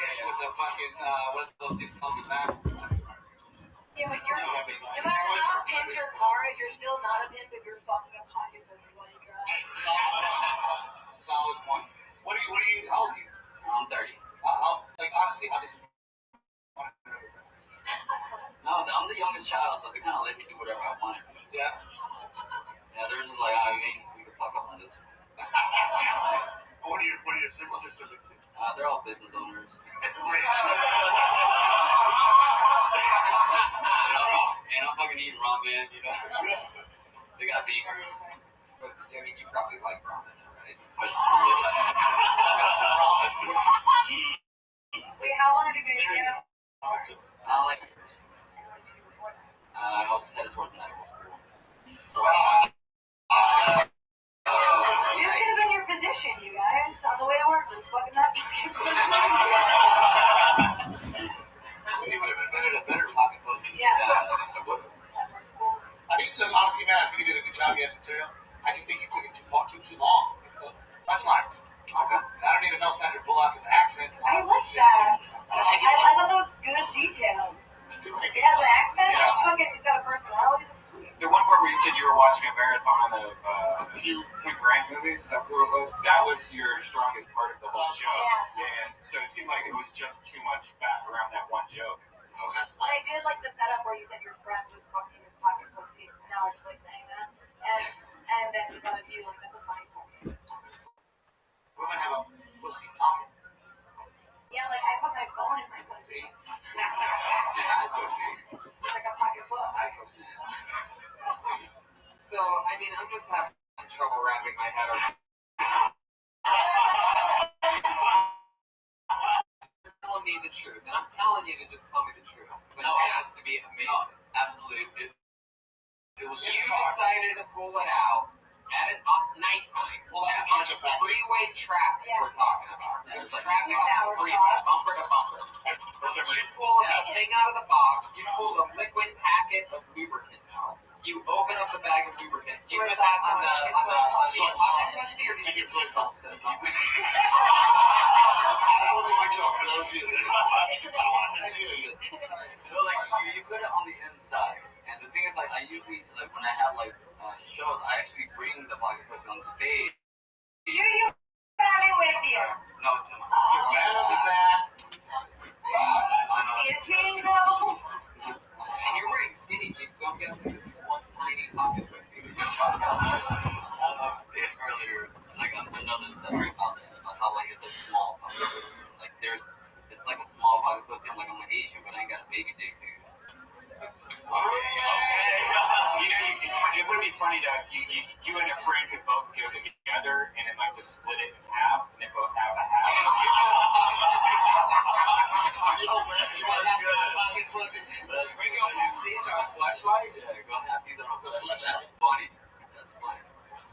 with the fucking, what are those things called in the back? Yeah, but you're, no matter how pimp your car is, you're still not a pimp if you're fucking a pocket pussy while you drive. Solid one. How old are you? I'm 30. Honestly, how does No, I'm the youngest child, so they kind of let me do whatever I wanted. Yeah. Yeah, they're just like, we can fuck up on this. What are your siblings? They're all business owners. And I'm fucking eating ramen, you know. They got beavers. But, I mean, you probably like ramen, right? But it's delicious. Wait, how long have you been in Canada? Like years. I was headed towards medical school. You could have been your physician, you guys. On the way to work, just fucking that. You would have invented a better pocket book. Yeah. I would have. I think, honestly, man, I think you did a good job getting material. I just think you took it too long. Punchlines. Okay. I don't even know Senator Bullock's accent. I like that. I thought that was good details. It has an accent. Yeah. It's got a personality. That's sweet. The one part where you said you were watching a marathon of a few Grant movies, that was your strongest part of the whole show. Yeah. So it seemed like it was just too much fat around that one joke. Oh, that's But I did like the setup where you said your friend was fucking his pocket pussy. Now I just like saying that. And then none of you, like, that's a funny point. Women have a pussy pocket. Yeah, like I put my phone in my pussy. Yeah, pussy. It's like a pocket book. So, I mean, I'm just having trouble wrapping my head around. You're telling me the truth, and I'm telling you to just tell me the truth. Like, No, it has to be amazing. No, absolutely. It was You decided to pull it out at nighttime. Pull out on a freeway traffic Yeah. we're talking about. There's Like traffic on hour the freeway, shots. bumper to bumper. You pull the thing out of the box. You pull the liquid packet of lubricant out. You open up the bag of lubricant. You put that on the pocket pussy, or do you get soy sauce instead of pocket? That wasn't my joke. That was you. I don't want to see you. So like you put it on the inside, and the thing is like I usually like when I have like shows, I actually bring the pocket pussy on stage. You have it with you. No, it's in my That's the bat. Is he though? And you're wearing skinny jeans, so I'm guessing this is one tiny pocket pussy that you're talking about. did earlier, like another story about how like it's a small pocket pussy. Like it's like a small pocket pussy. I'm Asian, but I ain't got a baby dick, dude. It would be funny though if you and a friend could both go together and it might just split it in half and they both have a half. You want to have a pocket pussy? We go have seats on a flashlight. Yeah, go have these on the That's funny. That's funny.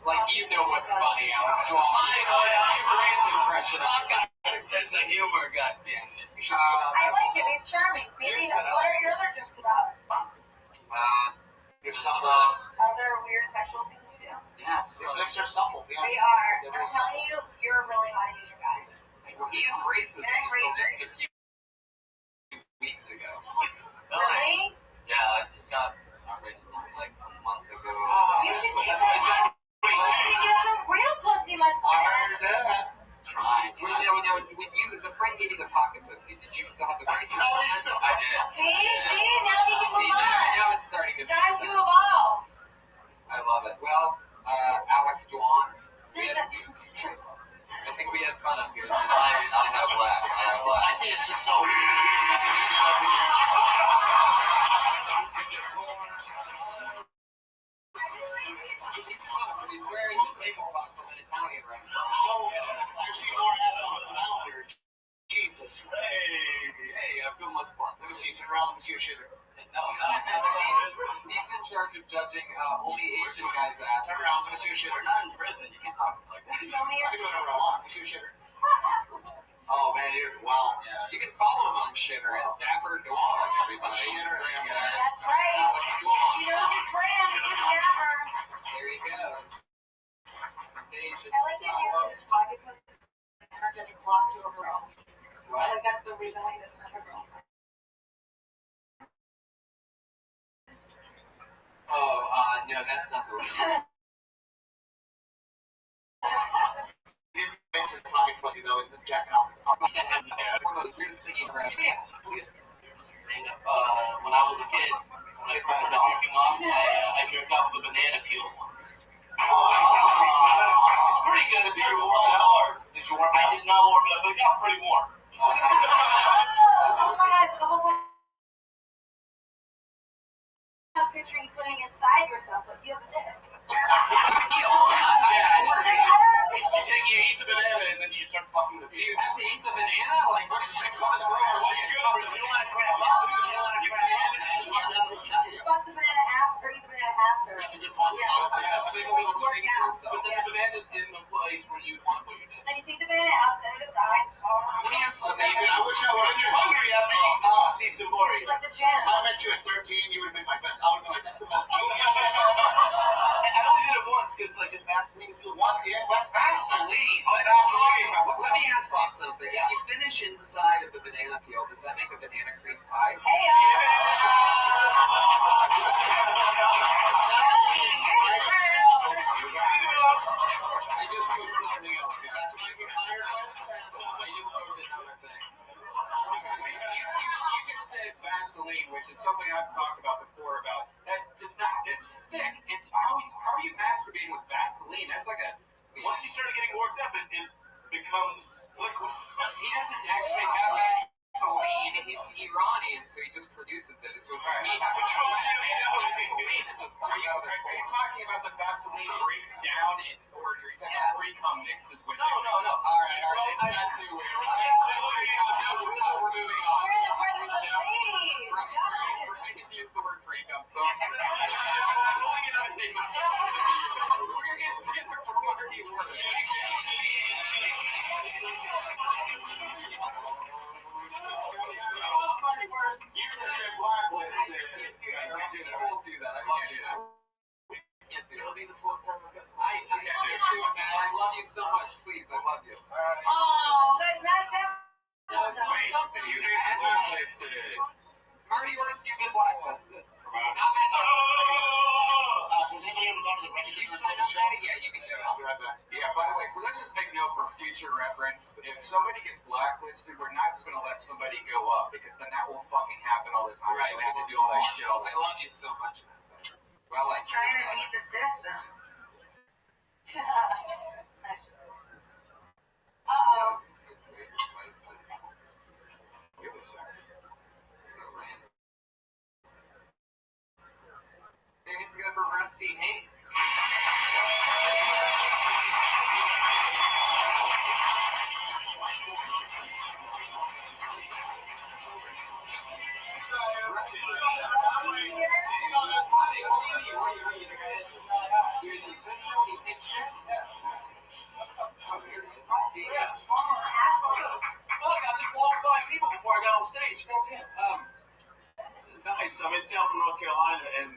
Like you know what's funny, Alex. My brand impression. I've got a sense of humor, goddammit. I like him. He's charming. Maybe what are your other jokes about? There's some of those. Other weird sexual things you do? Yeah, His lips are supple. They are. I'm telling you, you're a really hot Asian guy. Well, he embraced this until just a few weeks ago. Really? Yeah, I just got embraced like a month ago. You should get some real pussy, my I heard that. Trying. When the friend gave you the pocket pussy, did you still have the bracelet? I did. See? Now he can move on. Now it's starting to Time to evolve. I love it. Well, Alex, Duan, I think we had fun up here. I had a blast. I think it's just so He's wearing the tablecloth from an Italian restaurant. You see more ass on the founder. Jesus. Hey, I've got my spots. Let me see, turn around, let me see your shitter. No. Steve's in charge of judging only Asian guys' ass. Turn around, let me see your shitter. We're not in prison. You can't talk to me like that. Show me I your. can do whatever I want. Let me see your shitter. Oh man, wow. Yeah, you can follow him on Shitter at Dapper Duan, everybody. Shitter, That's right. He knows his brand. He's never. There he goes. He's Asian. I like that you have this pocket pussy. Energetic block to a girl. Like that's the reason why he doesn't have a girlfriend. Oh, no, that's not the reason. Into the topic, but you know, it's just jacking off. One of the weirdest things you ever had. When I was a kid, when I first started drinking off, I jerked off with a banana peel once. It's pretty good if you warm it up. Did you warm it up? I did not warm it up, but it got pretty warm. Oh my god, the whole time I'm picturing putting inside yourself, but you have a dick. You eat the banana and then you start fucking the Do you have to eat the banana? Like, what's the sex one of the world? You don't want to cramp up. You don't want to cramp up. Fuck the banana after, eat the banana after. That's a good point. Yeah, single little treat for yourself. But then the banana's in the place where you want to put your dick. Then you take the banana out, set it aside. Let me ask you something. I wish I would have You're hungry after you see some more. It's like the gym. If I met you at 13, you would have been my best. I would have been like, that's the most genius shit. I only did it once because like it Vaseline feels One, yeah, what's Vaseline. Let me ask you something. If you finish inside of the banana peel, does that make a banana cream pie? Hey, I just moved something else, guys. I just hired my class. I just moved another thing. You just said Vaseline, which is something I've talked about before. About that, it's not. It's thick. It's how are you masturbating with Vaseline? That's like a. Once you start getting worked up, it becomes liquid. He doesn't actually have Vaseline. He's Iranian, so he just produces it. It's what we have. It's Vaseline. It just comes out of the Are you talking about the Vaseline breaks down or you're talking about pre-cum mixes with it? No. All right. It's not too weird. No, stop. We're moving on. I confused the word pre-cum, so I'm only another thing. We're getting skipper from other these words. I won't do that. I love you. Can't do It'll it. be the first time I got. I can't do it, man. I love you so much. Please, I love you. Oh, that's not down. You get blacklisted. Marty, worse, you get blacklisted. Not meant to. Does anybody ever go to the register? Did you sign up that? Yeah, you can do it. I'll be right back. Yeah, by the way, let's just make note for future reference. If somebody gets blacklisted, we're not just going to let somebody go up because then that will fucking happen all the time. Right, We have to do all that shit all the I time. love you so much, man. Well, I Trying to beat the system. Nice. Uh-oh. Give it a second. So random. Maybe it's good for rusty hands. I just walked by people before I got on stage. This is nice. I'm in town from North Carolina, and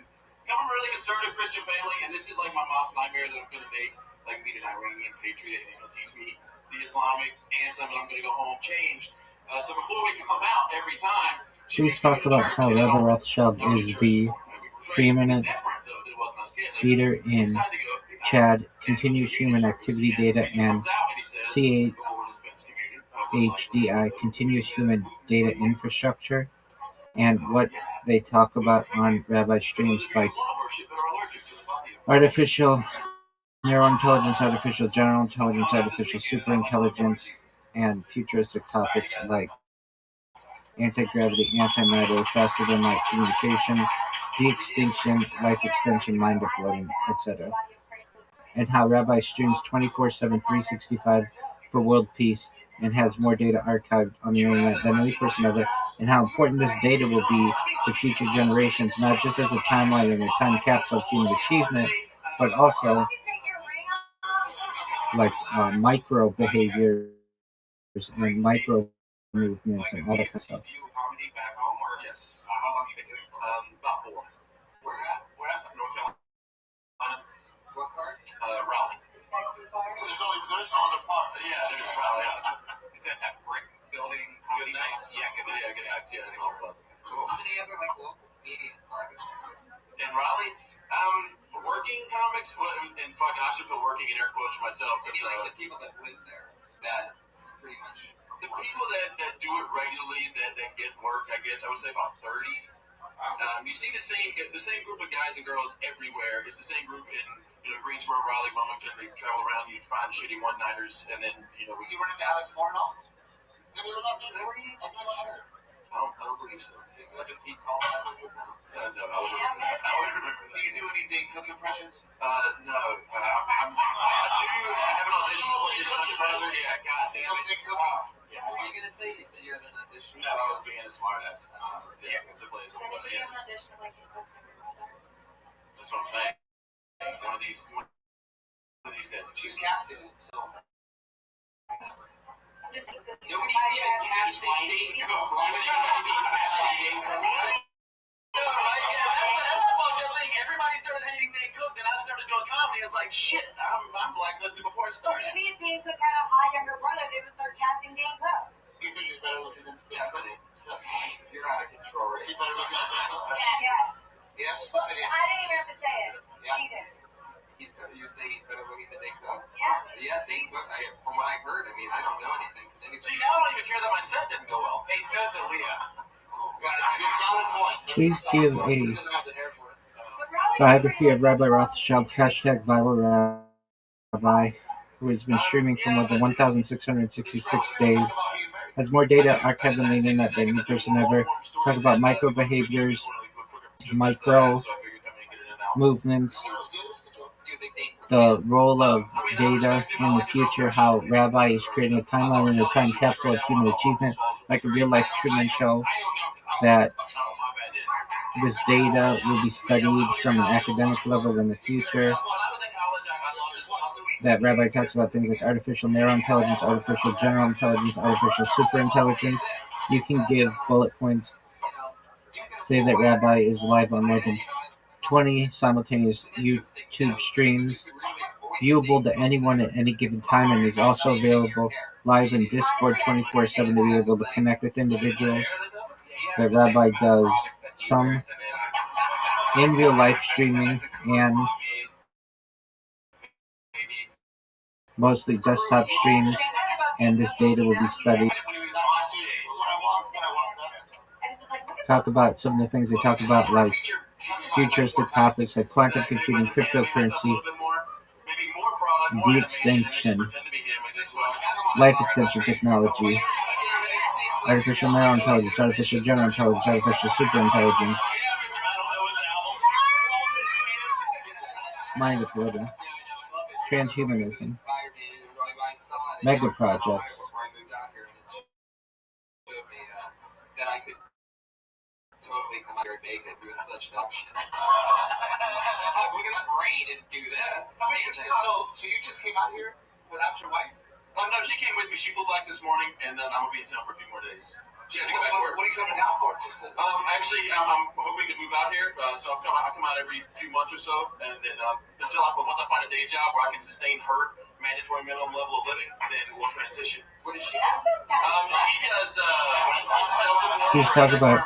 I'm from a really conservative Christian family, and this is like my mom's nightmare that I'm going to make, like meet an Iranian patriot, and he'll teach me the Islamic anthem, and I'm going to go home changed. So before we come out every time, Please talk about how Rabbi Rothschild is the preeminent leader in CHAD, Continuous Human Activity Data, and CHDI, Continuous Human Data Infrastructure, and what they talk about on rabbi streams like artificial neurointelligence, artificial general intelligence, artificial superintelligence, and futuristic topics like anti-gravity, antimatter, faster than light communication, de-extinction, life extension, mind uploading, etc. And how Rabbi streams 24/7, 365 for world peace and has more data archived on the internet than any person ever, and how important this data will be to future generations, not just as a timeline and a time capsule of human achievement, but also like micro behaviors and micro movements and all that kind of stuff. comedy back home, or yes? How long have you been doing? About 4. We're at North Carolina. what part? Raleigh. Sexy part. There's no other part. Yeah, there's Raleigh. Is that brick building? Cats, yeah, it's all club. Cool. How many other like local comedians are there? In Raleigh, working comics, and fucking I should put working in air quotes for myself. Maybe like the people that live there. That's pretty much The people that do it regularly, that get work, I guess I would say about 30. You see the same group of guys and girls everywhere. It's the same group in Greensboro, Raleigh, Wilmington. They travel around. You find shitty one-nighters, and then You run into Alex Mornoff? Is that where he is? I'm not sure. I don't believe so. He's 7 feet tall, 500 pounds. No, I wouldn't remember. Do you do any Dane Cook impressions? No. I have an audition for your son's brother. Yeah, God You damn don't it. think Cook? What were you gonna say? You said you had an audition. No, I was being a smartass. Yeah, the plays So over they there. give an audition of like Cook's every brother. That's what I'm saying. One of these days. She's casting it, so. I'm just saying good. Nobody's even casting Dane Cook. Everybody started hating Dane Cook, then I started doing comedy. I was like, shit, I'm blacklisted before it So started. maybe if Dane Cook had a hot younger brother, they would start casting Dane Cook. You think he's better looking than Stephanie? You're out of control, right? Is he better looking than Stephanie? Yes. Yes? I didn't even have to say it. Yeah. She did. You say he's better looking than Dane Cook? Yeah. Yeah, Dane Cook, from what I heard, I mean, I don't know anything. See, now I don't even care that my set didn't go well. Hey, Scott, Leah. Please give a He doesn't have the hair for it. But Raleigh- biography of Rabbi Rothschild, hashtag viral rabbi, who has been streaming for more than 1,666 days, has more data archived on the internet than any person ever. Talk about micro behaviors, micro movements, the role of data in the future, how Rabbi is creating a timeline and a time capsule of human achievement, like a real-life Truman Show, that this data will be studied from an academic level in the future, that Rabbi talks about things like artificial narrow intelligence, artificial general intelligence, artificial superintelligence. You can give bullet points, say that Rabbi is live on more than 20 simultaneous YouTube streams, viewable to anyone at any given time, and is also available live in Discord 24/7 to be able to connect with individuals. That Rabbi does some in real life streaming and mostly desktop streams, and this data will be studied. Talk about some of the things they talk about, like futuristic topics like quantum computing, cryptocurrency, de-extinction, life extension technology, artificial narrow intelligence, artificial general intelligence, artificial superintelligence, mind uploading, transhumanism, mega projects, that I could totally come out here naked do such dumb shit. Look at the brain and do this. So you just came out here without your wife? No, she came with me. She flew back this morning, and then I'm gonna be in town for a few more days. She had to go back to work. What are you coming down for? Actually, I'm hoping to move out here, so I'll come out every few months or so, and then once I find a day job where I can sustain her mandatory minimum level of living, then we'll transition. What is she? She does sales support. Please talk about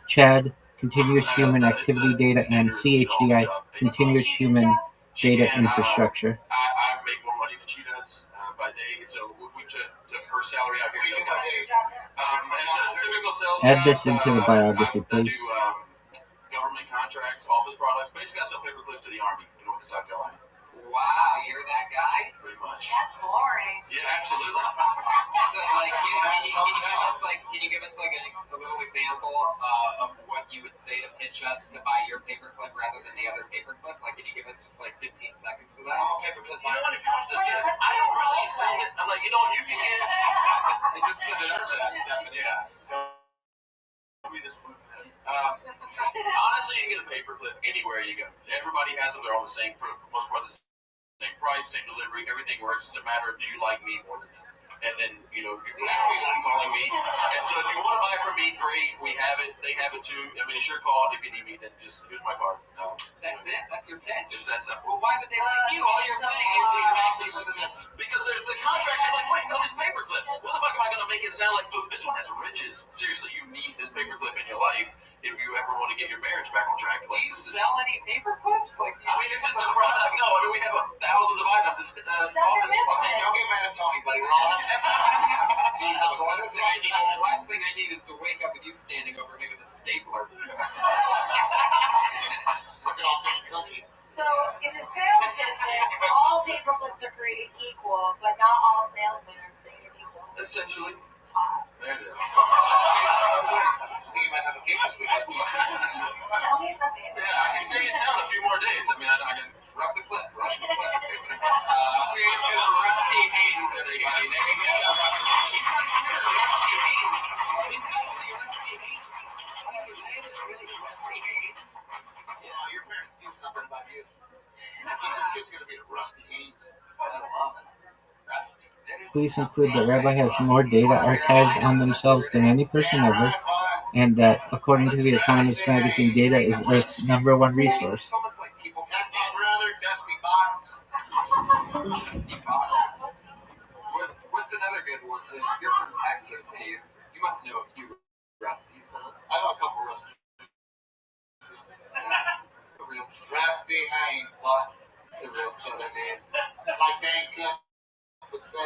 CHAD, continuous human activity data, and CHDI, continuous human data infrastructure. I make more money than she does by day, so if we took her salary out here, it's a typical sales Add job. this into the biography, I please. do government contracts, office products. Basically, I sell paper clips to the Army in North and South Carolina. Wow, you're that guy? Pretty much. That's boring. Yeah, absolutely. So, like, can you give us like a little example of what you would say to pitch us to buy your paperclip rather than the other paperclip? Like, can you give us just like 15 seconds of that? Oh, paperclip. You know, when it comes to sales, I don't really sell it. I'm like, you can get it. I just said it up as Stephanie. Yeah. So, this one. Honestly, you can get a paperclip anywhere you go. Everybody has them. They're all the same for the most part. The same price, same delivery. Everything works. It's just a matter of do you like me more than me. And then, if you're calling me. And so if you want to buy from me, great. We have it. They have it too. I mean, it's your call. If you need me, then just here's my card. That's it? That's your pitch? It's that simple. Well, why would they like you? All you're saying is you have access to this. Because the contracts are like, wait, no, these paper clips. What the fuck am I going to make it sound like, look, this one has riches. Seriously, you need this paperclip in your life if you ever want to get your marriage back on track. Do you sell any paper clips? Like, I mean, it's just a product. No, I mean, we have thousands of items. It's all this fine. Don't get mad at Tony, buddy. We're all Jesus, the last thing I need is to wake up with you standing over me with a stapler. Look at all that cookie. So in the sales business, all paper clips are created equal, but not all salesmen are created equal. Essentially. There it is. I think you might have a gig this weekend. Tell me something. Yeah, I can stay in town a few more days. I mean, I can. Rub the clip. Creates a Rusty Haynes, everybody. There you go. He's on Twitter, Rusty Haynes. He's totally Rusty Haynes. His name is really Rusty Haynes. Yeah, your parents knew something about you. This kid's gonna be a Rusty Haynes. I love it. Rusty. Police include that Rabbi has more data archived on themselves than any person ever, and that, according to The Economist magazine, data is Earth's #1 resource. It's almost like people That's my brother, Dusty Bottoms. Steve Bottoms. What's another good one? You're from Texas, Steve. You must know a few Rusties, huh? I know a couple Rusty. A real, Rusty Haynes, what? it's a real Southern name. Like Dan Cook would say.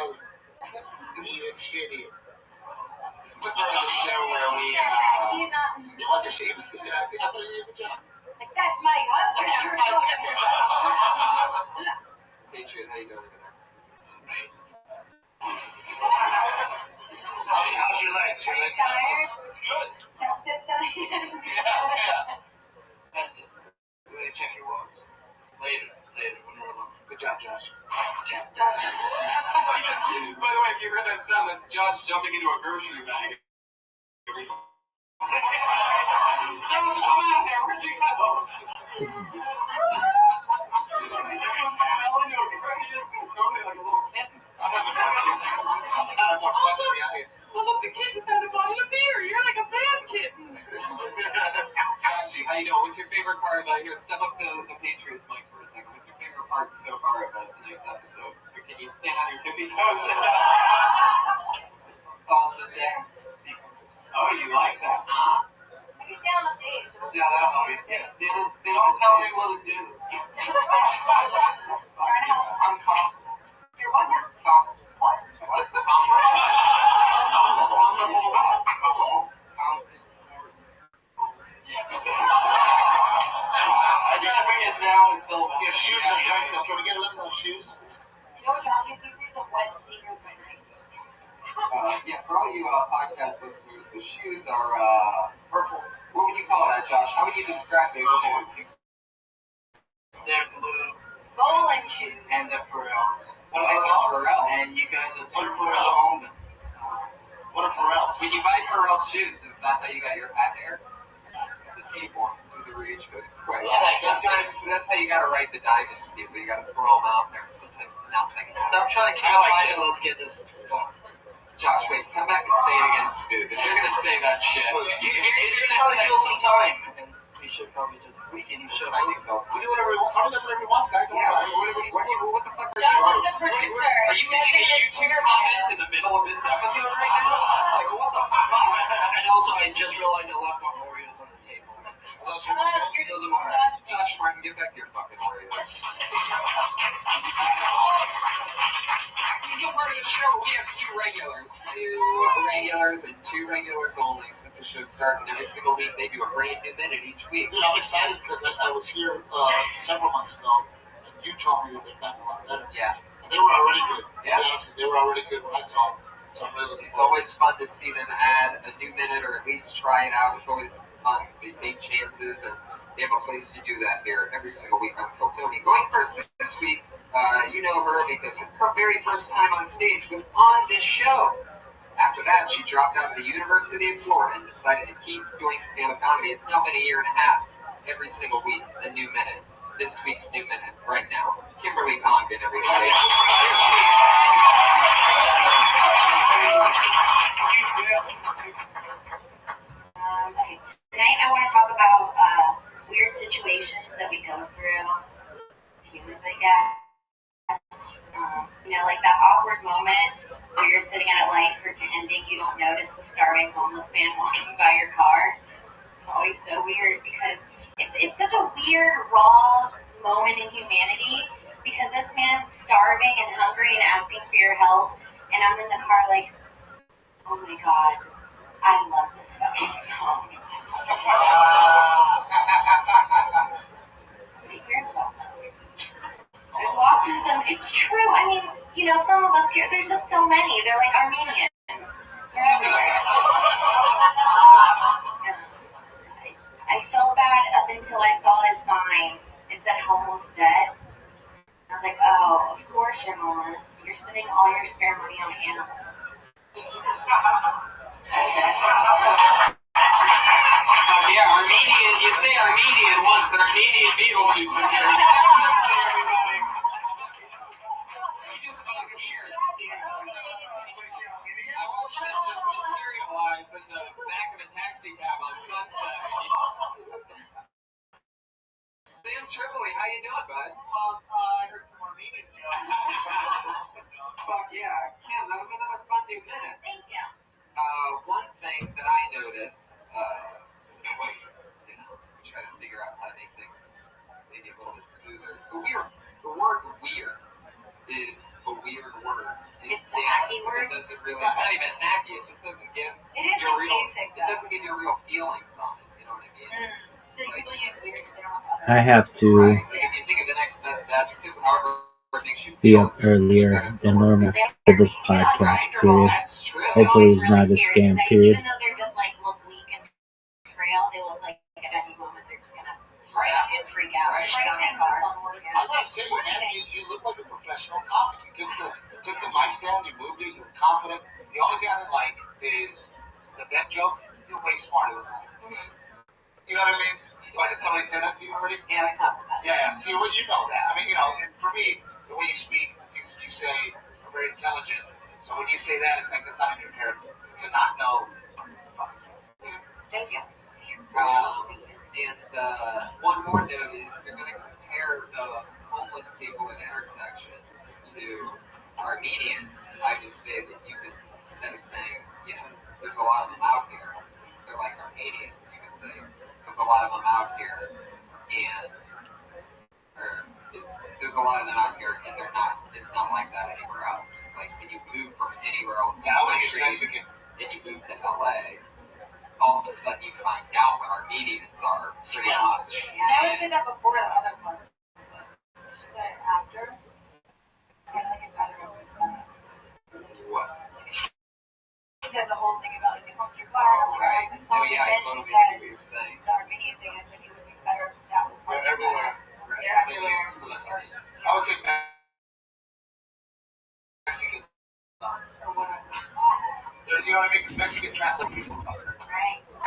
This is shitty. This is the part of the show where we, He's not. It wasn't she, he was good. I thought he did a good job. Like, that's my husband. You're so Patriot, how you doing over there? How's your legs? Are you tired? Good. Sepsis? Yeah. That's this. When they check your walks. Later. When we're alone. Good job, Josh. By the way, if you heard that sound, that's Josh jumping into a grocery bag. Josh, come out here. Where'd you go? Look, the kitten's at the bottom of the beer. You're like a bad kitten. Joshy, how you doing? What's your favorite part about here? Step up to the Patriots mic for a second. What's your favorite part so far about tonight's episode? Can you stand on your tippy toes? All the dance. Oh, you like that, huh? Maybe stay on the stage. Yeah, that'll help you. Yeah, stand on Don't tell me what to do. I'm calm. You're what now? What? I try to bring it down until Your shoes are good. Can we get a look at those shoes? You know what, Josh? You think these are wedge sneakers by night? Yeah, for all you podcast listeners, the shoes are purple. What would you call that, Josh? How would you describe them? they're blue Bowling shoes. and they're Pharrell. What do they call Pharrell? And you guys are two Pharrell owned them. What are Pharrell? When you buy Pharrell shoes, is that how you got your fat hair? The T-form. Those are age codes. Right. Sometimes that's how you gotta write the diamonds, people. You gotta throw them out there. Sometimes nothing. Stop trying to clarify it. Let's get this. Josh, wait, come back and say it again, Scoop. If you're gonna say that shit, You're trying to kill some time. And we should probably just. We can show. I think they'll. We do whatever we want. Tony does whatever he wants, guys. Yeah, what the fuck are you Josh doing? is the producer. Are you making a YouTube comment in the middle of this episode right now? Like, what the fuck? And also, I just realized I left my Oreos on the table. Those You're are mine. disgusting. Josh Martin, get back to your fucking Oreos. This is the part of the show we have two regulars and two regulars only since the show started. Every single week they do a brand new minute each week. Dude, I'm excited because I was here several months ago, and you told me that they've gotten a lot better. Yeah, And they were already good. Yeah. Honestly, they were already good when I saw them. So I'm really looking it's forward. always fun to see them add a new minute or at least try it out. It's always fun because they take chances and they have a place to do that here every single week on Tony. Going first this week, you know her because her very first time on stage was on this show. After that, she dropped out of the University of Florida and decided to keep doing stand-up comedy. It's now been a year and a half. Every single week, a new minute. This week's new minute, right now. Kimberly Condon, everybody. Tonight I want to talk about weird situations that we go through as humans, I guess. Like that awkward moment where you're sitting at a light pretending you don't notice the starving homeless man walking by your car. It's always so weird because it's such a weird, raw moment in humanity because this man's starving and hungry and asking for your help, and I'm in the car like, oh my god, I love this fucking song. Nobody cares about this. There's lots of them. It's true. I mean, you know, some of us care. There's just so many. They're like Armenians. They're everywhere. I felt bad up until I saw this sign. It said homeless vet. I was like, oh, of course you're homeless. You're spending all your spare money on animals. Yeah, Armenian. You say Armenian once, and Armenian Beetlejuice appears. I watched him just materialize in the back of a taxi cab on Sunset. Sam Tripoli, how you doing, bud? I heard some Armenian jokes. Fuck yeah. Kim, that was another fun 2 minutes. Thank you. One thing that I noticed, since like, you know, trying to figure out how to make things maybe a little bit smoother, is the word weird is a weird word. It's a hacky word. It doesn't really, it's not even hacky, it just doesn't give It is your like real, basic, it doesn't give you real feelings on it, you know what I mean? So people use weird because they don't have other. I have to Right, like if you think of the next best adjective, however it makes you be feel. up earlier than normal for this podcast period. That's true. Hopefully it's not a scam period. Even though they're just like look weak and frail, they look like at any moment they're just gonna freak out and shit on their car. I gotta say, man, you look like a professional comic. You took the mic stand, you moved it, you were confident. The only thing I didn't like is the vet joke. You're way smarter than that. You know what I mean? Why, did somebody say that to you already? Yeah, we talked about it. Yeah. See, well, you know that. I mean, you know, and for me, the way you speak, the things that you say are very intelligent. So when you say that, it's like that's not in your character. To not know. Thank you. One more note is they're going to compare the homeless people at intersections to Armenians. I would say that you could, instead of saying, you know, there's a lot of them out here, they're like Armenians, you could say, there's a lot of them out here, there's a lot of them out here, and they're not, it's not like that anywhere else. Like, when you move from anywhere else to Mexican, and you move to LA, all of a sudden you find out what Armenians are, pretty much. Yeah, I would say that before the other one. She said after. I like it better with What? She said the whole thing about if you come to your car, Right. the So song, yeah, I and then totally she see said what you're saying. the Armenian thing, I think it would be better if that was part of They're everywhere. Right. They're everywhere. I would say Mexican. Or whatever. You know what I mean? Because Mexican translates people. Right. I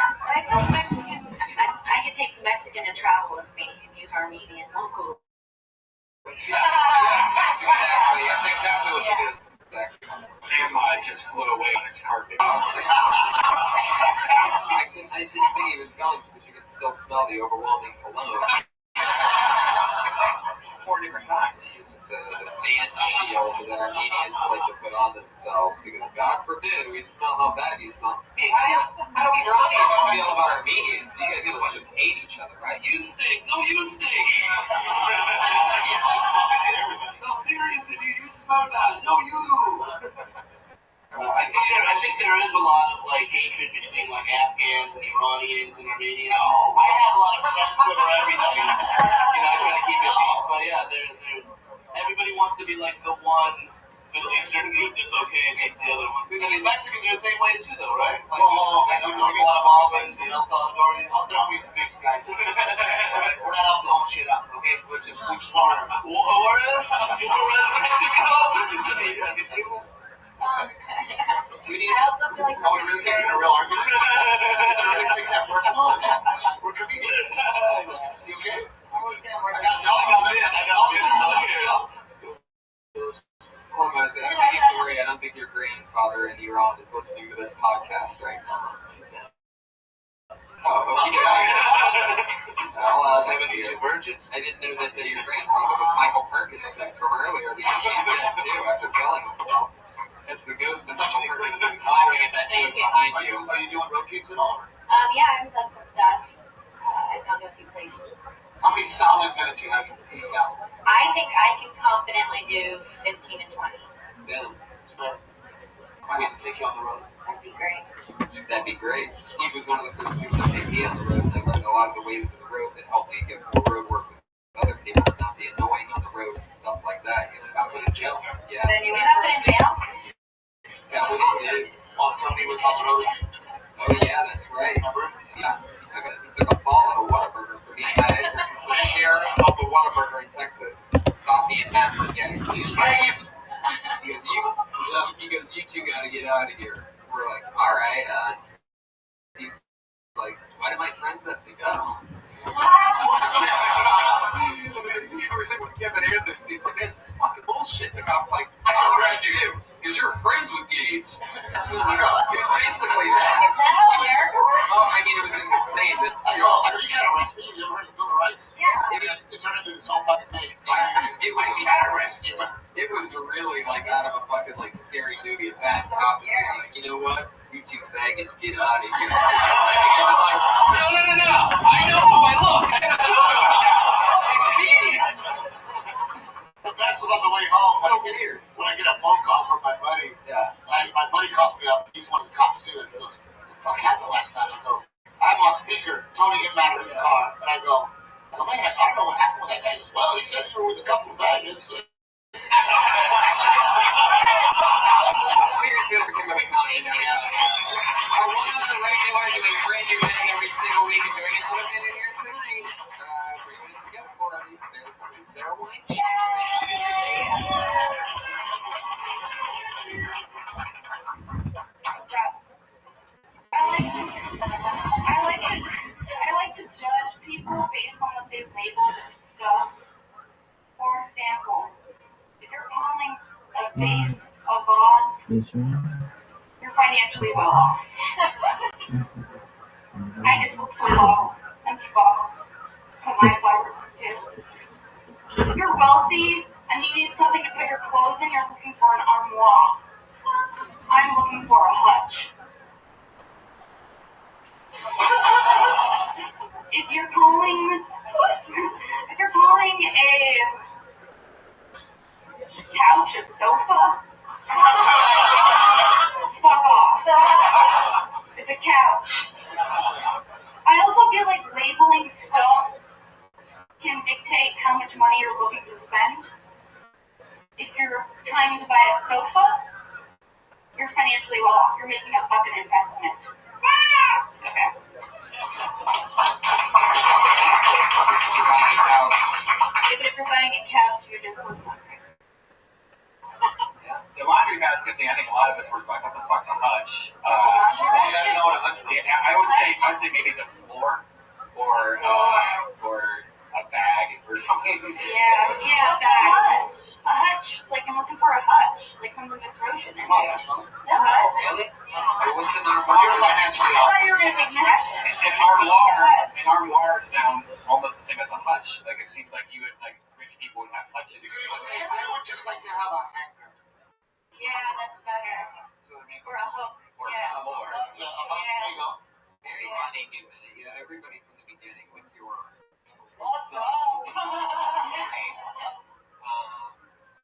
know Mexican. I could take the Mexican to travel with me and use Armenian local. That's exactly what you did. Sam just flew away on his carpet. I didn't think he was smelling because you could still smell the overwhelming cologne. 4 different times. He uses the man shield that Armenians like to put on themselves because God forbid we smell how bad you smell. Hey, how do Iranians feel about Armenians? You guys must just hate each other, right? You stink. No, you stink. No, seriously, you smell bad. No, you. I think there is a lot of like hatred between like Afghans and Iranians and Armenians. I had a lot of friends with everything. You know, I try to keep it peace, but yeah, everybody wants to be like the one Middle Eastern group that's okay against the other ones. I mean, Mexicans are the same way too, though, right? Like, Mexicans are a lot of Albans and El Salvadorians. I'll throw me the next guy. We're not out blowing shit up, okay? We're smarter about it. Juarez? Juarez, Mexico? Have you seen this? I also feel like Oh, we really getting in a real argument? Did you really take that personal? We're comedians. You okay? always gonna work. I gotta tell you about it. Hold on a second. I don't think you have to worry. I don't think your grandfather in Iran is listening to this podcast right now. Oh, okay. Well, 72 virgins. I didn't know that your grandfather was Michael Perkinson from earlier because he's dead too after killing himself. It's the ghost of Michael Perkinson. I get that that joke behind you. Are you doing road gigs at all? Yeah, I've done some stuff. I've gone to a few places. How many solid minutes you have to take out? I think I can confidently do 15 and 20. Yeah, Sure. I get to take you on the road. That'd be great. that'd be great. Steve was one of the first people to take me on the road, and I learned a lot of the ways of the road that helped me get more road work with other people and not be annoying on the road and stuff like that. You know, Got put in jail. yeah. Then you got put in jail? Yeah, what he did. While Tony was on the road with you. Oh yeah, that's right. Yeah, he took a fall at a Whataburger for being mad at her because the sheriff of the Whataburger in Texas thought me and Matt were gay. He's famous. He goes, you two got to get out of here. We're like, all right. He's like, why do my friends have to go? Everything would give it in. He's like, it's fucking bullshit. The cop's like, I'll arrest you because you're friends with gays. That's what we got. It was basically that. Oh, I mean, it was insane. This, I go, you can't arrest me. You ever heard of the Bill of Rights? Yeah. It turned into this whole fucking thing. It was can't arrest you. It was really like out of a fucking like scary movie. And that cop is like, you know what? You two faggots, get out of here. And I'm like, no. I know how I look. I got The best was on the way home. so weird. When I get a phone call from my buddy, Yeah. my buddy calls me up. He's one of the cops too. And he goes, "What the fuck happened last night?" I go, "I'm on speaker. Tony and Matt are in the car." And I go, man, I don't know what happened with that guy. He goes, "Well, he said you were with a couple of faggots." We're doing Kimberly County now. One of the regulars who is brand new in every single week and doing his work in here tonight. Bringing it together for us. There's Sarah White. I like to judge people based on what they've labeled their stuff. For example, if you're calling a vase a vase, you're financially well off. I just look for bottles, empty bottles, put my flower too. If you're wealthy and you need something to put your clothes in, you're looking for an armoire. I'm looking for a hutch. If you're calling a couch a sofa, fuck off. It's a couch. I also feel like labeling stuff can dictate how much money you're looking to spend. If you're trying to buy a sofa, you're financially well off. You're making a fucking investment. Okay. But if you're buying a couch, you're just looking at it. The laundry basket thing, I think a lot of us were like, what the fuck's a hutch? Laundry I basket? know what a hutch is. Yeah, I would say maybe the floor or a bag or something. Yeah, bag. A hutch. It's like I'm looking for a hutch. Like something to throw shit in. Oh, that's fine. A hutch. Really? What's the Well, number? you're financially I off. thought you were gonna take next. An armoire sounds almost the same as a hutch. Like it seems like you would like rich people would have hutches. I would just like to have a hanger. Yeah, that's better. Or a hook. Or Yeah. a floor. Yeah, there you go. Very funny, new minute. Yeah, everybody from the beginning with your Awesome.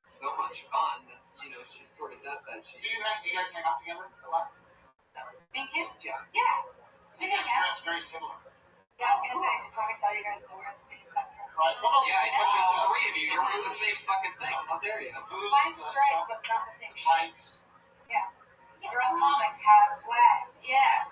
so much fun. That's she sort of does that. Do you guys hang out together a lot? Me too? Yeah. Yeah. You guys dress very similar. Yeah, I was gonna say, so I can tell you guys to wear the same color. Right? Well, Yeah, I took all three of you. You're wearing the same fucking thing. How dare you? Mine's striped, but not the same shape. Tights. Yeah. Girl comics have swag. Yeah.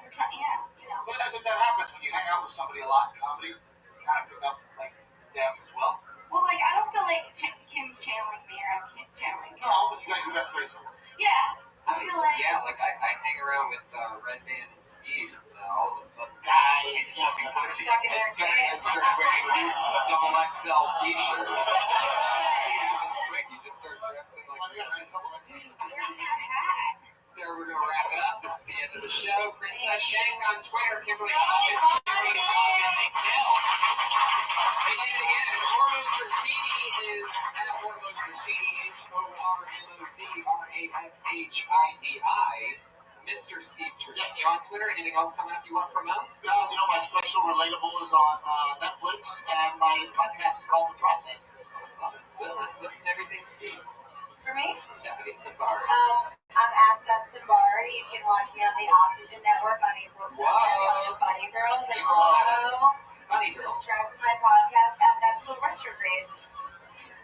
We're trying, you know. But I think that happens when you hang out with somebody a lot in comedy. You kind of pick up like them as well. Well, like, I don't feel like Kim's channeling me or I'm channeling Kim. No, but you guys dress very similar. Yeah. I feel like. I hang around with Redman and Steve, and all of a sudden, It's smoking pussy. Stuck in I their start wearing double XL t-shirts. It's quick. You just start dressing Well, like. yeah, a couple of Where's your hat? Sarah, we're gonna wrap it up. This is the end of the show. Princess Shank on Twitter. Kimberly. Again, Hormones Rashidi is at Hormones Rashidi, HORMOZRASHIDI. Mr. Steve Church. You on Twitter? Anything else coming up you want to promote? My special Relatable is on Netflix, and my podcast is called The Process. Listen to everything, Steve. For me, Stephanie Safari. I'm at Steph Safari. You can watch me on the Oxygen Network on April 7th on Funny Girls, and April also Funny Girls. subscribe to my podcast at Episode Retrograde.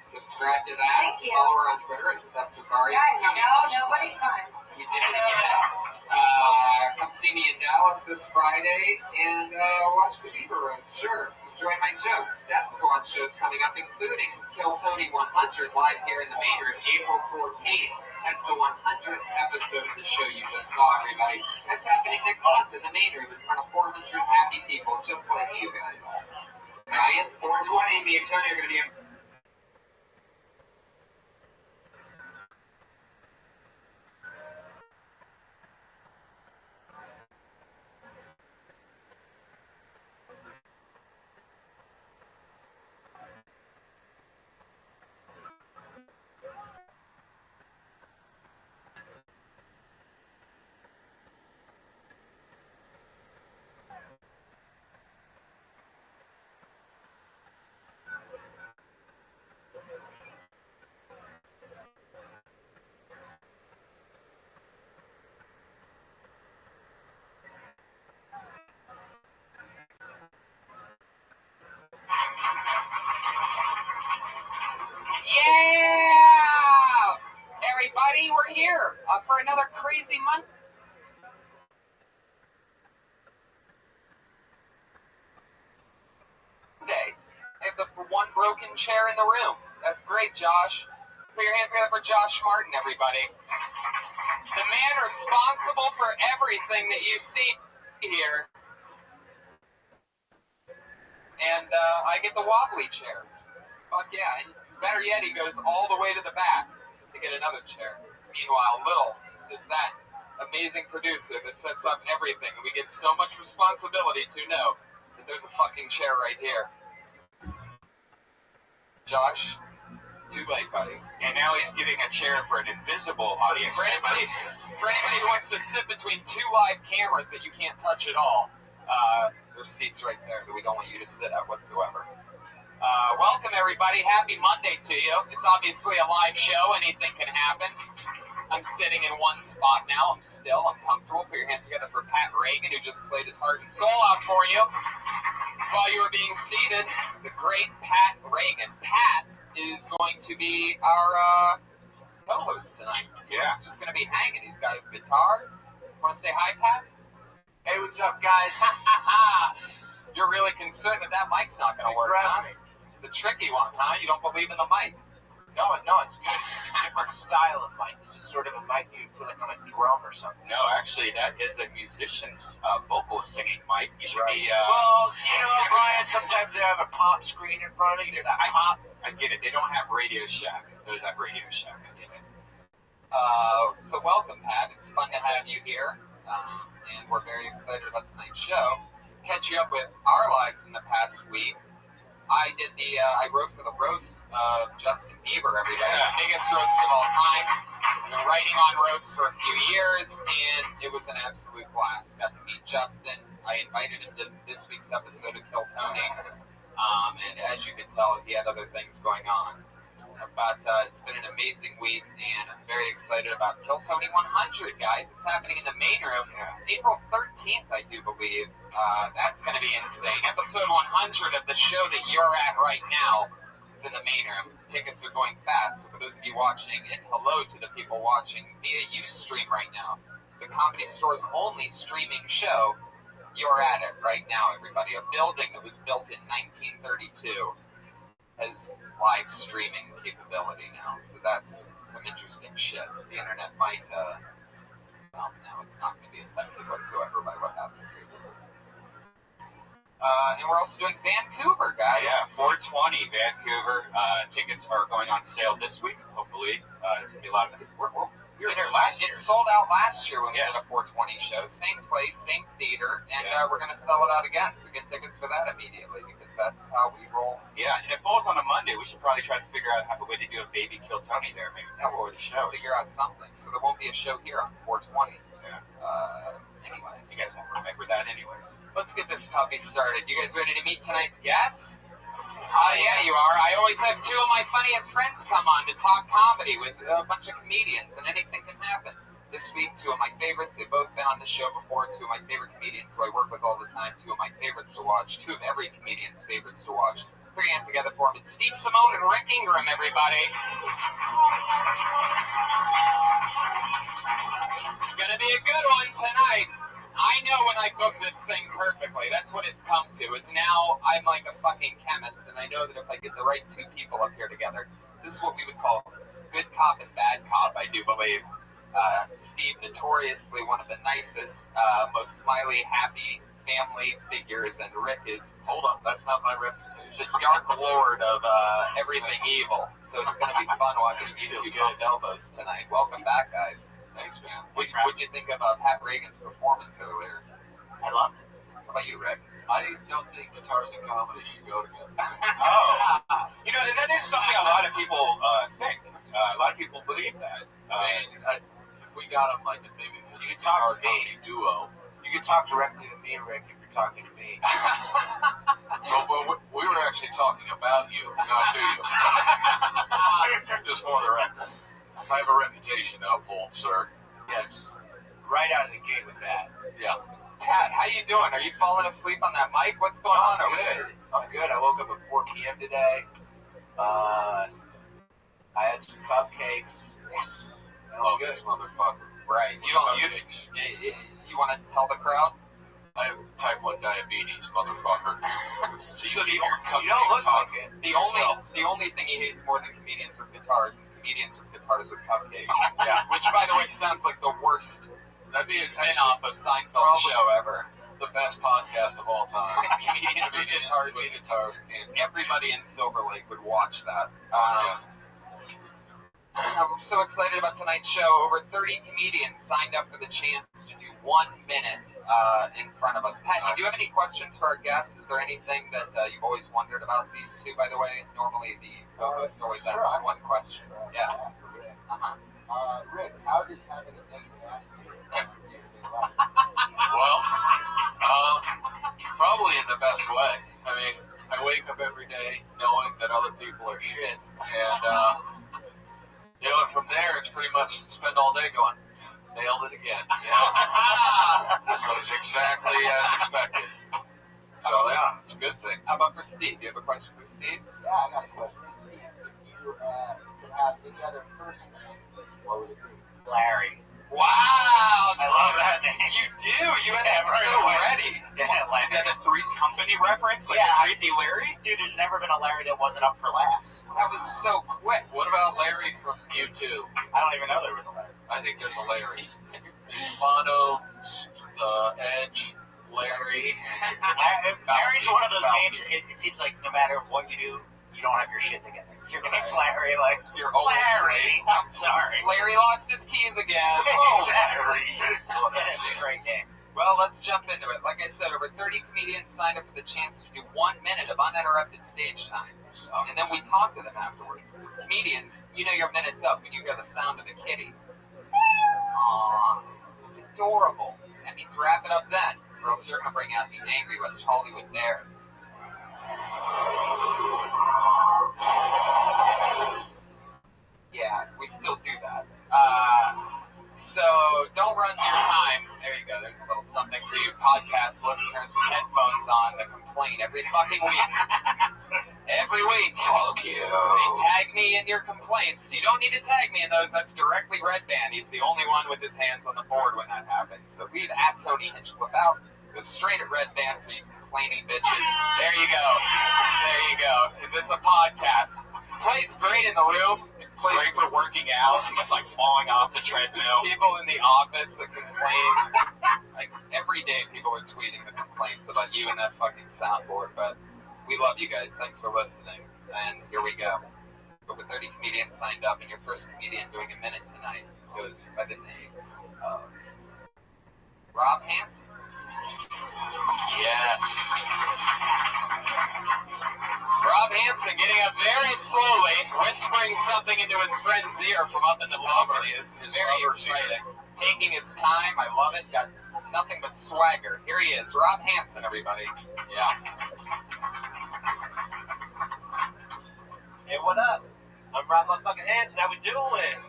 Subscribe to that. Thank you. Follow her on Twitter at Steph Safari. Guys, nobody fun. We did it again. Come see me in Dallas this Friday and watch the Bieber roast. Sure. Enjoy my jokes. Death Squad shows coming up, including Kill Tony 100 live here in the main room April 14th. That's the 100th episode of the show you just saw, everybody. That's happening next month in the main room in front of 400 happy people just like you guys. Ryan? 420, me and Tony are going to be in. Yeah! Everybody, we're here for another crazy Monday. I have the one broken chair in the room. That's great, Josh. Put your hands together for Josh Martin, everybody. The man responsible for everything that you see here. And I get the wobbly chair. Fuck yeah. And better yet, he goes all the way to the back to get another chair. Meanwhile, Little is that amazing producer that sets up everything. And we give so much responsibility to know that there's a fucking chair right here. Josh, too late, buddy. And now he's getting a chair for an invisible audience. For anybody who wants to sit between two live cameras that you can't touch at all, there's seats right there that we don't want you to sit at whatsoever. Welcome, everybody. Happy Monday to you. It's obviously a live show. Anything can happen. I'm sitting in one spot now. I'm comfortable. Put your hands together for Pat Reagan, who just played his heart and soul out for you while you were being seated. The great Pat Reagan. Pat is going to be our co-host tonight. Yeah. He's just going to be hanging. He's got his guitar. Want to say hi, Pat? Hey, what's up, guys? You're really concerned that mic's not going to work, huh? It's a tricky one, huh? You don't believe in the mic. No, it's good. It's just a different style of mic. This is sort of a mic you put like on a drum or something. No, actually, that is a musician's vocal singing mic. You should be. Well, Brian, sometimes they have a pop screen in front of you. I get it. They don't have Radio Shack. Those have Radio Shack. I get it. So welcome, Pat. It's fun to have you here. And we're very excited about tonight's show. Catch you up with our lives in the past week. I wrote for the roast of Justin Bieber, everybody. The biggest roast of all time. I've been writing on roasts for a few years, and it was an absolute blast. Got to meet Justin. I invited him to this week's episode of Kill Tony. And as you can tell, he had other things going on. But it's been an amazing week, and I'm very excited about Kill Tony 100, guys. It's happening in the main room, April 13th, I do believe. That's going to be insane. Episode 100 of the show that you're at right now is in the main room. Tickets are going fast, so for those of you watching, and hello to the people watching via Ustream right now, the Comedy Store's only streaming show. You're at it right now, everybody. A building that was built in 1932 has live streaming capability now, so that's some interesting shit. The internet might, well, no, it's not going to be affected whatsoever by what happens here today. And we're also doing Vancouver, guys. Yeah, 420 Vancouver. Tickets are going on sale this week. Hopefully, it's going to be a lot of. We were there last year. It sold out last year when we did a 420 show. Same place, same theater, and we're going to sell it out again. So get tickets for that immediately because that's how we roll. Yeah, and it falls on a Monday. We should probably try to figure out a way to do a baby Kill Tony there, maybe before the show. Figure out something. So there won't be a show here on 420. Yeah. let's get this puppy started. You guys ready to meet tonight's guests? Oh, yeah, you are. I always have two of my funniest friends come on to talk comedy with a bunch of comedians, and anything can happen. This week, two of my favorites. They've both been on the show before. Two of my favorite comedians who I work with all the time. Two of my favorites to watch. Two of every comedian's favorites to watch. Put your hands together for them. It's Steve Simone and Rick Ingram, everybody. It's going to be a good one tonight. I know when I book this thing perfectly. That's what it's come to, is now I'm like a fucking chemist, and I know that if I get the right two people up here together, this is what we would call good cop and bad cop, I do believe. Steve, notoriously one of the nicest, most smiley, happy family figures, and Rick is, Hold up, that's not my reputation. the dark lord of everything evil. So it's going to be fun watching you two bump elbows tonight. Welcome back, guys. Thanks, man. What'd you think of Pat Reagan's performance earlier? I love it. How about you, Rick? I don't think guitars and comedy should go together. Oh, you know, and that is something a lot of people think. A lot of people believe that. I mean, if we got them like a maybe You can talk to guitar me. comedy duo. You can talk directly to me, Rick, if you're talking to me. Well, we were actually talking about you, not to you. Just for the record. I have a reputation to uphold, sir. Yes, right out of the gate with that. Yeah. Pat, how you doing? Are you falling asleep on that mic? What's going on over there? I'm good. I woke up at 4 p.m. today. I had some cupcakes. Yes. Oh, this motherfucker. Right. You want to tell the crowd? I have type 1 diabetes, motherfucker. So you don't look like it. The only thing he hates more than comedians with guitars is comedians with guitars with cupcakes. Yeah. Which, by the way, sounds like the worst That'd be spin-off of Seinfeld's Probably. show ever. the best podcast of all time. Comedians with guitars. with guitars. And Everybody in Silver Lake would watch that. yeah. I'm so excited about tonight's show. Over 30 comedians signed up for the chance to do 1 minute in front of us. Pat, do you have any questions for our guests? Is there anything that you've always wondered about these two, by the way? Normally the co-host always asks one question. Yeah. Uh-huh. Rick, how does having a name last you? Well, probably in the best way. I mean, I wake up every day knowing that other people are shit, and you know, and from there it's pretty much spend all day going, nailed it again. You know? It was exactly as expected. So yeah, it's a good thing. How about for Steve? Do you have a question for Steve? Yeah, I got a question. Steve, if you could have any other first name, what would it be? Larry. Wow! I love that name. You do? You had that so ready. Yeah, Is that a Three's Company reference? Like Yeah. a Creepy Larry? Dude, there's never been a Larry that wasn't up for laughs. That was so quick. What about Larry from U2? I don't even know there was a Larry. I think there's a Larry. There's Bono, Edge, Larry. Larry's one of those names, it seems like no matter what you do, you don't have your shit together. Your name's Larry, like, You're always Larry. I'm sorry. Larry lost his keys again. Exactly. It's a great name. Well, let's jump into it. Like I said, over 30 comedians signed up for the chance to do 1 minute of uninterrupted stage time. And then we talk to them afterwards. Comedians, you know your minute's up when you hear the sound of the kitty. Aww. It's adorable. That means wrap it up then, or else you're going to bring out the angry West Hollywood bear. Yeah, we still do that. So don't run your time. There you go. There's a little something for you podcast listeners with headphones on that complain every fucking week. Every week. Fuck you. They tag me in your complaints. You don't need to tag me in those. That's directly Red Band. He's the only one with his hands on the board when that happens. So leave at Tony Hinchcliffe out. Go straight at Red Band for you complaining bitches. There you go. There you go. Because it's a podcast. Plays great in the room. It's great for working out and just like falling off the There's treadmill. people in the office that complain. Like every day people are tweeting the complaints about you and that fucking soundboard. But we love you guys. Thanks for listening. And here we go. Over 30 comedians signed up, and your first comedian doing a minute tonight goes by the name of Rob Hansen. Yes. Rob Hansen getting up very slowly, whispering something into his friend's ear from up in the balcony. This is very exciting. Taking his time, I love it. Got nothing but swagger. Here he is, Rob Hansen, everybody. Yeah. Hey, what up? I'm Rob motherfucking Hansen. How we doing?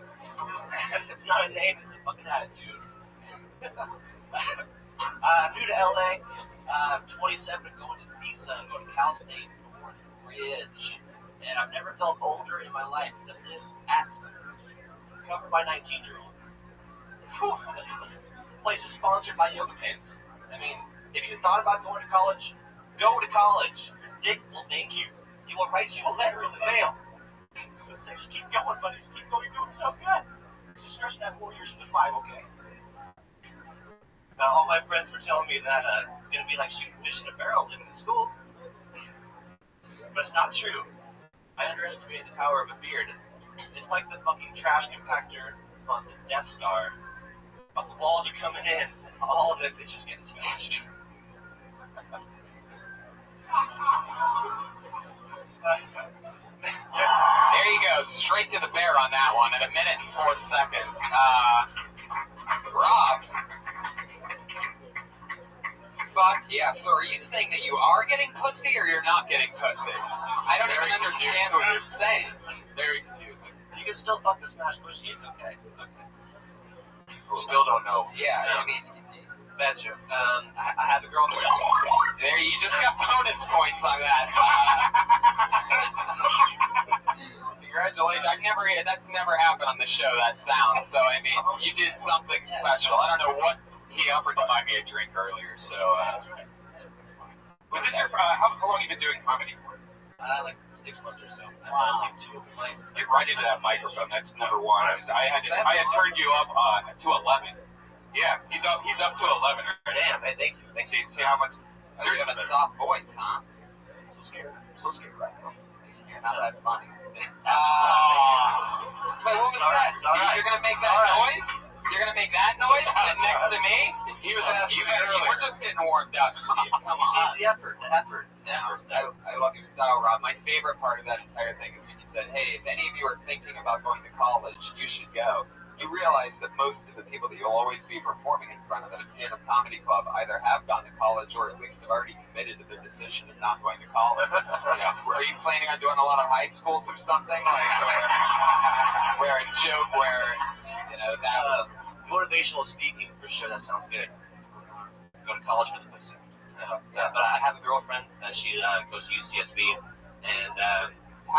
It's not a name, it's a fucking attitude. New to LA. 27, going to CSUN, going to Cal State Northridge. And I've never felt older in my life because I live at Center, covered by 19-year-olds. Place is sponsored by Yoga Pants. I mean, if you thought about going to college, go to college. Your dick will thank you. He will write you a letter in the mail. Just keep going, buddy. Just keep going. You're doing so good. Just stretch that 4 years into 5, okay? Now, all my friends were telling me that it's going to be like shooting fish in a barrel living in school. But it's not true. I underestimated the power of a beard. It's like the fucking trash compactor on the Death Star. But the walls are coming in, and all of it just getting smashed. There you go, straight to the bear on that one at 1 minute and 4 seconds. Rob. Fuck yeah, so are you saying that you are getting pussy or you're not getting pussy? I don't even understand what you're saying. Very confusing. You can still fuck the smash pussy, it's okay. It's okay. Still don't know. Yeah, I mean, Bad joke. I have a girl. there you just got bonus points on that. Congratulations. That's never happened on the show, that sound. So, I mean, you did something special. I don't know what He offered to buy me a drink earlier, so. Was this your? How long have you been doing comedy for? Like 6 months or so. I've done like 2 plays. Get right into that microphone. That's number one. I had turned you up to 11. Yeah, he's up to 11. Damn, man, thank you. See how much. Oh, you have a soft voice, huh? So scared right now. You're not that funny. Wait, what was that? You're gonna make that noise? You're gonna make that noise sitting next to me? He was asking me earlier. We're just getting warmed up, Steve. Come He sees on. the effort. Yeah, I love your style, Rob. My favorite part of that entire thing is when you said, hey, if any of you are thinking about going to college, you should go. You realize that most of the people that you'll always be performing in front of at a stand-up comedy club either have gone to college or at least have already committed to their decision of not going to college. Yeah. Are you planning on doing a lot of high schools or something? Like where a joke where, that... Motivational speaking, for sure, that sounds good. Go to college for the pussy. But I have a girlfriend, she goes to UCSB, and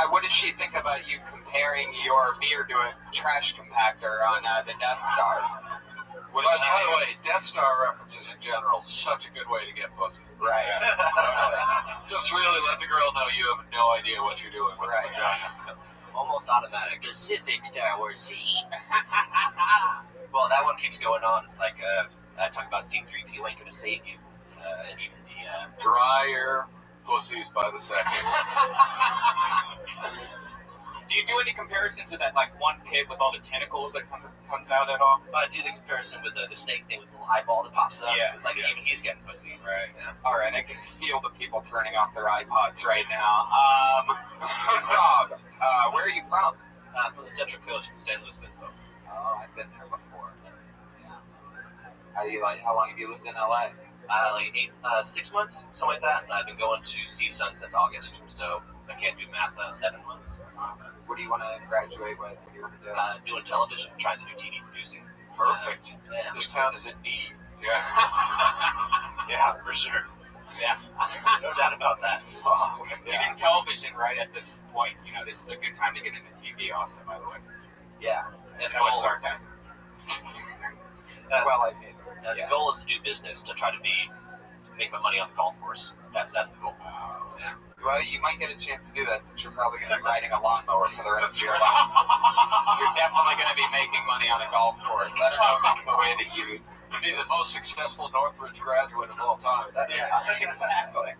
what did she think about you comparing your beard to a trash compactor on the Death Star? By the way, Death Star references in general, such a good way to get pussy. Right. Totally. Just really let the girl know you have no idea what you're doing with Right. the vagina. almost automatic. Specific Star Wars scene. Well, that one keeps going on. It's like I talk about C-3PO ain't gonna save you, and even the Dryer pussies by the second. Do you do any comparison to that, like, one kid with all the tentacles that comes out at all? I do the comparison with the snake thing with the little eyeball that pops up. Yes, It's like yes. even he's getting pussy. Right. Yeah. All right, I can feel the people turning off their iPods right now. Rob, where are you from? From the Central Coast, from San Luis Obispo. Oh, I've been there before. Yeah. How long have you lived in LA? Like 6 months, something like that. And I've been going to CSUN since August, so I can't do math. 7 months. What do you want to graduate with? What do you want to do? Doing television, trying to do TV producing. Perfect. Yeah. This town is in need. Yeah. Yeah, for sure. Yeah, no doubt about that. Oh, Yeah. Even television right at this point, this is a good time to get into TV also, by the way. Yeah. And That was sarcasm. Well, I mean, The goal is to do business, to try to make my money on the golf course. That's the goal. Yeah. well, you might get a chance to do that since you're probably going to be riding a lawnmower for the rest of your life. You're definitely going to be making money on a golf course. I don't know if that's the way that you... You'd be the most successful Northridge graduate of all time. Yeah, exactly.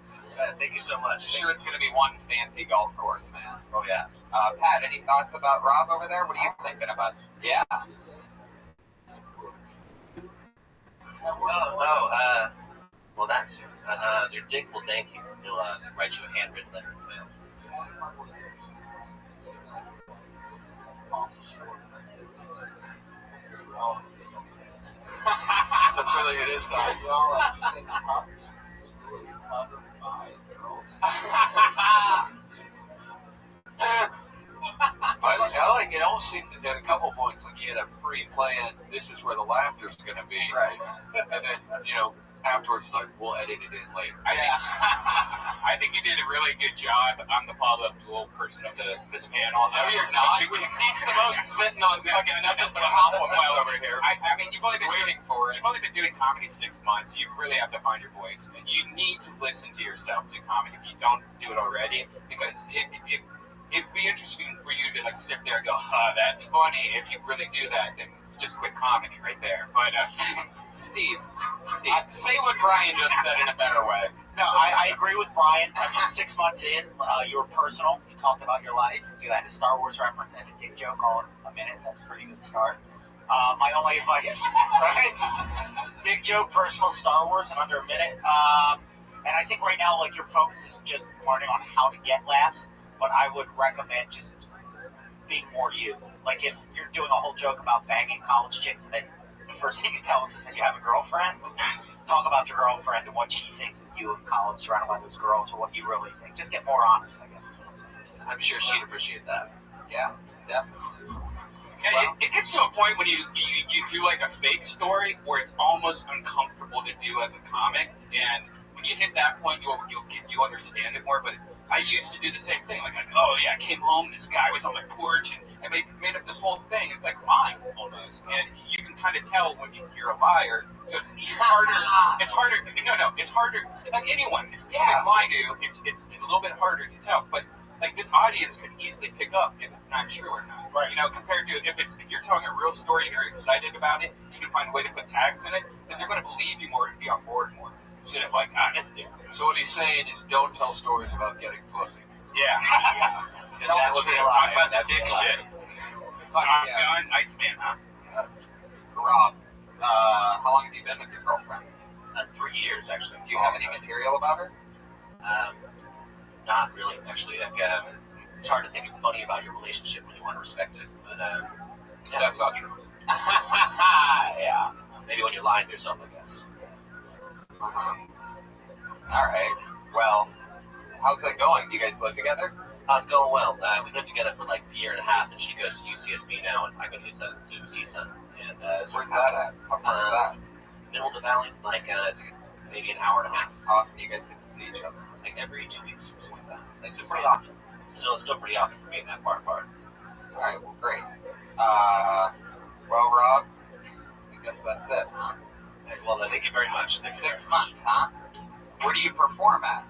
Thank you so much. Sure, it's going to be one fancy golf course, man. Oh yeah. Pat, any thoughts about Rob over there? What are you thinking about? Yeah. No. Well, that's your dick will thank you. He'll write you a handwritten letter in the mail. That's really Actually, it is nice. Well, like you said, the pub is covered by girls. I like it. Almost seemed at a couple points like you had a pre-planned. This is where the laughter's going to be, Right. and then afterwards, like we'll edit it in later. I think you did a really good job. I'm the Paula Abdul person of this panel. No, you're not. With Steve Simone sitting on fucking nothing but compliments over here. I mean, you've only He's been waiting for it. You've only been doing comedy 6 months. You really have to find your voice, and you need to listen to yourself do comedy if you don't do it already, because it'd be interesting for you to like sit there and go, that's funny. If you really do that, then just quit comedy right there. But Steve, say what Brian just said in a better way. No, I agree with Brian. I mean, 6 months in, you were personal. You talked about your life. You had a Star Wars reference and a dick joke all in a minute. That's a pretty good start. My only advice, right? Dick joke, personal, Star Wars in under a minute. And I think right now, like, your focus is just learning on how to get laughs. But I would recommend just being more you. Like, if you're doing a whole joke about banging college chicks and then the first thing you tell us is that you have a girlfriend, talk about your girlfriend and what she thinks of you in college, surrounded by those girls, or what you really think. Just get more honest, I guess is what I'm saying. I'm sure she'd appreciate that. Yeah, definitely. well, it gets to a point when you do like a fake story where it's almost uncomfortable to do as a comic, and when you hit that point, you understand it more. But I used to do the same thing, like oh yeah, I came home, this guy was on my porch, and I made up this whole thing. It's like lying almost, and you can kind of tell when you're a liar. So it's harder. It's harder. No, it's harder. Like anyone, if somebody's lying to you, it's a little bit harder to tell. But like this audience could easily pick up if it's not true or not. Right. Compared to if you're telling a real story and you're excited about it, you can find a way to put tags in it, then they're going to believe you more and be on board more. Instead of like, it's different. So what he's saying is, don't tell stories about getting pussy. Yeah. Tell That's the true. truth. Talk about that big shit. Top Yeah. Gun, Iceman, huh? Rob, how long have you been with your girlfriend? 3 years, actually. Do you have any material about her? Not really, actually. Like, it's hard to think funny about your relationship when you want to respect it. But yeah, That's not true. Yeah. maybe when you're lying to yourself, I guess. Uh-huh. All right. Well, how's that going? Do you guys live together? It's going well. We lived together for like a year and a half, and she goes to UCSB now, and I go to CSUN. And so Where's that at? How far is that? middle of the valley, like it's maybe an hour and a half, How often do you guys get to see each other? like every 2 weeks, something like that. Like, so pretty often. Still pretty often for being that far apart. All right. Well, great. Well, Rob, I guess that's it, huh? Well, thank you very much. Thank you very 6 much. months, huh? Where do you perform at?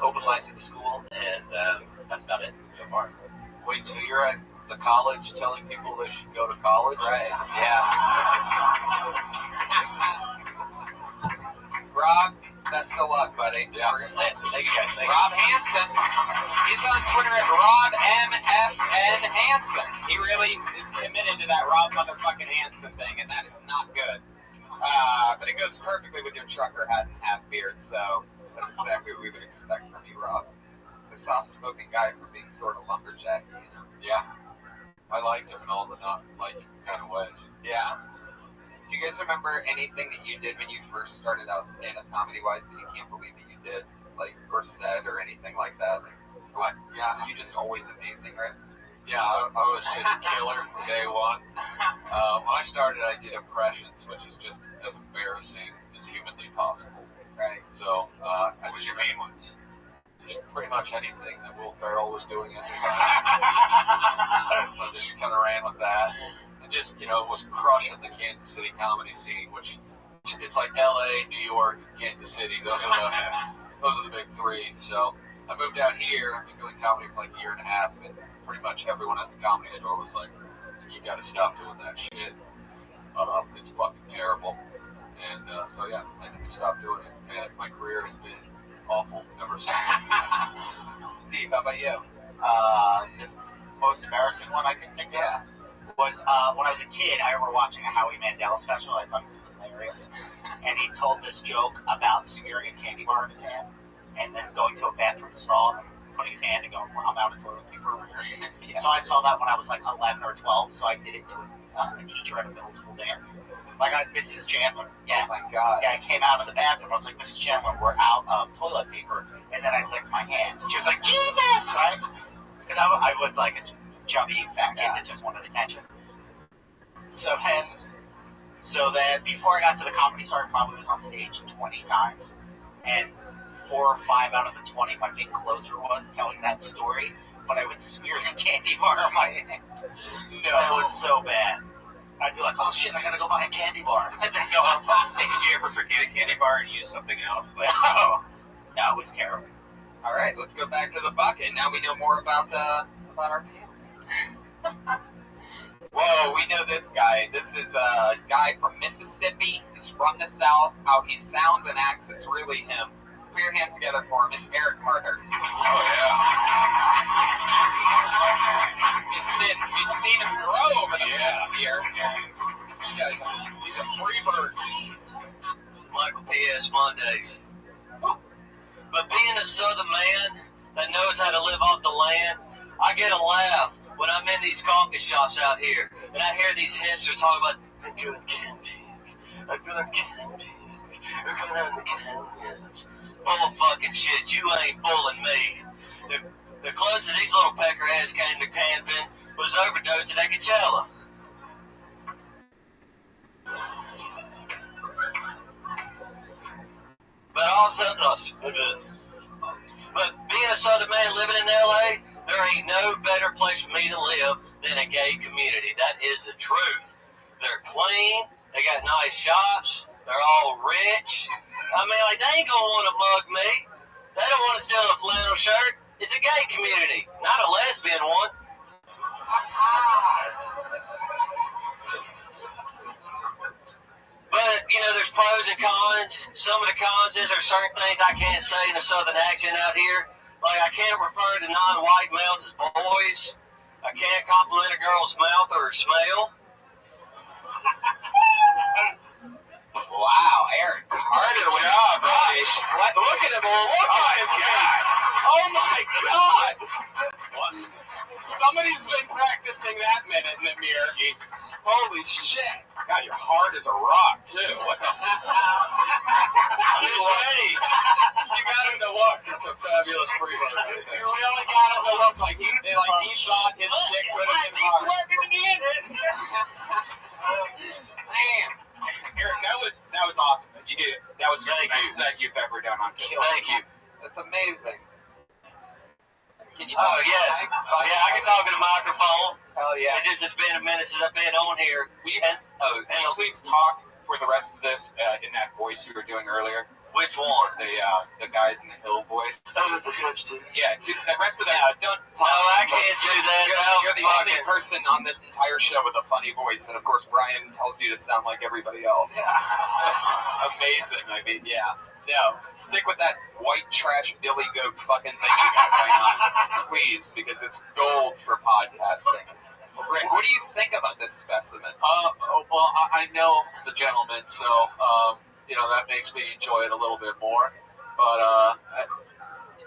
Open mics at the school, and that's about it so far. Wait, so you're at the college telling people they should go to college? Right. Yeah. Rob, best of luck, buddy. Yeah. Thank you guys. Thank Rob Hansen. He's on Twitter at RobMFN Hansen. He really is committed to that Rob motherfucking Hansen thing, and that is not good. But it goes perfectly with your trucker hat and half beard, so that's exactly what we would expect from you, Rob. A soft-spoken guy for being sort of lumberjacky, Yeah. I liked him in all the not like kind of ways. Yeah. Do you guys remember anything that you did when you first started out stand-up comedy-wise that you can't believe that you did, like, or said, or anything like that? Like, what? Yeah, you're just always amazing, right? Yeah, I was just a killer from day one. When I started, I did impressions, which is just as embarrassing as humanly possible. Right. So, What was your main ones? just pretty much anything that Will Ferrell was doing at the time. I just kind of ran with that. And just, was crushing the Kansas City comedy scene, which it's like LA, New York, Kansas City. Those are the big three. So I moved out here after doing comedy for like a year and a half, and pretty much everyone at the Comedy Store was like, you got to stop doing that shit. It's fucking terrible. And so yeah, I had to stop doing it. And my career has been awful ever since. Steve, how about you? This most embarrassing one I can think of was when I was a kid. I remember watching a Howie Mandel special. I thought it was hilarious, and he told this joke about smearing a candy bar in his hand, and then going to a bathroom stall and putting his hand and going, well, "I'm out of toilet paper over here." So I saw that when I was like 11 or 12. So I did it to a teacher at a middle school dance. Like Mrs. Chandler. Yeah. Oh my god. Yeah, I came out of the bathroom. I was like, Mrs. Chandler, we're out of toilet paper. And then I licked my hand. And she was like, Jesus, right? Because I was like a chubby fat kid that just wanted attention. So then before I got to the Comedy Store, I probably was on stage 20 times. And 4 or 5 out of the 20, my big closer was telling that story. But I would smear the candy bar on my hand. No. It was so bad. I'd be like, oh shit, I gotta go buy a candy bar. And then go up on stage. Did you ever forget a candy bar and use something else? Like, No, it was terrible. All right, let's go back to the bucket. Now we know more about our panel. Whoa, we know this guy. This is a guy from Mississippi. He's from the South. How he sounds and acts, it's really him. Put your hands together for him. It's Eric Carter. oh yeah. We've seen him grow over the past year. This guy's he's a free bird. Michael P.S. Mondays. But being a Southern man that knows how to live off the land, I get a laugh when I'm in these coffee shops out here and I hear these hipsters talk about a good camping, a good camping, we're going out in the canyons. Bull fucking shit, you ain't bulling me. The closest these little peckerheads came to camping was overdosing at Coachella. But also, but being a Southern man living in LA, there ain't no better place for me to live than a gay community. That is the truth. They're clean, they got nice shops, they're all rich. I mean, like, they ain't gonna want to mug me. They don't want to steal a flannel shirt. It's a gay community, not a lesbian one. But, you know, there's pros and cons. Some of the cons is there's certain things I can't say in a Southern accent out here. Like, I can't refer to non-white males as boys. I can't compliment a girl's mouth or her smell. Wow, Eric Carter. Good job, buddy. Look at him. Look at his face. Oh my god. Somebody's been practicing that minute in the mirror. Jesus. Holy shit. God, your heart is a rock too. What the I'm just ready. You got him to look. That's a fabulous free bird. You really got him to look like he thought his dick would have been hard. Man. Eric, that was awesome. You did it. That was the Thank best you. set you've ever done on Kill. Thank you. That's amazing. Can you Oh, talk? yes. Yeah, I can talk in a microphone. Hell yeah. It's just been a minute since I've been on here. And Please talk for the rest of this in that voice you were doing earlier. which one? The guys in the hill voice. Yeah, the rest of that. Don't No, I can't do that. You're the only person on this entire show with a funny voice, and of course Brian tells you to sound like everybody else. That's amazing. I mean, yeah. No, stick with that white trash Billy Goat fucking thing you got going on, please, because it's gold for podcasting. Rick, what do you think about this specimen? Well, I know the gentleman, so that makes me enjoy it a little bit more. But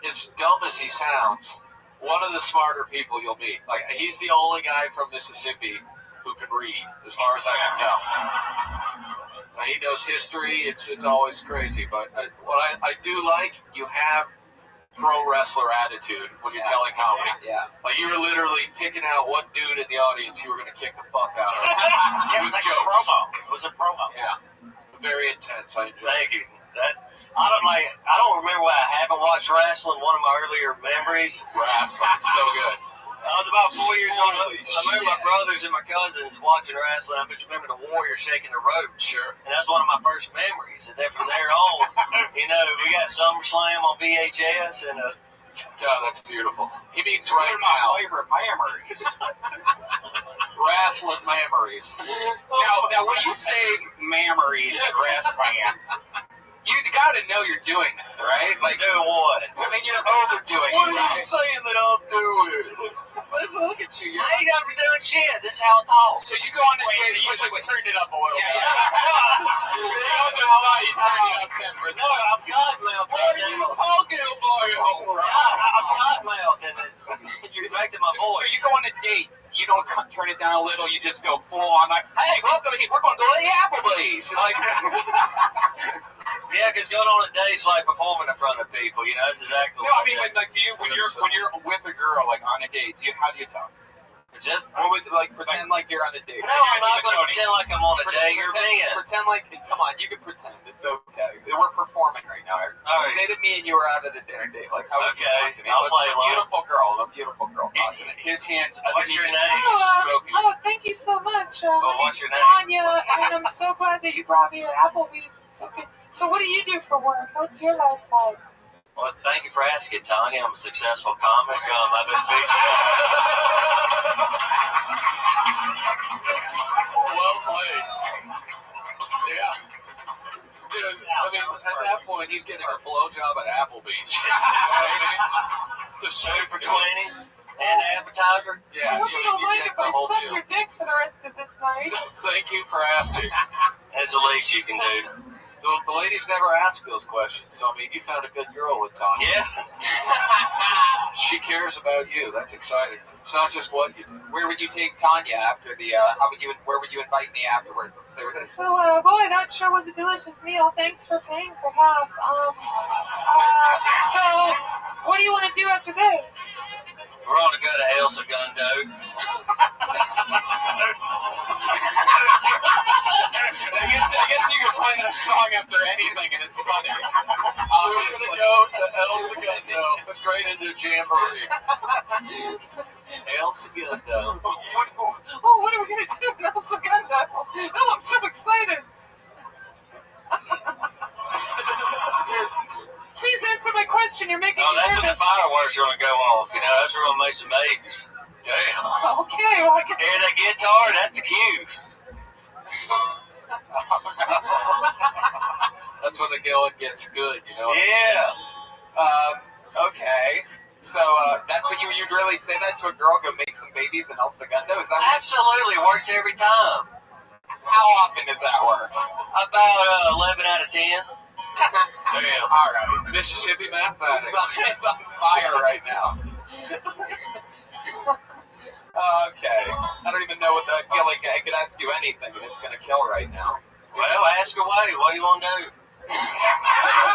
as dumb as he sounds, one of the smarter people you'll meet. Like, he's the only guy from Mississippi who can read, as far as I can tell. He knows history. It's always crazy. But what I do like, you have pro wrestler attitude when you're telling comedy. Yeah. Like, you were literally picking out what dude in the audience you were going to kick the fuck out of. It was like a promo. It was a promo. Yeah. Very intense. I enjoy it. Thank you. I don't remember why I haven't watched wrestling. One of my earlier memories. Wrestling. So good. I was about 4 years old. Holy I remember my brothers and my cousins watching wrestling. I just remember the Warrior shaking the rope. Sure. And that's one of my first memories. And then from there on, we got SummerSlam on VHS. And God, that's beautiful. He means right now. Favorite memories. Wrestling memories. Now, when you say memories at wrestling, you got to know you're doing that, right? Like, doing what? I mean, you're overdoing What it. are you saying that I'll do it? Look at you. I ain't never doing shit. This is how I talk. So you go on the Let's turn it up a little bit. You turn it up 10%. No, I'm cottonmouth. What are you talking about? I'm cottonmouth, and it's affecting my So voice. you go on a date. you don't turn it down a little. You just go full on like, hey, welcome. We're going to go to the Applebee's. Like, Yeah, because going on a date's like performing in front of people. You know, that's exactly. no, I mean, like, do you when you're with a girl like on a date, how do you talk? What would like pretend like you're on a date? No, I'm not going to pretend like I'm on a date. You're being. Pretend like, come on, you can pretend. It's okay. We're performing right now. All right. Say that me and you were out at a dinner date. Like, how would you talk to me? I'll play A beautiful girl talk to me. His hands. What's your name? Oh, thank you so much. What's your name? Tanya, and I'm so glad that you brought me to Applebee's. It's okay. So what do you do for work? What's your life like? Well, thank you for asking, Tanya. I'm a successful comic. I've been featured. Well played. Yeah. Dude, I mean, at that point, he's getting a blowjob at Applebee's. You know what I mean? Just Two for 20 and appetizer. Yeah, I hope you don't mind get if the I whole suck deal. your dick for the rest of this night. Thank you for asking. That's the least you can do. The ladies never ask those questions, so I mean, you found a good girl with Tanya. Yeah. She cares about you. That's exciting. It's not just what you do. Where would you take Tanya after the? Where would you invite me afterwards? Let's say this. So, boy, that sure was a delicious meal. Thanks for paying for half. So, what do you want to do after this? We're on to go to El Segundo. I guess you could play that song after anything, and it's funny. We're going to go to El Segundo, straight into Jamboree. El Segundo. What are we going to do in El Segundo? Oh, I'm so excited. Please answer my question. You're making Oh, me that's when the nervous. fireworks are going to go off. You know, that's where we're going to make some babies. Damn. Okay, well, I guess... Hear that guitar? That's the cue. That's when the going gets good, you know? Yeah. Okay. So that's what you'd really say that to a girl? Go make some babies in El Segundo? Is that what, Absolutely. Works every time. how often does that work? About 11 out of 10. Damn. All right. Mississippi mathematics. It's on fire right now. Okay. I don't even know what I feel like I could ask you anything and it's gonna kill right now. Well, ask away. What do you want to do?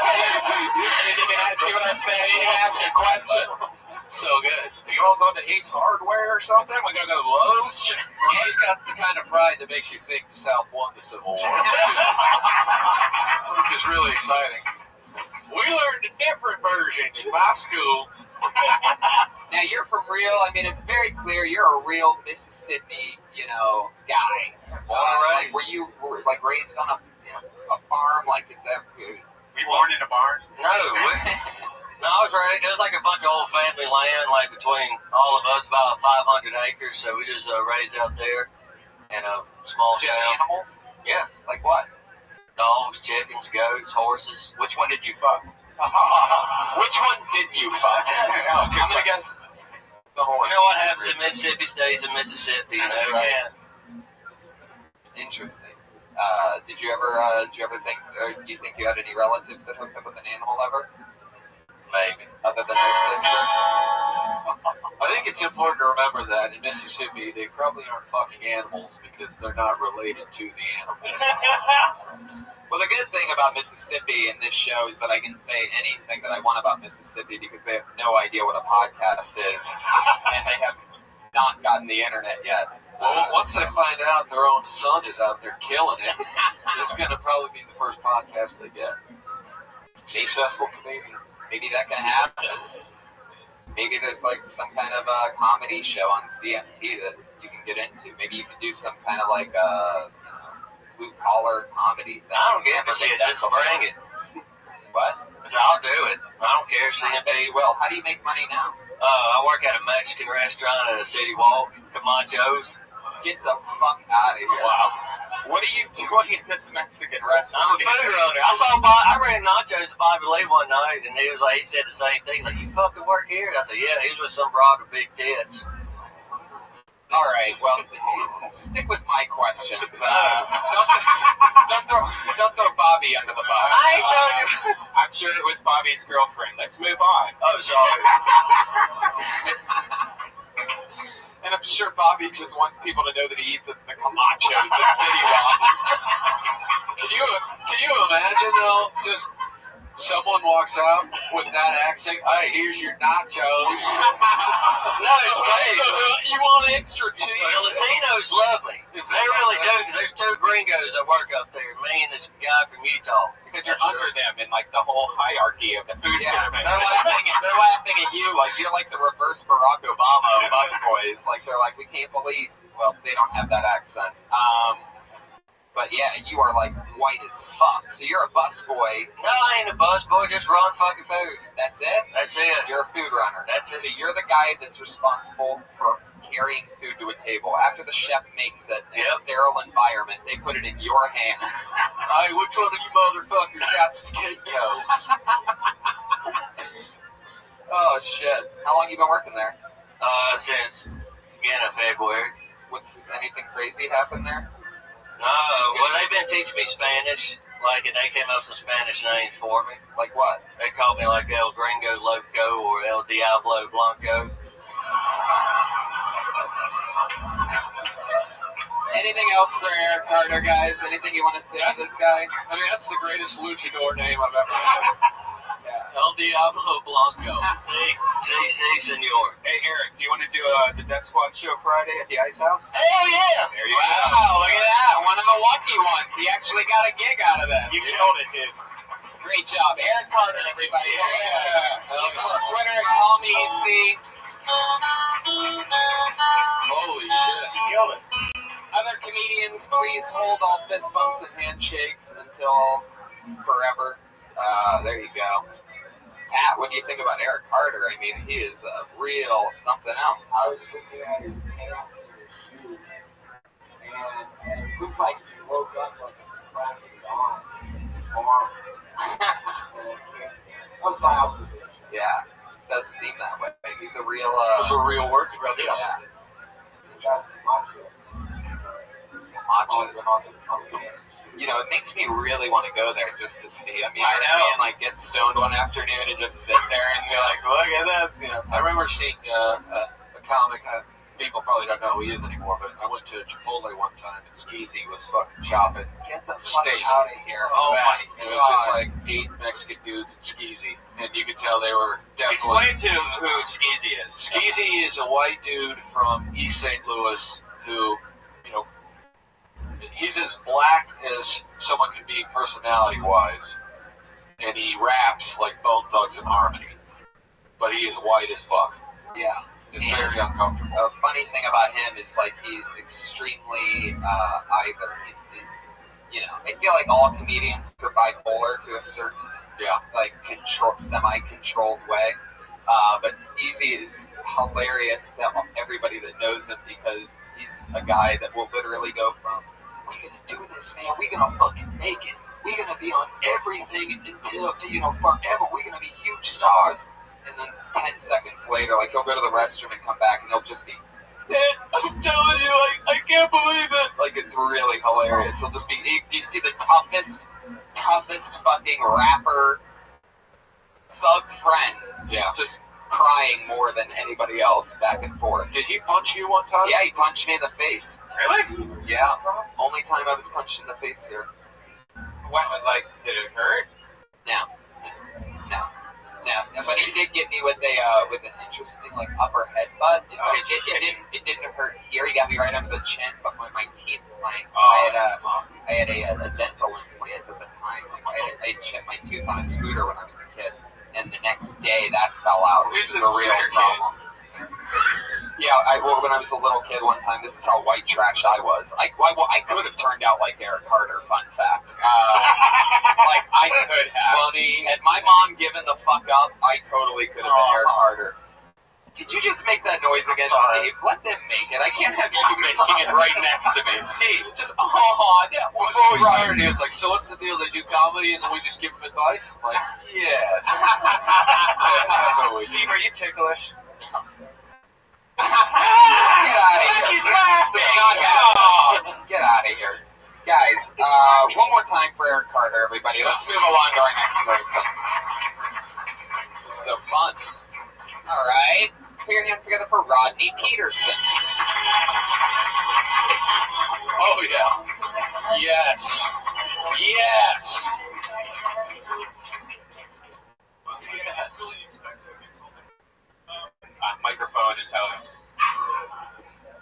You didn't see what I'm saying? You didn't ask a question. So good. You all going to Ace Hardware or something? We're going to go to Lowe's? He's got the kind of pride that makes you think the South won the Civil War, which is really exciting. We learned a different version in my school. Now you're from real. I mean, it's very clear you're a real Mississippi, guy. Like, were you like raised on a farm? Like, is that? We born in a barn? No. No, I was right. It was like a bunch of old family land, like between all of us, about 500 acres. So we just raised out there in a small Do you have town. animals? Yeah. Like what? Dogs, chickens, goats, horses. Which one did you fuck? Which one did you fuck? I'm gonna guess the horse. You know what happens in Mississippi stays in Mississippi. You know, That's right. yeah. Interesting. Did you ever think, or do you think you had any relatives that hooked up with an animal ever, Maybe. other than their sister? I think it's important to remember that in Mississippi, they probably aren't fucking animals because they're not related to the animals. Well, the good thing about Mississippi in this show is that I can say anything that I want about Mississippi because they have no idea what a podcast is, and they have not gotten the internet yet. Well, once they find out their own son is out there killing it, this is going to probably be the first podcast they get. Successful comedian. Maybe that can happen. Maybe there's like some kind of a comedy show on CMT that you can get into. Maybe you can do some kind of like blue collar comedy thing. I don't give a shit. Just bring it. What? So I'll do it. I don't care. I bet you will. How do you make money now? I work at a Mexican restaurant at a city walk, Camachos. Get the fuck out of here. Wow. What are you doing at this Mexican restaurant? I'm a food runner. I ran nachos to Bobby Lee one night, and he said the same thing. He's like, you fucking work here? And I said, yeah, he was with some broad with big tits. All right, well, stick with my questions. Don't throw Bobby under the bus. I ain't done I'm sure it was Bobby's girlfriend. Let's move on. Oh, sorry. And I'm sure Bobby just wants people to know that he eats the camachos at City Walk. Can you imagine though? Just someone walks out with that accent. Hey, here's your nachos. No, it's great. You want extra cheese? The Latino's lovely. They really do, because there's two gringos that work up there, me and this guy from Utah. Because you're under them in like the whole hierarchy of the food pyramid. They're laughing at you like you're like the reverse Barack Obama of busboys. Like they're like, we can't believe. Well, they don't have that accent. But yeah, you are like white as fuck. So you're a busboy. No, I ain't a busboy, just run fucking food. That's it? That's it. You're a food runner. That's it. So you're the guy that's responsible for carrying food to a table. After the chef makes it in a sterile environment, they put it in your hands. Hey, which one of you motherfuckers got the Kinkos? Oh shit! How long you been working there? Since beginning of February. What's anything crazy happened there? No, well, they've been teaching me Spanish. Like, they came up with some Spanish names for me. Like what? They called me like El Gringo Loco or El Diablo Blanco. Anything else for Eric Carter, guys? Anything you want to say to this guy? I mean, that's the greatest luchador name I've ever heard. El Diablo Blanco. See, senor. Hey, Eric, do you want to do the Death Squad show Friday at the Ice House? Hell yeah! There you Wow, look at that. One of the lucky ones. He actually got a gig out of this. You killed it, dude. Great job. Eric Carter, everybody. Yeah. He's on Twitter at Call Me EC. Holy shit. You killed it. Other comedians, please hold all fist bumps and handshakes until forever. There you go. Pat, what do you think about Eric Carter? I mean, he is a real something else. I was looking at his pants and his shoes, and it looked like he woke up like a cracking dawn. That was my observation. Yeah, it does seem that way. He's a real, It was a real working brother. yeah. It's That's interesting. machos. Machos. You know, it makes me really want to go there just to see. I mean, I know. like get stoned one afternoon and just sit there and be like, look at this. You know, I remember seeing a comic. People probably don't know who he is anymore, but I went to Chipotle one time and Skeezy was fucking chopping get the fuck steak out of here. Oh my and it was just god. like 8 Mexican dudes and Skeezy, and you could tell they were definitely. Explain to who Skeezy is. Skeezy is a white dude from East St. Louis who, you know, he's as black as someone can be personality-wise, and he raps like Bone Thugs and Harmony, but he is white as fuck. Yeah. It's very uncomfortable. A funny thing about him is like he's extremely you know, I feel like all comedians are bipolar to a certain like semi-controlled way. But Easy is hilarious to everybody that knows him because he's a guy that will literally go from, we're gonna do this, man, we're gonna fucking make it. We're gonna be on everything until, you know, forever. We're gonna be huge stars. And then 10 seconds later, like, he'll go to the restroom and come back and he'll just be, I'm telling you, like, I can't believe it. Like, it's really hilarious. He'll just be, you see the toughest fucking rapper, thug friend, just crying more than anybody else back and forth. Did he punch you one time? Yeah, he punched me in the face. Really? Yeah. Only time I was punched in the face here. What, like, did it hurt? No. But he did get me with an interesting like upper headbutt. But it didn't hurt here. He got me right under the chin, but when my teeth clanked, I had a dental implant at the time. Like I chipped my tooth on a scooter when I was a kid, and the next day that fell out. Which is a real problem. Yeah, when I was a little kid one time, this is how white trash I was. I could have turned out like Eric Carter, fun fact. Like, I could have. Funny. Had my mom given the fuck up, I totally could have been Eric Carter. Did you just make that noise again, Steve? Let them make it. I can't have you making it right next to me. Steve, just, yeah. Before we started, he was like, so what's the deal? They do comedy and then we just give them advice? I'm like, yes. Yes, that's what we do. Steve, are you ticklish? Get out of here. He's laughing. Get out of here. Guys, one more time for Eric Carter, everybody. Let's move along to our next person. This is so fun. All right. Put your hands together for Rodney Peterson. Oh yeah. Yes. Yes. Yes. Microphone is how.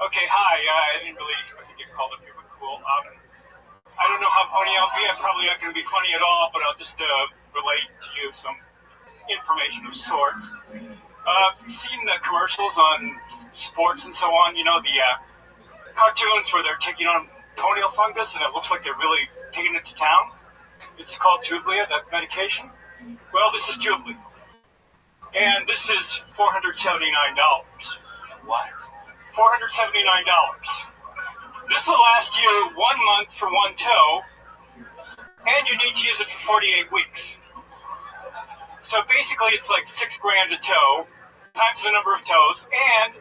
Okay, hi. I didn't really expect to get called up here, but cool. I don't know how funny I'll be. I'm probably not going to be funny at all, but I'll just relate to you some information of sorts. You've seen the commercials on sports and so on, you know, the cartoons where they're taking on toenail fungus and it looks like they're really taking it to town. It's called Jublia, that medication. Well, this is Jublia. And this is $479. What? $479. This will last you 1 month for one toe, and you need to use it for 48 weeks. So basically, it's like $6 grand a toe, times the number of toes, and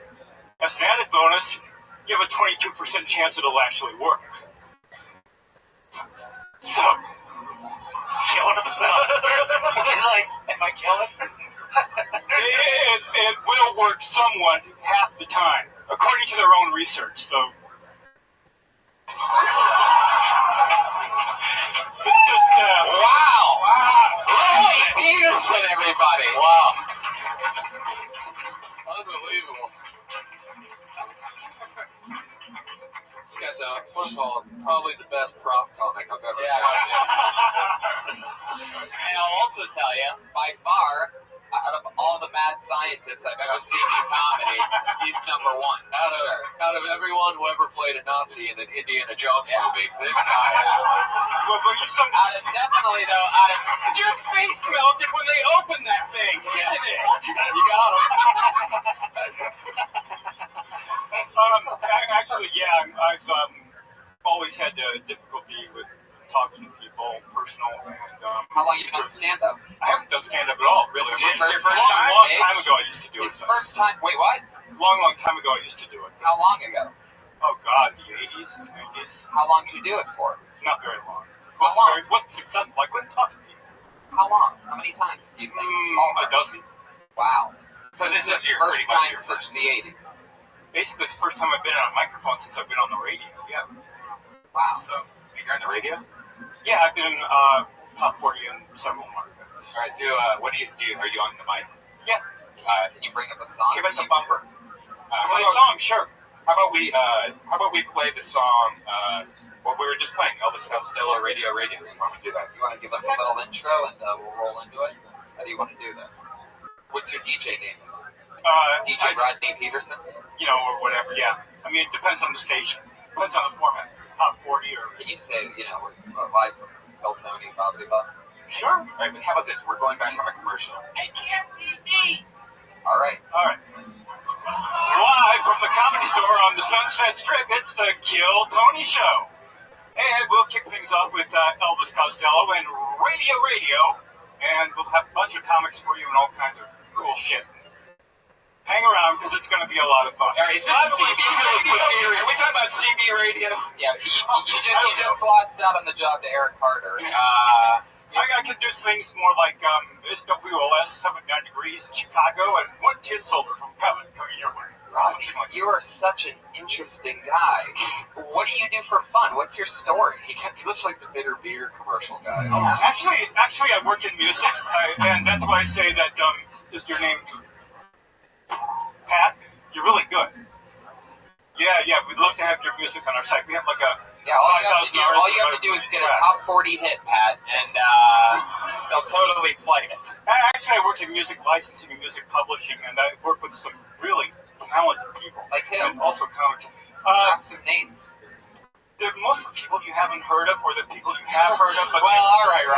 as an added bonus, you have a 22% chance it'll actually work. So, He's killing himself. He's like, am I killing? it will work somewhat half the time, according to their own research. So, it's just Wow! Rabbi Peterson, everybody! Wow. Unbelievable. This guy's, first of all, probably the best prop comic I've ever seen. And I'll also tell you, by far, out of all the mad scientists I've ever seen in comedy, he's number one. Out of everyone who ever played a Nazi in an Indiana Jones movie, this guy. Definitely though, your face melted when they opened that thing, didn't it? You got him. Actually, yeah, I've always had difficulty with talking to people, personal, and How long you been on stand-up? I haven't done stand-up at all, really. This is your first Long time? time ago I used to do it. His first time, wait, what? Long time ago I used to do it. How long ago? Oh God, the 80s, 90s. How long did you do it for? Not very long. How long? Wasn't successful. I couldn't talk to people. How long? How many times do you think? A dozen. Wow. So this is your first pretty much time your since the 80s. Basically, it's the first time I've been on a microphone since I've been on the radio. Yeah. Wow. So, You're on the radio? yeah, I've been top 40 in several markets. All right, what do you do? Are you on the mic? Yeah. Can you bring up a song? Give us a bumper. Play a song, sure. How about we play the song? Well, we were just playing Elvis Costello, Radio. So why don't we do that? You want to give us a little intro and we'll roll into it? How do you want to do this? What's your DJ name? DJ Rodney Peterson? You know, or whatever, yeah. I mean, it depends on the station. Depends on the format. Top 40 or... Can you say, you know, live from El Tony, Bobbity Bob? Sure. All right, but how about this? We're going back from a commercial. All right. Live from the Comedy Store on the Sunset Strip, it's the Kill Tony Show. And we'll kick things off with Elvis Costello and Radio. And we'll have a bunch of comics for you and all kinds of cool shit. Hang around, because it's going to be a lot of fun. All right, is this CB Radio? Are we talking about CB Radio? Yeah, you just lost out on the job to Eric Carter. I could do things more like SWOS 79 degrees in Chicago and one tin soldier from heaven coming your way. Rodney, you are such an interesting guy. What do you do for fun? What's your story? He looks like the bitter beer commercial guy. Actually, I work in music, and that's why I say that is your name Pat? You're really good. Yeah, we'd love to have your music on our site. We have like a all you have to do is get a top 40 hit, Pat, and they'll totally play it. Actually, I work in music licensing and music publishing, and I work with some really talented people. Like him. And also comics. Drop some names. They're most of the people you haven't heard of, or the people you have heard of. But well, all right.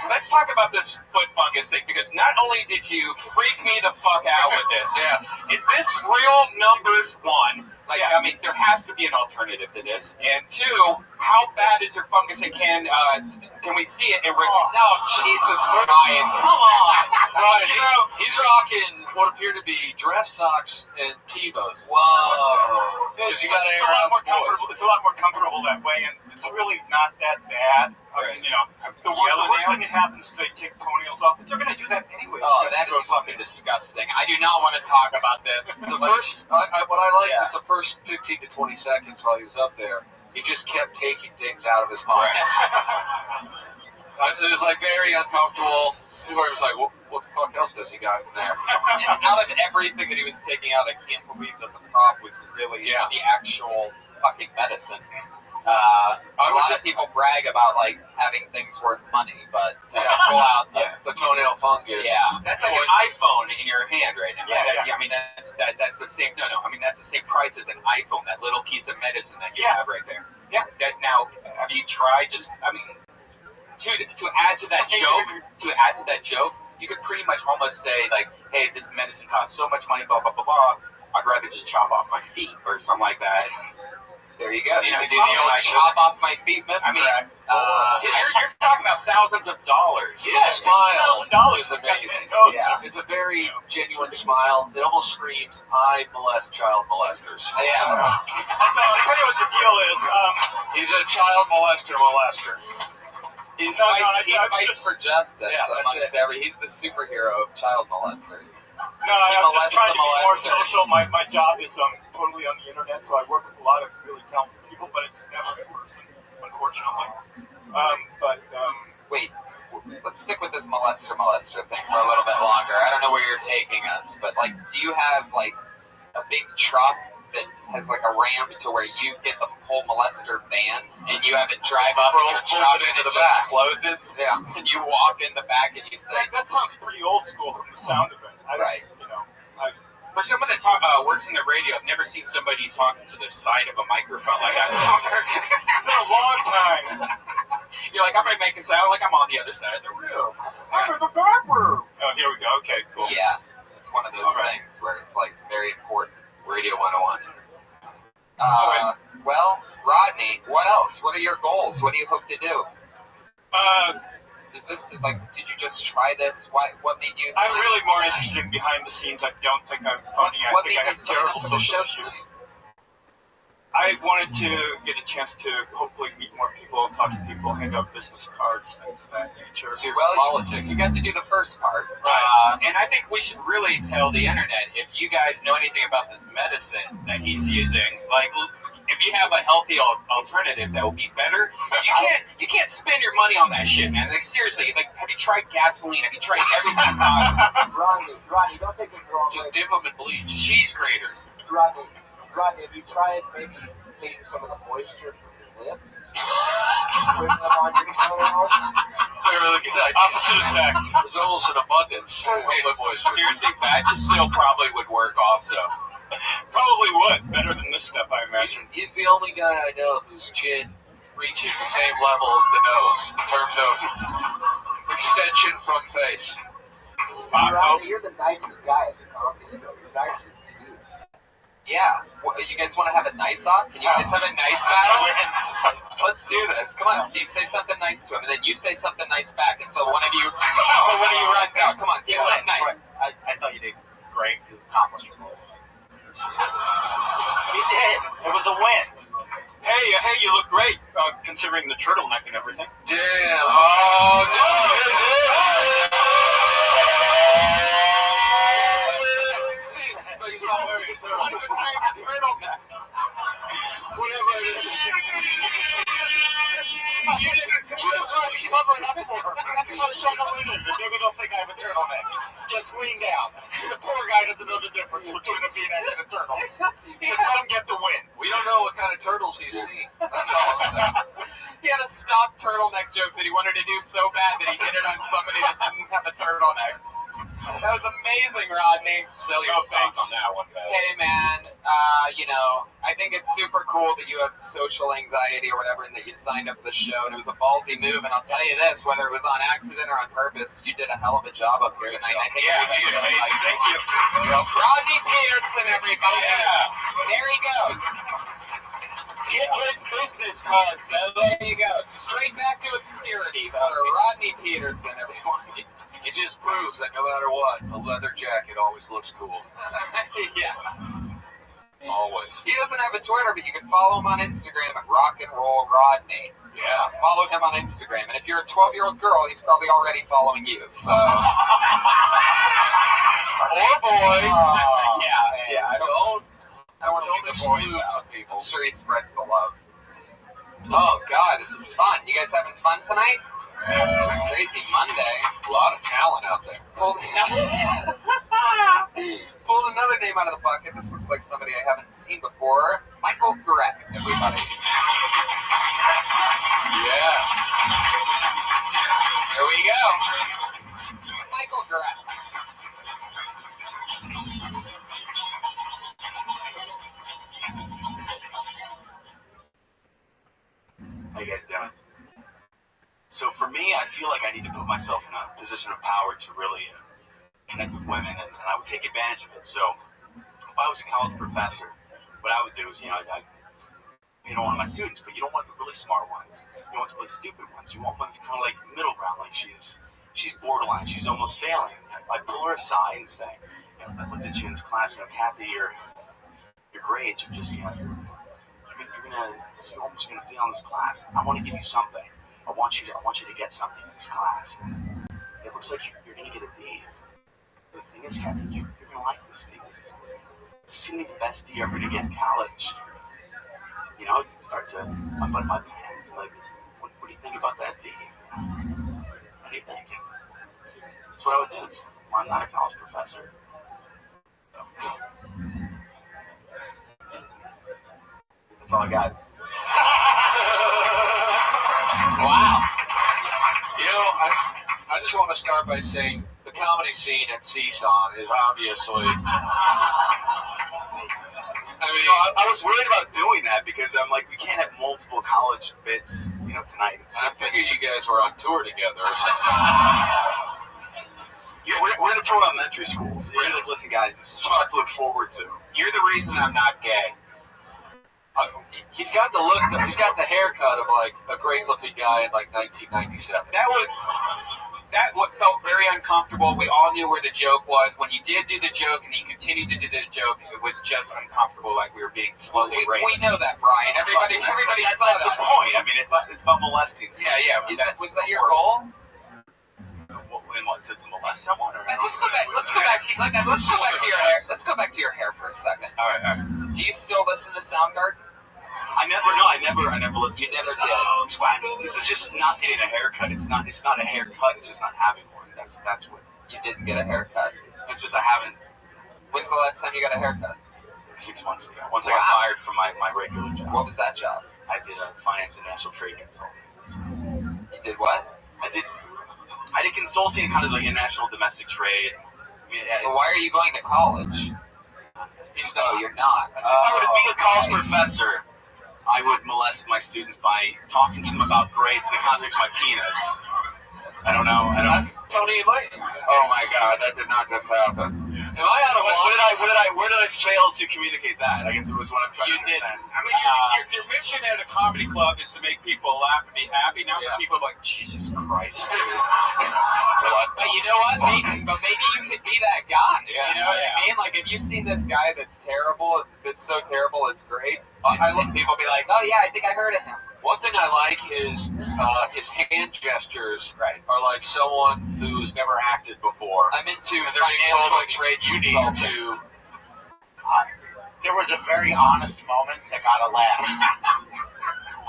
Let's talk about this foot fungus thing, because not only did you freak me the fuck out with this, is this real numbers one? Like, I mean, there has to be an alternative to this. And two, how bad is your fungus? And can we see it? And no, Jesus, Ryan, come on, Ryan. He's rocking what appear to be dress socks and Tevas. Whoa! Because you got to it's air out the boys. It's a lot more comfortable that way, and it's really not that bad. I mean, the worst thing that happens is they take toenails off, but they're going to do that anyway. Oh, that is fucking disgusting. I do not want to talk about this. The first, what I liked is the first 15 to 20 seconds while he was up there, he just kept taking things out of his pockets. It was like very uncomfortable. Everybody was like, what the fuck else does he got in there? And out of everything that he was taking out, I can't believe that the prop was really the actual fucking medicine. A lot of people brag about like having things worth money, but pull out the toenail fungus. Yeah, that's like an iPhone in your hand right now. I mean, that's the same. No. I mean, that's the same price as an iPhone. That little piece of medicine that you have right there. Yeah. That now, have you tried? To add to that joke, you could pretty much almost say like, hey, this medicine costs so much money, blah blah blah blah. I'd rather just chop off my feet or something like that. There you go. You know, can do the old chop off my feet. That's correct. You're talking about thousands of dollars. His smile is amazing. Yeah. It's a very genuine smile. It almost screams, I molest child molesters. Yeah. I'll tell you what the deal is. He's a child molester. He fights for justice amongst he's the superhero of child molesters. No, I'm trying to be more social. My job is totally on the internet, so I work with a lot of really talented people, but it's never in person, unfortunately. Wait, let's stick with this molester thing for a little bit longer. I don't know where you're taking us, but like, do you have like a big truck that has like a ramp to where you get the whole molester van and you have it drive up in your truck and it just closes? Yeah. And you walk in the back and you say, that sounds pretty old school from the sound of it. Right. For someone that works in the radio, I've never seen somebody talking to the side of a microphone like that. It's been a long time. You're like, I'm going to make it sound like I'm on the other side of the room. I'm in the back room. Oh, here we go. Okay, cool. Yeah. It's one of those things where it's like very important. Radio 101. Well, Rodney, what else? What are your goals? What do you hope to do? Is this like? Did you just try this? What made you? I'm really more interested in behind the scenes. I don't think I'm funny. I think I have terrible social issues. I wanted to get a chance to hopefully meet more people, talk to people, hand out business cards, things of that nature. So, politics. You got to do the first part. And I think we should really tell the internet, if you guys know anything about this medicine that he's using, like, if you have a healthy alternative that will be better, you can't spend your money on that shit, man. Like, seriously, like, have you tried gasoline? Have you tried everything possible? Rodney, don't take this the wrong way. Just dip them in bleach. Cheese grater. Rodney, have you tried maybe taking some of the moisture from your lips? Putting them on your toenails? They're really good idea. Opposite effect. There's almost an abundance of lip moisture. Seriously, Vagisil probably would work also. Probably would. Better than this stuff, I imagine. He's the only guy I know whose chin reaches the same level as the nose in terms of extension from face. Rodney, you're the nicest guy at the comedy store. You're nicer than Steve. Yeah. You guys want to have a nice off? Can you guys have a nice battle? Let's do this. Come on, Steve. Say something nice to him, and then you say something nice back until one of you runs out. Come on, say something nice. I thought you did great. You accomplished your goals. We did. It was a win. Hey, you look great, considering the turtleneck and everything. Damn. Oh, no. He's not wearing a turtleneck. Whatever it is. You didn't try to cover it up for her. I was trying to win it. Maybe don't think I have a turtleneck. Just lean down. The poor guy doesn't know the difference between a V-neck and a turtle. Just let him get the win. We don't know what kind of turtles he's seen. That's all I'm saying. He had a stock turtleneck joke that he wanted to do so bad that he hit it on somebody that didn't have a turtleneck. That was amazing, Rodney. Sell your stock on that one, guys. Hey, man, I think it's super cool that you have social anxiety or whatever and that you signed up for the show. And it was a ballsy move. And I'll tell you this, whether it was on accident or on purpose, you did a hell of a job up here tonight. I think you did amazing. Thank you. Rodney Peterson, everybody. Yeah. There he goes. His business card, fella. There you go. Straight back to obscurity for Rodney Peterson, everybody. It just proves that no matter what, a leather jacket always looks cool. Yeah. Always. He doesn't have a Twitter, but you can follow him on Instagram at Rock and Roll Rodney. Yeah. Follow him on Instagram, and if you're a 12-year-old girl, he's probably already following you. So. Or boy. Yeah. I don't want to exclude some people. I'm sure he spreads the love. Oh God, this is fun. You guys having fun tonight? Crazy Monday. A lot of talent out there. Pulled another name out of the bucket. This looks like somebody I haven't seen before. Michael Gret, everybody. Yeah. There we go. Michael Gret. How you guys doing? So for me, I feel like I need to put myself in a position of power to really connect with women, and I would take advantage of it. So if I was a college professor, what I would do is, you know, you don't want my students, but you don't want the really smart ones. You don't want the really stupid ones. You want one that's kind of like middle ground, like she's borderline, she's almost failing. I pull her aside and say, you know, I looked at you in this class, and I'm happy your grades are just, you know, you're almost gonna fail in this class. I want to give you something. I want you to get something in this class. It looks like you're gonna get a D. The thing is, Kevin, you're gonna like this D. This is the best D ever to get in college. You know, you start to unbutton my pants and like, what do you think about that D? What do you think? That's what I would do. I'm not a college professor. That's all I got. Wow. You know, I just want to start by saying the comedy scene at CSUN is obviously. I mean, I was worried about doing that because I'm like, we can't have multiple college bits, you know, tonight. I figured you guys were on tour together or something. Yeah, we're going to tour elementary schools. We're going to listen, guys. This is what to look forward to. You're the reason I'm not gay. He's got the look. He's got the haircut of like a great-looking guy in like 1997. That felt very uncomfortable. We all knew where the joke was. When you did do the joke and he continued to do the joke, it was just uncomfortable, like we were being slowly raped. We know that, Brian. Everybody saw that's that. the point. I mean, it's about molesting. Yeah. Was that your goal? To molest someone? Or let's go back. Let's go back to your hair. Let's go back to your hair for a second. All right. Do you still listen to Soundgarden? I never listened. You never did. This is just not getting a haircut. It's not a haircut. It's just not having one. That's what. You didn't get a haircut. It's just I haven't. When's the last time you got a haircut? 6 months ago. Once I got fired from my regular job. What was that job? I did a finance and national trade consulting. You did what? I did consulting, kind of like international domestic trade. Well, why are you going to college? No, you're not. If I were to be a college professor, I would molest my students by talking to them about grades in the context of my penis. I don't know. Tony, oh my God, that did not just happen. Am I out of line? Where did I fail to communicate that? I guess it was what I'm trying to understand. I mean, your mission at a comedy club is to make people laugh and be happy, not for people like, Jesus Christ. But you know what? Maybe you could be that guy. Yeah, you know what I mean? Like, if you've seen this guy that's terrible, it's so terrible, it's great. I look, people be like, oh yeah, I think I heard of him. One thing I like is his hand gestures are like someone who's never acted before. I'm into financial trade. You need to. There was a very honest moment that got a laugh.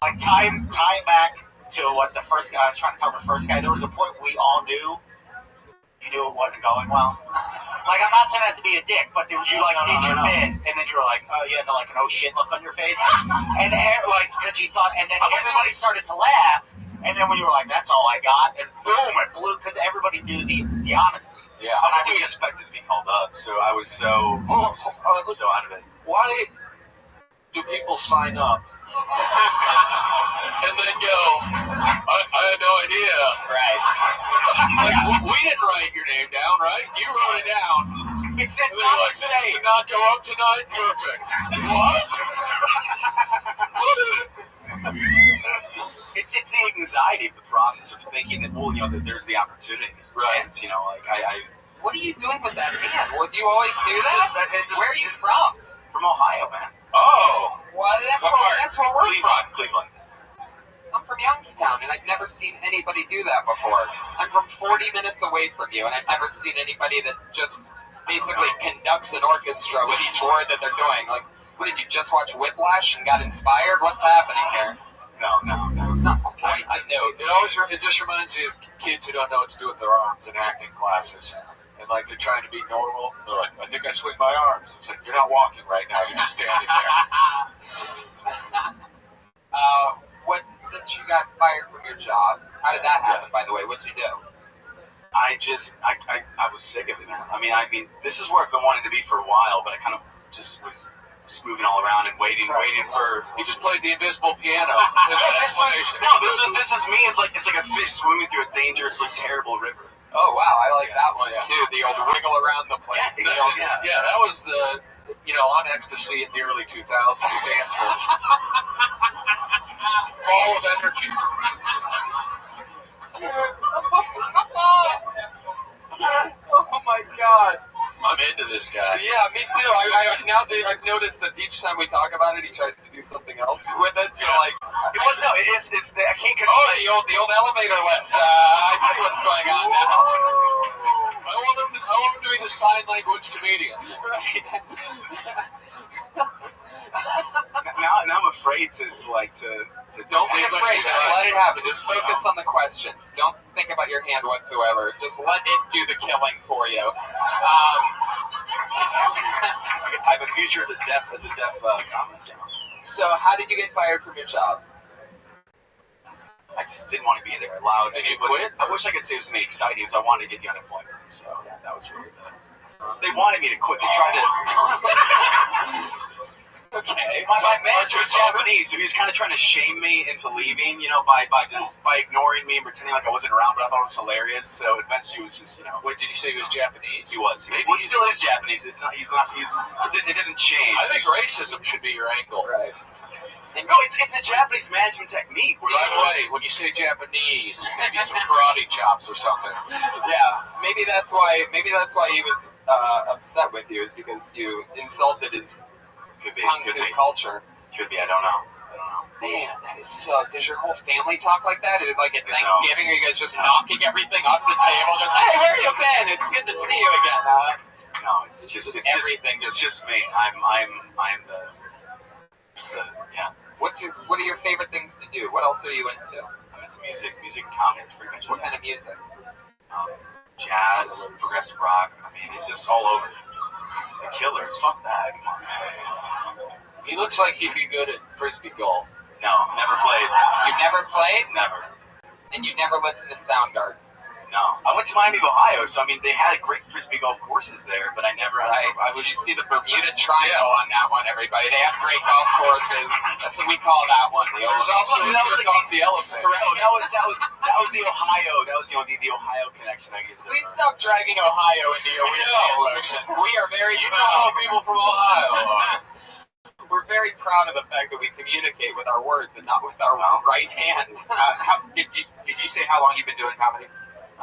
Like time back to what the first guy I was trying to tell the first guy. There was a point we all knew. You knew it wasn't going well. Like, I'm not saying that to be a dick, but you did your bit, and then you were like, oh, you had like an oh shit look on your face, and like, because you thought, and then everybody started to laugh, and then when you were like, that's all I got, and boom, it blew, because everybody knew the honesty. Yeah, I wasn't expected to be called up, so I was so out of it. Why do people sign up and then go, I had no idea. Right. Like, we didn't write your name down, right? You wrote it down. It's not like, say, did not go up tonight? Perfect. What? It's the anxiety of the process of thinking that, well, that there's the opportunity, there's the chance, like I. What are you doing with that hand? Would you always do that? Where are you from? From Ohio, man. Oh, well, that's where we're from. Cleveland. I'm from Youngstown, and I've never seen anybody do that before. I'm from 40 minutes away from you, and I've never seen anybody that just basically conducts an orchestra with each word that they're doing. Like, what, did you just watch Whiplash and got inspired? What's happening here? No. It's not quite a note. It just reminds me of kids who don't know what to do with their arms in acting classes. And like they're trying to be normal. They're like, I think I swing my arms. It's like, you're not walking right now. You're just standing there. Since you got fired from your job, how did that happen, by the way? What'd you do? I was sick of it, man. I mean, this is where I've been wanting to be for a while, but I kind of just was moving all around and waiting for. He just played the invisible piano. This is me. It's like a fish swimming through a dangerous, like terrible river. Oh wow, I like that one too. The old wiggle around the place. Yeah, that was the on ecstasy in the early 2000s dance version. Ball of energy. Oh my god. I'm into this guy. Yeah, me too. I've noticed that each time we talk about it, he tries to do something else with it. So like, it's I can't. The old elevator lift. I see what's going on now. I want him doing the sign language comedian. Right. Now I'm afraid to. Don't be afraid. Just let it happen. Just focus on the questions. Don't think about your hand whatsoever. Just let it do the killing for you. I guess I have a future as a deaf comic. So, how did you get fired from your job? I just didn't want to be there. Allowed. Did you quit? I wish I could say it was something exciting, so I wanted to get the unemployment. So that was really good. They wanted me to quit. They tried to. Okay. My manager was Japanese, so he was kind of trying to shame me into leaving, by ignoring me and pretending like I wasn't around. But I thought it was hilarious. So eventually, it was just, Wait, did you say he was Japanese? He was. Well, he still is Japanese. It's not. He's not. It didn't change. I think racism should be your ankle. Right. No, it's a Japanese management technique. By the way, when you say Japanese, maybe some karate chops or something. Yeah, maybe that's why he was upset with you, is because you insulted his kung fu culture. Could be. I don't know. Man, that is so. Does your whole family talk like that? Is it like at Thanksgiving? Are you guys just knocking everything off the table? Just, hey, where you been? It's good to see you again. No, it's just everything. It's just me. I'm the yeah. What are your favorite things to do? What else are you into? I'm into music and comics, pretty much. What kind of music? Jazz, progressive rock. I mean, it's just all over. The Killers, fuck that. Come on, man. He looks like he'd be good at frisbee golf. No, never played. You've never played? Never. And you've never listened to Soundgarden? No. I went to Miami, Ohio, so I mean, they had great frisbee golf courses there, but I never. Did you see the Bermuda Triangle on that one, everybody? They have great golf courses. That's what we call that one. There's also the elephant. That was the Ohio. That was the Ohio connection, I guess. Please stop dragging Ohio into your weird emotions. We are very proud. People from Ohio. We're very proud of the fact that we communicate with our words and not with our right hand. Did you say how long you've been doing comedy?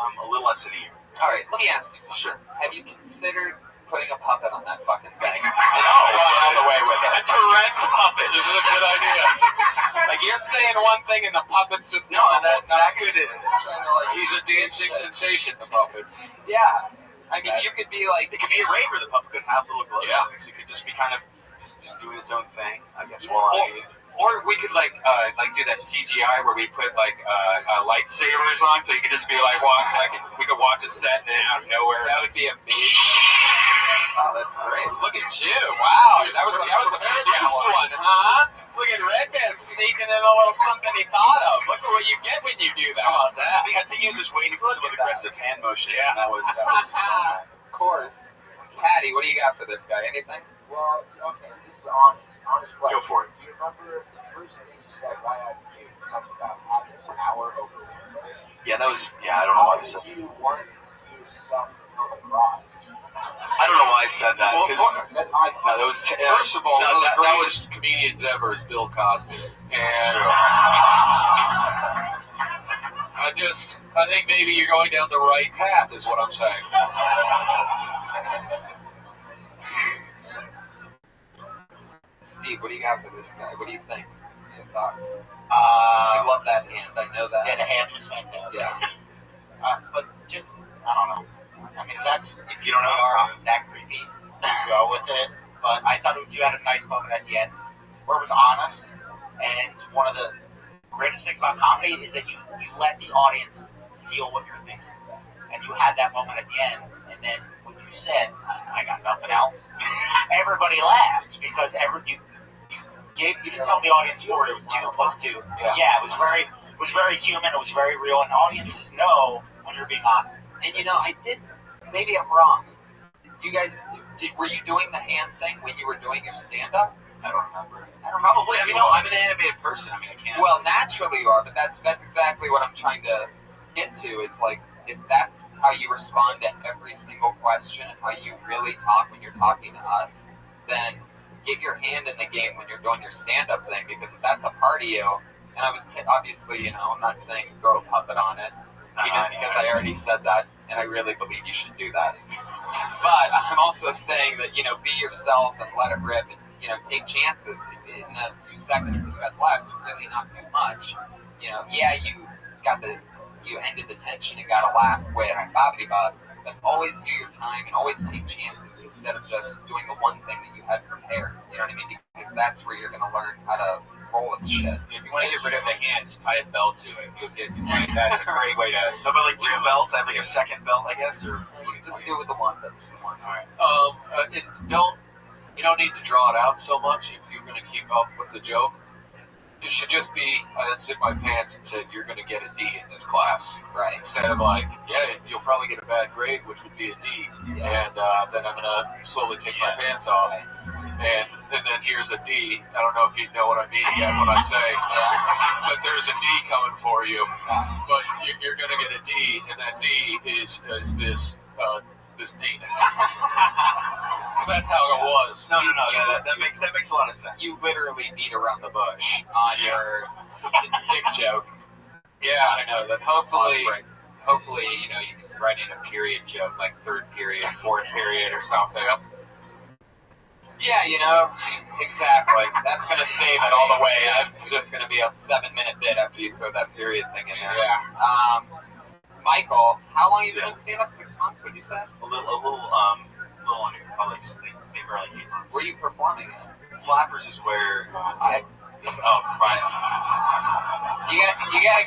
A little less than a year. All right, let me ask you something. Sure. Have you considered putting a puppet on that fucking thing and just going all the way with it? A Tourette's puppet. This is a good idea. Like, you're saying one thing and the puppet's just that could. He's a dancing sensation, the puppet. Yeah. I mean, you could be like. It could be a raver. The puppet could have little gloves. Yeah. It could just be kind of just doing its own thing, I guess. Or we could like do that CGI where we put lightsabers on, so you could just be we could watch a set and then out of nowhere. That would be amazing. Oh, that's great. Look at you. Wow. That was a produced one, huh? Look at Redman sneaking in a little something he thought of. Look at what you get when you do that. How about that? I think he was just waiting for some aggressive hand motion. Yeah. And that was his moment. Of course. Patty, what do you got for this guy? Anything? Well, okay, this is honest question. Go for it. Do you remember the first thing you said right out of the gate? Something about having an hour over window? Yeah, that was. Yeah, I don't know why I said. How did you want to use something to come across? I don't know why I said that. First of all, one of the greatest comedians ever is Bill Cosby. And I think maybe you're going down the right path, is what I'm saying. Steve, what do you got for this guy? What do you think? Your thoughts? Uh, I love that hand. I know that. yeah, the hand was fantastic. Yeah. But just, I don't know. I mean, that's, if you don't know that creepy, go with it. But I thought you had a nice moment at the end where it was honest. And one of the greatest things about comedy is that you let the audience feel what you're thinking. And you had that moment at the end. And then when you said, I got nothing else, everybody laughed because you didn't tell the audience story. It was 2 + 2. Yeah, it was very human. It was very real. And audiences know when you're being honest. And maybe I'm wrong. You guys, were you doing the hand thing when you were doing your stand-up? I don't remember. Probably. I mean, no, I'm an animated person. I mean, I can't. Well, naturally you are, but that's exactly what I'm trying to get to. It's like, if that's how you respond to every single question, how you really talk when you're talking to us, then get your hand in the game when you're doing your stand-up thing, because if that's a part of you, and I was obviously, I'm not saying throw a puppet on it, because I already said that, and I really believe you should do that. But I'm also saying that, be yourself and let it rip, and, take chances in the few seconds that you had left, really not too much. You ended the tension and got a laugh with Bobbity Bob, but always do your time and always take chances instead of just doing the one thing that you had prepared. You know what I mean? Because that's where you're going to learn how to roll with shit. If you want to get rid of the hand, just tie a belt to it. You'll get that's a great way to. So about like 2 belts, I have like a second belt, I guess, or you just do it with the one. That's the one. All right. You don't need to draw it out so much if you're going to keep up with the joke. It should just be, I unzipped my pants and said, you're going to get a D in this class. Right. Instead of like, you'll probably get a bad grade, which would be a D. And then I'm going to slowly take my pants off. And then here's a D. I don't know if you know what I mean yet when I say, but there's a D coming for you. But you're going to get a D, and that D is this penis. That's how it was. No. That makes a lot of sense. You literally beat around the bush on your dick joke. Yeah, I don't know. That hopefully, you can write in a period joke, like 3rd period, 4th period, or something. Yeah, exactly. That's going to save it all the way. It's just going to be a 7-minute bit after you throw that period thing in there. Yeah. Michael, how long have you been doing stand-up? 6 months, would you say? A little under, probably maybe around 8 months. Where are you performing at? Flappers is where Right. You gotta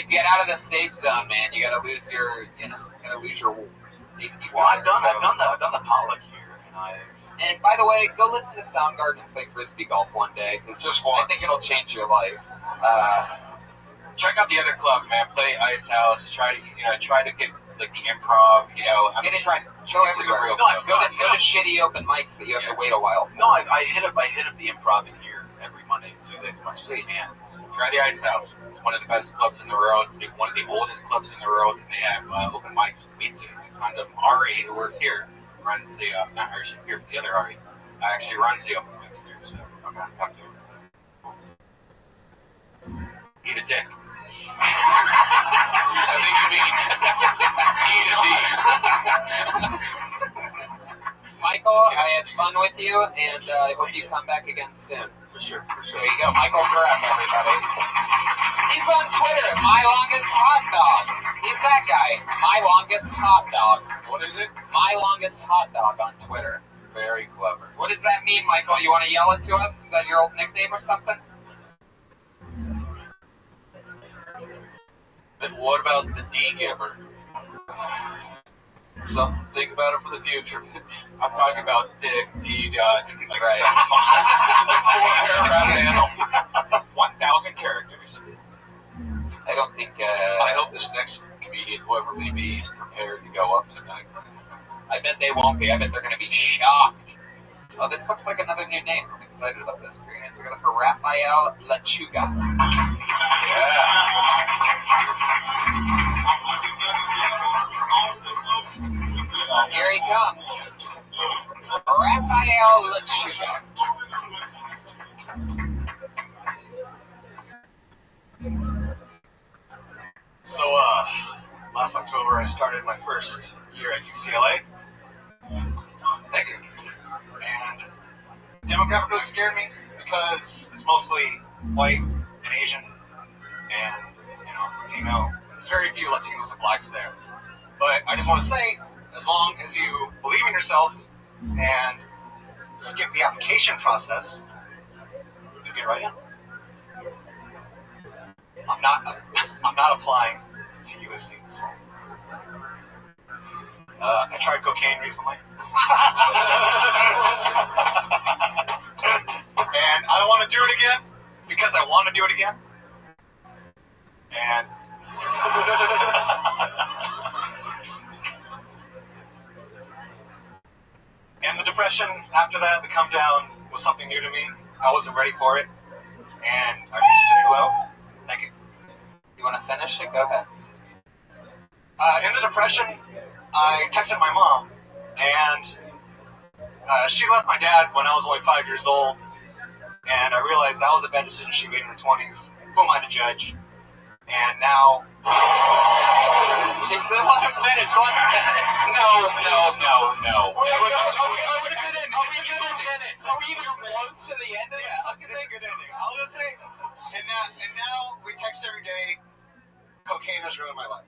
get out of the safe zone, man. You gotta lose your safety. Well, I've done the Pollock here, and by the way, go listen to Soundgarden and play frisbee golf one day, because I think it'll change your life. Check out the other clubs, man. Play Ice House. Try to get like the improv. Go everywhere. Go to shitty open mics that you have to wait a while for. No, I hit up the improv in here every Monday and Tuesday. It's my sweet hands. Try the Ice House. It's one of the best clubs in the world. It's one of the oldest clubs in the world, and they have open mics weekly. Tons of Ari, who works here, runs the not Ari, here, the other Ari, actually runs the open mics there. So I'm gonna talk to him. Eat a dick. I think you mean Michael, I had fun with you, and I hope you come back again soon. For sure. There you go, Michael Graf, everybody. He's on Twitter, My Longest Hot Dog. He's that guy, My Longest Hot Dog. What is it? My Longest Hot Dog on Twitter. Very clever. What does that mean, Michael? You want to yell it to us? Is that your old nickname or something? And what about the D giver? Something to think about it for the future. I'm talking about dick, D-dot, like Right. It's a 4-paragraph handle. 1,000 characters. I don't think. I hope this next comedian, whoever may be, is prepared to go up tonight. I bet they won't be. I bet they're going to be shocked. Oh, this looks like another new name. I'm excited about this. We're going to go for Rafael Lechuga. So here he comes. Rafael Lechuga. So, Last October, I started my first year at UCLA. Thank you. And demographic really scared me because it's mostly white and Asian and, Latino. There's very few Latinos and blacks there. But I just want to say, as long as you believe in yourself and skip the application process, you get right in. I'm not applying to USC this fall. I tried cocaine recently. And I don't want to do it again because I want to do it again. And the depression after that, the come down, was something new to me. I wasn't ready for it. And I reached a new low. Thank you. You want to finish it? Go ahead. In the depression, I texted my mom, and she left my dad when I was only 5 years old, and I realized that was a bad decision she made in her 20s. Who am I to judge? And now... Jeez, let him finish. Let him finish. No. Are we even close to the end of this? It's a good ending. I'll just say, and now we text every day. Cocaine has ruined my life.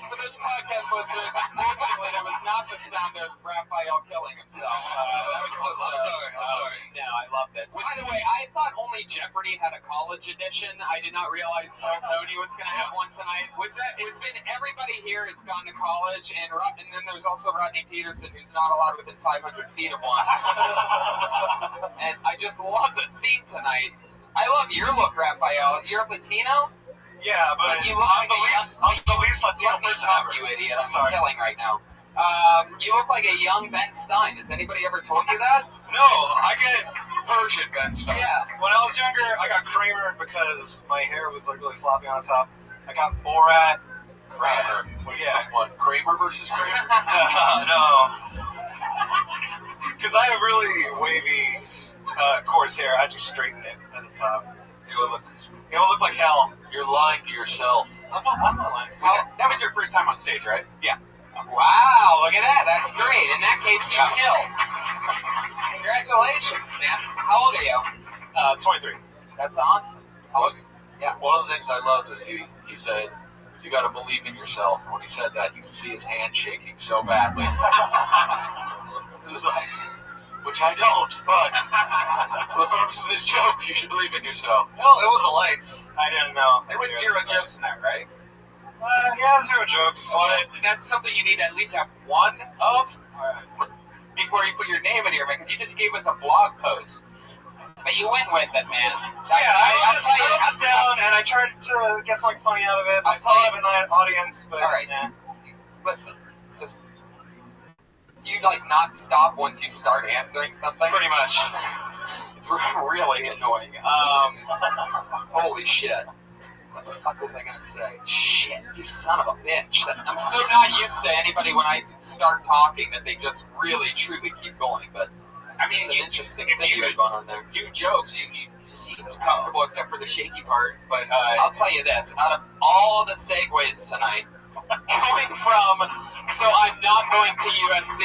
For those podcast listeners, unfortunately, that was not the sound of Raphael killing himself. That was just, I'm sorry. No, I love this. By the way, I thought only Jeopardy had a college edition. I did not realize Tony was going to have one tonight. It's been everybody here has gone to college, and then there's also Rodney Peterson, who's not allowed within 500 feet of one. And I just love the theme tonight. I love your look, Raphael. You're Latino? Yeah, but you look I'm like the least Latino person ever. You idiot! I'm sorry. killing right now. You look like a young Ben Stein. Has anybody ever told you that? No, I get Persian Ben Stein. Yeah. When I was younger, I got Kramer because my hair was like really floppy on top. I got Borat. Kramer. Yeah. What, Kramer versus Kramer? No. Because I have really wavy, coarse hair. I just straighten it at the top. It will look like hell. You're lying to yourself. I'm not lying. That was your first time on stage, right? Yeah. Wow, look at that. That's great. In that case, you killed. Congratulations, man. How old are you? 23. That's awesome. Yeah. One of the things I loved is he said, you got to believe in yourself. When he said that, you could see his hand shaking so badly. It was like, which I don't, but for the purpose of this joke, you should believe in yourself. No, it was the lights. I didn't know. There was zero jokes in that, right? Yeah, zero jokes. But that's something you need to at least have one of before you put your name in here, man, because you just gave us a blog post. But you went with it, man. I was down, and I tried to get something funny out of it. I thought of an audience, but... All right. Nah. Listen, just... Do you, not stop once you start answering something? Pretty much. It's really annoying. Holy shit. What the fuck was I gonna say? Shit, you son of a bitch. I'm so not used to anybody when I start talking that they just really, truly keep going, but... I mean, it's an interesting thing you had going on there. Do jokes, you seem comfortable except for the shaky part, but... I'll tell you this, out of all the segues tonight, going from... So I'm not going to USC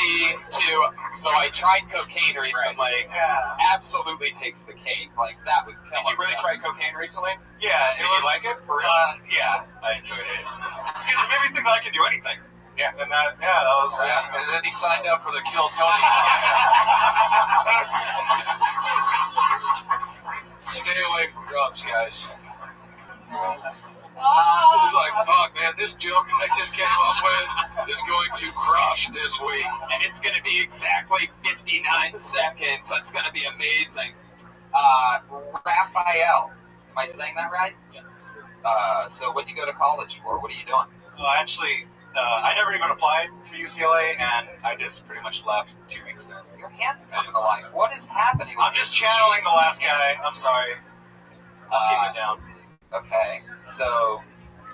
to... So I tried cocaine recently. Yeah. Absolutely takes the cake. That was killing. Did you really try cocaine recently? Yeah. Did you like it? Yeah, I enjoyed it. Because it made me think that I could do anything. Yeah. And that was... Yeah, and then he signed up for the Kill Tony. Stay away from drugs, guys. He's like, fuck, man, this joke I just came up with is going to crush this week. And it's going to be exactly 59 seconds. That's going to be amazing. Raphael. Am I saying that right? Yes. So what did you go to college for? What are you doing? Well, actually, I never even applied for UCLA, and I just pretty much left 2 weeks in. Your hand's coming to life. What is happening? I'm just channeling the last guy. I'm sorry. I'll keep it down. Okay, so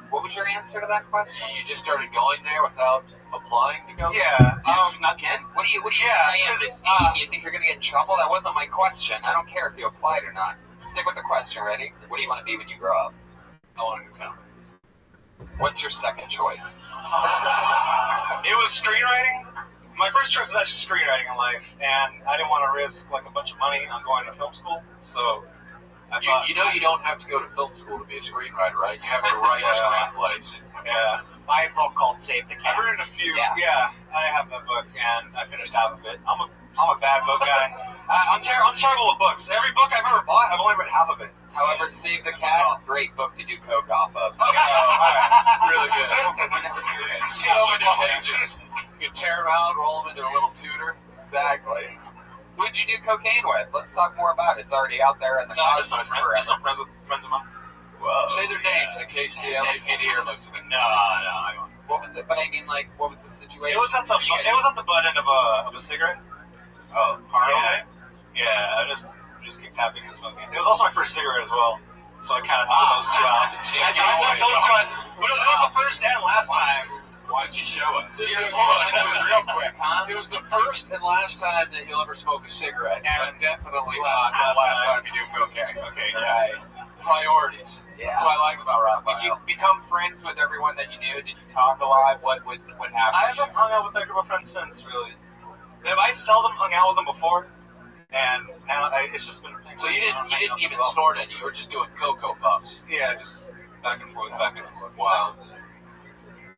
what was your answer to that question? You just started going there without applying to go? Yeah. You snuck in? What do you yeah, think? You think you're going to get in trouble? That wasn't my question. I don't care if you applied or not. Stick with the question, ready? What do you want to be when you grow up? I want to do comedy. What's your second choice? It was screenwriting. My first choice was actually screenwriting in life, and I didn't want to risk like a bunch of money on going to film school. So I thought, You know you don't have to go to film school to be a screenwriter, right? You have to write screenplays. yeah, My book called Save the I've Cat. written a few. Yeah. Yeah, I have that book, and I finished half of it. I'm a bad book guy. I'm terrible with books. Every book I've ever bought, I've only read half of it. However, Save the Cat, great book to do coke off of. Really good. So many pages. You can tear them out, roll them into a little tutor. Exactly. Who'd you do cocaine with? Let's talk more about it. It's already out there in the Just cosmos some forever. friends of mine. Whoa. Say their names in case the LAPD are listening. No, I don't. What was it? But I mean, like, what was the situation? It was at the butt end of a cigarette. Oh, Yeah, yeah. I just keep tapping and smoking. It was also my first cigarette as well, so I kind of knocked those two out. I knocked those two out. But it was the first and last time. Why don't you show us? real quick, huh? It was the first and last time that you'll ever smoke a cigarette, And but definitely last not the last time. time you do cocaine. Okay, Right. Priorities. Yeah. That's what I like about Did you Raphael. become friends with everyone that you knew? Did you talk a lot? What happened? I haven't hung out with that group of friends since, really. I seldom hung out with them before, and now it's just been. So you didn't even snort any. You were just doing Cocoa Puffs. Yeah, just back and forth. Wow.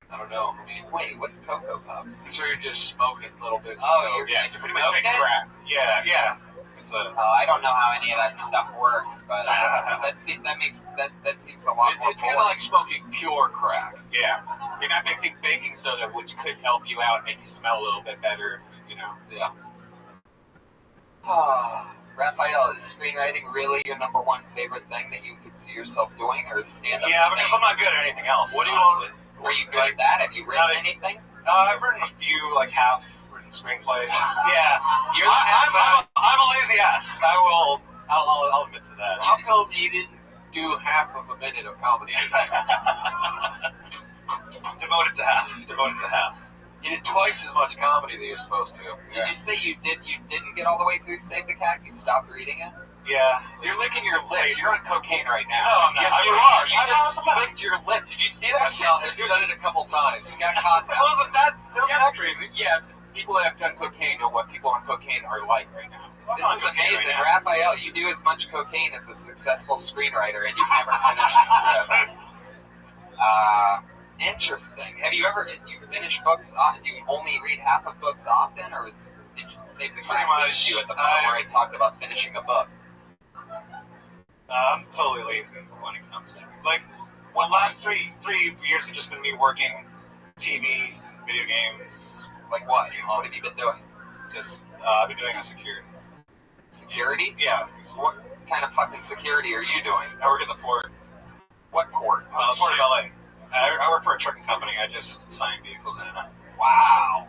I don't know. I mean, Wait, what's Cocoa Puffs? so you're just smoking little bits. Oh, of you're Yeah, you it's pretty much smoked fake it? crack. Yeah. It's a. I don't know how any of that stuff works, but that seems a lot more It's kind of like smoking pure crack. Yeah, you're not mixing baking soda, which could help you out, make you smell a little bit better. You know. Yeah. Raphael, is screenwriting really your number one favorite thing that you could see yourself doing, or is stand-up? Yeah, because I'm not good at anything else. What do you honestly. Were you good at that? Have you written Like- anything? I've written a few, like half-written screenplays. Yeah, You're the half- I'm a lazy ass. I'll admit to that. How come you didn't do half of a minute of comedy today? Devoted to half. You did twice as much comedy that you're supposed to. Did you say you didn't get all the way through Save the Cat? You stopped reading it? Yeah. You're licking your lips. You're on cocaine right now. No, I'm not. Yes, I you was. are. You I know, just sometimes. licked your lip. Did you see that That's shit? not, I've done it a couple times. He's got caught That wasn't that crazy. Yes, people that have done cocaine know what people on cocaine are like right now. This is amazing. Raphael, you do as much cocaine as a successful screenwriter, and you've never finished a script. Interesting. Have you finished books? Do you only read half of books often, or did you Save the Cat push you at the point where I talked about finishing a book? I'm totally lazy when it comes to like. The last three years have just been me working, TV, video games. Like what? What have you been doing? Just I've been doing a security. Security? Yeah. So what kind of fucking security are you doing? I work at the port. What port? The port of LA. I work for a trucking company. I just sign vehicles in and out. Wow.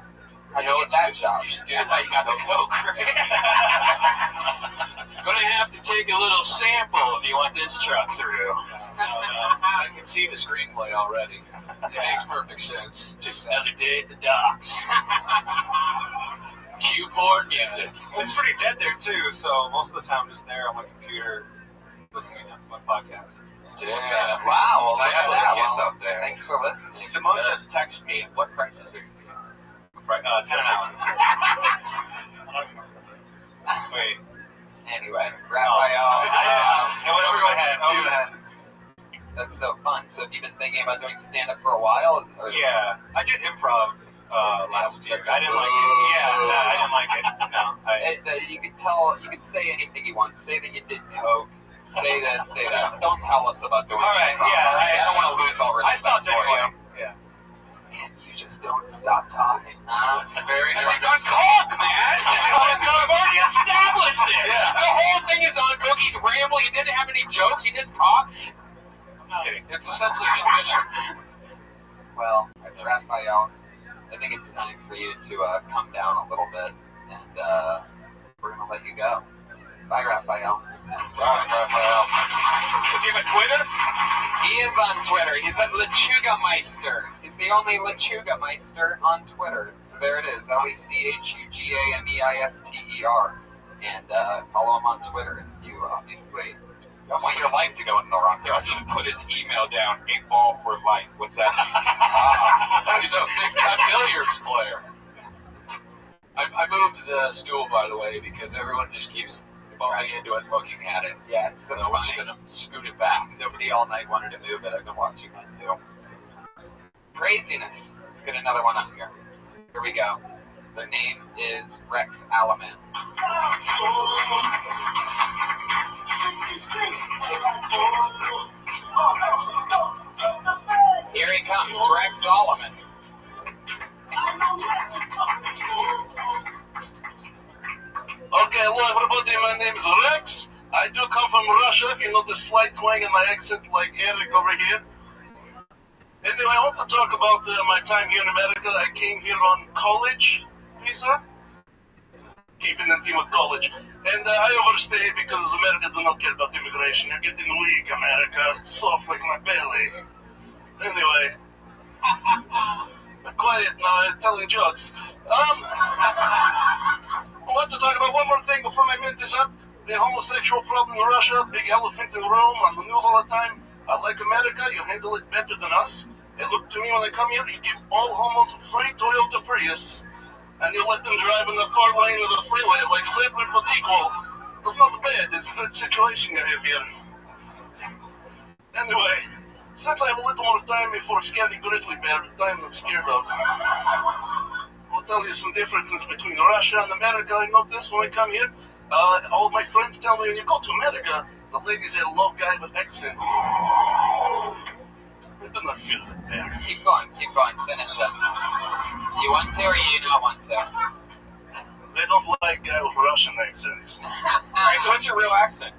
How do you get that job? You should do That's like how you got the coke. Gonna have to take a little sample if you want this truck through. I can see the screenplay already. It makes perfect sense. Just another day at the docks. Cue porn music. It's pretty dead there too, so most of the time I'm just there on my computer listening to my podcast. Yeah. Wow, well, look Nice at little that. kiss Well, up there. thanks for listening. Simone just texted me. What prices are you paying? Right, 10 an hour. Wait. Anyway, Oh, Raphael, it went over my head. that's so fun. So have you been thinking about doing stand-up for a while? Or? Yeah, I did improv last year. I didn't like it. Yeah, no, I didn't like it. No. You could say anything you want. Say that you did coke. Say this, say that. Don't tell us about doing All right, improv. yeah, all right? I don't want to lose all I respect stopped for you. anyway. Yeah. You just don't stop talking. Very He's nice. on coke, man! I've already established this! The whole thing is on coke. He's rambling. He didn't have any jokes. He just talked. I'm just kidding. It's essentially an admission. Well, Raphael, I think it's time for you to come down a little bit, and we're going to let you go. Bye, Raphael. Right, Raphael. Does he have a Twitter? He is on Twitter. He's at Lechuga Meister. He's the only Lechuga Meister on Twitter. So there it is, LECHUGAMEISTER. And follow him on Twitter if you obviously I want your life to go in the wrong He also direction. just put his email down, 8-ball for life. What's that mean? He's a big-time billiards player. I moved the stool, by the way, because everyone just keeps bumping into it and looking at it. Yeah, it's so So we're just funny. going to scoot it back. Nobody all night wanted to move it. I've been watching that too. Craziness. Let's get another one up here. Here we go. Their name is Rex Alaman. Here he comes, Rex Solomon. Okay, hello everybody, my name is Rex. I do come from Russia, if you notice slight twang in my accent like Eric over here. Anyway, I want to talk about my time here in America. I came here on college visa. Keeping in theme with college. And I overstayed because America do not care about immigration. You're getting weak, America. Soft like my belly. Anyway. Quiet now, I'm telling jokes. I want to talk about one more thing before my minute is up. The homosexual problem in Russia, big elephant in the room, on the news all the time. Like America, you handle it better than us. And look to me when I come here, you give all homos a free Toyota Prius. And you let them drive in the far lane of the freeway like separate but equal. It's not bad, it's a good situation you have here. Anyway, since I have a little more time before scary grizzly bear that I'm not scared of, I'll tell you some differences between Russia and America. I noticed when I come here, all my friends tell me when you go to America, the ladies have a low guy with accent. I do not feel it there. Keep going, finish it. You want to or you don't want to? They don't like guy with Russian accents. Alright, so what's your real accent?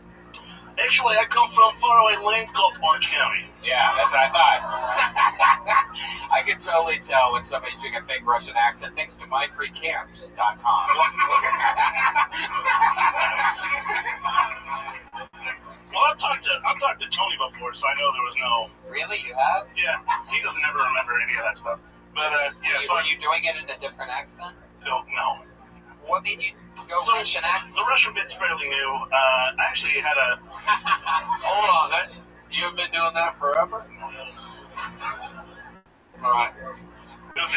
Actually, I come from faraway land called Orange County. Yeah, that's what I thought. I can totally tell when somebody's doing a fake Russian accent thanks to myfreecamps.com. Well, I've talked to Tony before, so I know there was no... Really? You have? Yeah, he doesn't ever remember any of that stuff. But, yeah, so... Were you doing it in a different accent? No. What made you go Russian accent? The Russian bit's fairly new. I actually had a... Hold on, you've been doing that forever? All right. It was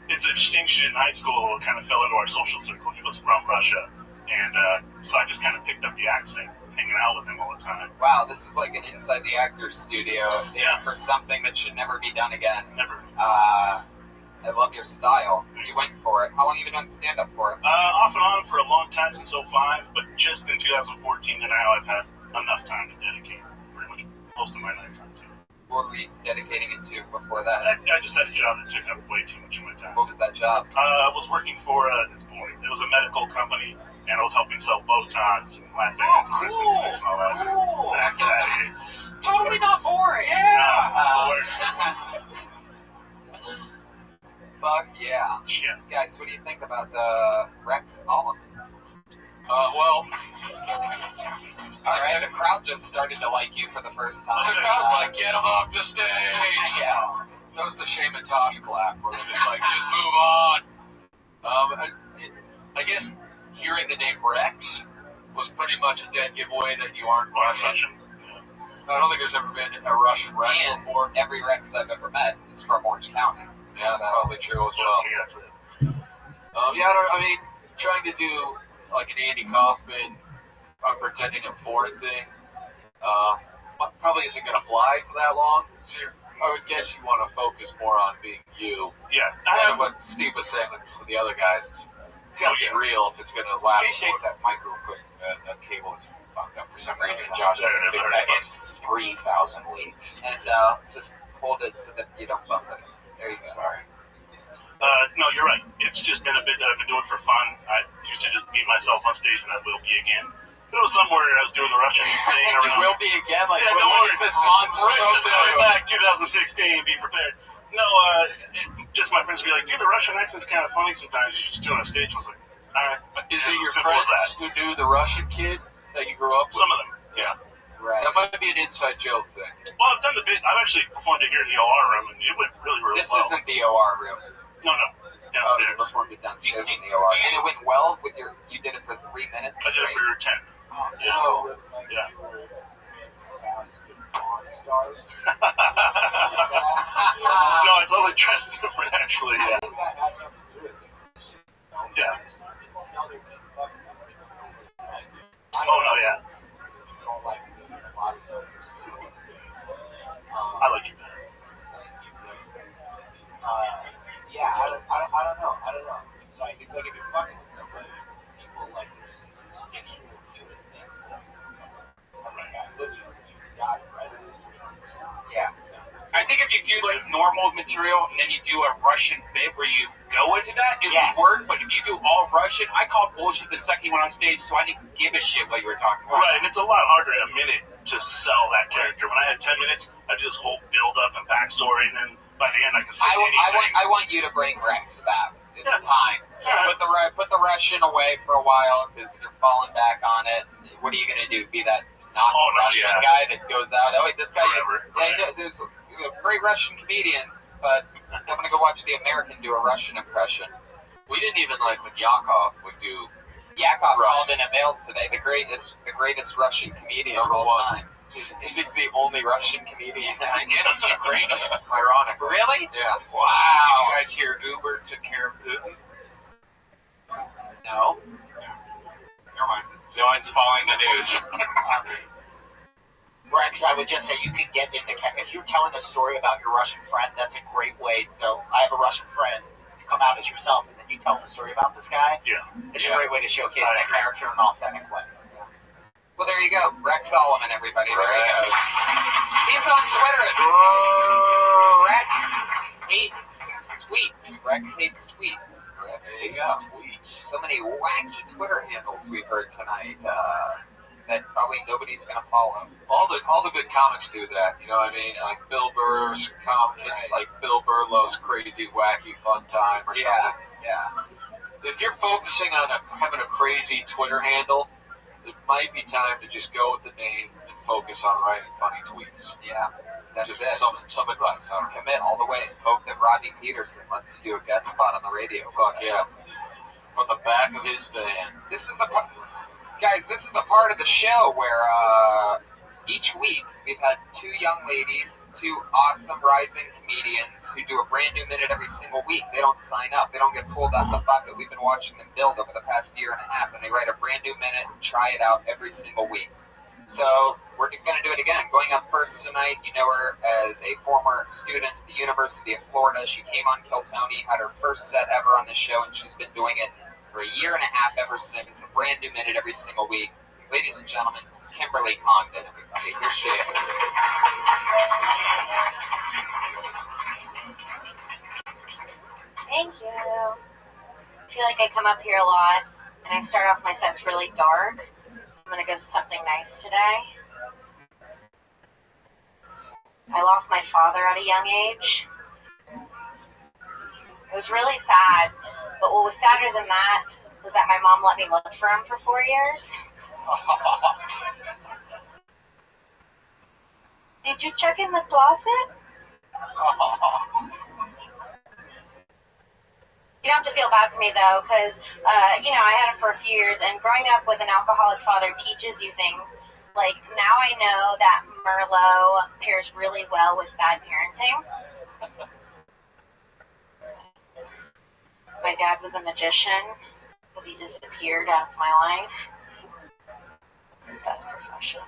his exchange student in high school kind of fell into our social circle. He was from Russia. And so I just kind of picked up the accent, hanging out with him all the time. Wow, this is like an inside the actor's studio Yeah. for something that should never be done again. Never. I love your style. You went for it. How long have you been doing stand-up for? Off and on for a long time, since 2005, but just in 2014 and now I've had enough time to dedicate pretty much most of my night time to. What were you dedicating it to before that? I just had a job that took up way too much of my time. What was that job? I was working for this boy. It was a medical company, and I was helping sell Botox and lap bands and wrist implants and all that. Cool. Get out of here. Totally not boring. The worst. Fuck yeah. Yeah. Guys, what do you think about Rex Olive? Well, Alright, the crowd just started to like you for the first time. the crowd's like, get him up the stage. Yeah. That was the Shame and Tosh clap, where they're just like, just move on. I guess hearing the name Rex was pretty much a dead giveaway that you aren't Russian. I don't think there's ever been a Russian Rex And before. every Rex I've ever met is from Orange County. Yeah, that's probably true as Just well. me, that's it. I mean, trying to do like an Andy Kaufman, I'm pretending I'm foreign thing, probably isn't going to fly for that long. So I would guess you want to focus more on being you. Yeah. And what Steve was saying with the other guys, it's got to get real if it's going to last. Shake that mic real quick. That cable is fucked up for some reason. Josh, There it is, fix there that it in is. 3,000 weeks. And just hold it so that you don't bump it. There you go. Sorry. No, you're right. It's just been a bit that I've been doing for fun. I used to just be myself on stage, and I will be again. It was somewhere I was doing the Russian thing. And you will be again? Like, Yeah, what is this monster? Right, just coming back 2016, be prepared. No, just my friends would be like, dude, the Russian accent's kind of funny sometimes. You just do it on stage. I was like, all right. Is it your Simple as friends that. who knew the Russian kid that you grew up with? Some of them. Yeah. Right. That might be an inside joke thing. Well, I've done the bit. I've actually performed it here in the OR room, and it went really, really This well. isn't the OR room. No. You Downstairs. performed it downstairs in the OR. And it went well with your, you did it for 3 minutes I did it straight? for 10. Oh, Yeah. no. Yeah. stars. No, I totally dressed different, actually. I Yeah. think that has something to do with it. Yeah. People know they're just fucking numbers. Oh, no, yeah. Don't like a lot of those. I like you. Yeah, I don't know. It's like if you're fucking with somebody, people like to just instinctual human things. But you got friends. Yeah. I think if you do like normal material and then you do a Russian bit where you go into that, it Yes. would work. But if you do all Russian, I called bullshit the second you went on stage, so I didn't give a shit what you were talking about. Right, and it's a lot harder in a minute to sell that character. When I had 10 minutes, I do this whole build-up and backstory, and then by the end, I can say anything. I want you to bring Rex back. It's Yeah. time. Yeah. Put the Russian away for a while because you're falling back on it. What are you gonna do? Be that not Oh, no, Russian yeah. guy that goes out? Oh wait, this guy. Forever, Yeah, right. you know, there's great Russian comedians, but I'm gonna go watch the American do a Russian impression. We didn't even like when Yakov would do. Yakov Russian. called in at Mails today. The greatest Russian comedian of Number all one. time. He's the only Russian comedian. And he's Ukrainian, ironically. Really? Yeah. Wow. You guys hear Uber took care of Putin? No. Never mind. No one's following the news. Rex, I would just say you could get in the if you're telling a story about your Russian friend, that's a great way to go. I have a Russian friend. You come out as yourself, and then you tell the story about this guy. Yeah. It's Yeah. a great way to showcase I that agree. character in an authentic way. Well, there you go. Rex Solomon, everybody. There he Rex. goes. He's on Twitter at Rex Hates Tweets. Rex Hates Tweets. Rex There you Hates go. Tweets. So many wacky Twitter handles we've heard tonight that probably nobody's going to follow. All the good comics do that. You know what I mean? Like Bill Burr's comic. It's like Bill Burr loves crazy, wacky, fun time or Yeah, something. yeah. If you're focusing on having a crazy Twitter handle, it might be time to just go with the name and focus on writing funny tweets. Yeah, that's Just it. some advice. I don't know. Commit all the way. Hope that Rodney Peterson lets you do a guest spot on the radio. Fuck yeah. From the back of his van. This is the part, guys. This is the part of the show where each week we've had two young ladies, two awesome rising comedians who do a brand new minute every single week. They don't sign up. They don't get pulled out the bucket. We've been watching them build over the past year and a half, and they write a brand new minute and try it out every single week. So we're going to do it again. Going up first tonight, you know her as a former student at the University of Florida. She came on Kill Tony, had her first set ever on this show, and she's been doing it for a year and a half ever since. A brand new minute every single week. Ladies and gentlemen, it's Kimberly Congdon, everybody. Here she is. Thank you. I feel like I come up here a lot, and I start off my sets really dark. I'm going to go something nice today. I lost my father at a young age. It was really sad, but what was sadder than that was that my mom let me look for him for 4 years. Did you check in the closet? You don't have to feel bad for me, though, because, I had him for a few years, and growing up with an alcoholic father teaches you things. Like, now I know that Merlot pairs really well with bad parenting. My dad was a magician, because he disappeared out of my life. It's his best profession.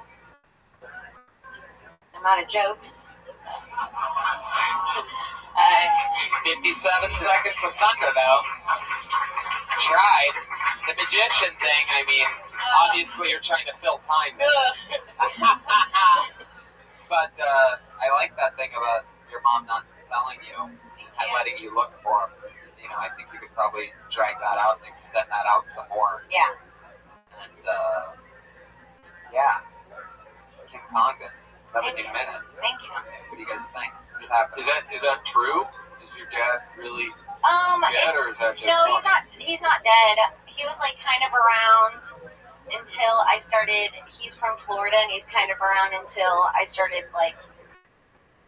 I'm out of jokes. 57 seconds of thunder, though. Tried. The magician thing, I mean, obviously you're trying to fill time. But I like that thing about your mom not telling you and letting you look for him. You know, I think you could probably drag that out and extend that out some more. Yeah. And, Kim Congdon, 7 new minute. Thank you. What do you guys think? What's happening? Is that true? Is your dad really dead, or is that just no, funny? he's not dead. He was like kind of around until I started. He's from Florida, and he's kind of around until I started like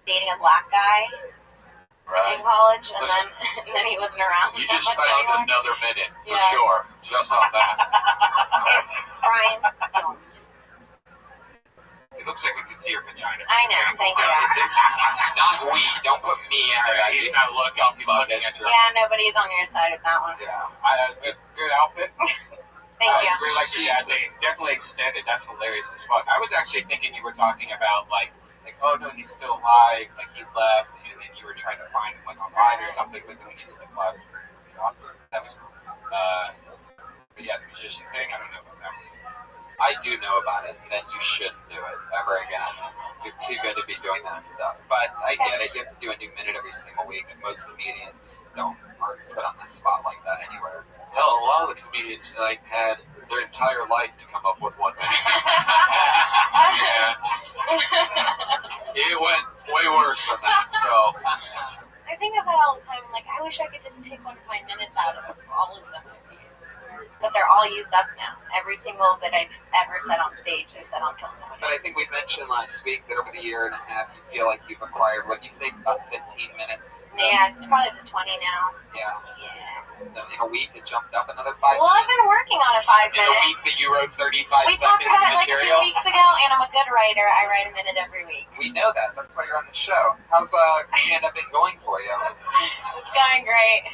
dating a black guy in college, and Listen, then he wasn't around. You that just much found anymore. another minute, for Yeah. sure, just on that. Brian, don't. looks like we can see your vagina. I know, thank you. Not we. Don't put me in there. He's not looking. He's looking at your. Yeah, nobody's on your side of that one. Yeah. Good outfit. Thank you. I really like your dad. They definitely extended. That's hilarious as fuck. I was actually thinking you were talking about like, oh no, he's still alive. Like he left, and then you were trying to find him like online or something. But when he's in the closet, that was, but yeah, the magician thing. I don't know about that one. I do know about it, and that you shouldn't do it ever again. You're too good to be doing that stuff. But I get it. You have to do a new minute every single week, and most comedians aren't put on the spot like that anywhere. Hell, a lot of the comedians tonight had their entire life to come up with one minute. And it went way worse than that. So I think of that all the time. Like, I wish I could just pick one of my minutes out of all of them I've used. But they're all used up now. Every single that I've ever said on stage, I've said on Kill Somebody. But I think we mentioned last week that over the year and a half, you feel like you've acquired, what did you say, about 15 minutes? Yeah, it's probably up to 20 now. Yeah. Yeah. In a week, it jumped up another 5 Well, I've minutes. been working on it 5 In a minutes. week that you wrote 35 We talked seconds about of it like 2 material. weeks ago, and I'm a good writer. I write a minute every week. We know that. That's why you're on the show. How's stand-up been going for you? It's going great.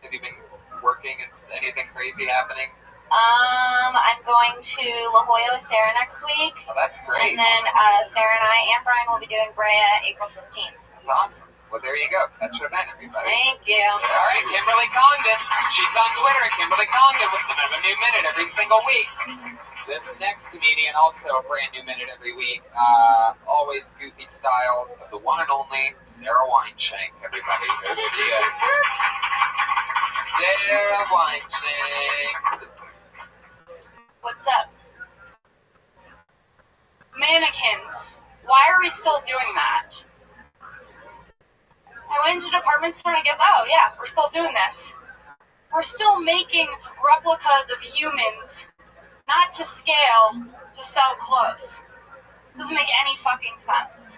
Have you been working? Is anything crazy happening? I'm going to La Jolla with Sarah next week. Oh, that's great. And then Sarah and I and Brian will be doing Brea April 15th. That's awesome. Well, there you go. Catch her then, everybody. Thank you. All right, Kimberly Congdon. She's on Twitter at Kimberly Congdon with a new minute every single week. This next comedian, also a brand new minute every week. Always goofy styles of the one and only Sarah Weinshank, everybody. Over to you. Sarah Weinshank. What's up? Mannequins. Why are we still doing that? I went into department store and I guess, oh yeah, we're still doing this. We're still making replicas of humans, not to scale, to sell clothes. Doesn't make any fucking sense.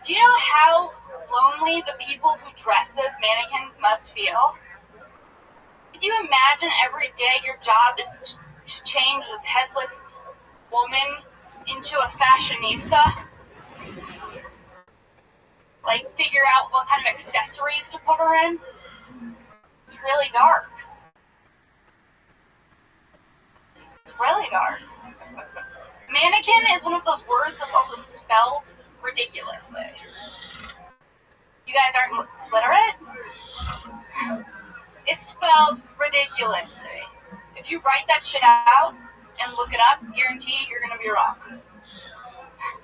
Do you know how lonely the people who dress those mannequins must feel? Can you imagine every day your job is to change this headless woman into a fashionista? Like, figure out what kind of accessories to put her in? It's really dark. It's really dark. Mannequin is one of those words that's also spelled ridiculously. You guys aren't literate? It's spelled ridiculously. If you write that shit out and look it up, guarantee you're gonna be wrong.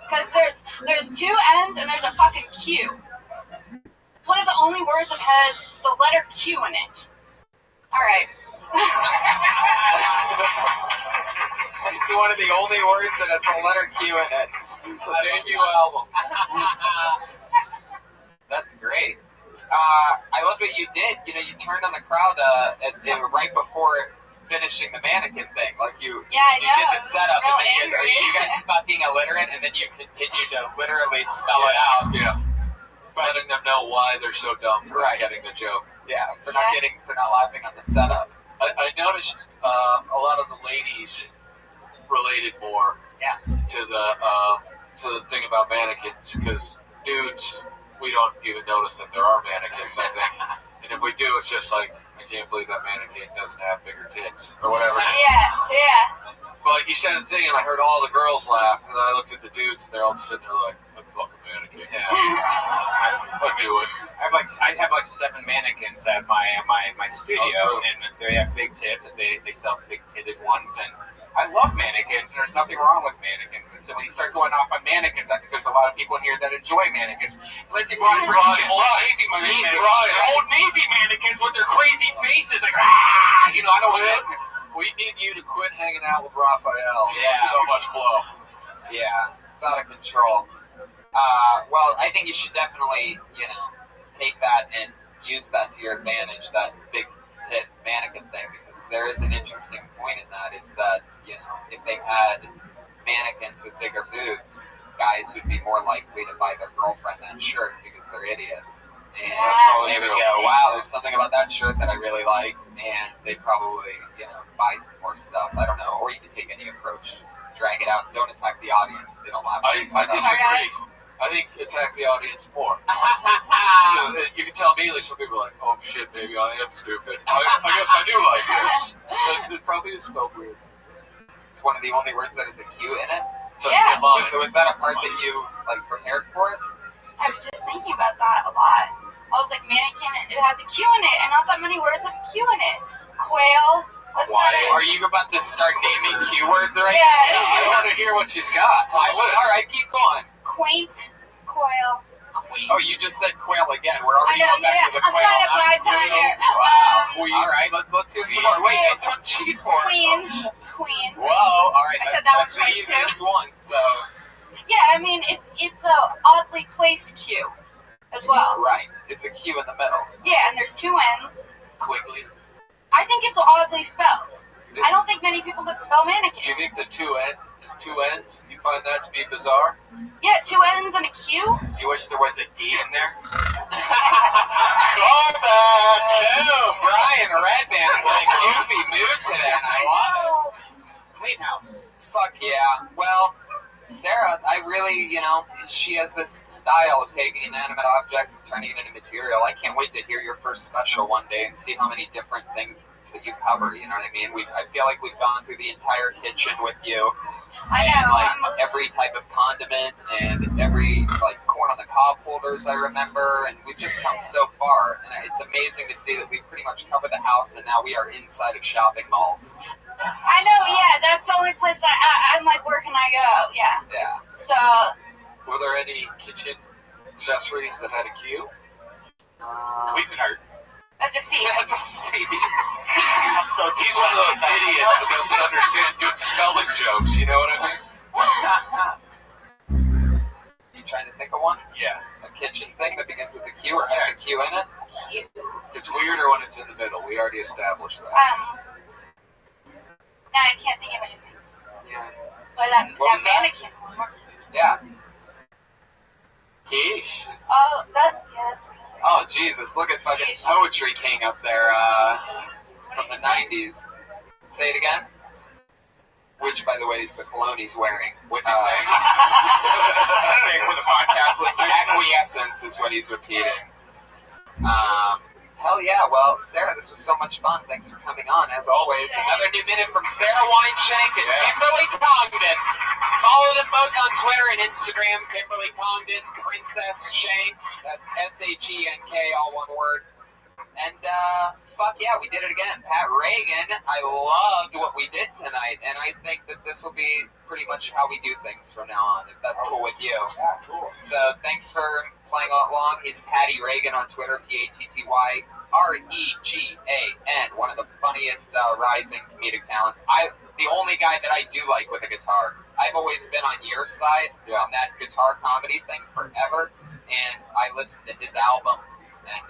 Because there's two N's and there's a fucking Q. It's one of the only words that has the letter Q in it. Alright. It's one of the only words that has the letter Q in it. it's a debut album. That's great. I loved what you did. You know, you turned on the crowd right before finishing the mannequin thing. Like you Yeah, I know. did the setup, Real and then angry. you guys stopped being illiterate, and then you continued to literally spell it out. Yeah. Letting them know why they're so dumb for Right. getting the joke. Yeah, for not laughing on the setup. I noticed a lot of the ladies related more Yes. to the thing about mannequins, because dudes, we don't even notice that there are mannequins, I think. And if we do, it's just like, I can't believe that mannequin doesn't have bigger tits, or whatever. Yeah. But like you said the thing, and I heard all the girls laugh, and then I looked at the dudes, and they're all sitting there like, what the fuck, a mannequin? Yeah. I'll do it. I have like 7 mannequins at my studio, Oh, true. and they have big tits, and they sell big titted ones, and I love mannequins. There's nothing wrong with mannequins, and so when you start going off on mannequins, I think there's a lot of people in here that enjoy mannequins. Let's go on old Navy mannequins, old Navy mannequins with their crazy faces, like you know, I don't know. We need you to quit hanging out with Raphael. Yeah. So much blow. Yeah, it's out of control. Well, I think you should definitely, take that and use that to your advantage, that big tit mannequin thing, because there is an interesting point in that, is that, if they had mannequins with bigger boobs, guys would be more likely to buy their girlfriend that shirt because they're idiots. And they would go, wow, there's something about that shirt that I really like, and they probably, buy some more stuff. I don't know. Or you could take any approach, just drag it out. Don't attack the audience if they don't I disagree. I think attack the audience more. You can tell immediately some people are like, oh shit, maybe I am stupid. I guess I do like this. But it probably is spelled weird. It's one of the only words that has a Q in it. So Yeah. Was that a part that you like prepared for it? I was just thinking about that a lot. I was like, mannequin, it has a Q in it, and not that many words have a Q in it. Quail. What's that? Are you about to start naming Q words right Yeah. now? I want to hear what she's got. All right, keep going. Quaint. Quail. Oh, you just said quail again. We're already I know, going back to the I'm quail. trying to buy time here. Wow. All right, let's hear some more. Wait, don't cheat for us. Queen. Whoa, all right. I said that That's the one twice, easiest too. one. So Yeah, I mean, it's a oddly placed Q as well. right, it's a Q in the middle. Yeah, and there's two N's. Quickly. I think it's oddly spelled. I don't think many people could spell mannequin. Do you think the two ends? Do you find that to be bizarre? Yeah, two N's and a Q. Do you wish there was a D in there? Callback! Ew, Brian Redband is in a goofy mood today, and I love it. Clean house. Fuck yeah. Well, Sarah, I really, she has this style of taking inanimate objects and turning it into material. I can't wait to hear your first special one day and see how many different things that you cover, you know what I mean? I feel like we've gone through the entire kitchen with you. I And know. like every type of condiment and every like corn on the cob holders I remember, and we've just come so far, and it's amazing to see that we've pretty much covered the house, and now we are inside of shopping malls. I know, yeah, that's the only place I'm like, where can I go? Yeah. Yeah. So, Were there any kitchen accessories that had a Q? Cuisinart. that's a C. That's a C. So He's one of those idiots that doesn't understand good spelling jokes, you know what I mean? You trying to think of one? Yeah. A kitchen thing that begins with a Q or has a Q in it? It's weirder when it's in the middle. We already established that. Now I can't think of anything. Yeah. So that What was that? mannequin one. Yeah. Quiche. Oh, yes. Oh, Jesus. Look at fucking Poetry King up there from the 90s. Say it again. Which, by the way, is the cologne he's wearing. What's he saying? Saying for the podcast listeners. Acquiescence is what he's repeating. Hell yeah. Well, Sarah, this was so much fun. Thanks for coming on. As always, another new minute from Sarah Weinshank and Kimberly Congdon. Follow them both on Twitter and Instagram. Kimberly Congdon, Princess Shank. That's SHENK, all one word. And fuck yeah, we did it again. Pat Reagan, I loved what we did tonight, and I think that this will be pretty much how we do things from now on, if that's cool with you. Yeah, cool. So thanks for playing along. He's Patty Reagan on Twitter, PattyRegan, one of the funniest rising comedic talents. The only guy that I do like with a guitar. I've always been on your side on that guitar comedy thing forever, and I listened to his album, and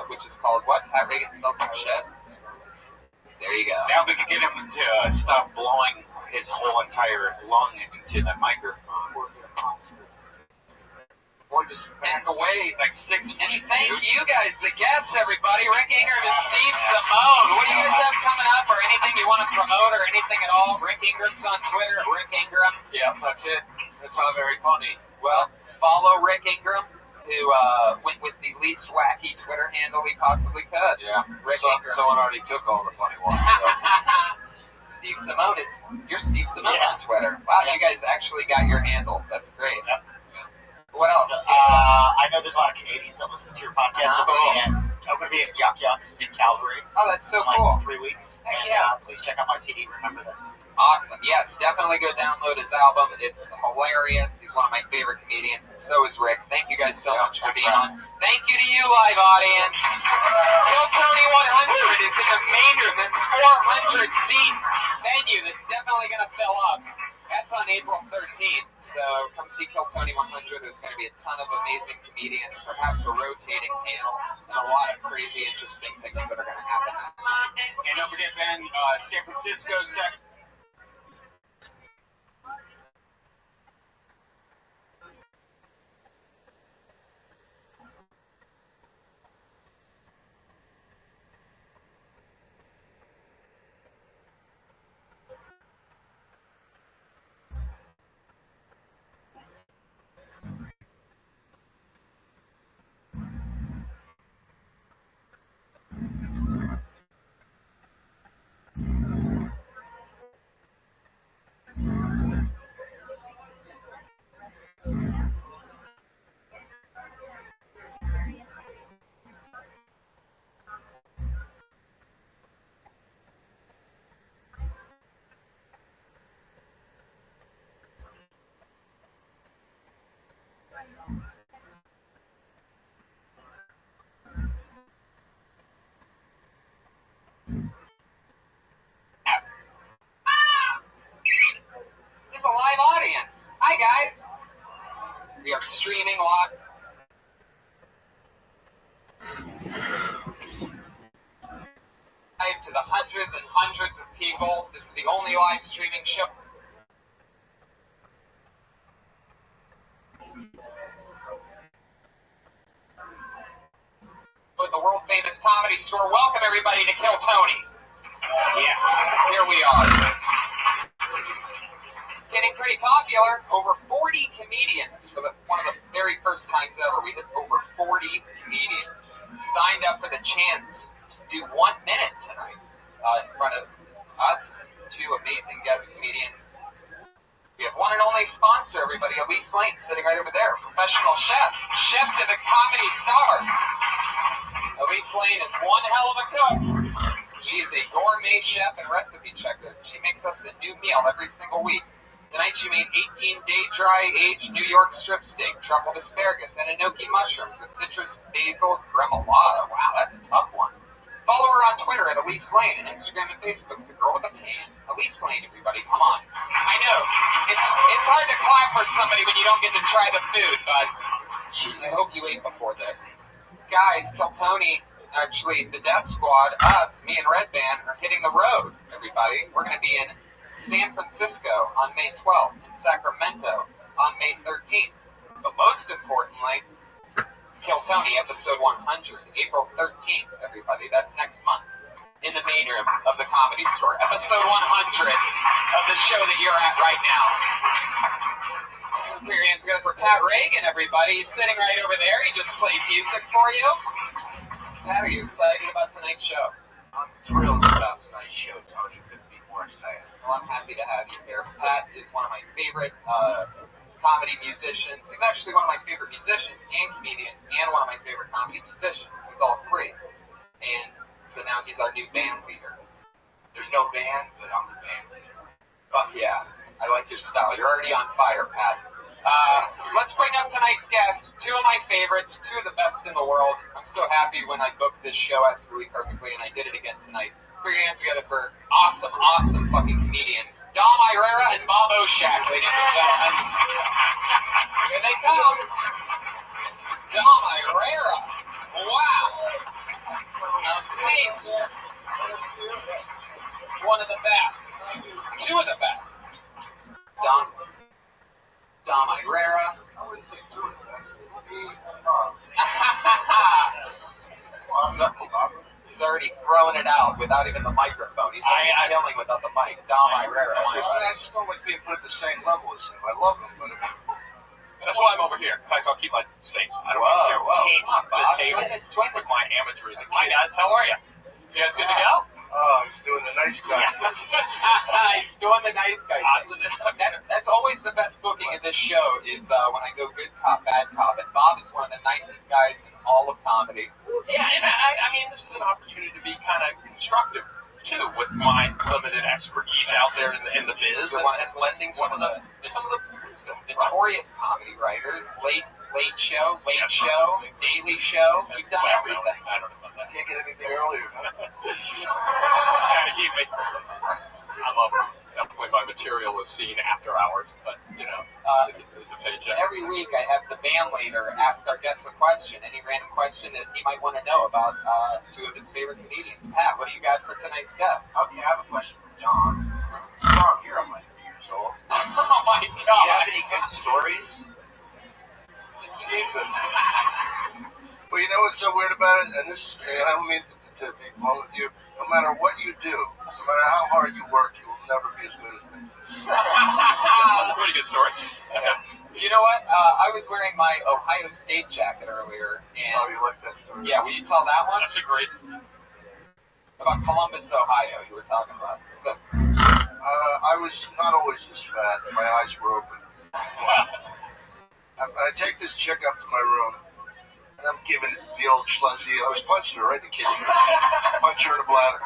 which is called what? Pat Reagan Smells Like Shit. There you go. Now we can get him to stop blowing his whole entire lung into the microphone. Or just back away like 6 feet. And thank you guys, the guests, everybody. Rick Ingram and Steve Simone. What do you guys have coming up, or anything you want to promote, or anything at all? Rick Ingram's on Twitter at Rick Ingram. Yeah, that's it. That's not very funny. Well, follow Rick Ingram, who went with the least wacky Twitter handle he possibly could. Yeah. Rick Ingram. Someone already took all the funny ones. So. Steve Simone you're Steve Simone on Twitter. Wow, you guys actually got your handles. That's great. Yep. What else? I know there's a lot of Canadians that listen to your podcast. Uh-huh. I'm going to be at Yuck Yucks in Calgary Oh, that's so in like cool. 3 weeks. Heck And yeah. please check out my CD, Remember That. Awesome. Yes, definitely go download his album. It's hilarious. He's one of my favorite comedians, and so is Rick. Thank you guys so much for being on. Thank you to you, live audience. Kill Tony 100 is in the main room. That's 400 seat venue that's definitely going to fill up. That's on April 13th, so come see Kill Tony 100. There's going to be a ton of amazing comedians, perhaps a rotating panel, and a lot of crazy, interesting things that are going to happen that night. And don't forget, Ben, San Francisco, are streaming live to the hundreds and hundreds of people. This is the only live streaming show. With the world famous Comedy Store. Welcome everybody to Kill Tony. Yes, here we are. Getting pretty popular. Over 40 comedians for one of the very first times ever. We hit over 40 comedians signed up for the chance to do 1 minute tonight in front of us, two amazing guest comedians. We have one and only sponsor, everybody, Elise Lane, sitting right over there. Professional chef to the comedy stars. Elise Lane is one hell of a cook. She is a gourmet chef and recipe checker. She makes us a new meal every single week. Tonight she made 18 day-dry aged New York strip steak, truffled asparagus, and enoki mushrooms with citrus basil remoulade. Wow, that's a tough one. Follow her on Twitter at Elise Lane and Instagram and Facebook, the girl with the pan. Elise Lane, everybody, come on. I know, it's hard to clap for somebody when you don't get to try the food, but I hope you ate before this. Guys, Kill Tony, actually the Death Squad, us, me and Red Band, are hitting the road, everybody. We're going to be in San Francisco on May 12th, in Sacramento on May 13th. But most importantly, Kill Tony episode 100, April 13th, everybody. That's next month. In the main room of the Comedy Store. Episode 100 of the show that you're at right now. Put your hands together for Pat Reagan, everybody. He's sitting right over there. He just played music for you. Pat, are you excited about tonight's show? I'm thrilled about tonight's show, Tony. Couldn't be more excited. Well, I'm happy to have you here. Pat is one of my favorite comedy musicians. He's actually one of my favorite musicians and comedians and one of my favorite comedy musicians. He's all three. And so now he's our new band leader. There's no band, but I'm the band leader. Fuck yeah. I like your style. You're already on fire, Pat. Let's bring up tonight's guests. Two of my favorites, two of the best in the world. I'm so happy when I booked this show absolutely perfectly, and I did it again tonight. Put your hands together for awesome fucking comedians. Dom Irera and Bob Oshak, ladies and gentlemen. Here they come. Dom Irera. Wow. Amazing. One of the best. Two of the best. Dom Irera. He's already throwing it out without even the microphone. He's already killing without the mic. Dom Irera. I just don't like being put at the same level as him. I love him, but That's why I'm over here. In fact, I'll keep my space. I don't care. Change the table with my amateurism. Hi guys, how are you? You guys good to go? oh, he's doing the nice guy. He's doing the nice guy thing. That's always the best booking of this show is when I go good cop, bad cop. And Bob is one of the nicest guys in all of comedy. Yeah, and I mean, this is an opportunity to be kind of constructive, too, with my limited expertise out there in the biz and blending some of the wisdom. Notorious comedy writers, late show, daily show. You've done everything. I don't know about that. Can't get anything earlier. Yeah, keep me. I'm up. Definitely my material is seen after hours, but, you know, it's a paycheck. Every week I have the band leader ask our guests a question, any random question that he might want to know about two of his favorite comedians. Pat, what do you got for tonight's guest? Okay, I have a question for John. John, you're only 3 years old. Oh my Do you God. have any good stories? Jesus. Well, you know what's so weird about it? And this, I don't mean to be blunt with you. No matter what you do, no matter how hard you work, you will never be as good as me. Pretty good story. You know what? I was wearing my Ohio State jacket earlier, and Oh, you like that story? yeah, will you tell that one? That's a great. About Columbus, Ohio, you were talking about. So, I was not always this fat. My eyes were open. I take this chick up to my room, and I'm giving it the old schluzzy. I was punching her right in the kidney. Punch her in the bladder.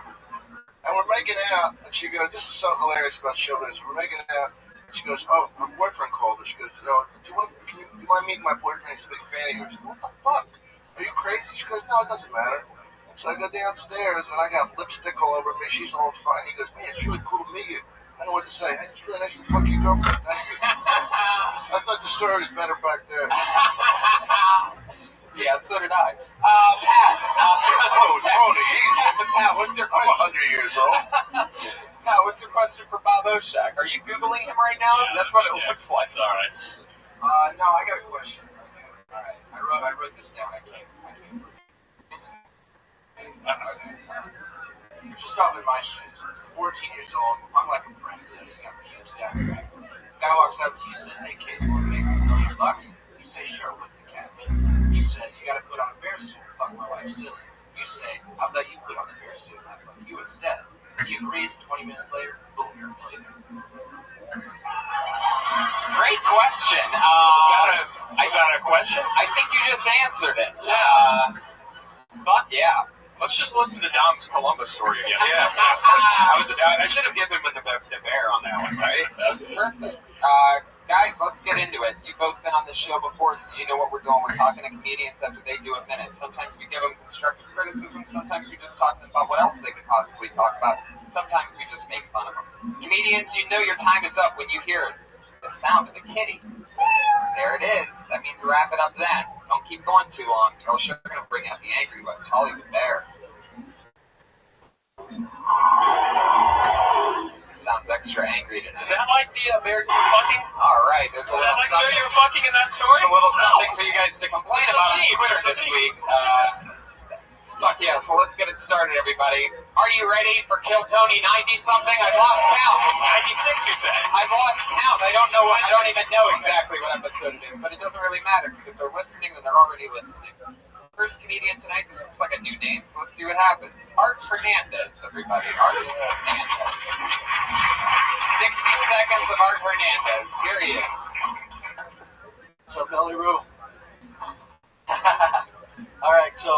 And we're making out, and she goes, this is so hilarious about show business. We're making out, and she goes, oh, her boyfriend called her. She goes, oh, do you mind meeting my boyfriend? He's a big fan of yours. I go, what the fuck? Are you crazy? She goes, no, it doesn't matter. So I go downstairs, and I got lipstick all over me. She's all fine. He goes, man, it's really cool to meet you. I know what to say. Hey, it's really nice to fuck your girlfriend. Thank you. I thought the story was better back there. Yeah, so did I. Pat. Oh, Tony, easy. Pat, what's your I'm question? 100 years old. Pat, what's your question for Bob Oshak? Are you Googling him right now? That's what it looks like. All right. No, I got a question. All right, I wrote this down. I can't. You're just up in my shoes. 14 years old, hung like a princess, you got your shoes down. Guy walks up to you, says, "Hey kid, you want to make $1 million?" You say, "Sure, with the cash." He says, "You got to put on a bear suit. Fuck my wife silly." You say, "How about you put on the bear suit and I fuck you instead?" He agrees. 20 minutes later, boom, you're a millionaire. Great question. I got a question. I think you just answered it. But yeah. Let's just listen to Dom's Columbus story again. Yeah. I should have given him the bear on that one, right? That was perfect. Guys, let's get into it. You've both been on this show before, so you know what we're doing. We're talking to comedians after they do a minute. Sometimes we give them constructive criticism. Sometimes we just talk to them about what else they could possibly talk about. Sometimes we just make fun of them. Comedians, you know your time is up when you hear the sound of a kitty. There it is. That means wrap it up then. Don't keep going too long, or else you're going to bring out the angry West Hollywood bear. Sounds extra angry tonight. Is that like the bear you were fucking? All right, there's a little Like the something. bear you were fucking in that story? There's a little something for you guys to complain about on Twitter this week. Fuck yeah, so let's get it started, everybody. Are you ready for Kill Tony 90-something? I've lost count. 96, you said. I've lost count. I don't even know exactly what episode it is, but it doesn't really matter, because if they're listening, then they're already listening. First comedian tonight, this looks like a new name, so let's see what happens. Art Hernandez, everybody. Art Hernandez. 60 seconds of Art Hernandez. Here he is. What's up, Belly Roo? Alright, so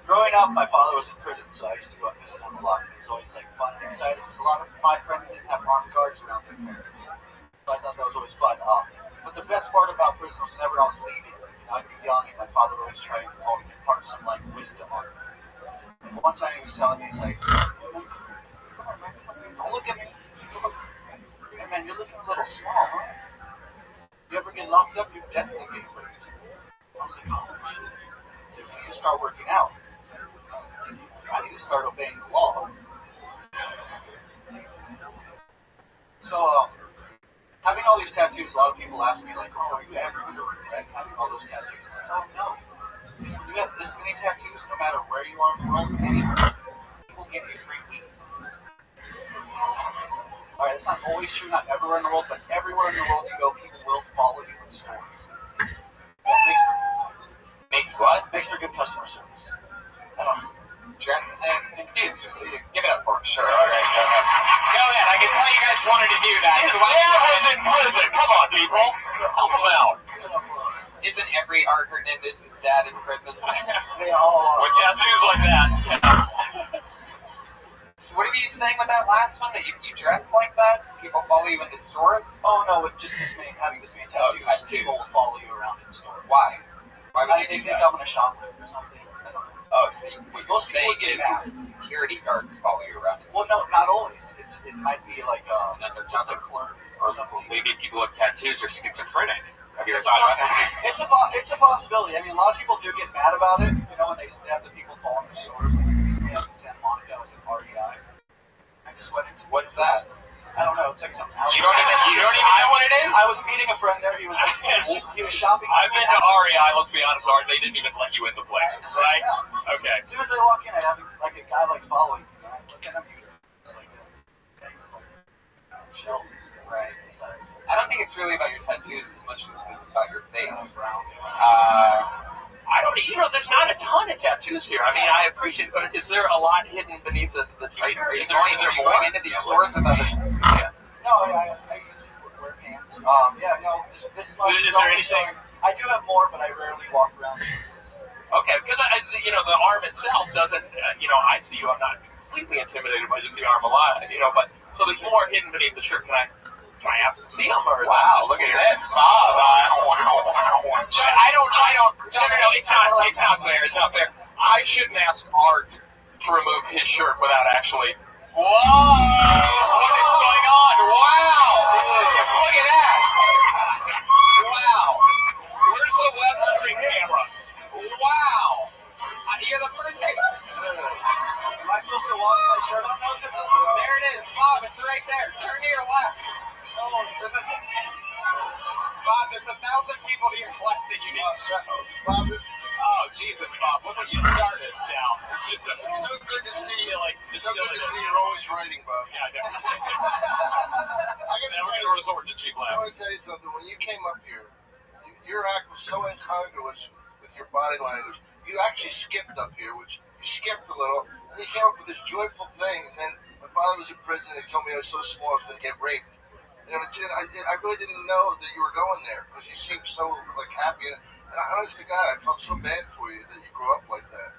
growing up, my father was in prison, so I used to go and visit him a lot. It was always like fun and exciting. So a lot of my friends didn't have armed guards around their parents. So I thought that was always fun. But the best part about prison was whenever I was leaving, I'd be young and my father would always try and impart some like wisdom on me. And one time he was telling me, he's like, "Don't look at me. Hey man, you're looking a little small, huh? You ever get locked up, you're definitely getting raped." I was like, "Oh shit." He said, "You need to start working out." I was thinking, I need to start obeying the law. So, having all these tattoos, a lot of people ask me, like, "Oh, are you ever going to regret having all those tattoos?" And I said, "Oh, no. Because when you have this many tattoos, no matter where you are in the world, anywhere, people give you free weed." Alright, that's not always true, not everywhere in the world, but everywhere in the world you go, people will follow you in stores. That Makes what? makes for good customer service. I don't know. Dress and confused. Just give it up for him. Sure. All right. Go ahead. Go ahead. I can tell you guys wanted to do that. His dad was in prison. Come on, people. Help him out. Isn't every Art Hernandez's dad in prison? They all are. With tattoos like that. So what were you saying with that last one? That you dress like that? People follow you in the stores? Oh no, with just this many, having this many tattoos, tattoos. people will follow you around in the store. Why? Why would They they do think that? I'm gonna shoplift or something. I don't know. Oh, so what you're Most people saying get is security guards follow you around. Well, no, not always. It might be like just a clerk or Or something. maybe people with tattoos are schizophrenic. Have you ever thought about that? It's a possibility. I mean, a lot of people do get mad about it. You know, when they have the people following the stores. Like recently, I was in Santa Monica. I was at REI. I just went into. What's that? I don't know. It's like something. You don't even know what it is? I was meeting a friend there. He was like, he was shopping. I've been to REI. Let's be honest, Art. They didn't even let you in the place, right? Okay. As soon as I walk in, I have like a guy like following me. And I look at him. It's like shelf. Right. I don't think it's really about your tattoos as much as it's about your face. I don't, there's not a ton of tattoos here. I mean, I appreciate it, but is there a lot hidden beneath the t-shirt? Are you going into these stores with other? Yeah. No, I usually wear pants. This much. Is there anything? I do have more, but I rarely walk around. Okay, because the arm itself doesn't. I see you. I'm not completely intimidated by just the arm a lot. But so there's more hidden beneath the shirt. Can I have to see them? Or Wow, look at this, Bob. No, it's not fair. It's not fair. I shouldn't ask Art to remove his shirt without actually. Whoa! What is going on? Extreme camera. Wow. You're the first. Am I supposed to wash my shirt on those or something? There it is, Bob. It's right there. Turn to your left. Oh, Bob, there's 1,000 people to your left that you need to shut. Bob. Oh, Jesus, Bob. Look what you started. Yeah, it's so good to see you. It's so good to see you're always writing, Bob. Yeah, definitely. Never resort to cheap laughs. I want to tell you something. When you came up here, your act was so incongruous with your body language. You actually skipped up here, which you skipped a little, and you came up with this joyful thing. And then my father was in prison. They told me I was so small I was going to get raped. And I really didn't know that you were going there because you seemed so happy. And honest to God, I felt so bad for you that you grew up like that.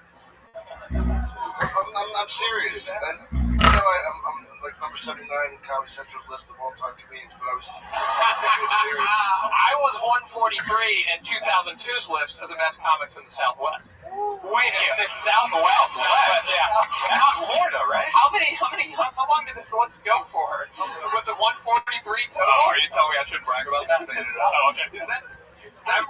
I'm serious. And, I'm like number 79 in Comedy Central's list of all-time comedians, but I was serious. I was 143 in 2002's list of the best comics in the Southwest. Wait a minute, Southwest? Yeah. Not Florida, right? How long did this list go for? Was it 143 total? Oh, are you telling me I shouldn't brag about that? Oh, okay. Is that I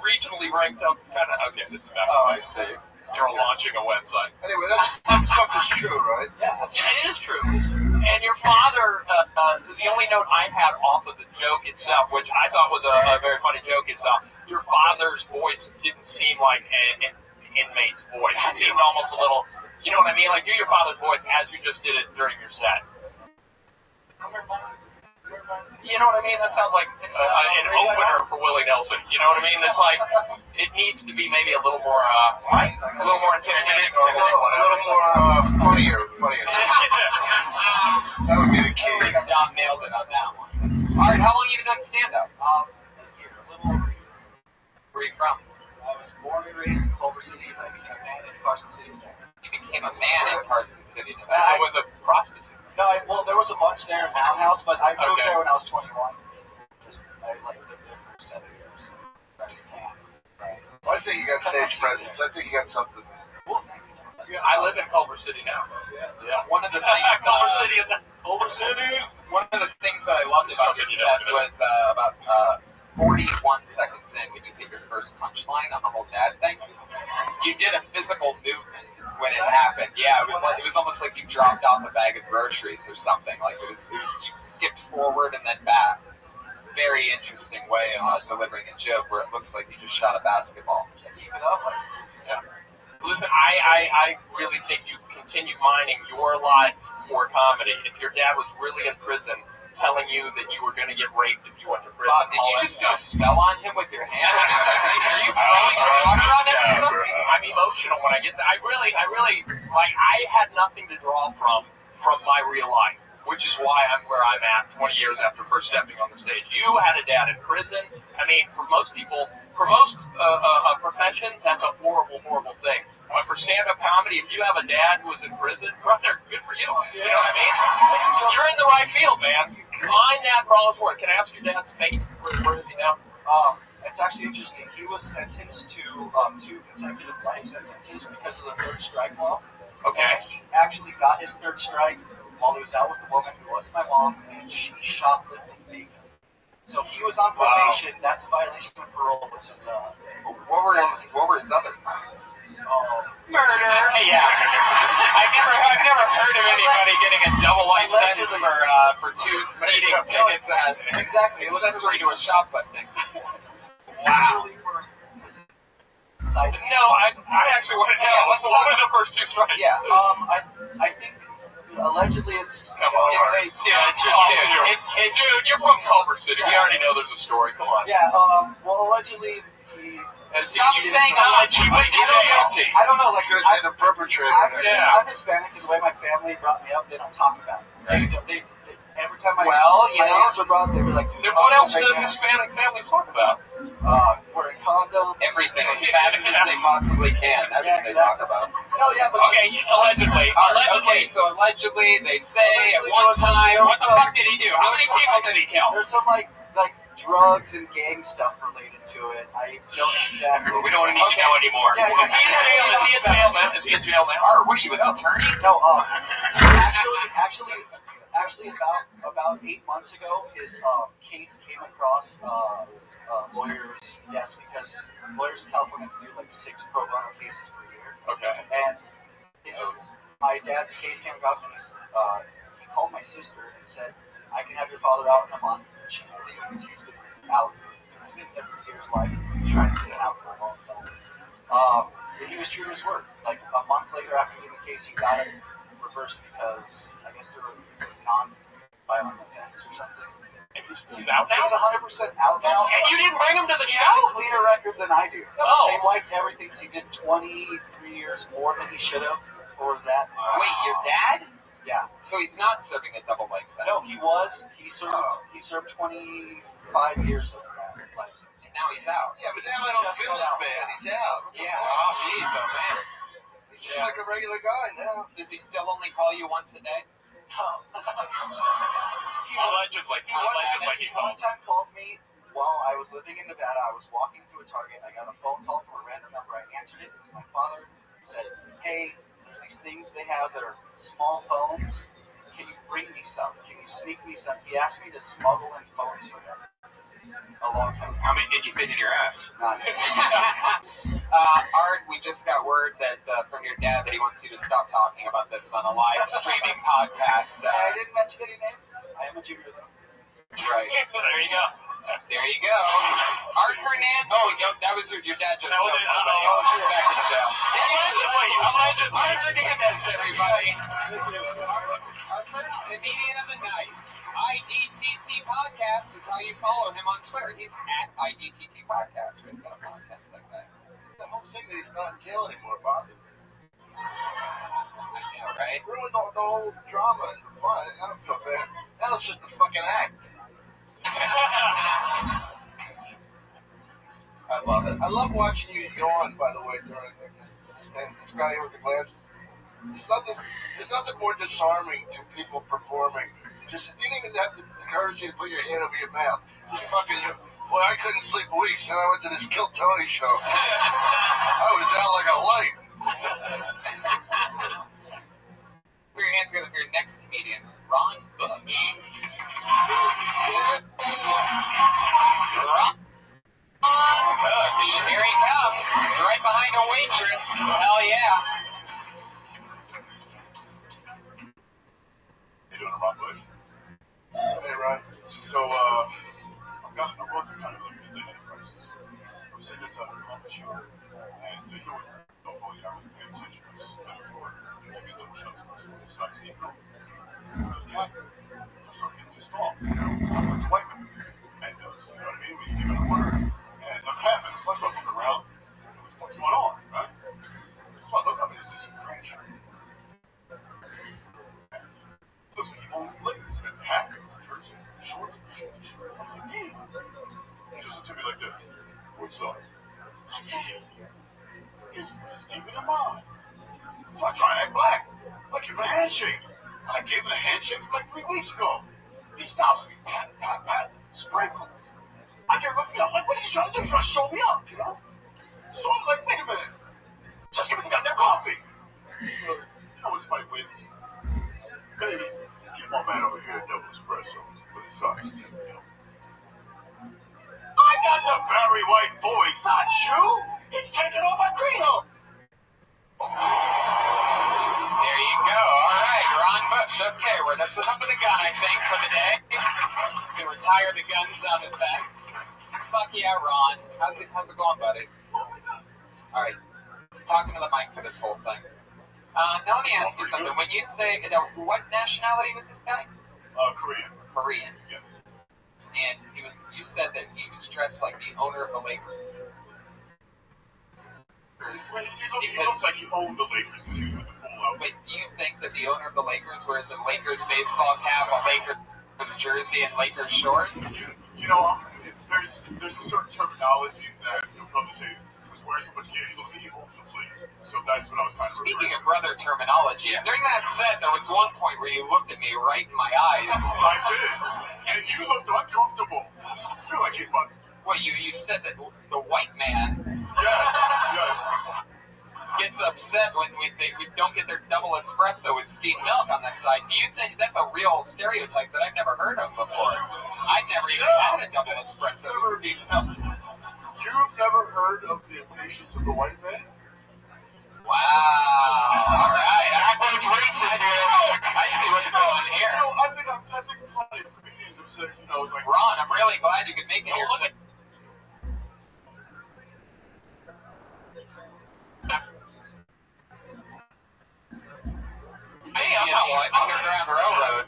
regionally ranked up kind of. Okay, this is bad. Oh, I see. You're launching a website. Anyway, that stuff is true, right? Yeah, it is true. And your father, the only note I had off of the joke itself, which I thought was a very funny joke itself, your father's voice didn't seem like an inmate's voice. It seemed almost a little, you know what I mean? Like, do your father's voice as you just did it during your set. You know what I mean? That sounds like an opener for Willie Nelson. You know what I mean? It's like, it needs to be maybe a little more, right? A little more intimidating. A little more funnier. That would be the key. John nailed it on that one. All right, how long have you been doing stand-up? A year, a little over a year. Where are you from? I was born and raised in Culver City, but I became a man in Carson City, Nevada. You became a man in Carson City, Nevada. So with a prostitute. No, well, there was a bunch there in Mound House, but I moved there when I was 21. I lived there for 7 years. Well, I think you got stage presence. I think you got something. Well, thank you. I live in Culver City now. Yeah. One of the things. Culver City. Culver City. One of the things that I loved about your set was about 41 seconds in when you hit your first punchline on the whole dad thing. You did a physical movement when it happened. Yeah, it was almost like you dropped off a bag of groceries or something. Like it was you skipped forward and then back. Very interesting way of delivering a joke where it looks like you just shot a basketball. Keep it up. Yeah. Listen, I really think you continue mining your life for comedy. If your dad was really in prison, telling you that you were going to get raped if you went to prison. Bob, did you just do a spell on him with your hand? Are you throwing water on him or something? I'm emotional when I get that. I really, like, I had nothing to draw from my real life, which is why I'm where I'm at 20 years after first stepping on the stage. You had a dad in prison. I mean, for most people, for most professions, that's a horrible, horrible thing. But for stand-up comedy, if you have a dad who was in prison, brother, good for you. You know what I mean? So you're in the right field, man. Mind that for all it's worth. Can I ask your dad's fate? Where is he now? It's actually interesting. He was sentenced to 2 consecutive life sentences because of the third strike law. Okay. And he actually got his third strike while he was out with a woman who wasn't my mom, and she shoplifted bacon. So he was on probation. Wow. That's a violation of parole, which is What were his other crimes? Murder. Yeah. I've never heard of anybody getting a double life sentence for 2 speeding tickets and exactly accessory to a shoplifting. Wow. No, I actually want to know. Yeah, what are the first 2 strikes? Yeah. I think allegedly it's. Come on, dude, you're from Culver City. We already know there's a story. Come on. Yeah. Well, allegedly he. Stop saying allegedly. I don't know. Like, I was going to say the perpetrator. I'm Hispanic, and the way my family brought me up, they don't talk about it. They every time my hands were brought, they were like. Then what else do Hispanic families talk about? Wearing condoms. Everything as fast as they possibly can. That's what they talk about. No, yeah, but okay, allegedly. Okay, so allegedly they say at one time. What the fuck did he do? How many people did he kill? There's some like drugs and gang stuff related to it. I don't exactly. We don't need to know anymore. Yeah, Is he in jail now? Is he in jail now? What are you, his attorney? No. Actually, about 8 months ago, his case came across lawyers' Yes, because lawyers in California have to do like 6 pro bono cases per year. Okay. And my dad's case came about, and he called my sister and said, I can have your father out in a month. She will leave because he's been out. He's been there for years, like, trying to get out for a long time. And he was true to his word. Like, a month later after getting the case, he got it reversed because I guess there was non-violent offense or something. He's out now? He's 100% out now. And you didn't bring him to the He show? has a cleaner record than I do. Oh. They wiped everything, so he did 23 years more than he should have for that. Wait, your dad? Yeah. So he's not serving a double life sentence. No, he was. He served 25 years of that life sentence. And now he's out. Yeah, but now I don't Just feel got as out. bad. He's out. Yeah. Oh, jeez, oh man. He's just like a regular guy now. Does he still only call you once a day? No. Allegedly. He one time called me while I was living in Nevada. I was walking through a Target. I got a phone call from a random number. I answered it. It was my father. He said, hey, there's these things they have that are small phones. Can you bring me some? Can you sneak me some? He asked me to smuggle in phones for him. A long time ago. How many did you fit in your ass? Not Art, we just got word that from your dad that he wants you to stop talking about this on a live streaming podcast. I didn't mention any names. I am a junior, though. Right. There you go. There you go. Art Hernandez. Oh, no, that was your dad just That killed was somebody. it. Oh, she's back in jail. Allegedly. Art Hernandez, everybody. Our first comedian of the night. IDTT Podcast is how you follow him on Twitter. He's at IDTT Podcast. He's got a podcast like that. The whole thing that he's not in jail anymore bothered me. I know, right? Ruined the whole drama and fun. I don't feel bad. Now it's just a fucking act. I love it. I love watching you yawn, by the way, during this guy here with the glasses. There's nothing more disarming to people performing. Just you didn't even have the courage to put your hand over your mouth. Just fucking you. Well, I couldn't sleep weeks, and I went to this Kill Tony show. I was out like a light. Put your hands together for your next comedian, Ron Bush. Ron Bush, here he comes. He's right behind a waitress. Hell yeah. You doing, Ron Bush? Hey, Ron. So, I'm working kind of looking into enterprises. I'm sitting inside a coffee shop, and you know what? Don't fall, you don't really pay attention. I'm just looking for maybe little chunks of this size deep. Yeah, I start getting pissed off. You know, I'm like a white man. And, you know what I mean? When you give it a word, and I'm happy. So I start looking around. What the fuck's going on, right? So I look up, and there's this crash. Looks like he owns Lakers and hat, short. I'm like, damn. He just looked at me like this. What's up? Yeah. He's deeper than mine. So I try and act black. I give him a handshake. I gave him a handshake like 3 weeks ago. He stops me. Pat, pat, pat. Sprinkle. I get looked up. Like, what is he trying to do? He's trying to show me up, you know? So I'm like, wait a minute. Just give me the goddamn coffee. You know when somebody wins? Baby, keep my man over here, double espresso, with his size 10, you know? I got the Barry White boys, not you. He's taking all my credo. There you go. All right, Ron Bush. Okay, well, that's enough of the gun, I think, for the day. You can retire the gun sound effect. Fuck yeah, Ron. How's it going, buddy? All right. Talking to the mic for this whole thing. Now let me ask you something. When you say, what nationality was this guy? Korean. Korean. Yes. And you said that he was dressed like the owner of the Lakers. He looks like he owned the Lakers because he was with the full outfit. Wait, do you think that the owner of the Lakers wears a Lakers baseball cap, a Lakers jersey, and Lakers shorts? You know, there's a certain terminology that you'll probably say was wearing so much gear, he looked like he owned the place. So that's what I was trying to Speaking of brother terminology, during that set, there was one point where you looked at me right in my eyes. I did. And you looked uncomfortable. You're like, he's about to... Well, you said that the white man Yes. gets upset when we don't get their double espresso with steamed milk on this side. Do you think that's a real stereotype that I've never heard of before? I've never even had a double espresso with steamed milk. You You've never heard of the impatience of the white man? Wow. All right. Athlete's racist here. I see what's going on here. I think plenty of comedians have said, it's like, Ron, I'm really glad you could make it here today. Hey, I'm not one. Underground Railroad.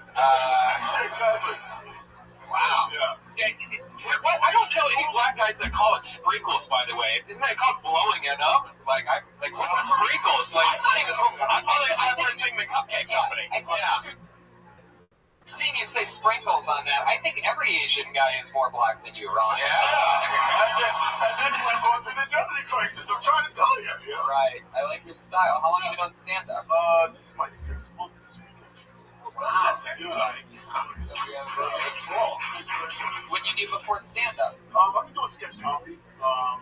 Exactly. Wow. Yeah. Well, I don't know any black guys that call it sprinkles, by the way. Isn't it called blowing it up? Like what's sprinkles? Like, I thought it was referencing the cupcake company. I've seen you say sprinkles on that. I think every Asian guy is more black than you, Ron. And that's why I'm going through the identity crisis. I'm trying to tell you. Right. I like your style. How long have you been on stand-up? This is my 6th month this week. Wow. Yeah. Cool. What did you do before stand-up? I've been doing sketch comedy. I'm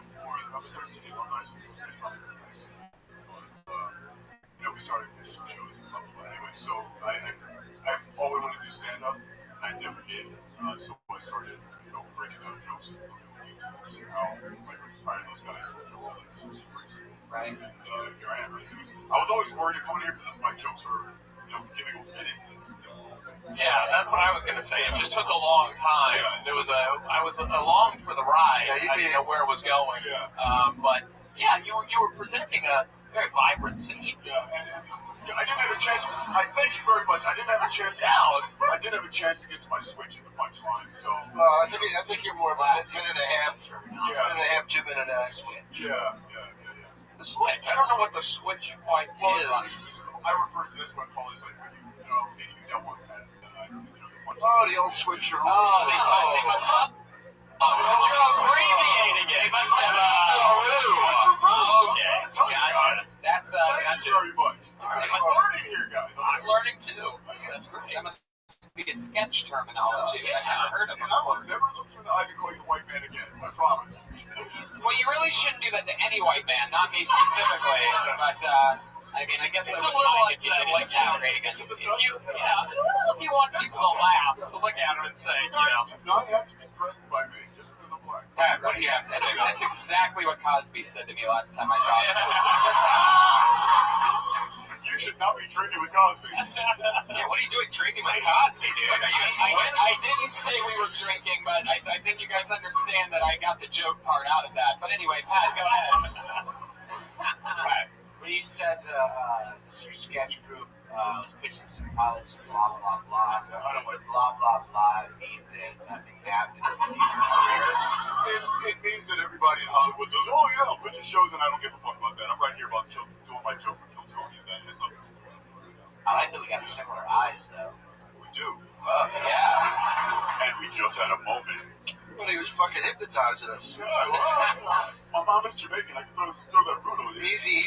starting to do alumni school sketch comedy. We started some shows. Anyway, so I always wanted to do stand-up, and I never did. So I started, breaking down jokes and seeing how, firing those guys for jokes. This was crazy. Right. And here I am. I was always worried to come in here because my jokes are, giving a minute. Yeah, that's what I was going to say. It just took a long time. I was along for the ride. I didn't know where it was going. But yeah, you were presenting a very vibrant scene. Yeah, and I didn't have a chance. I thank you very much. I didn't have a chance. I didn't have a chance to get to my switch in the punchline. So I think you're more of a minute and a half. Yeah. Minute and a half, 2 minute Yeah. The switch. I don't know what the switch quite is. I refer to this one called as like when you don't want that. Oh, the old switcher. Oh, they must have. You're abbreviating it. They must have. Okay. That's Thank you very much. I'm learning here, guys. I'm learning too. That's great. That must be a sketch terminology that I've never heard of before. Never look through the eyes and call you a white man again. I promise. Well, you really shouldn't do that to any white man, not me specifically. But I guess It's I a was little trying to get unsettling. you outraged. If you want people to laugh, to look at them and say, You guys do not have to be threatened by me just because I'm black. That's exactly what Cosby said to me last time I talked to him. You should not be drinking with Cosby. Yeah, what are you doing drinking with Cosby, dude? I didn't say we were drinking, but I think you guys understand that I got the joke part out of that. But anyway, Pat, go ahead. Right. When you said this is your sketch group was pitching some pilots and blah blah blah, I don't like blah blah blah mean that nothing happened in careers. It means that everybody in Hollywood says, "Oh yeah, I'll pitch shows," and I don't give a fuck about that. I'm right here about doing my joke for Kill Tony, and that has nothing to do with it. I like that we got similar eyes though. We do. Yeah. And we just had a moment. Well, he was fucking hypnotizing us. Yeah, well, my mom is Jamaican. I can throw that root over there. Easy.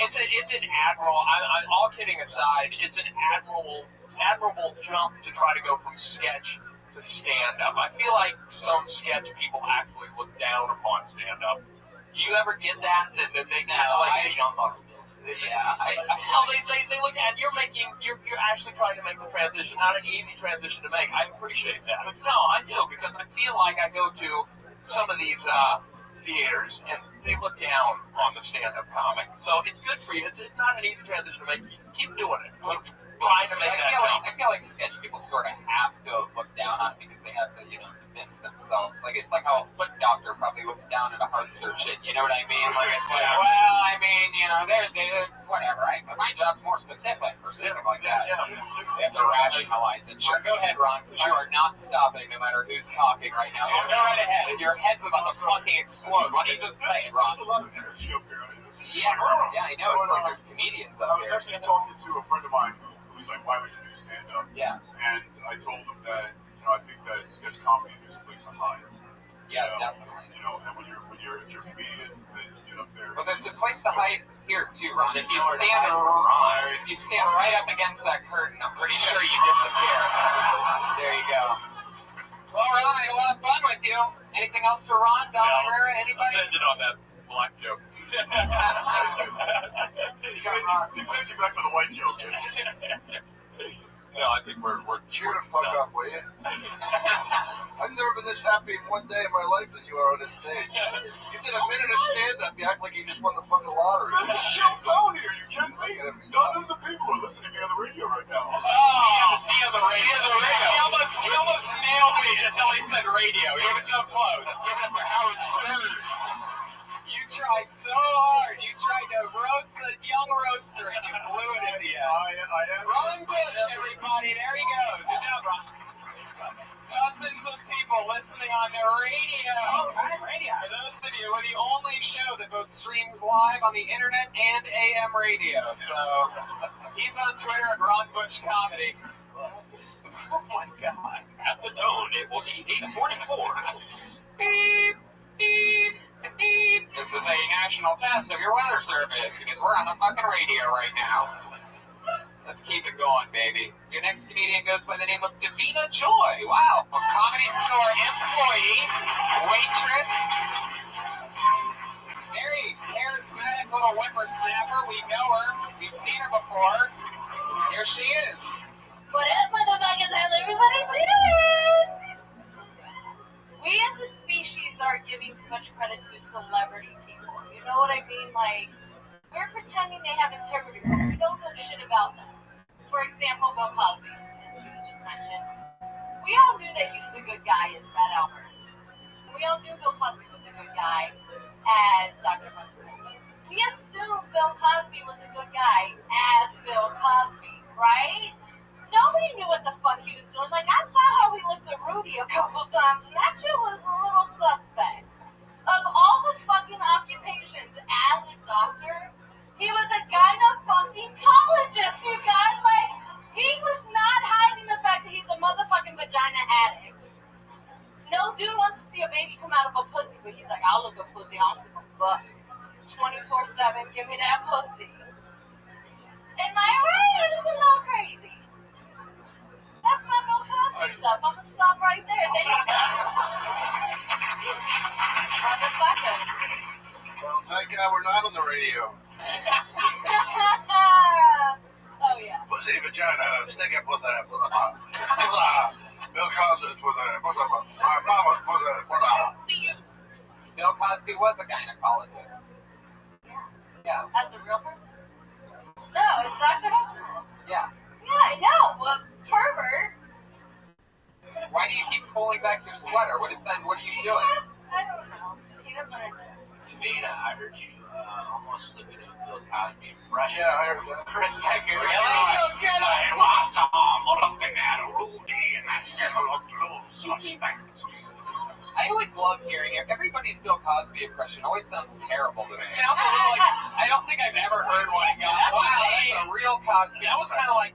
it's an admirable. All kidding aside, it's an admirable jump to try to go from sketch to stand up. I feel like some sketch people actually look down upon stand up. Do you ever get that? That they kind of like jump up? Yeah. They look at you're actually trying to make the transition, not an easy transition to make. I appreciate that. No, I do, because I feel like I go to some of these theaters and they look down on the stand-up comic. So it's good for you. It's not an easy transition to make. You keep doing it. Trying to make that jump. I feel like sketch people sort of have to look down on it because they have to, convince themselves. Like, it's like how a foot doctor probably looks down at a heart surgeon. You know what I mean? Like, it's like, well, I mean, they're whatever. My job's more specific or something like that. Yeah. They have to rationalize it. Sure, go ahead, Ron, because you are not stopping no matter who's talking right now. So go right ahead. Your head's about to fucking explode. Why don't you just say it, Ron? There's a lot of energy up here. Yeah, I know. It's like there's comedians up I was here. actually talking to a friend of mine who's like, "Why would you do stand-up?" Yeah. And I told him that I think that sketch comedy there's a place to hide. Yeah, definitely. And if you're a comedian, then get up there. Well, there's a place to hide here too, Ron. If you stand right up against that curtain, I'm pretty sure you disappear. There you go. Well, Ron, I had a lot of fun with you. Anything else for Ron, Don Herrera, anybody? I'm ended on that black joke. He paid you back for the white joke. No, I think we're Cheer the fuck up, will you? I've never been this happy in one day of my life than you are on this stage. You did a minute of stand-up. You act like you just won the fucking lottery. This is Chill Tony. Are you kidding me? Dozens of people are listening via the radio right now. Via the radio. He almost nailed me until he said radio. He was so close. Give it up for Howard Stern. You tried so hard. You tried to roast the young roaster, and you blew it in the end. I am. Ron Bush, everybody. There he goes. Good job, Ron. Dozens of people listening on the radio. For those of you, we're the only show that both streams live on the internet and AM radio. So he's on Twitter at Ron Bush Comedy. Oh my God. At the tone, it will be 8:44. Beep, beep, beep. This is a national test of your weather service because we're on the fucking radio right now. Let's keep it going, baby. Your next comedian goes by the name of Davina Joy. Wow. A Comedy Store employee, waitress, very charismatic little whippersnapper. We know her. We've seen her before. Here she is. What up, motherfuckers? How's everybody doing? We as a species are giving too much credit to celebrity people. You know what I mean? Like, we're pretending they have integrity, but we don't know shit about them. For example, Bill Cosby, as he was just mentioned. We all knew that he was a good guy as Fat Albert. We all knew Bill Cosby was a good guy as Dr. Huxtable. We assumed Bill Cosby was a good guy as Bill Cosby, right? Nobody knew what the fuck he was doing. Like, I saw how he looked at Rudy a couple times, and that shit was a little suspect. Of all the fucking occupations as a doctor, he was a gynecologist, you guys. Like, he was not hiding the fact that he's a motherfucking vagina addict. No dude wants to see a baby come out of a pussy, but he's like, I'll look a pussy, I don't give a fuck. 24/7, give me that pussy. Am I right? It's a little crazy. That's my Bill Cosby stuff. I'm gonna stop right there. Thank you, motherfucker. Well, thank God we're not on the radio. Oh, yeah. Pussy, vagina, stinking pussy, pussy. Bill Cosby, pussy, my mama's pussy. Bill Cosby was a gynecologist. Yeah. As a real person? No, it's Dr. Huxtable. Yeah. Yeah, I know. Well, pervert. Why do you keep pulling back your sweater? What is that? What are you doing? I don't know. He doesn't Davina, I heard you almost slipping into Bill Cosby impression. Yeah, I heard that. For a second, really? I was looking at a Rudy, and I said, looked a little suspect. I always love hearing it. Everybody's Bill Cosby impression always sounds terrible to me. It sounds a little like, I don't think I've ever heard one and gone, wow, that's a real Cosby. that was kind of like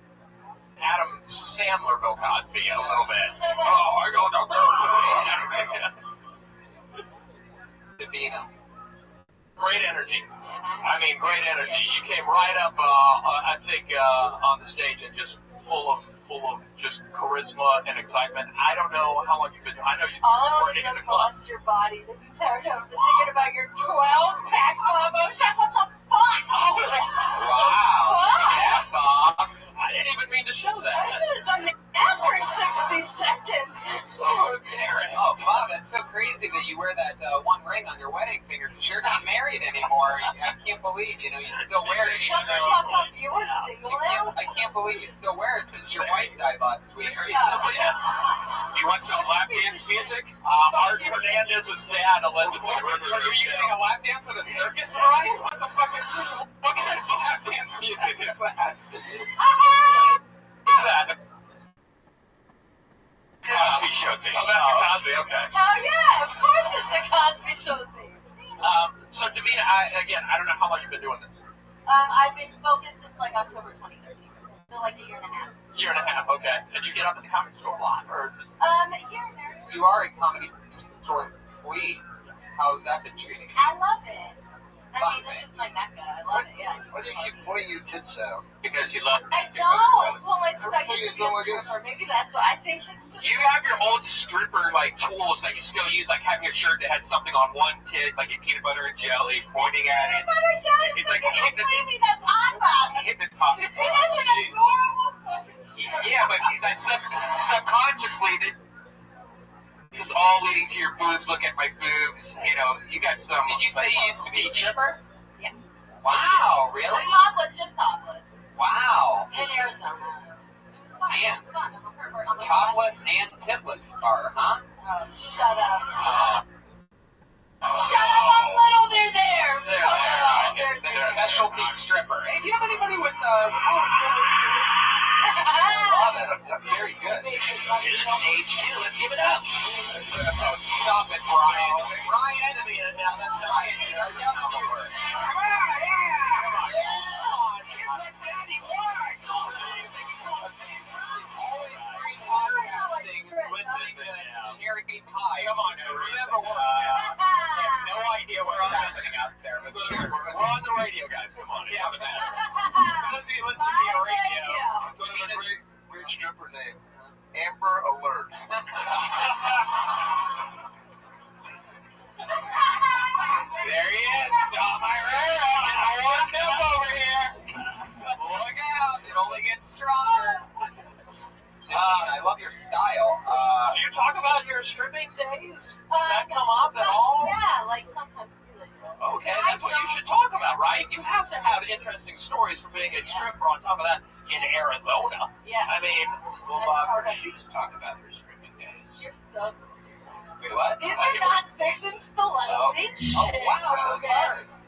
Adam Sandler Bill Cosby a little bit. Oh, I go down there. Davina. Great energy. I mean, great energy. You came right up, I think, on the stage and just full of just charisma and excitement. I don't know how long you've been doing. I know you've all I been want working to in do the is club. molest your body this entire time. I've been thinking about your 12-pack Bobo shot. What the fuck? Wow. Yeah, Bob. I didn't even mean to show I that. should have done that for 60 seconds. So embarrassed. Oh, Bob, that's so crazy that you wear that one ring on your wedding finger because you're not married anymore. I can't believe, you still wear it. Shut the fuck up. You were single now? I can't believe you still wear it since your wife died last week. Very simple, yeah. Do you want some lap dance music? Art Hernandez's dad allegedly. Are you getting a lap dance at a circus, Brian? What the fuck is what kind of lap dance music is that? What's that? Cosby Show thing. Oh, that's a Cosby, okay. Oh, yeah. Of course it's a Cosby Show thing. So, Davina, I don't know how long you've been doing this. I've been focused since like October 2013. So like a year and a half. Year and a half, okay. And you get up at the comedy store a lot, or is this? Here and there. You are a comedy store employee. How's that been treating you? I love it. I mean, this is my mecca. I love it, yeah. Why do you keep pointing your tits out? Because you love I don't. Well, I just I used to be a stripper. Maybe that's why I think it's just... You have your old stripper tools that you still use, like having a shirt that has something on one tit, like a peanut butter and jelly, pointing at it. Peanut butter jelly? It's like baby, that's hot, Bob. hit the top. It is an adorable fucking shirt. Yeah, but subconsciously, this is all leading to your boobs. Look at my boobs. You know, you got some. Did you say you used to be a stripper? Yeah. Wow, really? Topless, just topless. Wow. In Arizona. It was fun. Yeah. It was fun. I'm a pervert. I'm a Topless and titless are, huh? Oh, shut up. Shut up, I'm little, they're there. The specialty stripper. Hey, do you have anybody with small tits? Love it. That's very good. To the stage two. Let's give it up. Oh, stop it, Brian. Ryan, I mean, that's Ryan. Come on, remember what? I have no idea what's happening out there, but sure. We're on the radio, guys. Come on. Yeah. It doesn't matter. For those of you listening to your radio, I'm thinking of a great stripper name. Amber Alert. there he is, Tom Irera. I want him over here. Look out, it only gets stronger. I love your style. Do you talk about your stripping days? Does that come up at all? Yeah, like sometimes. Okay, that's what you should talk about, right? You have to have interesting stories for being a stripper on top of that in Arizona. Yeah. I mean, well, she's talking about her stripping days. You're so. Wait, what? These are not section stilettos. Oh, wow,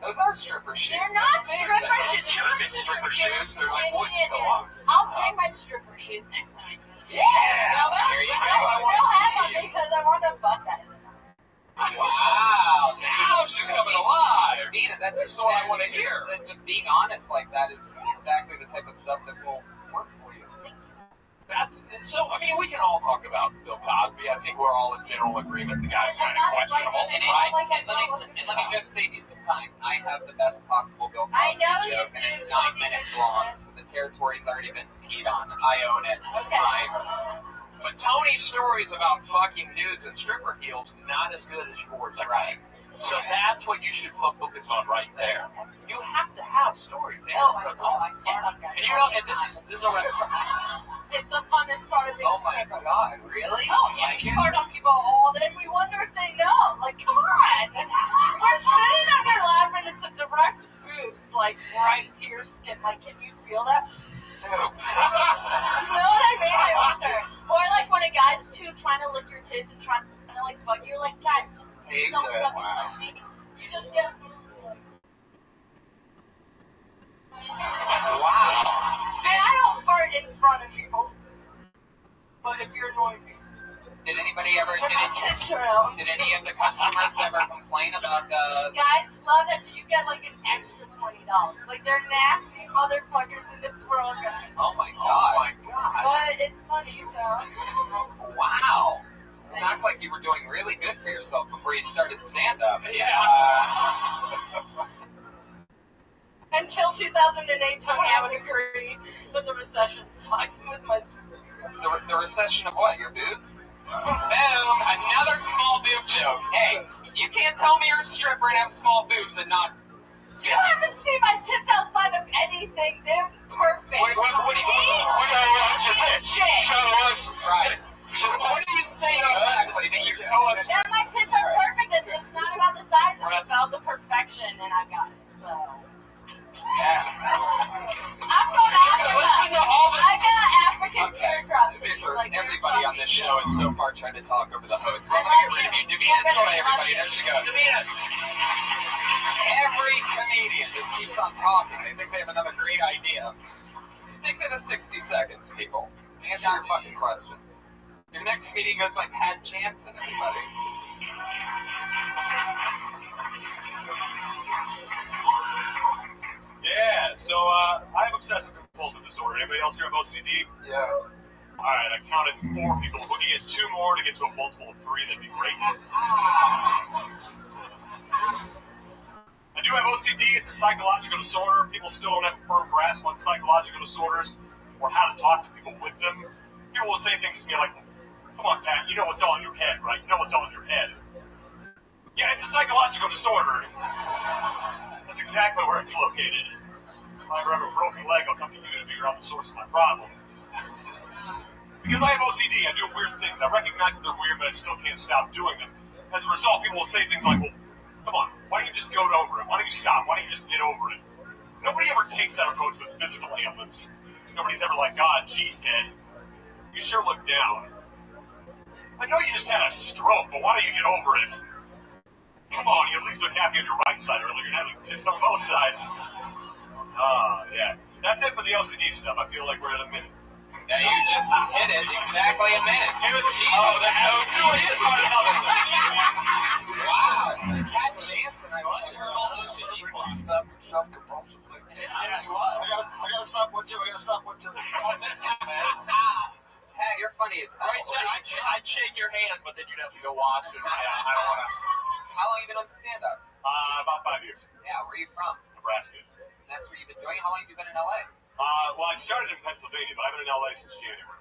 those are stripper shoes. They're not stripper shoes. German stripper shoes. They're like wood dogs. I'll bring my stripper shoes next time. Yeah! There you go. I still have them because I want to fuck that. Wow. Now she's coming alive. That's what I want to hear. Just being honest like that is exactly the type of stuff that will work for you. So, I mean, we can all talk about Bill Cosby. I think we're all in general agreement the guy's kind of questionable. And let me just save you some time. I have the best possible Bill Cosby joke, and it's 9 minutes long, so the territory's already been peed on. I own it. It's mine. But Tony's stories about fucking nudes and stripper heels not as good as yours, right? So that's what you should focus on right there. You have to have stories. Oh my god! And you know, and this is a It's the funnest part of being a stripper. Oh my god, really? Oh yeah, you flirt on people all day. We wonder if they know. Like, come on. We're sitting on your lap and it's a direct boost, like right to your skin. Like, can you feel that? You know what I mean? I wonder. Or like when a guy's too trying to lick your tits and trying to like fuck you, like, God, just don't fucking touch me. You just get. Wow. And I don't fart in front of people. But if you're annoying me. Did anybody ever, did any of the customers ever complain about the... Guys love it. You get like an extra $20. Like, they're nasty motherfuckers in this world, guys. Oh my god. But it's funny, so. Wow. Sounds like you were doing really good for yourself before you started stand-up. Yeah. Until 2008, Tony, I would agree with the recession. Fucked with my... The recession of what? Your boobs? Boom! Another small boob joke. Hey, you can't tell me you're a stripper and have small boobs and not... You haven't seen my tits outside of anything. They're perfect. What do you mean? Show us your tits. Show us. Right. What are you saying exactly? Yeah, my tits are perfect. And it's not about the size. It's about the perfection. And I got it. So... Yeah. I'm from Africa. So listen to all this. I got African teardrop tits. Like everybody on this show is so far trying to talk over the host. So I'm I going to love get rid of you. you. Davina, joy everybody. There she goes. Davina. Every comedian just keeps on talking. They think they have another great idea. Stick to the 60 seconds, people. Answer your fucking questions. Your next comedian goes like Pat Jansen, everybody. Yeah, so I have obsessive compulsive disorder. Anybody else here have OCD? Yeah. Alright, I counted 4 people. If we could get 2 more to get to a multiple of 3, that'd be great. I do have OCD. It's a psychological disorder. People still don't have a firm grasp on psychological disorders or how to talk to people with them. People will say things to me like, come on, Pat, you know what's all in your head, right? You know what's all in your head. Yeah, it's a psychological disorder. That's exactly where it's located. If I ever have a broken leg, I'll come to you to figure out the source of my problem. Because I have OCD, I do weird things. I recognize that they're weird, but I still can't stop doing them. As a result, people will say things like, well, come on, why don't you just go over it? Why don't you stop? Why don't you just get over it? Nobody ever takes that approach with physical ailments. Nobody's ever like, God, gee, Ted, you sure look down. I know you just had a stroke, but why don't you get over it? Come on, you at least look happy on your right side earlier. You're not like pissed on both sides. Yeah. That's it for the LCD stuff. I feel like we're at a minute. Yeah, you just hit it exactly a minute. That's Wow. Pat Jansen, I like her. Stop yourself compulsively. I gotta stop one too. Pat, you're funny as hell. I'd shake your hand, but then you'd have to go watch it. I don't want to. How long have you been on stand-up? About 5 years. Yeah, where are you from? Nebraska. That's where you've been doing? How long have you been in LA? Well, I started in Pennsylvania, but I've been in LA since January.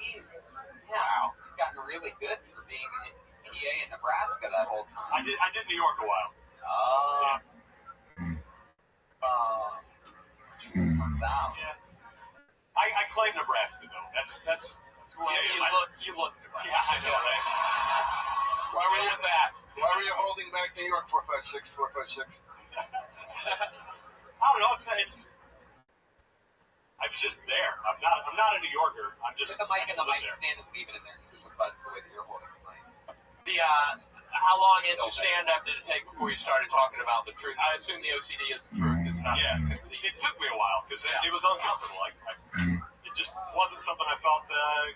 Jesus. Wow. You've gotten really good for being in PA and Nebraska that whole time. I did New York a while. Comes out. Yeah. I claim Nebraska though. That's who I am. You look Nebraska. Yeah, I know, right? Why were you holding back New York 456? I don't know. It's. I'm just there. I'm not a New Yorker. I'm just. Put the mic in the mic there. stand and leave it in there because there's a buzz the way that you're holding the mic. How long into stand-up did it take before you started talking about the truth? I assume the OCD is the truth. It's not. Yeah, it took me a while because it was uncomfortable. It just wasn't something I felt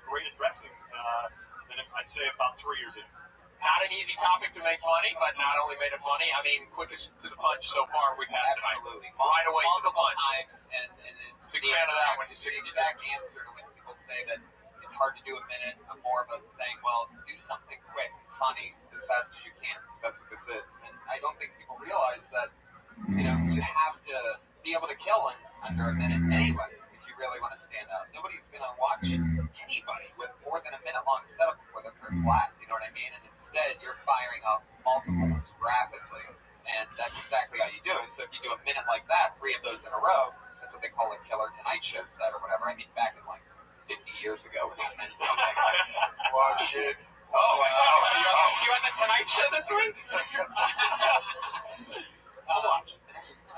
great addressing. And I'd say about 3 years in. Not an easy topic to make funny, but not only made it funny. I mean, quickest to the punch so far we've had tonight. Absolutely. Right away to the Multiple punch. times, and it's Big the fan of that one. it's the exact answer to when people say that it's hard to do a minute. I'm more of a thing, well, do something quick, funny, as fast as you can, because that's what this is. And I don't think people realize that, you have to be able to kill in under a minute anyway, if you really want to stand up. Nobody's going to watch anybody with more than a minute-long setup before the first laugh, you know what I mean? And instead, you're firing up multiples rapidly, and that's exactly how you do it. So if you do a minute like that, 3 of those in a row, that's what they call a killer Tonight Show set or whatever. I mean, back in 50 years ago when that meant something. Watch it. You on the Tonight Show this week? I'll watch.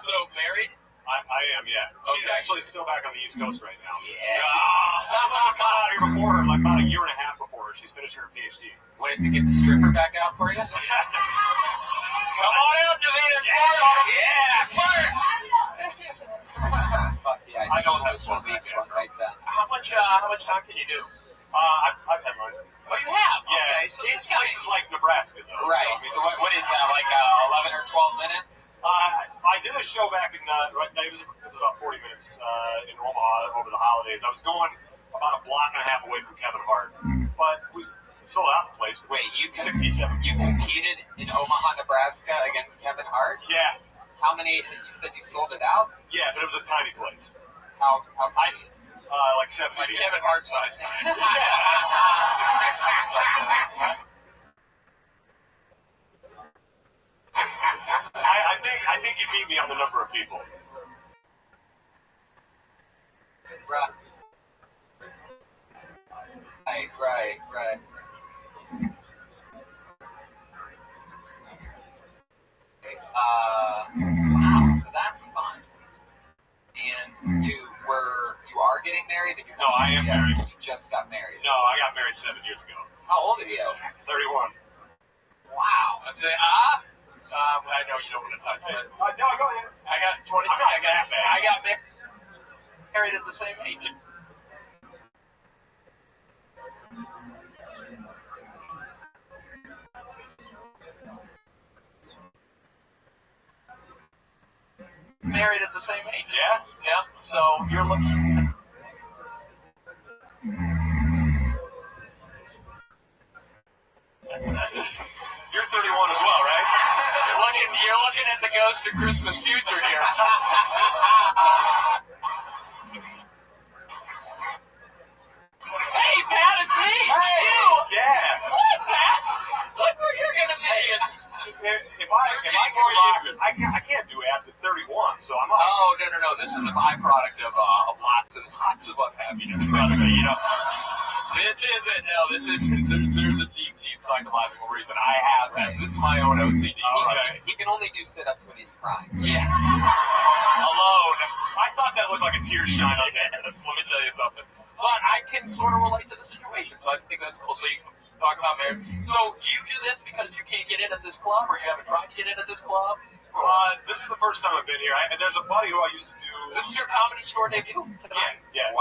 So, married? I am, yeah. She's actually still back on the East Coast right now. Yeah. I got out here before her, about a year and a half before her. She's finishing her PhD. Ways to get the stripper back out for you? Come on out, Davina. Yeah, flirt! Fuck yeah, I don't have this one right then. How much time can you do? I've had mine. Oh, you have? Yeah, Okay, so it's places like Nebraska, though. Right, so what is that, 11 or 12 minutes? I did a show back in, it was about 40 minutes in Omaha over the holidays. I was going about a block and a half away from Kevin Hart, but we sold out the place. Wait, you 67. You competed in Omaha, Nebraska against Kevin Hart? Yeah. How many, you said you sold it out? Yeah, but it was a tiny place. How tiny? Like 70. Like Kevin Hart size. I think you beat me on the number of people. Right. Wow, so that's fun. And you are getting married? And you're No, I am married. You just got married. No, I got married 7 years ago. How old are you? 31. Wow. I'd say, I know you don't want to touch it. No, go ahead. I got 23. I'm not that bad. I got married at the same age. Married at the same age. Yeah. So you're looking. You're 31 as well, right? You're looking at the ghost of Christmas future here. Hey, Pat, it's me. Hey, you. Yeah. What, Pat? Look where you're gonna be. If I can't do abs at 31, so I'm. Oh no! This is the byproduct of lots and lots of unhappiness. Trust me, This isn't. No, this isn't. There's a deep psychological reason. I have that. This is my own OCD. Okay. He can only do sit-ups when he's crying. Yes. Alone. I thought that looked like a tear shine on that. Let me tell you something. But I can sort of relate to the situation, so I think that's cool. So you can talk about marriage. So do you do this because you can't get in at this club, or you haven't tried to get in at this club? This is the first time I've been here. And there's a buddy who I used to do. This is your Comedy Store debut? Yeah. Wow,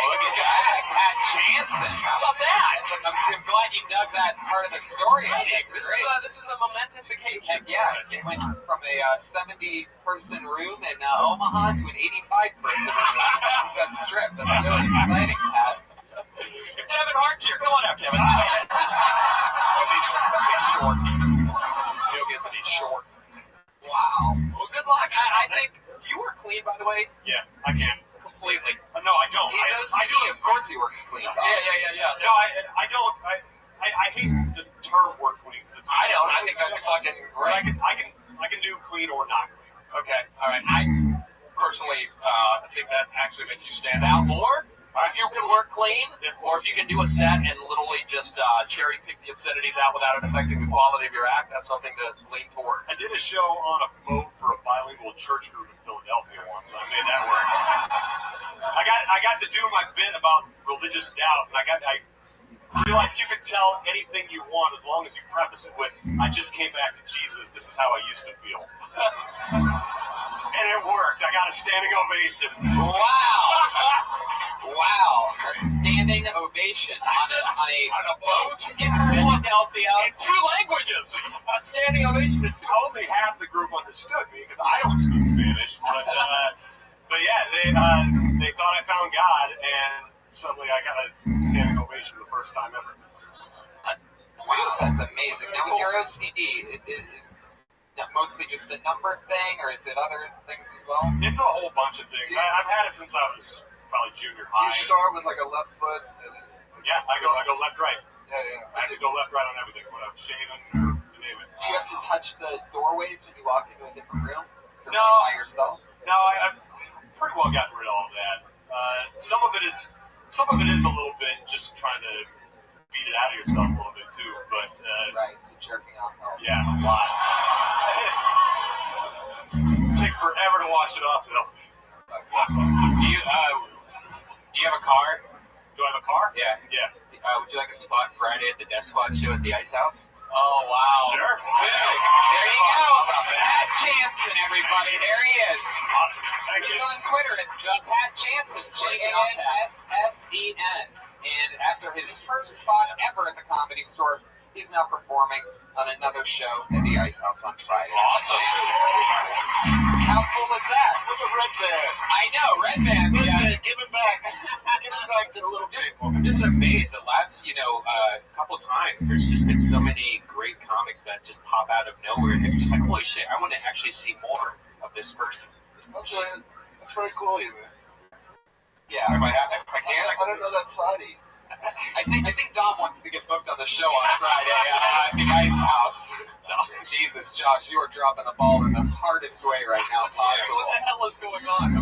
look at that. Pat Jansen. How about that? I'm glad you dug that part of the story. This is a momentous occasion. Heck yeah, it went from a 70-person room in Omaha to an 85-person room in Sunset Strip. That's really exciting, Pat. If Kevin Hart's here, come on out, Kevin. He'll be short. He'll get to be short. Wow. Well, good luck. I think you work clean, by the way. Yeah, I can. Completely. No, I don't. He's OCD. Of course he works clean. Yeah. No, I don't. I hate the term work clean because it's. I don't. I think that's fucking great. I can do clean or not clean. Okay. All right. I personally think that actually makes you stand out more. If you can work clean, or if you can do a set and literally just cherry pick the obscenities out without it affecting the quality of your act, that's something to lean toward. I did a show on a boat for a bilingual church group in Philadelphia once, and I made that work. I got to do my bit about religious doubt, and I realized you could tell anything you want as long as you preface it with, I just came back to Jesus, this is how I used to feel. And it worked. I got a standing ovation. Wow, a standing ovation on a boat in Philadelphia. In 2 languages. A standing ovation. Only half the group understood me because I don't speak Spanish. But yeah, they thought I found God, and suddenly I got a standing ovation for the first time ever. Wow, that's amazing. Now with your OCD, is that mostly just a number thing, or is it other things as well? It's a whole bunch of things. I've had it since I was probably junior high. You start with like a left foot. Yeah, I go left right. Yeah. I have to go left right on everything. When I'm shaving, or you name it. Do you have to touch the doorways when you walk into a different room? No. By yourself? No, I've pretty well gotten rid of all of that. Some of it is a little bit just trying to beat it out of yourself a little bit too. But right, so jerking off helps. Yeah, a lot. It takes forever to wash it off, though. Do you have a car? Do I have a car? Yeah. Would you like a spot Friday at the Death Squad show at the Ice House? Oh, wow. Sure. There you go. Pat Jansen, everybody. There he is. Awesome. Thank you. He's on Twitter at Pat Jansen, JANSSEN. And after his first spot ever at the Comedy Store, he's now performing on another show at the Ice House on Friday. Awesome. How cool is that? Look at Red Band. I know, Red Band. Give it back. Give it back to the little people. I'm just amazed that last, couple times, there's just been so many great comics that just pop out of nowhere, and they're just like, holy shit, I want to actually see more of this person. Okay, it's very cool, you man. Yeah. I don't know that side of you. I think Dom wants to get booked on the show on Friday at the Ice House. Jesus, Josh, you are dropping the ball in the hardest way right now possible. What the hell is going on?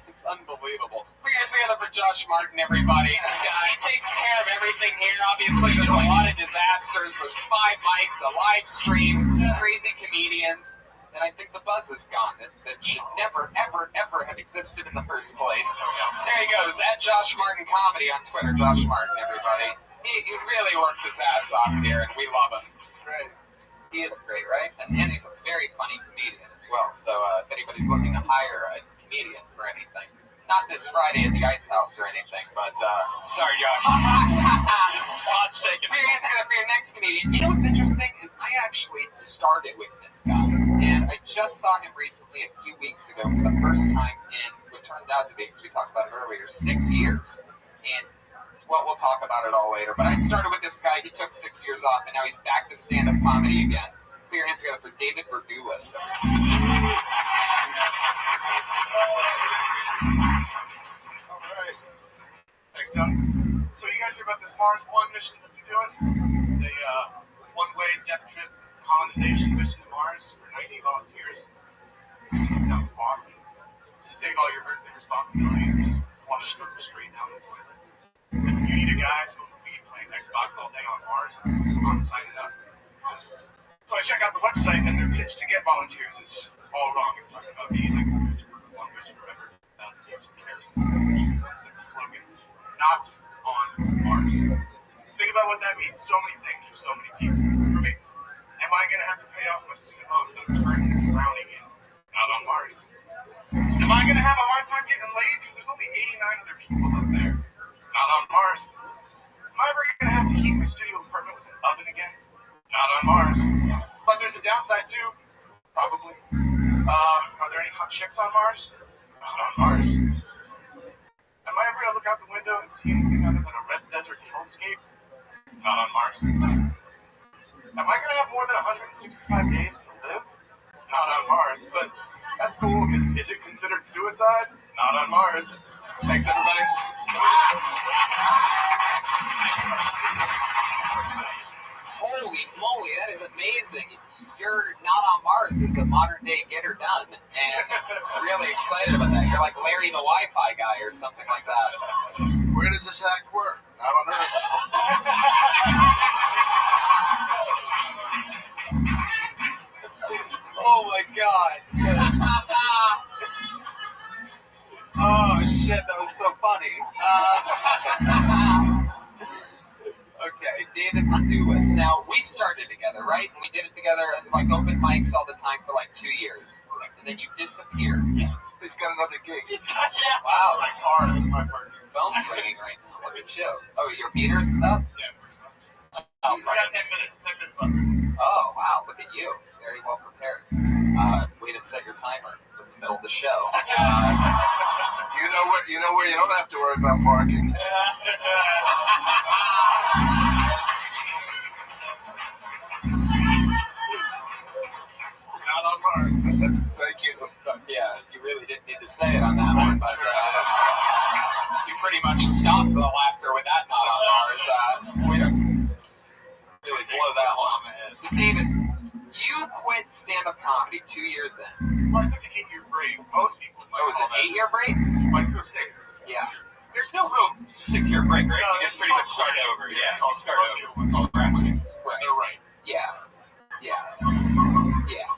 It's unbelievable. Put your hands together for Josh Martin, everybody. He takes care of everything here. Obviously, there's a lot of disasters. There's 5 mics, a live stream, crazy comedians. And I think the buzz is gone. That should never, ever, ever have existed in the first place. There he goes, at Josh Martin Comedy on Twitter. Josh Martin, everybody. He really works his ass off here, and we love him. He's great. He is great, right? And he's a very funny comedian as well. So if anybody's looking to hire a comedian for anything, not this Friday at the Ice House or anything, but sorry, Josh. Spot's taken. For your next comedian. You know what's interesting is I actually started with this guy, and I just saw him recently a few weeks ago for the first time in what turned out to be, because we talked about it earlier, 6 years. And well, we'll talk about it all later. But I started with this guy. He took 6 years off, and now he's back to stand-up comedy again. Put your hands together for David Verdulis. Thanks, Tony. So you guys hear about this Mars One mission that you're doing? It's a one-way death trip colonization mission to Mars for 90 volunteers. Sounds awesome. Just take all your earthly responsibilities and just flush them straight down the toilet. You need a guys who will feed Xbox all day on Mars. I'm signing up. So I check out the website, and their pitch to get volunteers is all wrong. It's talking about being like one wish forever, 1,000 years. Who cares? That's the slogan. Not on Mars. Think about what that means. So many things for so many people. For me, am I going to have to pay off my student loans that I'm currently drowning in? Not on Mars. Am I going to have a hard time getting laid because there's only 89 other people up there? Not on Mars. Am I ever going to have to heat my studio apartment with an oven again? Not on Mars. But there's a downside too. Probably. Are there any hot chicks on Mars? Not on Mars. Am I ever going to look out the window and see anything other than a red desert hellscape? Not on Mars. Am I going to have more than 165 days to live? Not on Mars. But that's cool. Is it considered suicide? Not on Mars. Thanks, everybody. Holy moly, that is amazing. You're not on Mars is a modern day get her done, and really excited about that. You're like Larry the Wi-Fi guy or something like that. Where does this act work? Not on Earth. Oh my god. Oh shit, that was so funny. Okay, David Ledulis. Now, we started together, right? And we did it together at like open mics all the time for like 2 years. And then you disappeared. He's got another gig. Wow. My car is my partner. Phone's ringing right now. Look at you. Oh, your meter stuff? Yeah. We got 10 minutes. 10 minutes left. Oh, wow. Look at you. Very well prepared. Way to set your timer in the middle of the show. You know where you don't have to worry about parking. Not on Mars. Thank you. Yeah, you really didn't need to say it on that one, but you pretty much stopped the laughter with that not on Mars. Way to really blow that one. So, David, you quit stand-up comedy 2 years in. Well, I took an 8-year break. Most people. Oh, was it an 8-year break? Like 6. Yeah. There's no real 6-year break, right? You just pretty much start over. Yeah, you start over. Right. They're right. Yeah. Yeah. Yeah.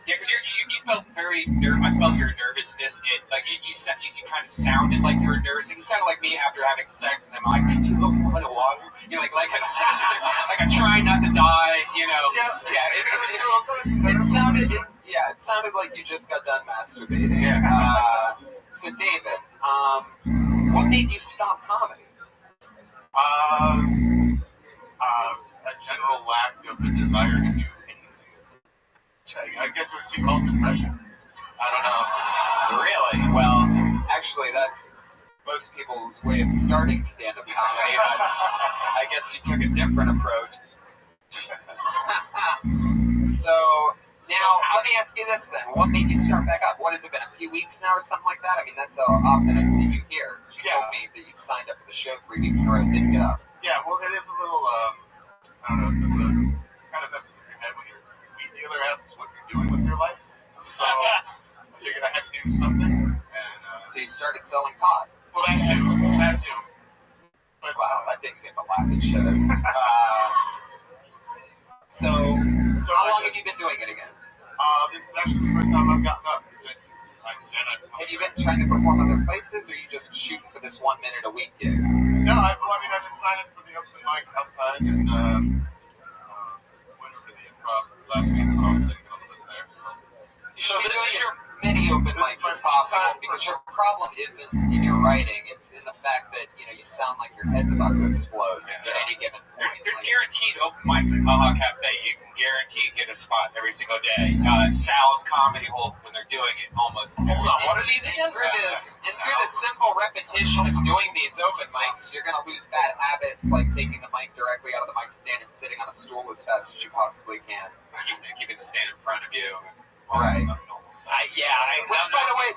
Yeah, because you felt very nervous. I felt your nervousness. You kind of sounded like you were nervous. You sounded like me after having sex, and I'm like, "Did you look for the water?" You know, like I'm trying not to die. You know. Yeah. It sounded like you just got done masturbating. Yeah. So, David, what made you stop comedy? A general lack of the desire to do things. I guess it would be called depression. I don't know. Really? Well, actually, that's most people's way of starting stand-up comedy, but I guess you took a different approach. So, now, let me ask you this then. What made you start back up? What has it been, a few weeks now or something like that? I mean, that's how often I've seen you here. You told me that you signed up for the show 3 weeks in a row and didn't get up. Yeah, well, it is a little, I don't know, it's kind of messes with your head when your weed dealer asks what you're doing with your life. So, I figured I had to do something. And, so you started selling pot? Well, that too. But, wow, that didn't get the laugh it should have. So how long have you been doing it again? This is actually the first time I've gotten up since I said I... Have you been trying to perform other places, or are you just shooting for this 1 minute a week gig? No, I've been signing for the open mic outside, and went over to the improv last week, and I didn't get on the list there, so... You should be doing as many open mics as possible, because your problem isn't in your writing, it's in the fact that, you sound like your head's about to explode at any given point. There's guaranteed open mics at Haha Cafe. You can guarantee get a spot every single day. Sal's Comedy Hole, when they're doing it, almost. Hold on, what are these again? Through the simple repetition of doing these open mics, you're going to lose bad habits like taking the mic directly out of the mic stand and sitting on a stool as fast as you possibly can. Keeping the stand in front of you. Right.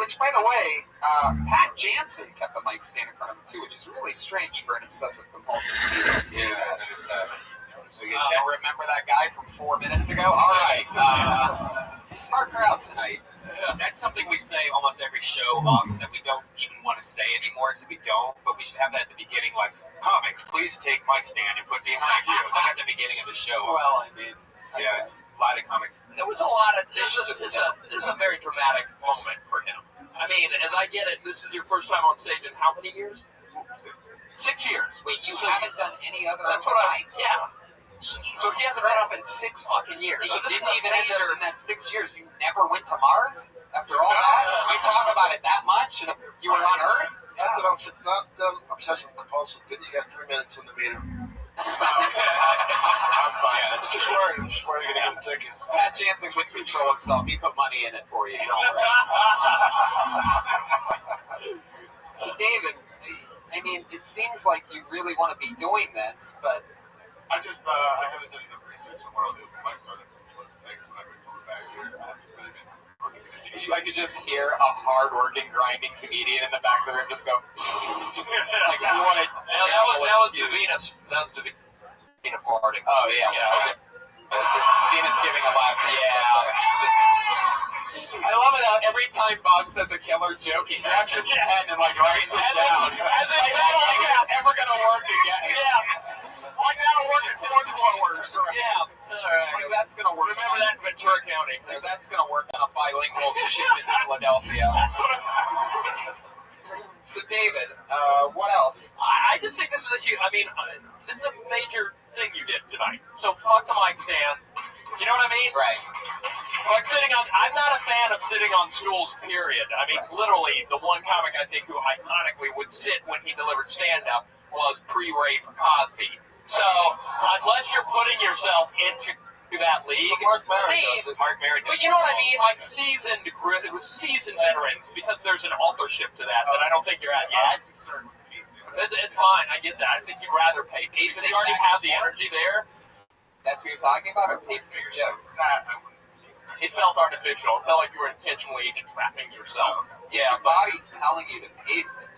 Which, by the way, Pat Jansen kept the mic stand in front of him too, which is really strange for an obsessive compulsive comedian. Yeah, I noticed that. So you guys don't remember that guy from 4 minutes ago? All right. Smart crowd tonight. That's something we say almost every show, Austin, that we don't even want to say anymore, so we don't. But we should have that at the beginning, like, comics, please take mic stand and put behind you. Like at the beginning of the show. Well, I mean, yeah, a lot of comics. There was a lot of. This is a very dramatic moment for him. I mean, as I get it, this is your first time on stage in how many years? 6 years. Wait, you haven't done any other? That's what yeah. Jesus so he hasn't been up in 6 fucking years. So So this didn't is even end up in that 6 years. You never went to Mars after all that. You talk about it that much, and you were on Earth. Not that I'm obsessive compulsive, but you got 3 minutes on the meter. Yeah, It's just worrying. Just worrying you're gonna get a ticket. Pat Jansen would control himself. He put money in it for you. Don't worry. So, David, I mean, it seems like you really want to be doing this, but I just, I haven't done enough research on what I'll do for my startups and what things when I come back here. I haven't really been working with it. I could just hear a hard-working, grinding comedian in the back of the room just go, like, what a that was Davina's. That was Davina farting. Oh, yeah. Davina's giving a laugh. I love it how every time Bob says a killer joke, he grabs his pen and, like, writes it down. As if it's ever going to work again. Yeah. Like that'll work in Fort Worth. Yeah. All right. Like, that's going to work. Remember that in Ventura County. Like, that's going to work on a bilingual ship in Philadelphia. So, David, what else? I just think this is this is a major thing you did tonight. So fuck the mic stand. You know what I mean? Right. Like I'm not a fan of sitting on stools, period. I mean, literally, the one comic I think who iconically would sit when he delivered stand-up was pre-rape Cosby. So, unless you're putting yourself into that league, Mark Maron does it. Mark Maron. But you know what I mean? Like seasoned veterans, because there's an authorship to that I don't think you're at yet. It's fine. I get that. I think you'd rather pay because you already have the energy there. That's what you're talking about, or pacing jokes? It felt artificial. It felt like you were intentionally entrapping yourself. Yeah, your body's telling you to pace and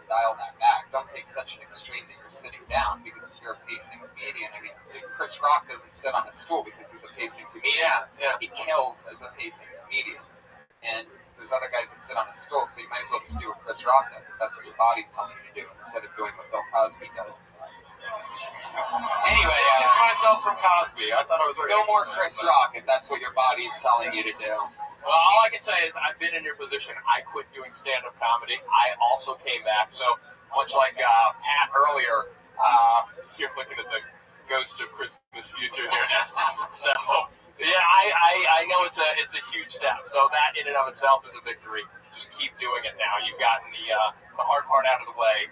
dial that back. Don't take such an extreme that you're sitting down, because if you're a pacing comedian, I mean, Chris Rock doesn't sit on a stool because he's a pacing comedian. Yeah. He kills as a pacing comedian. And there's other guys that sit on a stool, so you might as well just do what Chris Rock does if that's what your body's telling you to do, instead of doing what Bill Cosby does. Anyway, distance myself from Cosby. I thought I was no more Chris Rock if that's what your body's telling you to do. Well, all I can say is I've been in your position. I quit doing stand-up comedy. I also came back. So much like Pat earlier, you're looking at the ghost of Christmas future here. So yeah, I know it's a huge step. So that in and of itself is a victory. Just keep doing it now. You've gotten the hard part out of the way.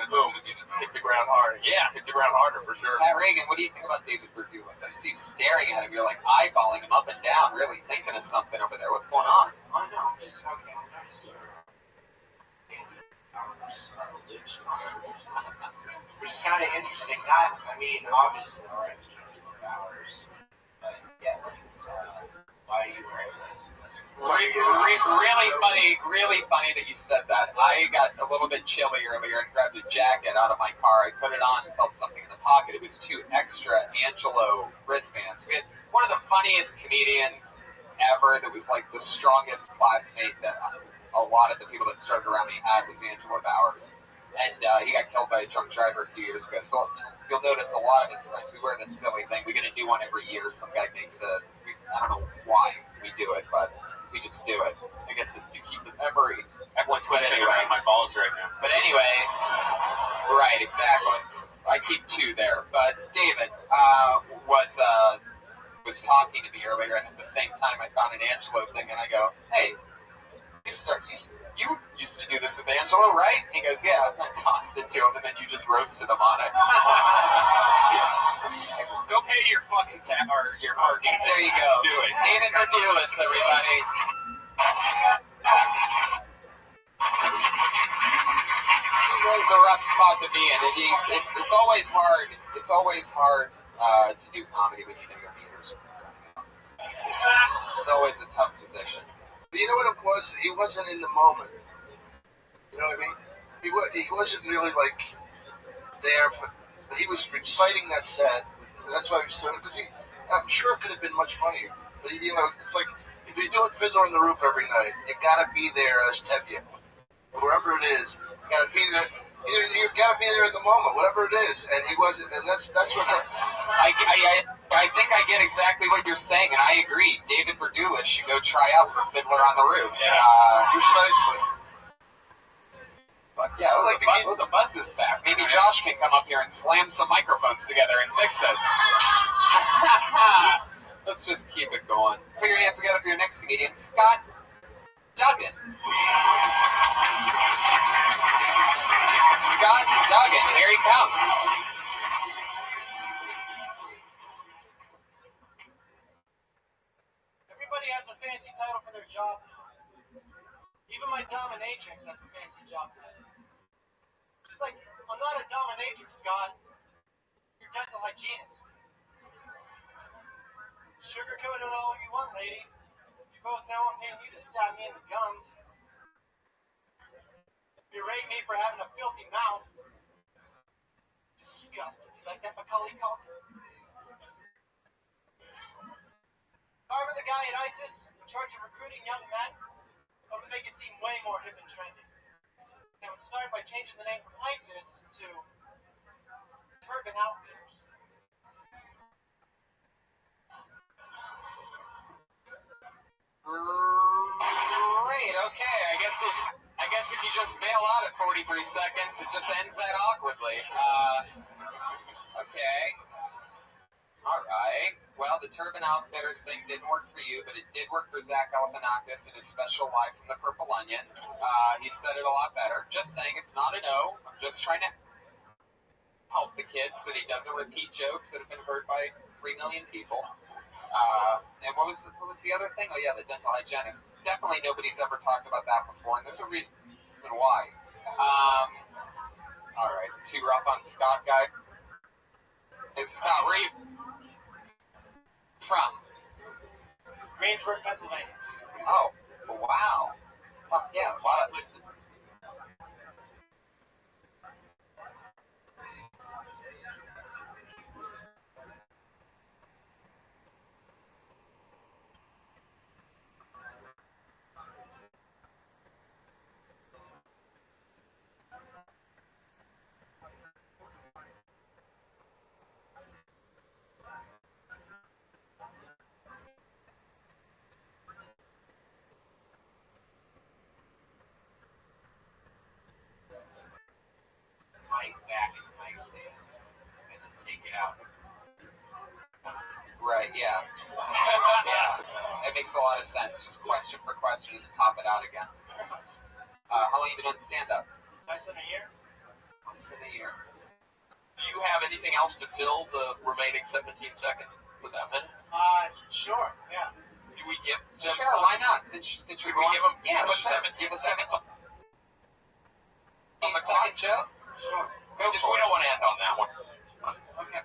Boom. Hit the ground harder. Yeah, hit the ground harder for sure. Pat Reagan, what do you think about David Bergulis? I see you staring at him. You're like eyeballing him up and down, really thinking of something over there. What's going on? I know, I'm just having a nice which is kind of interesting. Obviously, already hours, but yeah, why are you wearing this? Really funny that you said that. I got a little bit chilly earlier and grabbed a jacket out of my car. I put it on and felt something in the pocket. It was 2 extra Angelo wristbands. We had one of the funniest comedians ever that was like the strongest classmate that a lot of the people that started around me had was Angelo Bowers. And he got killed by a drunk driver a few years ago. So you'll notice a lot of his friends, we wear this silly thing. We're going to do one every year. Some guy makes I don't know why we do it, but we just do it. I guess to keep the memory. Everyone twisting around my balls right now. But anyway, right, exactly. I keep 2 there. But David was talking to me earlier, and at the same time I found an Angelo thing, and I go, hey, you used to do this with Angelo, right? He goes, yeah. I tossed it to him, and then you just roasted him on it. Go pay your fucking or your parking. There you go. Do it. David Bergulis, everybody. It's a rough spot to be in. It's always hard. It's always hard to do comedy when you know your meters are running out. It's always a tough position. But you know what it was? He wasn't in the moment. You know what I mean? He wasn't really like there. He was reciting that set. That's why he was so. Because I'm sure it could have been much funnier. But it's like if you're doing Fiddler on the Roof every night, you gotta be there as Tevye, wherever it is. You gotta be there. You gotta be there at the moment, whatever it is. And he wasn't, and that's what. I think I get exactly what you're saying, and I agree. David Berdulis should go try out for Fiddler on the Roof. Precisely. But yeah, the buzz is back. Maybe Josh can come up here and slam some microphones together and fix it. Let's just keep it going. Put your hands together for your next comedian, Scott Duggan. Scott Duggan, here he comes. Everybody has a fancy title for their job. Even my dominatrix has a fancy job title. She's like, I'm not a dominatrix, Scott. You're dental hygienist. Sugarcoat it all you want, lady. You both know I'm paying you to stab me in the gums. Berate me for having a filthy mouth. Disgusting. You like that Macaulay Culkin? If I were the guy at ISIS in charge of recruiting young men, I would make it seem way more hip and trendy. And I would start by changing the name from ISIS to Turban Outfitters. Great, okay. I guess if you just bail out at 43 seconds, it just ends that awkwardly. Okay. All right. Well, the Turban Outfitters thing didn't work for you, but it did work for Zach Galifianakis in his special Live from the Purple Onion. He said it a lot better. Just saying, it's not a no. I'm just trying to help the kid so that he doesn't repeat jokes that have been heard by 3 million people. And what was the other thing? Oh yeah, the dental hygienist. Definitely nobody's ever talked about that before, and there's a reason why. All right, too rough on Scott guy. Hey Scott, where are you from? Greensburg, Pennsylvania. Oh, wow. Yeah, a lot of. Back in the nightstand and then take it out. Right, yeah. Yeah, it makes a lot of sense. Just question for question, just pop it out again. How long have you been on stand-up? Less than a year. Less than a year. Do you have anything else to fill the remaining 17 seconds with that minute? Sure, yeah. Do we give them? Sure, why not? Since you're going, give them? yeah, sure. Give us 17 second joke. Sure. We don't want to end on that one. Okay.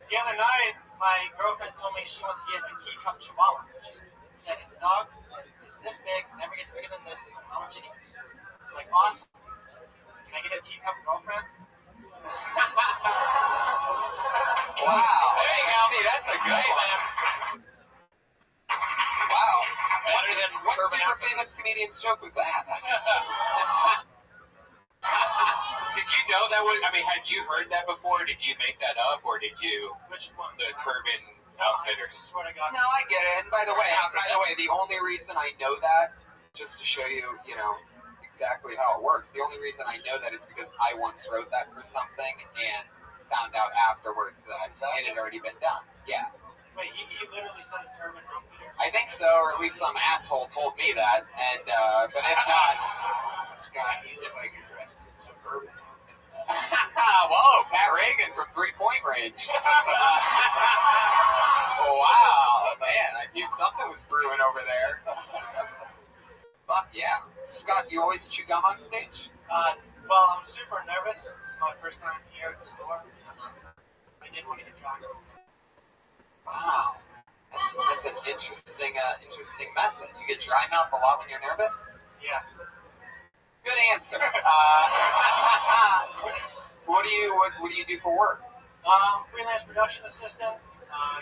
The other night, my girlfriend told me she wants to get a teacup chihuahua. She's like, it's a dog, it's this big, never gets bigger than this, how much it eats. I'm like, awesome. Can I get a teacup girlfriend? Wow. There you go. See, that's a good Hey, one. man. Wow. Better than What Urban super Outfitters. famous comedian's joke was that? Did you know that was? I mean, had you heard that before? Did you make that up, or did you? Which one? The Turban I Outfitters. swear to God. No, I get it. And by the way, the only reason I know that, just to show you, exactly how it works, the only reason I know that is because I once wrote that for something and found out afterwards that it had already been done. Yeah. Wait, he literally says Turban Outfitters. I think so, or at least some asshole told me that. And but if not, Scott, you look like you're dressed in suburban. whoa, Pat Reagan from 3-point range. Wow, man, I knew something was brewing over there. Fuck yeah. Scott, do you always chew gum on stage? Well, I'm super nervous. This is my first time here at the store. I did want to get drunk. Wow. That's an interesting method. You get dry mouth a lot when you're nervous? Yeah. Good answer. What do you do for work? Freelance production assistant.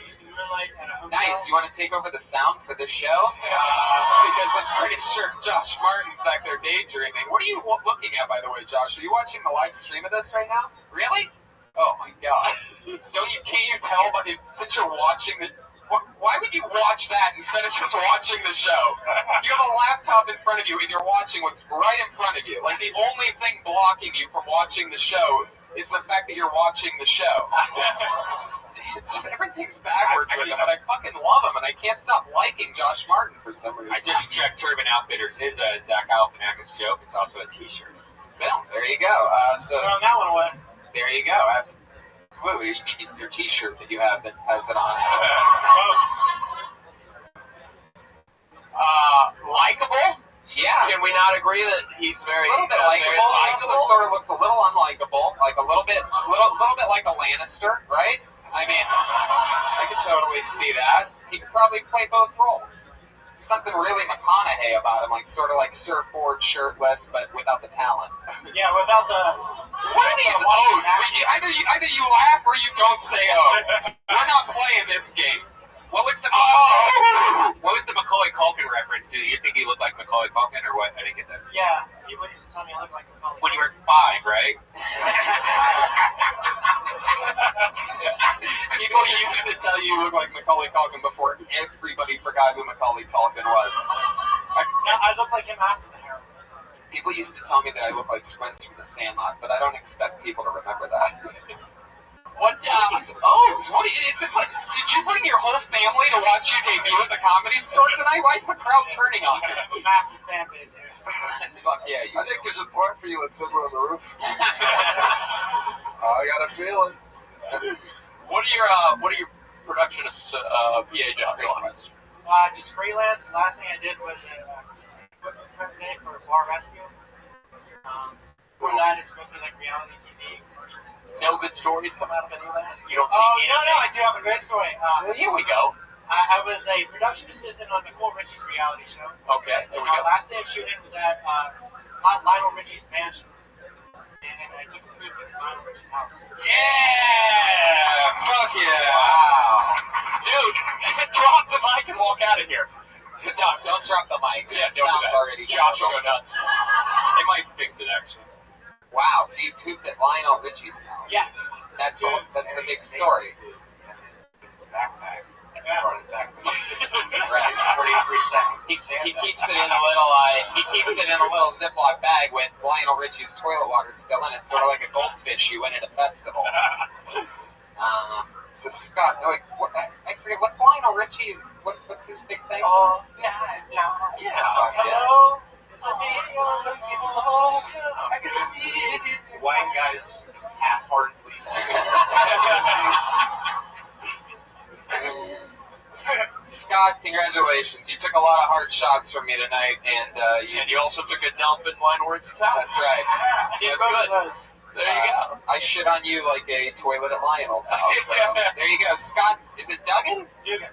Used to moonlight at a hotel. Nice. You want to take over the sound for this show? Because I'm pretty sure Josh Martin's back there daydreaming. What are you looking at, by the way, Josh? Are you watching the live stream of this right now? Really? Oh my God! Can't you tell? But since you're watching the, why would you watch that instead of just watching the show? You have a laptop in front of you and you're watching what's right in front of you. Like the only thing blocking you from watching the show is the fact that you're watching the show. It's just everything's backwards with him, but I fucking love him, and I can't stop liking Josh Martin for some reason. I just checked Turban Outfitters. His Zach Galifianakis joke. It's also a T-shirt. Well, there you go. Throw that one away. There you go. Absolutely. You need your T-shirt that you have that has it on it. Likable? Yeah. Can we not agree that he's very a little bit likable? He also sort of looks a little unlikable, like a little bit like a Lannister, right? I mean, I could totally see that. He could probably play both roles. Something really McConaughey about him, like sort of like surfboard, shirtless, but without the talent. Yeah, without the. What are these O's? Either you laugh or you don't say O. We're not playing this game. What was the Macaulay Culkin reference? Do you think he looked like Macaulay Culkin or what? I didn't get that. Yeah, people used to tell me I looked like Macaulay. When you were 5, right? People used to tell you look like Macaulay Culkin before everybody forgot who Macaulay Culkin was. I look like him after the hair. People used to tell me that I look like Squints from The Sandlot, but I don't expect people to remember that. What these O's? Is this like? Did you bring your whole family to watch you debut at the Comedy Store tonight? Why is the crowd turning on you? A massive fan base here. Fuck yeah! I think there's a part for you at Fiddler on the Roof. I got a feeling. What are your production PA jobs on? Just freelance. The last thing I did was equipment presentation for Bar Rescue. For that, it's mostly like reality TV commercials. No good stories come out of any of that? You don't see anything? No, I do have a great story. Here we go. I was a production assistant on Nicole Richie's reality show. Okay, there we go. Last day of shooting was at Lionel Richie's mansion. And I took a peek at Lionel Richie's house. Yeah! Fuck yeah! Wow. Dude, drop the mic and walk out of here. No, don't drop the mic. Yeah, it sounds already Josh will go nuts. They might fix it, actually. Wow, so you pooped at Lionel Richie's house? Yeah. That's the big story. Backpack. Right. 43 seconds. He keeps it in a little Ziploc bag with Lionel Richie's toilet water still in it, sort of like a goldfish you win at a festival. So Scott, I forget, what's Lionel Richie? What's his big thing? Oh, yeah. Hello. It's a me. I can see it. Wine guys half-heartedly Scott, congratulations. You took a lot of hard shots from me tonight, and you also took a dump in Lionel Richie's house. That's right. That's good. There you go. I shit on you like a toilet at Lionel's house. So there you go. Scott, is it Duggan? Dugan.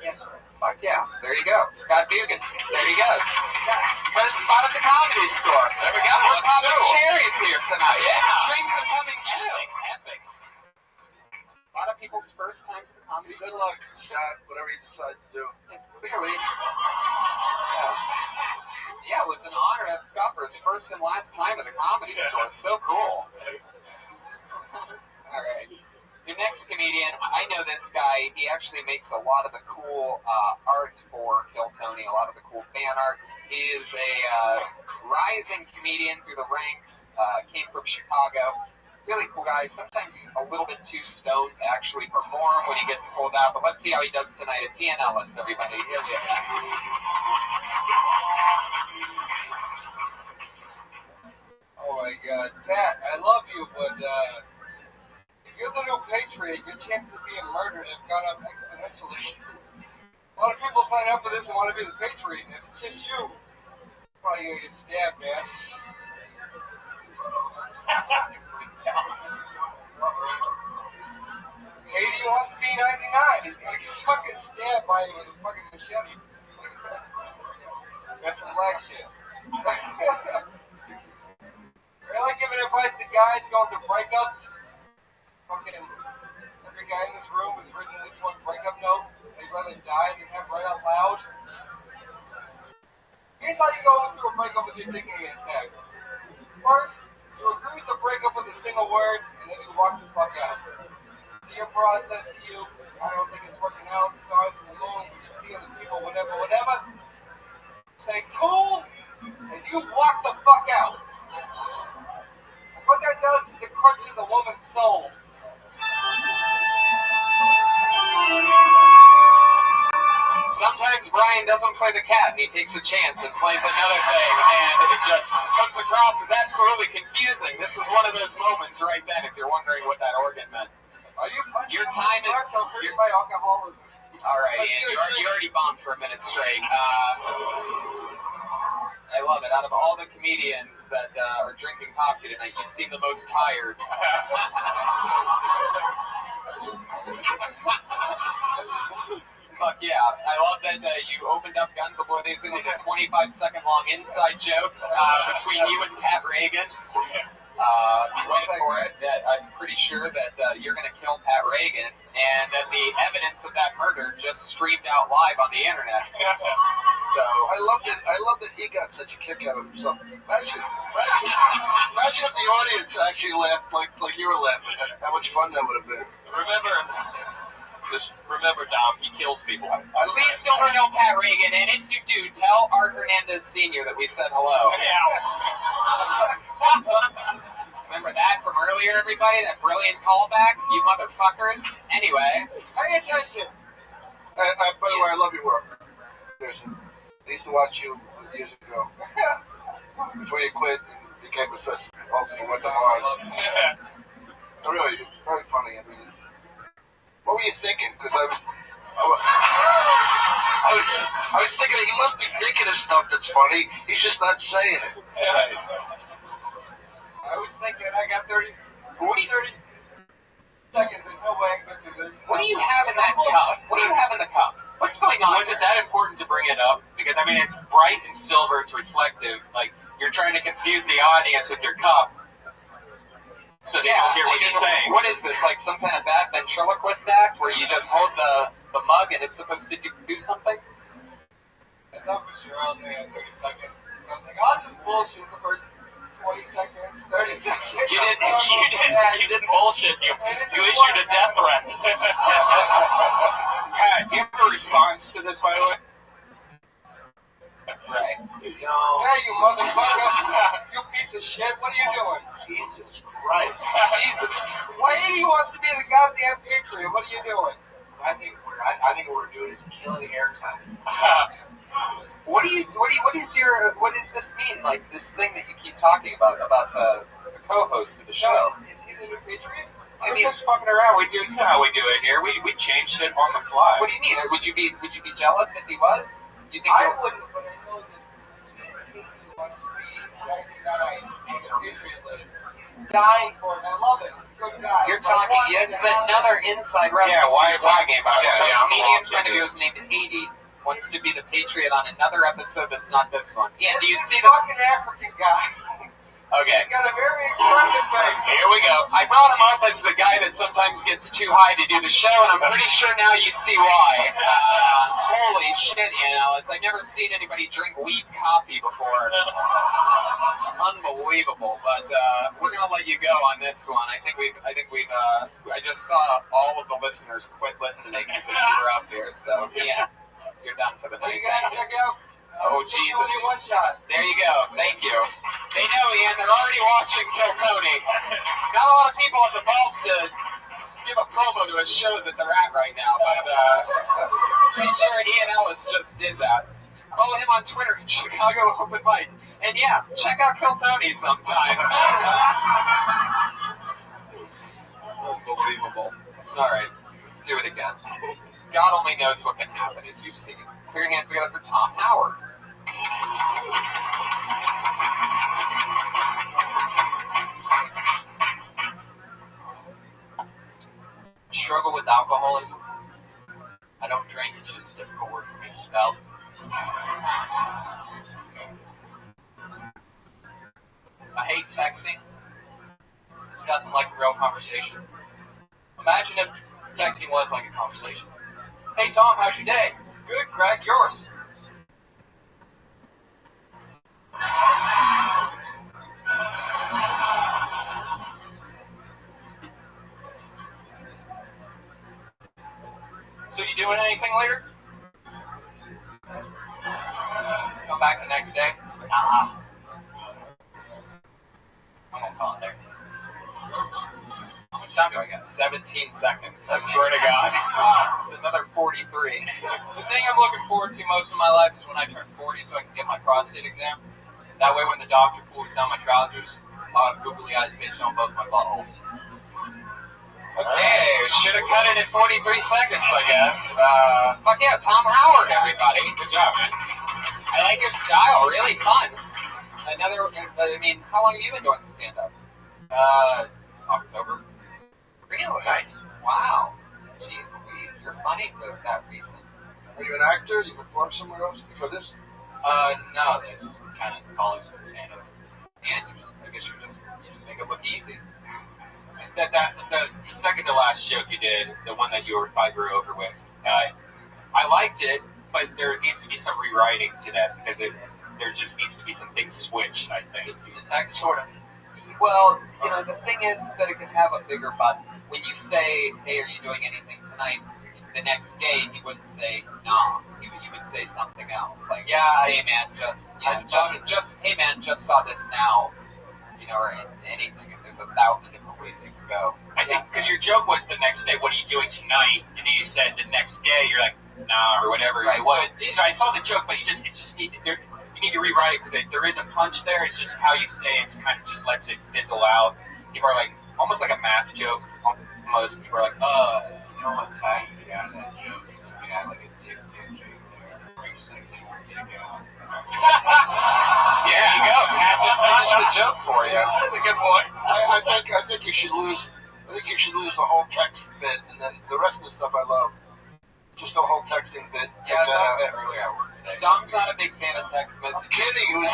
Yes, sir. Fuck yeah. There you go. Scott Dugan. There you go. First spot at the Comedy Store. There we go. We're popping cherries here tonight. Yeah. Drinks are coming too. Epic. A lot of people's first times at the Comedy Store. Good luck, Scott, whatever you decide to do. It's clearly. Yeah, it was an honor to have Scott for his first and last time at the Comedy Store. So cool. All right. Your next comedian, I know this guy. He actually makes a lot of the cool art for Kill Tony, a lot of the cool fan art. He is a rising comedian through the ranks, came from Chicago. Really cool guy. Sometimes he's a little bit too stoned to actually perform when he gets pulled out, but let's see how he does tonight. It's Ian Ellis, everybody. Here we go. Oh my God, Pat, I love you, but if you're the new Patriot, your chances of being murdered have gone up exponentially. A lot of people sign up for this and want to be the Patriot, and if it's just you, you're probably gonna get stabbed, man. Haiti wants to be 99. He's gonna get fucking stabbed by you with a fucking machete. That's some black shit. I like giving advice to guys going through breakups. Fucking, every guy in this room has written at least one breakup note they'd rather die than have read out loud? Here's how you go through a breakup with your dignity intact. First, you agree with the breakup with a single word, and then you walk the fuck out. So your broad says to you, I don't think it's working out, stars in the moon, we should see other people, whatever. Say, cool, and you walk the fuck out. What that does is it crushes a woman's soul. Sometimes Brian doesn't play the cat and he takes a chance and plays another thing, and it just comes across as absolutely confusing. This was one of those moments right then, if you're wondering what that organ meant. Are you Your time is. You're by alcoholism. All right, Ian, you already bombed for a minute straight. I love it. Out of all the comedians that are drinking coffee tonight, you seem the most tired. Fuck yeah. I love that you opened up Guns A-Blazing with a 25-second long inside joke between you and Pat Reagan. You went for it. I'm pretty sure that you're going to kill Pat Reagan, and that the evidence of that murder just streamed out live on the internet. So I love that he got such a kick out of himself. Imagine if the audience actually laughed like you were laughing. How much fun that would have been. Just remember, Dom, he kills people. Please don't kill Pat Reagan, and if you do, tell Art Hernandez Sr. that we said hello. Remember that from earlier, everybody? That brilliant callback? You motherfuckers. Anyway. Pay attention. By the way, I love your work. Seriously. I used to watch you years ago. Before you quit and became obsessive compulsive, you went to Mars. Really, it's very funny. I mean, what were you thinking? Because I was thinking he must be thinking of stuff that's funny. He's just not saying it. Yeah. I was thinking I got 30 seconds. There's no way I can get through this. What do you have in that cup? What do you have in the cup? What's going on? Was it that important to bring it up? Because, I mean, it's bright and silver. It's reflective. Like, you're trying to confuse the audience with your cup. So they don't hear what you're saying. What is this, like some kind of bad ventriloquist act where you just hold the mug and it's supposed to do something? I thought for sure I was going to have 30 seconds. I was like, I'll just bullshit the first 20 seconds, 30 seconds. You didn't bullshit. You issued a death threat. Do you have a response to this, by the way? Right. Hey, you motherfucker. You piece of shit. What are you doing? Jesus Christ. Jesus. He wants to be the goddamn patriot. What are you doing? I think what we're doing is killing airtime. What does this mean? Like this thing that you keep talking about the co-host of the show? Is he the new patriot? I We're mean, just fucking around. That's how we do it here. We change shit on the fly. what do you mean? Would you be jealous if he was? You think I wouldn't, but I know that he wants to be recognized on the patriot list. He's dying for it. I love it. He's a good guy. you're talking? Yes, another inside reference. Yeah, why you're talking about? Yeah, A yeah, comedian I'm friend of yours named Haiti wants to be the patriot on another episode that's not this one. Yeah, do you see This the? fucking African guy? Okay. He's got a very expressive face. Here we go. I brought him up as the guy that sometimes gets too high to do the show, and I'm pretty sure now you see why. Holy shit, Ian Ellis. I've never seen anybody drink wheat coffee before. Unbelievable. But we're going to let you go on this one. I just saw all of the listeners quit listening because you were up here. So, yeah, you're done for the What night. you gotta check out? Oh, Jesus. Only one shot. There you go. Thank you. They know, Ian. They're already watching Kill Tony. Not a lot of people have the balls to give a promo to a show that they're at right now, but pretty sure Ian Ellis just did that. Follow him on Twitter at Chicago Open Mic. And yeah, check out Kill Tony sometime. Unbelievable. All right, let's do it again. God only knows what can happen, as you've seen. Put your hands together for Tom Howard. Struggle with alcoholism. I don't drink, it's just a difficult word for me to spell. I hate texting. It's nothing like a real conversation. Imagine if Texting was like a conversation. Hey Tom, how's your day? Good, Craig, yours. So you doing anything later? Come back the next day? Nah. I'm gonna call it there. How much time do I got? 17 seconds. I swear to God. It's another 43. The thing I'm looking forward to most of my life is when I turn 40 so I can get my prostate exam. That way when the doctor pulls down my trousers, I'll have googly eyes based on both my buttholes. Okay, should have cut it at 43 seconds, I guess. Fuck yeah, Tom Howard, everybody. Good job, man. I like your style, really fun. I mean, how long have you been doing stand-up? October. Really? Nice. Wow. Jeez Louise, you're funny for that reason. Are you an actor? You performed somewhere else before this? No, they just kind of college and stand-up. And I guess you just make it look easy. The second to last joke you did, the one that you were 5 year over with, I liked it, but there needs to be some rewriting to that because there just needs to be some things switched, I think. The text, sort of. Well, the thing is that it can have a bigger button. When you say, hey, are you doing anything tonight? The next day, he wouldn't say, no. He would say something else. Like, hey, man, hey, man, just saw this now. Or anything. There's 1,000 different ways you can go. I think, because your joke was the next day, what are you doing tonight? And then you said the next day, you're like, nah, or whatever. Right. So I saw the joke, but you need to rewrite it because there is a punch there. It's just how you say it. It's kind of just lets it fizzle out. People are like, almost like a math joke. Most people are like, you know what time you got that joke? You got like a dick joke there. Or you just like take one dick out. Yeah, you go. Pat just finished the joke for you. That's a good point. I think you should lose. I think you should lose the whole text bit, and then the rest of the stuff I love. Just the whole texting bit. Yeah, I love that earlier at work today. Dom's not a big fan of text messages. I'm kidding. It was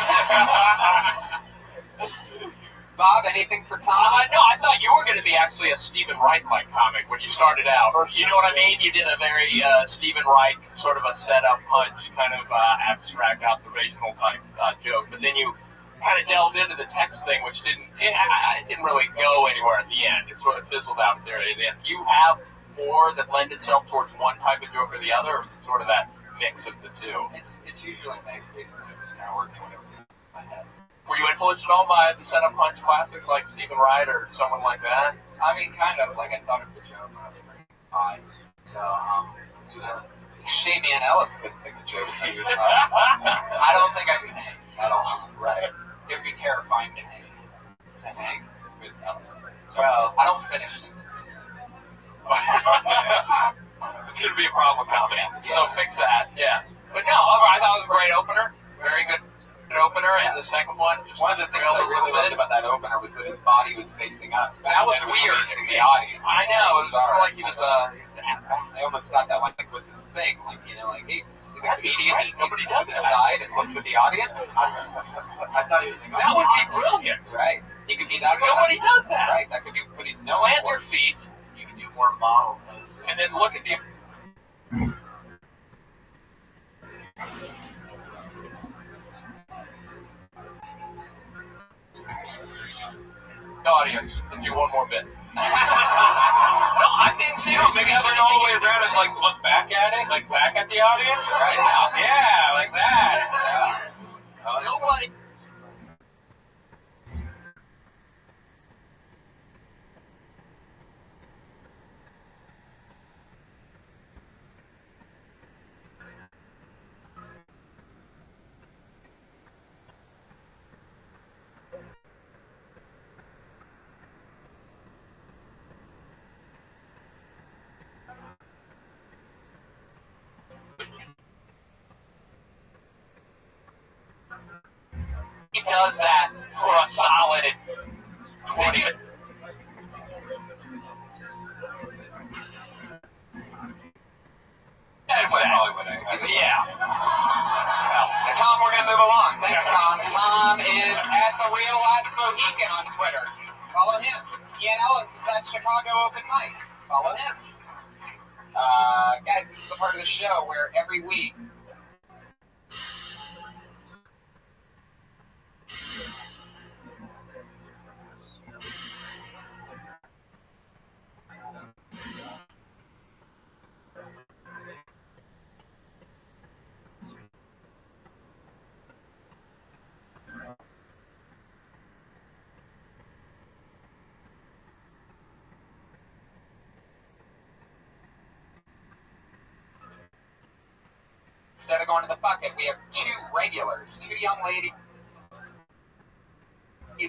Bob, anything for Tom? No, I thought you were going to be actually a Stephen Wright-like comic when you started out. You know what I mean? You did a very Stephen Wright, sort of a setup punch, kind of abstract, observational type joke. But then you kind of delved into the text thing, which didn't really go anywhere at the end. It sort of fizzled out there at the end. Do you have more that lend itself towards one type of joke or the other, or is it sort of that mix of the two? It's usually a mix, basically. It's kind of working whatever in my head. Were you influenced at all by the setup punch classics like Stephen Wright or someone like that? I mean, kind of. Like, I thought of the joke when I was pretty high. So, it's a shame Ian Ellis couldn't think of jokes he was I don't think I could hang at all. Right. It would be terrifying to hang with Ellis. So, Well, I don't finish sentences. It's going to be a problem with comedy. So fix that, yeah. But no, I thought it was a great opener. Very good opener, and the second one. One of the things I really loved about that opener was that his body was facing us. But That was it weird. facing the audience. I know. It was sort of like he was I almost thought that like was his thing. Like, hey, see the comedian that Nobody faces does to the that. side and looks at the audience? I thought he was that would be brilliant. Right. He could be that guy. Nobody does that. Right. That could be what he's known Plant for. your feet, You can do more model poses. and then look at the audience and do one more bit. No, I think so. Maybe turn all the way around and like look back at it, like back at the audience. Right. Yeah, like that. Nobody. He does that for a solid 20 minutes. That's probably what I Yeah. Tom, we're going to move along. Thanks, Tom. Tom is at The Real Last Mohican on Twitter. Follow him. Ian Ellis is at Chicago Open Mic. Follow him. Guys, this is the part of the show where every week instead of going to the bucket, we have two regulars, two young ladies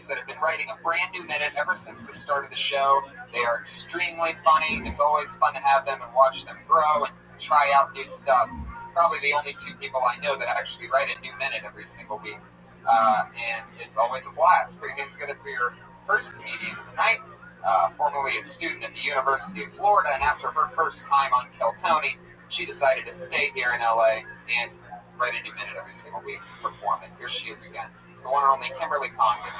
that have been writing a brand new minute ever since the start of the show. They are extremely funny. It's always fun to have them and watch them grow and try out new stuff. Probably the only two people I know that actually write a new minute every single week. And it's always a blast. Bring it together for your first comedian of the night, formerly a student at the University of Florida, and after her first time on Kill Tony, she decided to stay here in LA and write a new minute every single week and perform it. Here she is again. It's the one and only Kimberly Condon.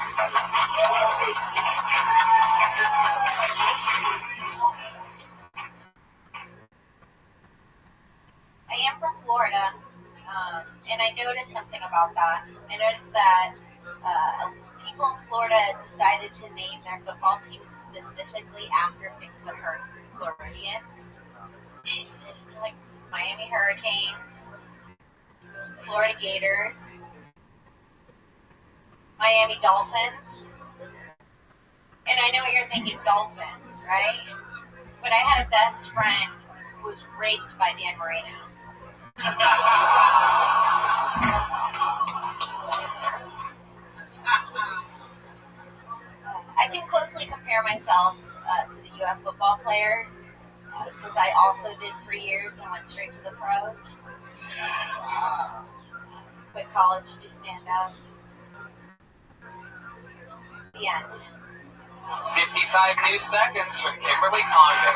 I am from Florida, and I noticed something about that. I noticed that people in Florida decided to name their football teams specifically after things that hurt Floridians. Like Miami Hurricanes, Florida Gators, Miami Dolphins. And I know what you're thinking, Dolphins, right? But I had a best friend who was raped by Dan Marino. I can closely compare myself to the UF football players because I also did 3 years and went straight to the pros. Quit college to do stand-up. The end. 55 new seconds from Kimberly Condon.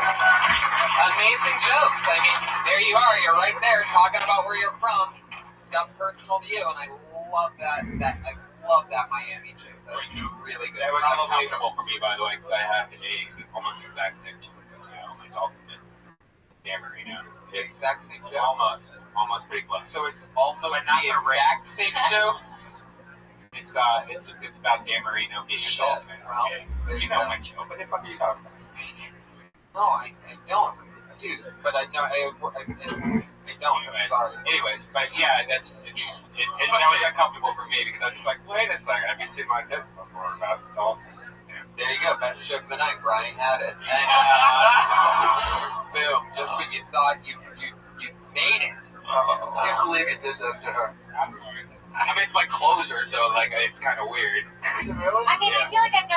Amazing jokes. I mean, there you are. You're right there talking about where you're from. Stuff personal to you, and I love that. I love that Miami joke. That's really good. That was uncomfortable for me, by the way, because I had almost exact same joke as my Dolphin did. Dan Marino. The exact same joke? Almost big less. So it's almost the exact same joke? It's about Dan Marino being a Dolphin. Well, you know my joke. What the fuck are you talking about? No, I don't. I'm confused. But I know I don't. I'm sorry. Anyways, but yeah, that was uncomfortable for me because I was just like, wait a second, I've been seeing my joke before about Dolphins. There you go, best joke of the night. Brian had it, and boom! Just when you thought you made it. I can't believe you did that to her. I mean, it's my closer, so like it's kind of weird. Is it really? I mean, I feel like I've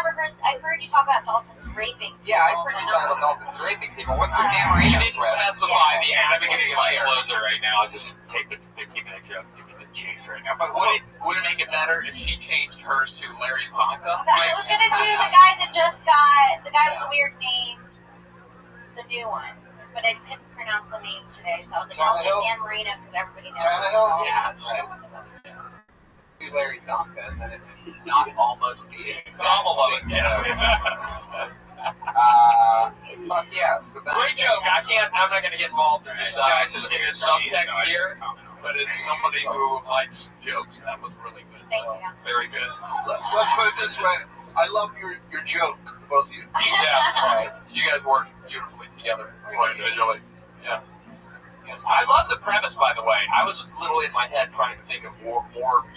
heard you talk about dolphins raping. Yeah, I've heard you talk about dolphins raping people. What's your Dan Marino? You need to specify the end. I'm beginning of my closer right now. I'll just take the 15-minute joke. Give me the chase right now. But Would it make it better if she changed hers to Larry Zonka? I was gonna do the guy that just got the guy with the weird name, the new one, but I couldn't pronounce the name today, so I was like, I'll say Dan Marino because everybody knows. Tannehill? Yeah. Right. Larry Zonka, and then it's not almost the exact Almost, same yeah. Fuck yeah, so that's Great joke. I'm not gonna get involved in this. It's a subtext here, but as somebody who likes jokes, that was really good. Thank you. Very good. Let's put it this way. I love your joke, both of you. Yeah, right. You guys work beautifully together, individually. Yeah. I love the premise, by the way. I was literally in my head trying to think of more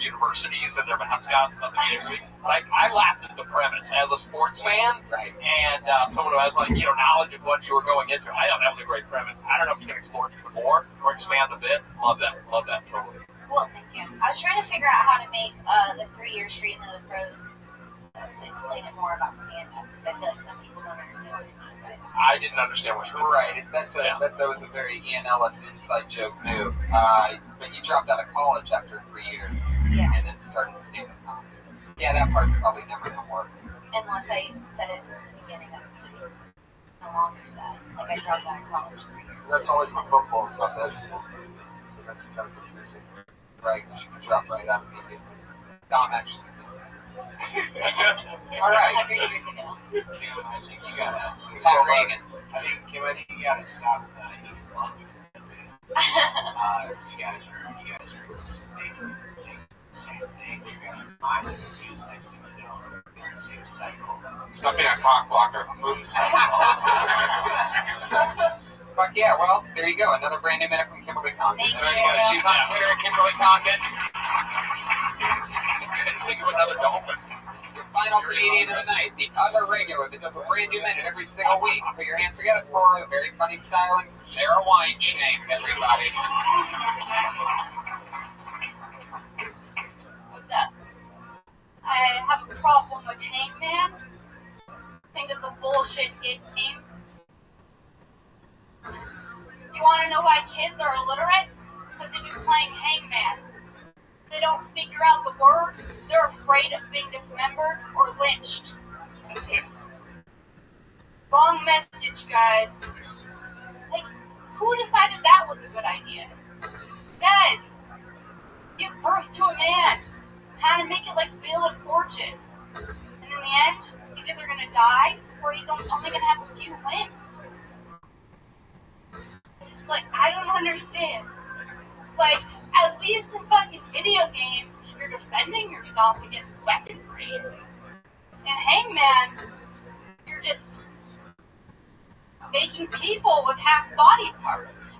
universities and their mascots and other things. Like, I laughed at the premise as a sports fan, and someone who has knowledge of what you were going into. I thought that was a great premise. I don't know if you can explore it even more or expand a bit. Love that totally. Well, thank you. I was trying to figure out how to make the 3-year street into the pros to explain it more about stand-up because I feel like some people don't understand what I mean. I didn't understand what you meant. right. That was a very Ian Ellis inside joke move. But you dropped out of college after 3 years, and then started stand-up comedy. Yeah, that part's probably never gonna work. Unless I said it at the beginning of the no longer said. Like I dropped out of college 3 years. That's only for football and stuff, basketball. So that's kind of confusing. Right, you should drop right out immediately. Dom actually did that. All right. 100 years ago. Kim, I think you gotta. Pat Reagan. Kim, I think you gotta stop You guys are thinking the same thing. You're gonna find the news next thing you know. You're in the same cycle. Stop being a cock blocker. Move the cycle. Fuck yeah, well, there you go. Another brand new minute from Kimberly Condon. Thank There you. you go. She's on Twitter at Kimberly Condon. Think of another dolphin. Your final comedian of the night, the other regular that does a brand new minute every single week. Put your hands together for the very funny stylings of Sarah Weinshank, everybody. What's up? I have a problem with Hangman. I think it's a bullshit game. You want to know why kids are illiterate? It's because they've been playing Hangman. They don't figure out the word. They're afraid of being dismembered or lynched. Wrong message, guys. Like, who decided that was a good idea? Guys, give birth to a man. How to make it like Wheel of Fortune. And in the end, he's either going to die or he's only going to have a few limbs. It's like, I don't understand. Like, at least in fucking video games, you're defending yourself against weaponry. In Hangman, you're just making people with half body parts.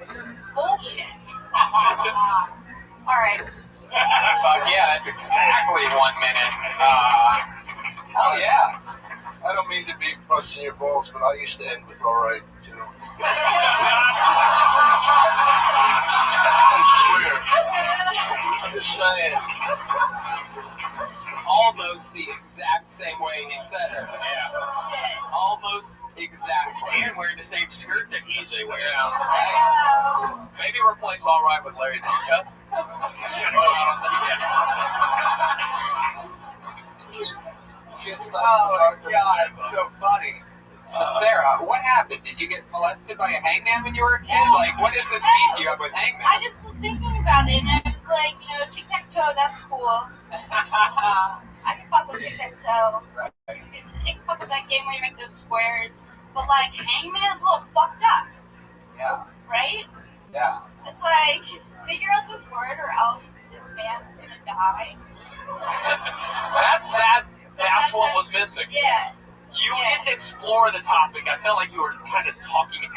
It's bullshit. Alright. Fuck yeah, that's exactly 1 minute. Oh yeah. I don't mean to be busting your balls, but I used to end with alright, too. I swear. I'm just saying. It's almost the exact same way he said it. Yeah. Almost exactly. And wearing the same skirt that he's wearing. Right? Maybe we're playing all right with Larry Duncan. Oh my god, it's so funny. So Sarah, what happened? Did you get molested by a hangman when you were a kid? Like, what is this beef you have with hangman? I just was thinking about it, and I was like, tic-tac-toe, that's cool. I can fuck with tic-tac-toe. I can fuck with that game where you make those squares. But, like, Hangman's a little fucked up. Yeah. Right? Yeah. It's like, figure out this word or else this man's gonna die. That's what was missing. Yeah. You didn't explore the topic. I felt like you were kind of talking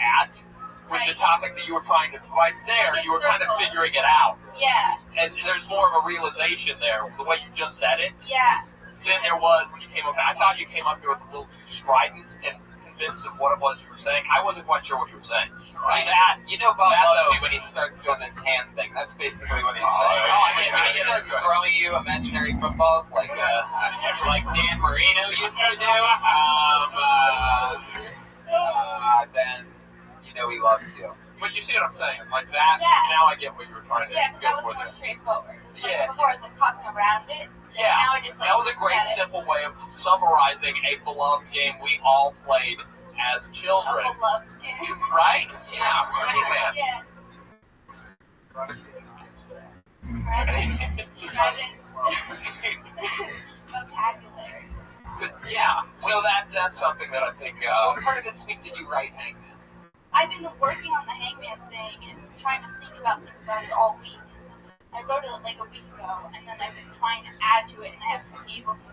with the topic that you were trying to, right there, you were kind of figuring it out. Yeah. And there's more of a realization there, the way you just said it. Yeah. Then there was, when you came up, I thought you came up here with a little too strident and convinced of what it was you were saying. I wasn't quite sure what you were saying. Right. Bob loves you when he starts doing this hand thing. That's basically what he's saying. When he starts throwing you imaginary footballs like Dan Marino used to do, then you know he loves you. But you see what I'm saying? Like that, now I get what you were trying to Yeah, because that was go more for. straightforward. Yeah. Before I was like talking around it. Yeah, Now I just, like, that was a great, simple way of summarizing a beloved game we all played as children. A beloved game. Right? Yeah, Running Man. Yeah. Vocabulary. But yeah, so that's something that I think. What part of this week did you write, Hangman? I've been working on the Hangman thing and trying to think about things about it all week. I wrote it like a week ago, and then I've been trying to add to it, and I have some able to.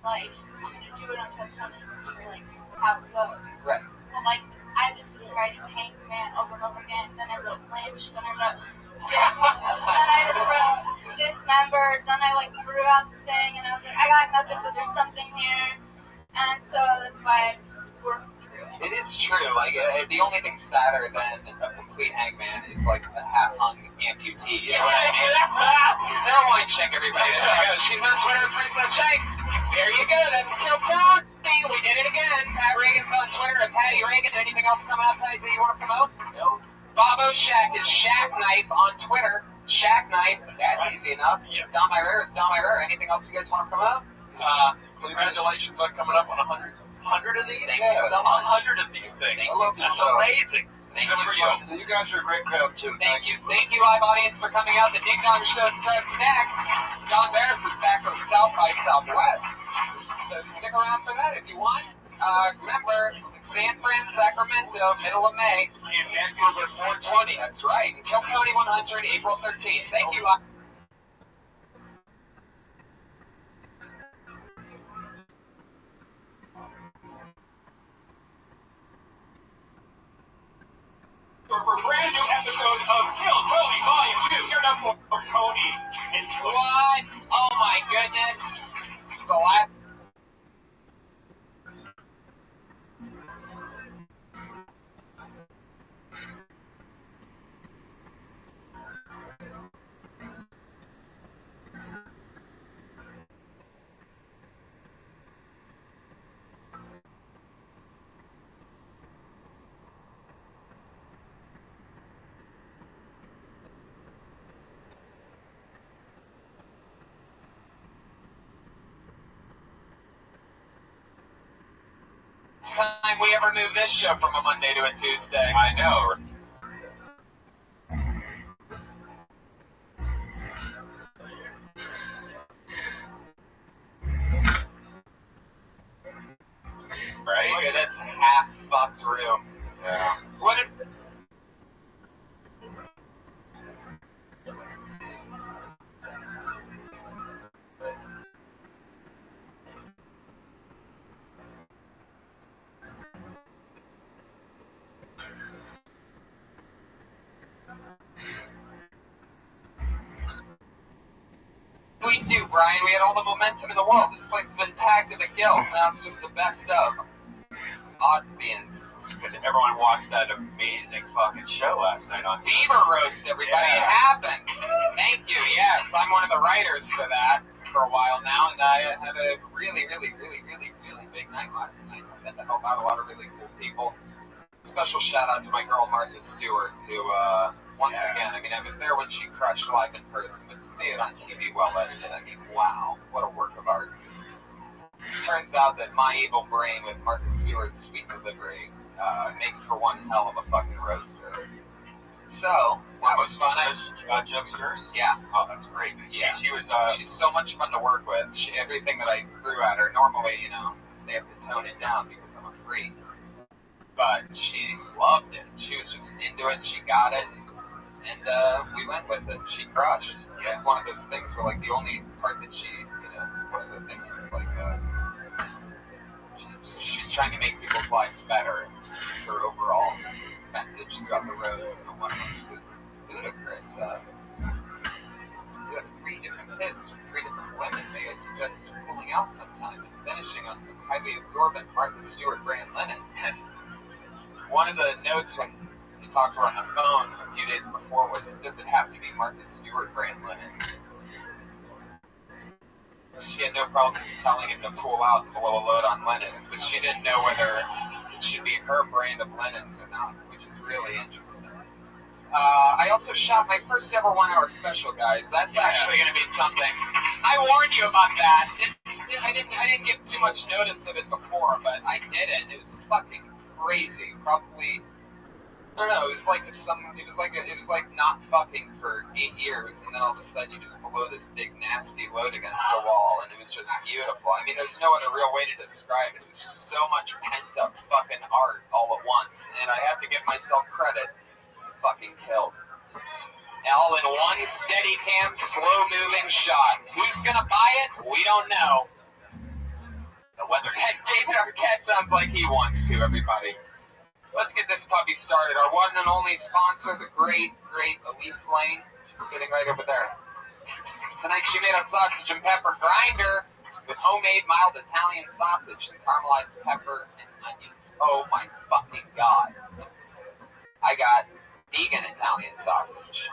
Like, I'm gonna do it on Touchstone and see like how it goes. Right. But like, I've just been writing Hangman over and over again. Then I wrote Lynch. Then I wrote. Then I just wrote Dismembered. Then I like threw out the thing, and I was like, I got nothing, but there's something here. And so that's why I just worked through it. It is true. Like, the only thing sadder than a complete hangman is like a half-hung amputee. You know what I mean? Sarah Weinshank, everybody. There she goes. She's on Twitter, Princess Shank. There you go. That's Kill Tony. We did it again. Pat Reagan's on Twitter at Patty Reagan. Anything else coming up, Patty, that you want to promote? No. Bobo Shack is Shack Knife on Twitter. Shack Knife. That's easy enough. Yeah. Don Myrer is Don Myrer. Anything else you guys want to promote? Congratulations on coming up on 100 of these. Thank you so much. 100 of these things. That's amazing. Thank Good you for so you. much. You guys are a great crowd, too. Thank you. Thank you, live audience, for coming out. The Ding Dong Show starts next. Don Barris is back from South by Southwest. So stick around for that if you want. Remember, San Fran, Sacramento, middle of May. In Vancouver 420. That's right. And Kill Tony 100, April 13th. Thank you. For brand new episodes of Kill Tony Volume 2. Here now for Tony and Swift. What? Oh my goodness. It's the last. Time we ever move this show from a Monday to a Tuesday. I know. Right? Look at this half fucked room. Yeah. What did... we do, Brian? We had all the momentum in the world. This place has been packed to the gills. Now it's just the best of. Audience. Because everyone watched that amazing fucking show last night on Beaver Roast, everybody. Yeah. It happened. Thank you. Yes, I'm one of the writers for that for a while now, and I had a really big night last night. I got to help out a lot of really cool people. Special shout out to my girl Martha Stewart, who once again, I mean, I was there when she crushed live in person, but to see it on TV well edited, I mean, wow, what a work of art. Turns out that my evil brain with Martha Stewart's sweet delivery makes for one hell of a fucking roaster. So, that was fun. Jug's yours? Yeah. Oh, that's great. Yeah. She was, she's so much fun to work with. Everything that I threw at her, normally, you know, they have to tone it down because I'm a freak. But she loved it. She was just into it. She got it. And we went with it. She crushed. Yeah. It's one of those things where, like, the only part that she, you know, one of the things is, like, she's trying to make people's lives better. It's her overall message throughout the roast. And one of them was ludicrous. You have 3 different kids from 3 different women. May I suggest pulling out sometime and finishing on some highly absorbent Martha Stewart brand linens. One of the notes when you talked to her on the phone a few days before was, does it have to be Martha Stewart brand linens? She had no problem telling him to pull out and blow a load on linens, but she didn't know whether it should be her brand of linens or not, which is really interesting. I also shot my first ever 1-hour special, guys. That's actually going to be something. I warned you about that. I didn't give too much notice of it before, but I did it. It was fucking crazy. Probably, I don't know. It was like not fucking for 8 years, and then all of a sudden you just blow this big nasty load against a wall, and it was just beautiful. I mean, there's no other real way to describe it. It was just so much pent up fucking art all at once, and I have to give myself credit. Fucking killed. All in one steady cam, slow moving shot. Who's gonna buy it? We don't know. The weather. David Arquette sounds like he wants to, everybody. Let's get this puppy started. Our one and only sponsor, the great Elise Lane. She's sitting right over there. Tonight she made a sausage and pepper grinder with homemade mild Italian sausage and caramelized pepper and onions. Oh my fucking God. I got vegan Italian sausage.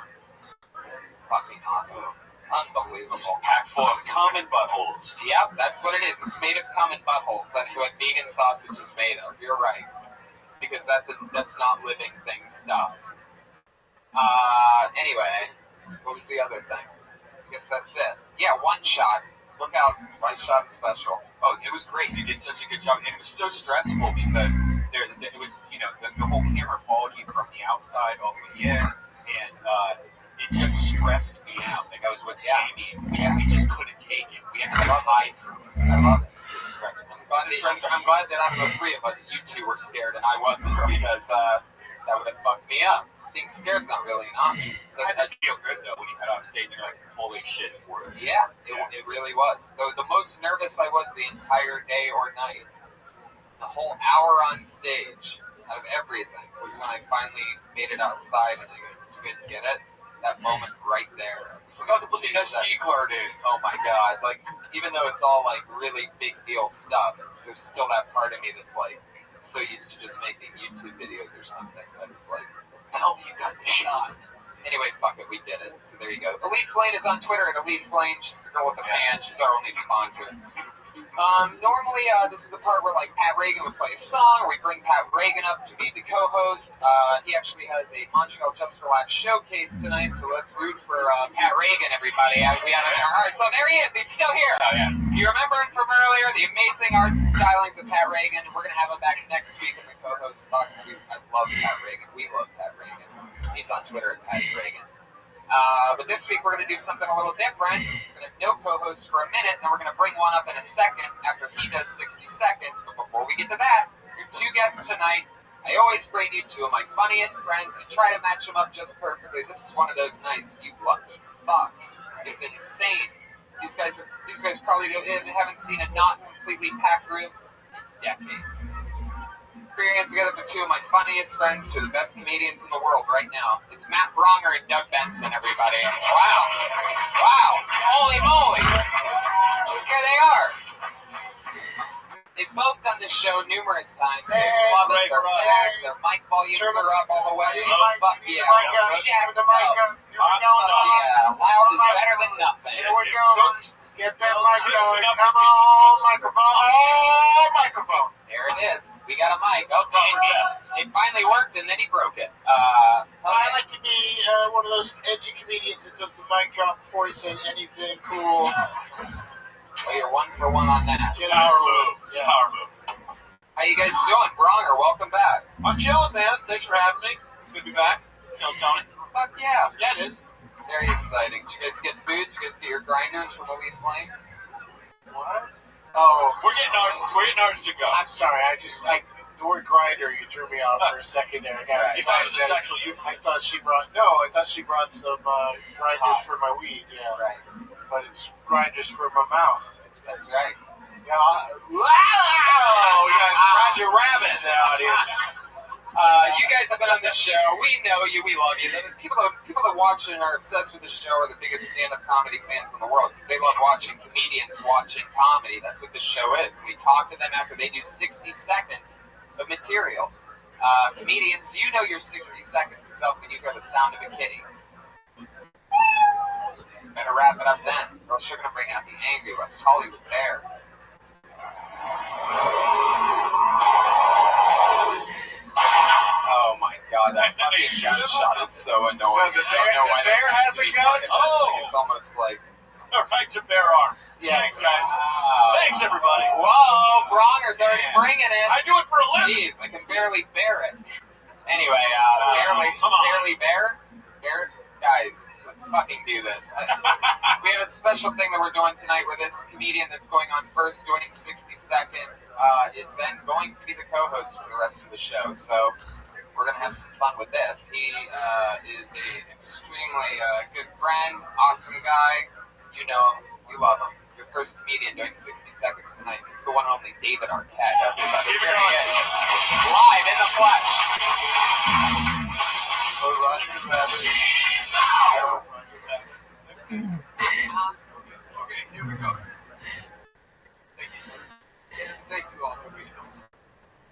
Fucking awesome. Unbelievable. It's packed full of cum and buttholes. Yep, that's what it is. It's made of cum and buttholes. That's what vegan sausage is made of. You're right. Because that's not living thing stuff. Anyway, what was the other thing? I guess that's it. Yeah, one shot. Look out. One shot special. Oh, it was great. You did such a good job. And it was so stressful because it was, you know, the whole camera followed you from the outside all the way in, and it just stressed me out. Like I was with Jamie, and we just couldn't take it. We had to hide from it. I love it. It was stressful. I'm glad that out of the three of us, you two were scared and I wasn't, because that would have fucked me up. Being scared's not really an option. I feel good though when you head off stage and you're like, holy shit, yeah, it really was. The most nervous I was the entire day or night, the whole hour on stage, out of everything, was when I finally made it outside and I go, did you guys get it? That moment right there. Forgot to put the SD card in. Oh my god, like, even though it's all like really big deal stuff, there's still that part of me that's like so used to just making YouTube videos or something that it's like, tell me you got the shot. Anyway, fuck it, we did it. So there you go. Elise Lane is on Twitter at Elise Lane. She's the girl with the pan. She's our only sponsor. Normally, this is the part where, like, Pat Reagan would play a song, or we bring Pat Reagan up to be the co-host. He actually has a Montreal Just for Laughs showcase tonight, so let's root for Pat Reagan, everybody. We have him in our hearts. So there he is. He's still here. Oh, yeah. If you remember him from earlier, the amazing art and stylings of Pat Reagan. We're going to have him back next week in the co-host spot. I love Pat Reagan. We love Pat Reagan. He's on Twitter at Pat Reagan. But this week we're going to do something a little different. We're going to have no co-host for a minute, and then we're going to bring one up in a second after he does 60 seconds. But before we get to that, your two guests tonight, I always bring you two of my funniest friends and try to match them up just perfectly. This is one of those nights, you lucky fucks. It's insane. These guys probably haven't seen a not completely packed room in decades. Put your hands together for two of my funniest friends, two of the best comedians in the world right now. It's Matt Bronger and Doug Benson, everybody. Wow. Holy moly. Here they are. They've both done this show numerous times. They love it. They're back. Their mic volumes are up all the way. Fuck yeah. Loud is better than nothing. Here we go. Get that mic going. Come on, microphone. Oh, microphone. There it is. We got a mic. Okay. It finally worked, and then he broke it. I like to be one of those edgy comedians that does the mic drop before he said anything cool. Well, you're 1 for 1 on that. Power move. How you guys doing? Bronger, welcome back. I'm chilling, man. Thanks for having me. Good to be back. Tony. Fuck yeah. Yeah, it is. Very exciting. Did you guys get food? Did you guys get your grinders from Elise Lane? What? Oh, we're getting ours to go. I'm sorry. The word grinder, you threw me off for a second there. I thought it was a sexual euphemism. I thought she brought some grinders for my weed. Yeah. Right. But it's grinders for my mouth. That's right. Yeah. Wow! We got Roger Rabbit in the audience. You guys have been on this show. We know you. We love you. The people that watch and are obsessed with the show are the biggest stand-up comedy fans in the world because they love watching comedians watching comedy. That's what this show is. We talk to them after they do 60 seconds of material. Comedians, you know your 60 seconds is up when you hear the sound of a kitty. Better wrap it up then, or else you're going to bring out the angry West Hollywood bear. Oh my god, that fucking gunshot is so annoying. The bear has a gun? Oh! It's almost like... All right, to bear arms. Yes. Thanks, guys. Thanks, everybody. Whoa, Bronger's already bringing it. I do it for a living. Jeez, I can barely bear it. Anyway, come on. barely bear? Guys, let's fucking do this. We have a special thing that we're doing tonight where this comedian that's going on first, doing 60 seconds, is then going to be the co-host for the rest of the show. So we're going to have some fun with this. He is an extremely good friend, awesome guy. You know him. We love him. Your first comedian doing 60 seconds tonight. It's the one and only David Arquette, everybody. Here he is. Live in the flesh. Okay, here we go. Thank you all for being here.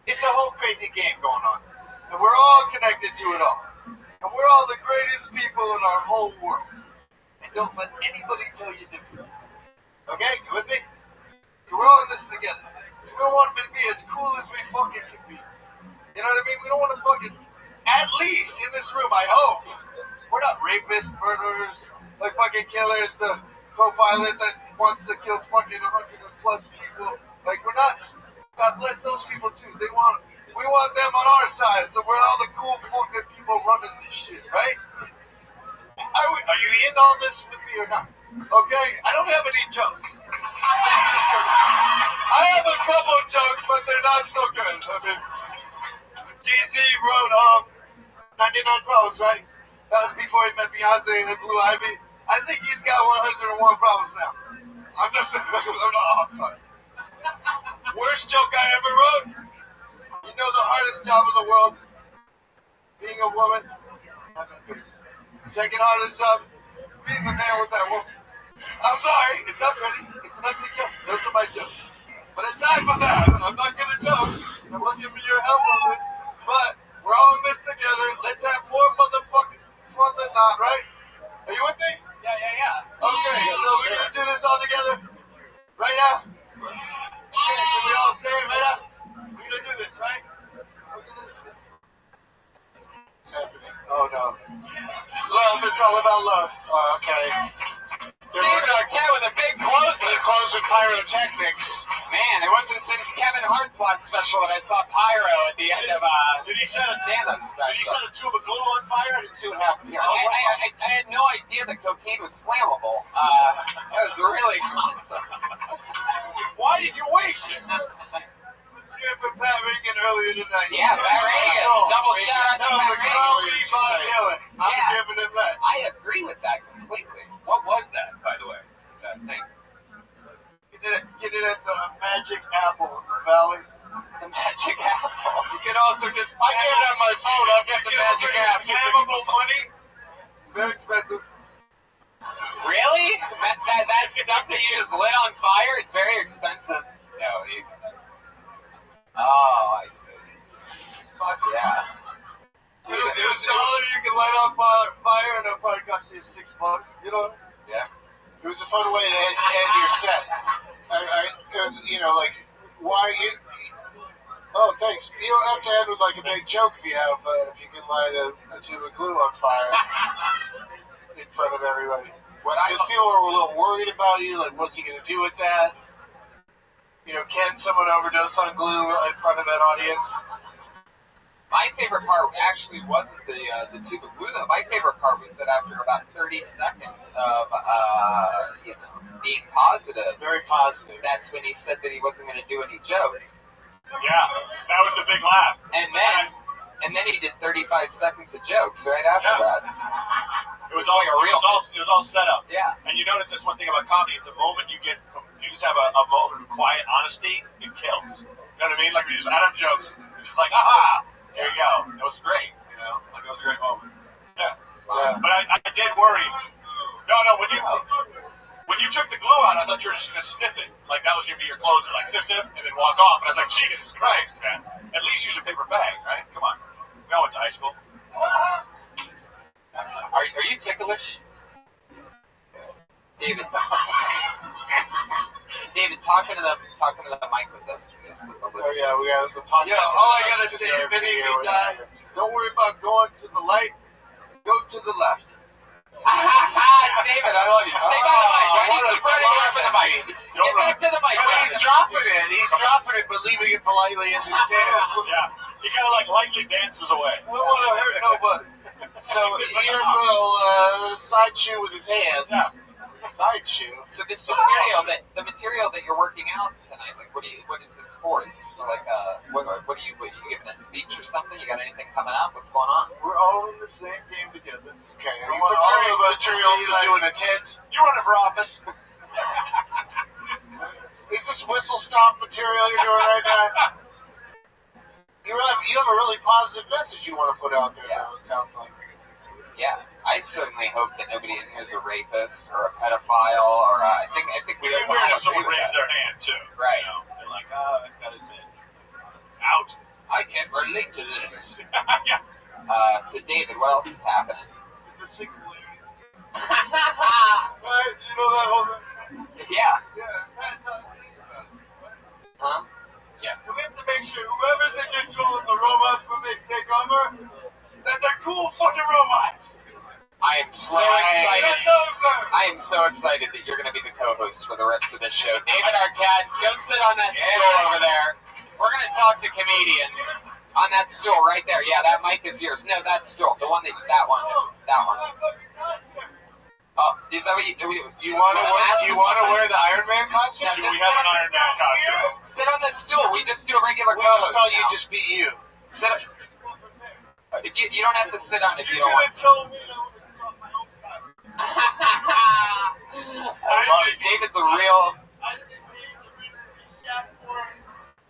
It's a whole crazy game going on. And we're all connected to it all. And we're all the greatest people in our whole world. And don't let anybody tell you different. Okay, you with me? So we're all in this together. So we don't want to be as cool as we fucking can be. You know what I mean? We don't want to fucking, at least in this room, I hope, we're not rapists, murderers, like fucking killers, the co-pilot that wants to kill fucking 100 plus people. Like, we're not, God bless those people too. We want them on our side, so we're all the cool fucking people running this shit, right? Are you in on this with me or not? Okay? I don't have any jokes. I have a was so good. I mean, Jay-Z wrote 99 Problems, right? That was before he met Beyonce and Blue Ivy. I think he's got 101 problems now. I'm just saying. I'm sorry. Worst joke I ever wrote? You know the hardest job in the world? Being a woman? Second hardest job? Being the man with that woman. I'm sorry, it's not pretty. It's an ugly joke. Those are my jokes. But aside from that, I'm not good at jokes. I'm looking for your help on this. But we're all in this together. Let's have more motherfucking fun than not, right? Are you with me? Yeah. Okay, so we're gonna do this all together. Right now? Okay, can we all say it right now? We're gonna do this, right? What's happening? Oh no. Love, it's all about love. Oh, okay. David Arquette with a big closer. They close with pyrotechnics. Man, it wasn't since Kevin Hart's last special that I saw pyro at the end of Did he set a stand-up special. Did he set a tube of glue on fire? I didn't see what happened. I had no idea that cocaine was flammable. That was really awesome. Why did you waste it? Let's hear from Pat Regan earlier tonight. Yeah, Pat Regan. Double shout out to Pat Regan. I'm giving him that. I agree with that completely. What was that, by the way? That thing. Get it at the Magic Apple in the Valley. The Magic Apple. You can also get. I get it on my phone. I'll get the Magic Apple. Flammable money. It's very expensive. Really? That stuff that you just lit on fire is very expensive. No, oh, I see. Fuck yeah. It was $1 you can light on fire, and it'll probably cost you $6. You know? Yeah. It was a fun way to end your set. It was, like, why you? Oh, thanks. You don't have to end with like a big joke if you can light a tube of glue on fire in front of everybody. Because people were a little worried about you, like, what's he going to do with that? Can someone overdose on glue in front of an audience? My favorite part actually wasn't the tube of glue, though. My favorite part was that after about 30 seconds of, being positive. Very positive. That's when he said that he wasn't going to do any jokes. Yeah, that was the big laugh. And then he did 35 seconds of jokes right after that. It was all set up. Yeah. And you notice that's one thing about comedy. At the moment you just have a moment of quiet honesty, it kills. You know what I mean? Like, we just add up jokes. It's just like, aha, there you go. That was great. Like, that was a great moment. Yeah. But I did worry. No, when you took the glue out, I thought you were just going to sniff it. Like, that was going to be your closer. Like, sniff, and then walk off. And I was like, Jesus Christ, man. At least use a paper bag, right? Come on. We all went to high school. Are you ticklish? David, talking to the mic with us. Oh yeah, we got the podcast. Yeah, all I gotta say, if any of you die, don't worry about going to the light. Go to the left. David, I love you. Stay by the mic. I need to burn it for the mic. Get back to the mic. He's dropping it. He's dropping it, but leaving it politely in the stand. Yeah, he kind of like lightly dances away. We don't want to hurt nobody. So here's a little side shoe with his hands. Yeah. Side shoe. So this material that you're working out tonight, like, what is this for? Is this for like what are you giving a speech or something? You got anything coming up? What's going on? We're all in the same game together. Okay, are you preparing material to do an intent? You running for office? Is this whistle stop material you're doing right now? You have a really positive message you want to put out there, though, it sounds like. Yeah, I certainly hope that nobody in here is a rapist or a pedophile, or I think we It'd be weird if someone raised their hand too. Right. They're like, I've got his head. Out. I can't relate to this. Yeah. So David, what else is happening? The secret lady. Right? You know that whole thing? Yeah. Yeah, that's how I think about it. Huh? Yeah. So we have to make sure whoever's in control of the robots when they take over, that they're cool fucking robots. I am so excited. I am so excited that you're going to be the co-host for the rest of this show. David Arquette, go sit on that stool over there. We're going to talk to comedians on that stool right there. Yeah, that mic is yours. No, that stool. The one that one. Is that what you want to wear the Iron Man costume? No, Do we have an Iron Man costume? Sit on the stool. We just do a regular Well, co-host so you now. just be you. Sit. If you don't have to sit on if you You're don't gonna want. tell me I want my own costume. I love it. David's a real. I think the chef for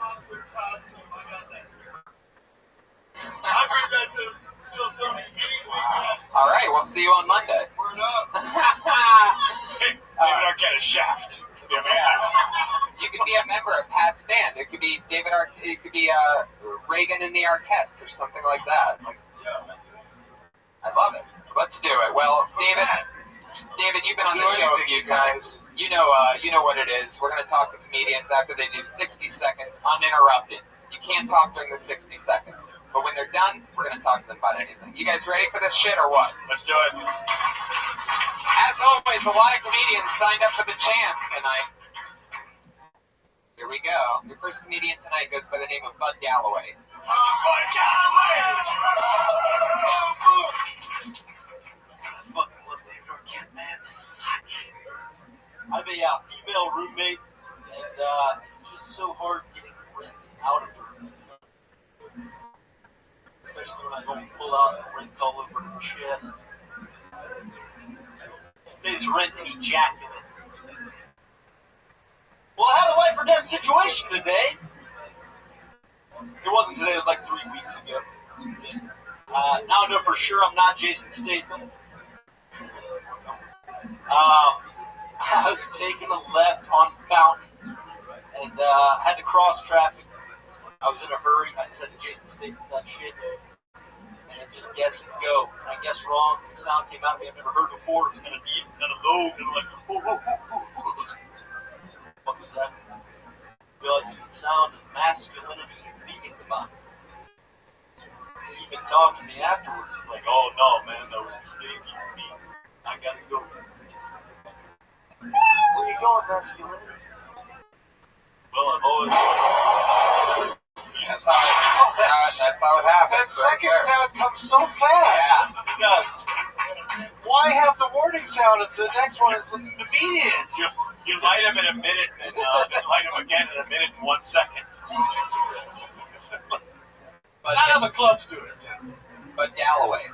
Oscar's costume. I got that. I bring that to Phil Tony anyway. All right, we'll see you on Monday. Word up. David Arquette is Shaft. Yeah. You could be a member of Pat's band. It could be It could be Reagan and the Arquettes or something like that. I love it. Let's do it. Well, David, you've been on the show a few times. You know what it is. We're gonna talk to comedians after they do 60 seconds uninterrupted. You can't talk during the 60 seconds. But when they're done, we're going to talk to them about anything. You guys ready for this shit or what? Let's do it. As always, a lot of comedians signed up for the chance tonight. Here we go. Your first comedian tonight goes by the name of Bud Galloway. Bud Galloway! I fucking love David Arquette, man. I have a female roommate, and it's just so hard getting ripped out of her. Especially when I go pull out and rent all over her chest. There's rent and ejaculate. Well, I had a life or death situation today. It wasn't today, it was like 3 weeks ago. Now I know for sure I'm not Jason Statham. I was taking a left on Fountain and had to cross traffic. I was in a hurry. I just had to Jason Statham that shit. And I just guessed and go. And I guessed wrong. And the sound came out of me I've never heard before. It was kind of deep, kind of low, kind of like, what was that? I realized it was the sound of masculinity leaving the body. He even talked to me afterwards. He's like, oh no, man, that was too big for me. I gotta go. Where you going, masculinity? Well, I'm always. That's how it happens. That second sound comes so fast. Yeah. Why have the warning sound if the next one is immediate? You light them in a minute, and then light them again in a minute and 1 second. But Not how the clubs do it. But Galloway,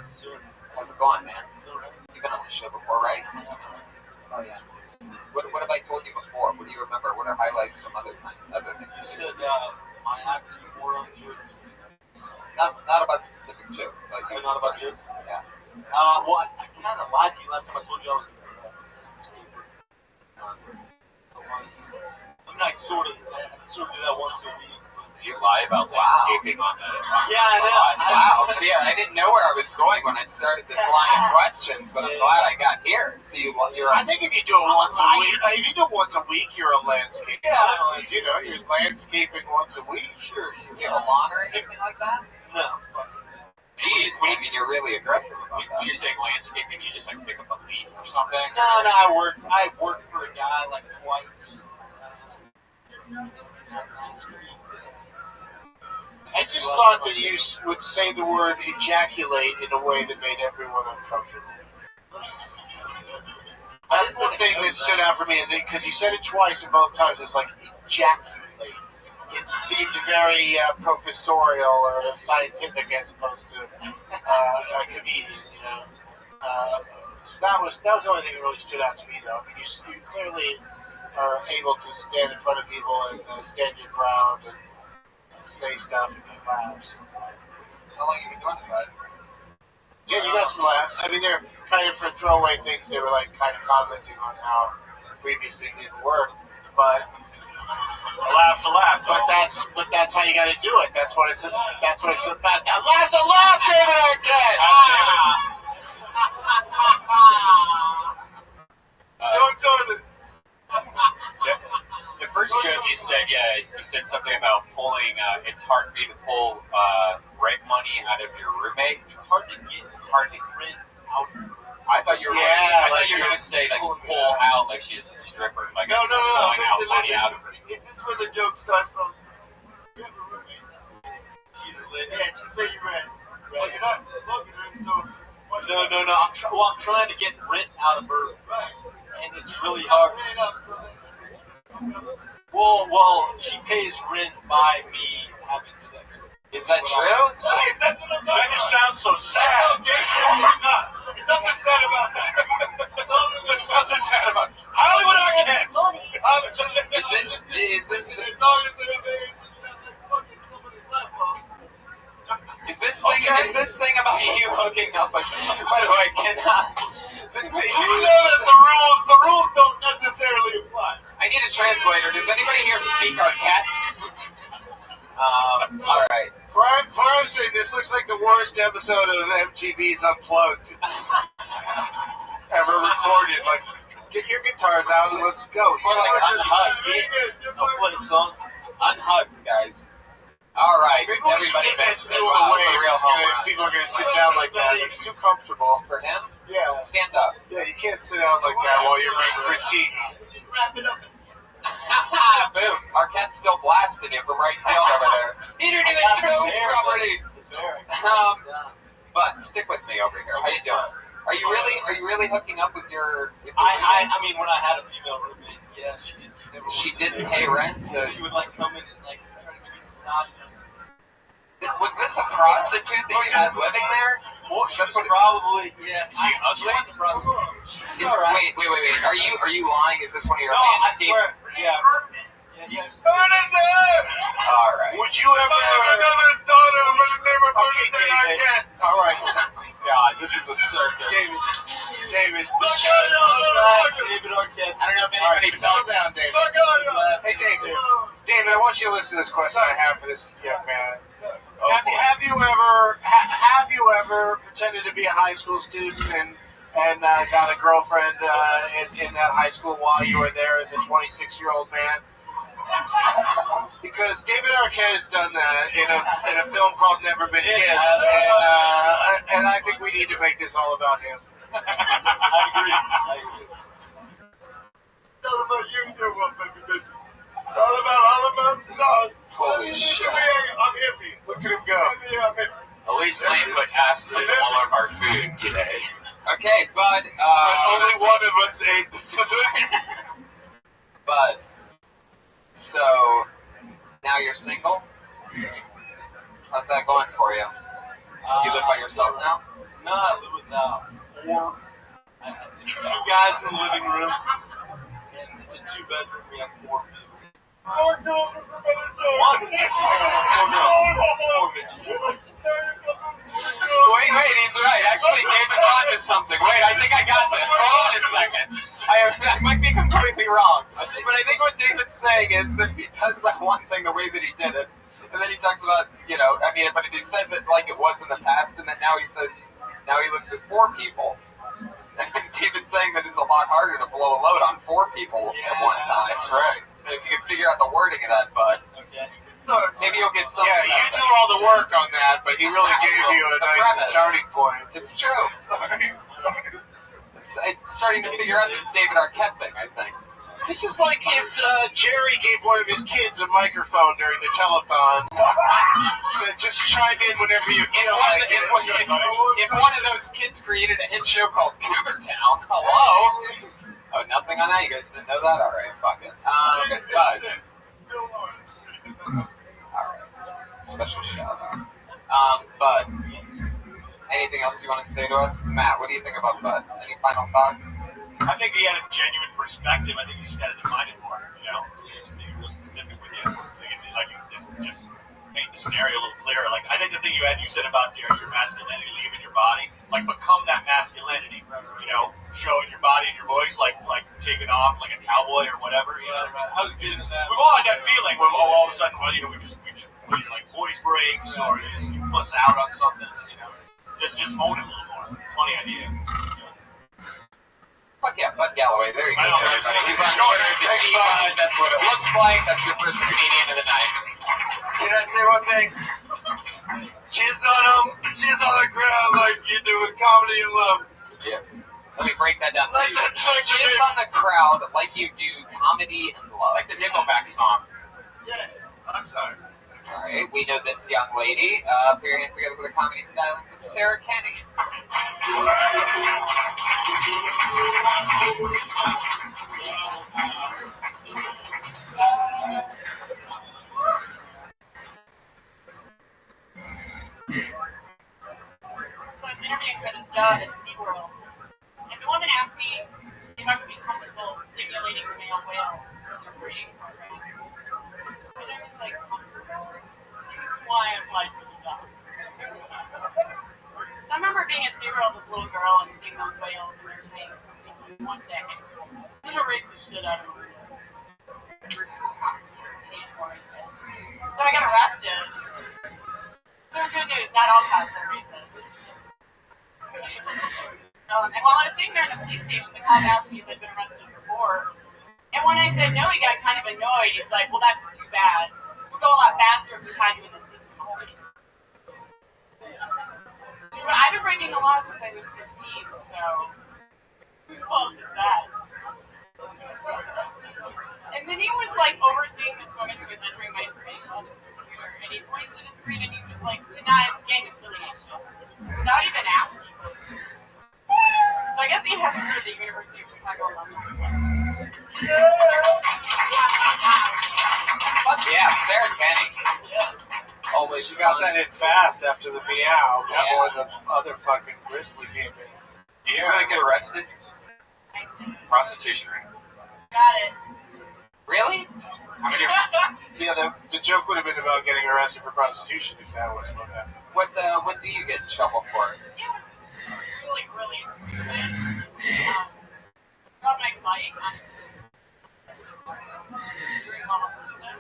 how's it going, man? You've been on the show before, right? Oh yeah. What have I told you before? What do you remember? What are highlights from other things? You said my oxymoron joke. Not about specific jokes, but you. Not about jokes? Yeah. Well, I kind of lied to you last time I told you I was. I sort of do that once a week. You lie about landscaping on that. Yeah, I know. Wow. See, I didn't know where I was going when I started this line of questions, but I'm glad I got here. So you're. I think if you do it once a week, you're a landscaper. Yeah. You know, you're landscaping once a week. Sure. Do you have a lawn or anything like that? No. Geez, I mean, you're really aggressive about that. When you're saying landscaping, you just like pick up a leaf or something? No, I worked for a guy like twice. I just thought that you would say the word ejaculate in a way that made everyone uncomfortable. That's the thing that stood out for me, is because you said it twice and both times it was like ejaculate. It seemed very professorial or scientific as opposed to a comedian, you know. So that was the only thing that really stood out to me, though. I mean, you clearly are able to stand in front of people and stand your ground and say stuff and get laughs. How long have you been doing it, bud? Yeah, you got some laughs. I mean, they're kind of for throwaway things. They were like kind of commenting on how the previous thing didn't work, but a laugh's a laugh. But that's how you got to do it. That's what it's about. A laugh's a laugh, David Arquette. The first joke you said, you said something about pulling. It's hard for you to pull rent money out of your roommate. Hard to rent out. I thought you were. Going to say like pull out like she is a stripper. Like no. Pulling out money out of her. Is this where the joke starts from? She's lit. Yeah, she's letting you rent. Well, you're not smoking her, so No. I'm trying to get rent out of her, and it's really hard. Well, she pays rent by me having sex with her. Is that true? That just sounds so sad. Nothing sad about that. Nothing sad about it. Hollywood Arquette. Is this thing about you hooking up with? By the way, cannot. You know that the rules don't necessarily apply. I need a translator. Does anybody here speak Arquette? All right. Prime saying this looks like the worst episode of MTV's Unplugged ever recorded. Like, get your guitars out and let's go. It's more like Unhugged. I'll play a song. Unhugged, guys. All right. Maybe we should take that stool away. People are going to sit down like that. It's too comfortable. For him? Yeah. Stand up. Yeah, you can't sit down like that while you're being critiqued. Wrap it up. Boom. Arquette's still blasting you from right field over there. He didn't even close properly. But stick with me over here. How you doing? Are you really hooking up with your roommate? I mean, when I had a female roommate, yeah, she didn't pay rent, so she would like come in and like try to give me massages. Was this a prostitute that you had living there? Well, that's what probably, yeah. She ugly? Wait. Are you lying? Is this one of your landscape? I swear, yeah. All right. Would you ever another daughter with the name of David? All right. God, this is a circus. David. David Arquette. I don't know if anybody saw down, David. Hey, David. David, I want you to listen to this question I have for this young man. Have you ever pretended to be a high school student and got a girlfriend in that high school while you were there as a 26-year-old man? Because David Arquette has done that in a film called Never Been Kissed, and I think we need to make this all about him. I agree. It's all about you, baby. It's all about us. Holy shit. I'm hippie. Look at him go. At least they put acid in all of our food today. Okay, Bud. Only one of us ate the food. Bud. So, now you're single? How's that going for you? You live by yourself now? No, I live with four. Two guys in the living room, and it's a two-bedroom. We have 4 people. 4 girls is a better day. 1. 4 bitches. Wait, he's right. Actually, David's on to something. Wait, I think I got this. Hold on a second. I might be completely wrong. But I think what David's saying is that he does that one thing the way that he did it. And then he talks about, but he says it like it was in the past, and then now he says, now he lives with 4 people. And David's saying that it's a lot harder to blow a load on 4 people at one time. That's right. And if you could figure out the wording of that, Bud, maybe you'll get something. Yeah, you do all the work on that, but he really gave you a nice starting point. It's true. I'm starting to figure out this David Arquette thing, I think. This is like if Jerry gave one of his kids a microphone during the telethon. Said, just chime in whenever you feel like it. If one of those kids created a hit show called Cougar Town, hello? Oh, nothing on that? You guys didn't know that? All right, fuck it. Bud. All right. Special shout out. Bud. Anything else you want to say to us? Matt, what do you think about Bud? Any final thoughts? I think he had a genuine perspective. I think he just got to define it more, to be real specific with you. Like, just make the scenario a little clearer. Like, I think the thing you said about your masculinity leaving your body, like, become that masculinity, showing your body and your voice, like taking off like a cowboy or whatever, I was good at that. We've all had that feeling when all of a sudden, we just like voice breaks or you puss out on something, just own it a little more. It's a funny idea. Fuck yeah, Bud Galloway. There he goes, everybody. He's on Twitter. Thanks, Bud. That's what it looks like. That's your first comedian of the night. Can I say one thing? Cheers on him. Cheers on the ground like you do with comedy and love. Yeah. Let me break that down. Like that Cheers on the crowd like you do comedy and love. Like the Nickelback song. Yeah. I'm sorry. All right. We know this young lady. Put your hands together for the comedy stylings of Sarah Kenny. So I was interviewing for this job at SeaWorld, and the woman asked me if I would be comfortable stimulating male whales in their breeding program. And I was like, comfortable? That's why I applied for the job. I remember being at SeaWorld as a little girl and seeing those whales in their tanks and thinking, one day, I'm gonna rape the shit out of them. So I got arrested. So good news, not all cops are racist. And while I was sitting there in the police station, the cop asked me if I'd been arrested before. And when I said no, he got kind of annoyed. He's like, well, that's too bad. We'll go a lot faster if we had you in the system already. But I've been breaking the law since I was 15, so whose fault is that? And then he was like overseeing this woman who was entering my information on the computer, and he points to the screen and he was like, denies gang affiliation, without even asking. So I guess he hasn't heard the University of Chicago alumni. Fuck yeah, Sarah Kenny. Always She got that in fast after the meow before the other fucking grizzly came in. Did you really get arrested? Prostitution ring. Got it. Really? How many? Yeah, the joke would have been about getting arrested for prostitution if that was what happened. What do you get in trouble for? It was really stupid. Got my bike on during Lollapalooza.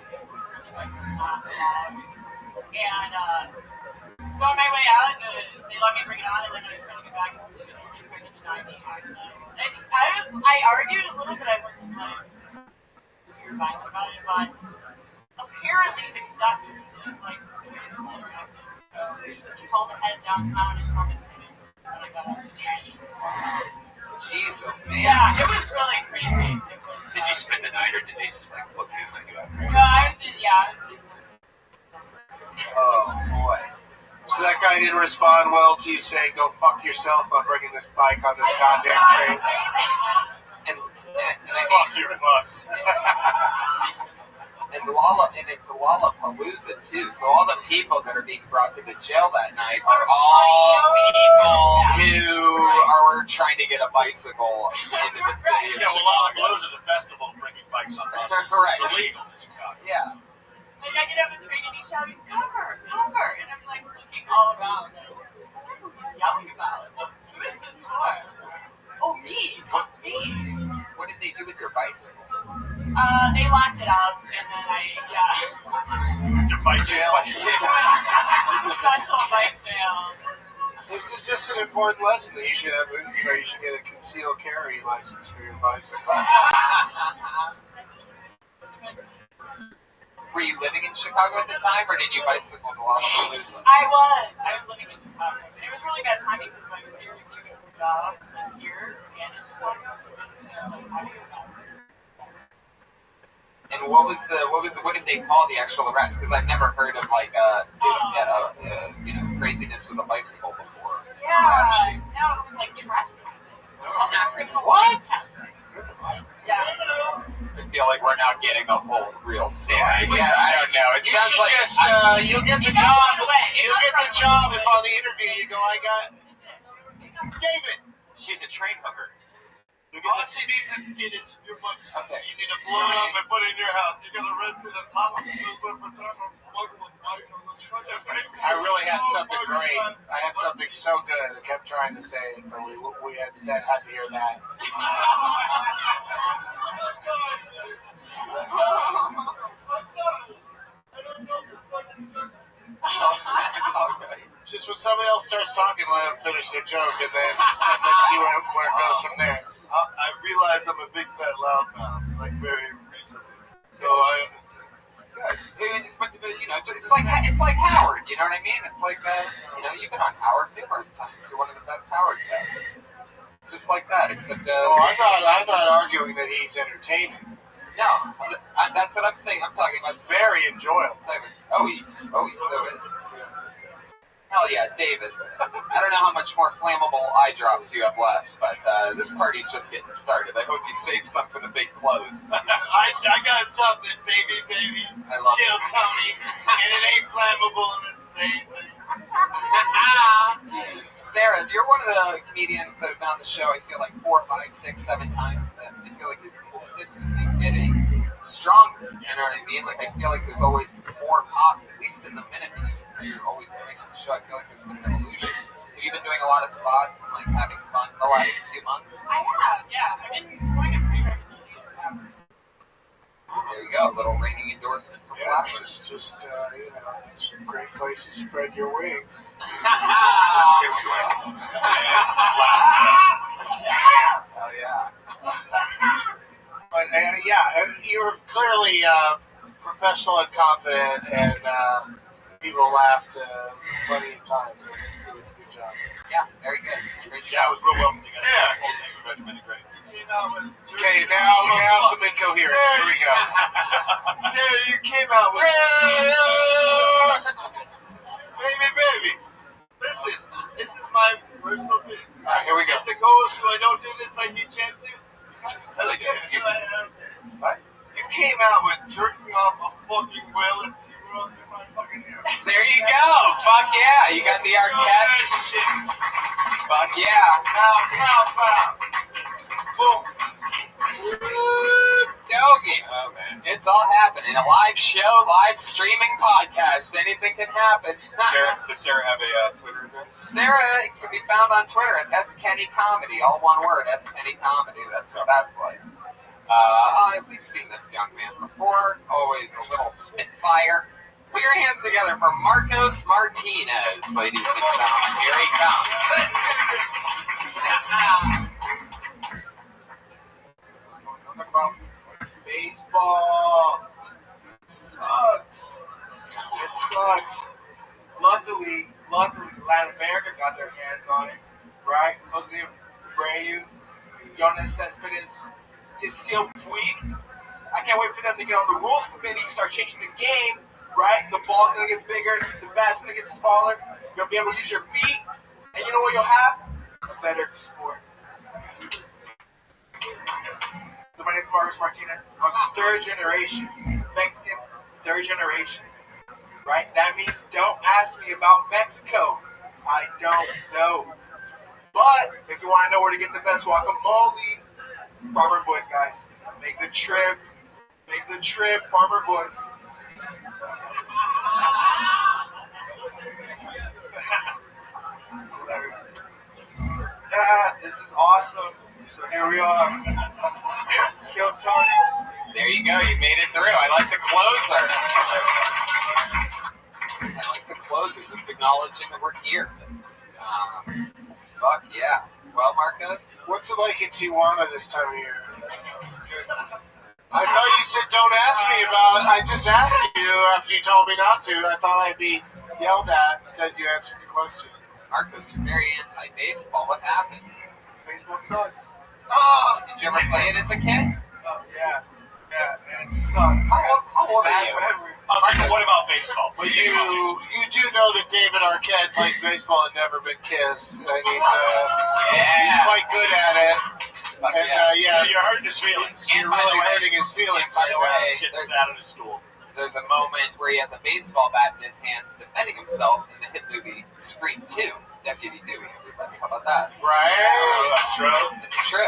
And so on my way out, they let me bring it on, and then I was trying to get back home. They tried to deny me access. I argued a little bit. I wasn't like super violent about it, but apparently the conductor didn't like so he told the head downtown and just wanted to Jeez, oh man. Yeah, it was really crazy. Did you spend the night, or did they just like look at you like you? No, I was in. Oh boy. So that guy didn't respond well to you saying, go fuck yourself, I'm bringing this bike on this goddamn train. And I fuck your bus. And it's Lollapalooza too, so all the people that are being brought to the jail that night are all people who are trying to get a bicycle into the city of Yeah, well, Lollapalooza is a festival bringing bikes on buses. Correct. It's illegal in Chicago. Yeah. Like I get off the train and he's shouting, cover, and I'm like looking all around, like, what are you yelling about? Who is this for? Oh, me, not me. What did they do with your bicycle? They locked it up, and then Your bike jail? It's a special bike jail. This is just an important lesson that you should have. You should get a concealed carry license for your bicycle. Were you living in Chicago at the time, or did you bicycle to Lollapalooza? I was living in Chicago, and it was really bad timing because I was interviewing for jobs here and in Chicago. And what did they call the actual arrest? Because I've never heard of like craziness with a bicycle before. Yeah, no, it was like trespassing. What? Yeah. I feel like we're now getting a whole real story. Yeah, I don't know. It sounds like you'll get the job. You'll get the job if on the interview you go, I got David. She's a train hooker. All she needs to get is your money. Okay. You need to blow it up and put it in your house. You get arrested and pop up and smoking bikes on the truck. I really had something great. I had something so good. I kept trying to say it, but we instead had to hear that. It's all good. Just when somebody else starts talking, let them finish their joke, and then let's see where it goes from there. I realized I'm a big fat loudmouth, like very recently. So It's like Howard. You know what I mean? It's like you've been on Howard numerous times. You're one of the best Howard guys. It's just like that, except. I'm not arguing that he's entertaining. No, that's what I'm saying. I'm talking about very enjoyable. Oh, he so is. Hell yeah, David. I don't know how much more flammable eye drops you have left, but this party's just getting started. I hope you save some for the big close. I got something, baby. I love Kill it. Tony, and it ain't flammable and it's safe. Sarah, you're one of the comedians that have been on the show, I feel like 4, 5, 6, 7 times. That I feel like it's consistently getting stronger. You know what I mean? Like, I feel like there's always more pops, at least in the minute that you're always doing on the show. I feel like there's been an evolution. Have you been doing a lot of spots and like having fun the last few months? I have, yeah. I've been going to pretty regularly. There you go, a little ringing endorsement for Flash. It's just, it's a great place to spread your wings. Oh yeah. But you were clearly professional and confident, and people laughed plenty of times. It was a good job. Yeah, very good. Great Yeah, job. it was real well put together. Great. Okay, now some incoherence. Here we go. Sarah, you came out with baby. Listen, this is my personal thing. Alright, here we go. If the goal is so I don't do this like you chance to. What? You came out with jerking off a fucking whale and SeaWorld in my fucking hair. There you go. Fuck yeah. You got the Arquette. Fuck yeah. Pow. Boom. Doggy. Oh, man. It's all happening. A live show, live streaming podcast. Anything can happen. Does Sarah have a Twitter address? Sarah can be found on Twitter at SKennyComedy. All one word, SKennyComedy. That's what that's like. We've seen this young man before. Always a little spitfire. Put your hands together for Marcos Martinez, ladies and gentlemen. Here he comes. Talk about baseball. Sucks. It sucks. Luckily, Latin America got their hands on it, right? Jose Abreu, Jonas Cespedes, Yasiel Puig. I can't wait for them to get on the rules committee, start changing the game, right? The ball's gonna get bigger, the bat's gonna get smaller. You'll be able to use your feet, and you know what you'll have? A better sport. So my name is Marcos Martinez. I'm third generation Mexican, third generation. Right? That means don't ask me about Mexico. I don't know. But if you want to know where to get the best guacamole, Farmer Boys, guys. Make the trip. Farmer Boys. This is awesome. So here we are. Kill Tony. There you go. You made it through. I like the closer. I like the closer. Just acknowledging that we're here. Fuck yeah. Well, Marcos? What's it like in Tijuana this time of year? I thought you said don't ask me about it. I just asked you after you told me not to. I thought I'd be yelled at. Instead, you answered the question. Marcos, you're very anti-baseball. What happened? Baseball sucks. Oh, did you ever play it as a kid? Oh, yeah. And it sucks. How old are you? Marcos, what about baseball? Well, you do know that David Arquette plays baseball and never been kissed, and he's quite good at it. And you're hurting his feelings. You're really hurting his feelings. By the way, Shit's out of the school. there's a moment where he has a baseball bat in his hands defending himself in the hit movie Scream 2, Deputy Dewey. How about that? Right? That's true. It's true.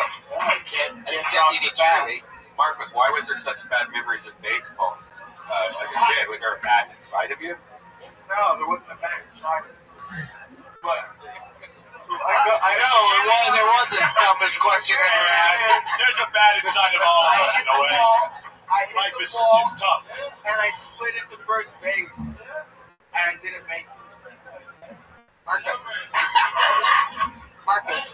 It's Deputy Dewey. Marcos, why was there such bad memories of baseball as a kid? Was there a bat inside of you? No, there wasn't a bat inside of me. But I know, there was a dumbest question ever asked. There's a bat inside of all of us, in a way. I hit Life the is ball, tough. and I slid into first base, and I didn't make it. Marcos.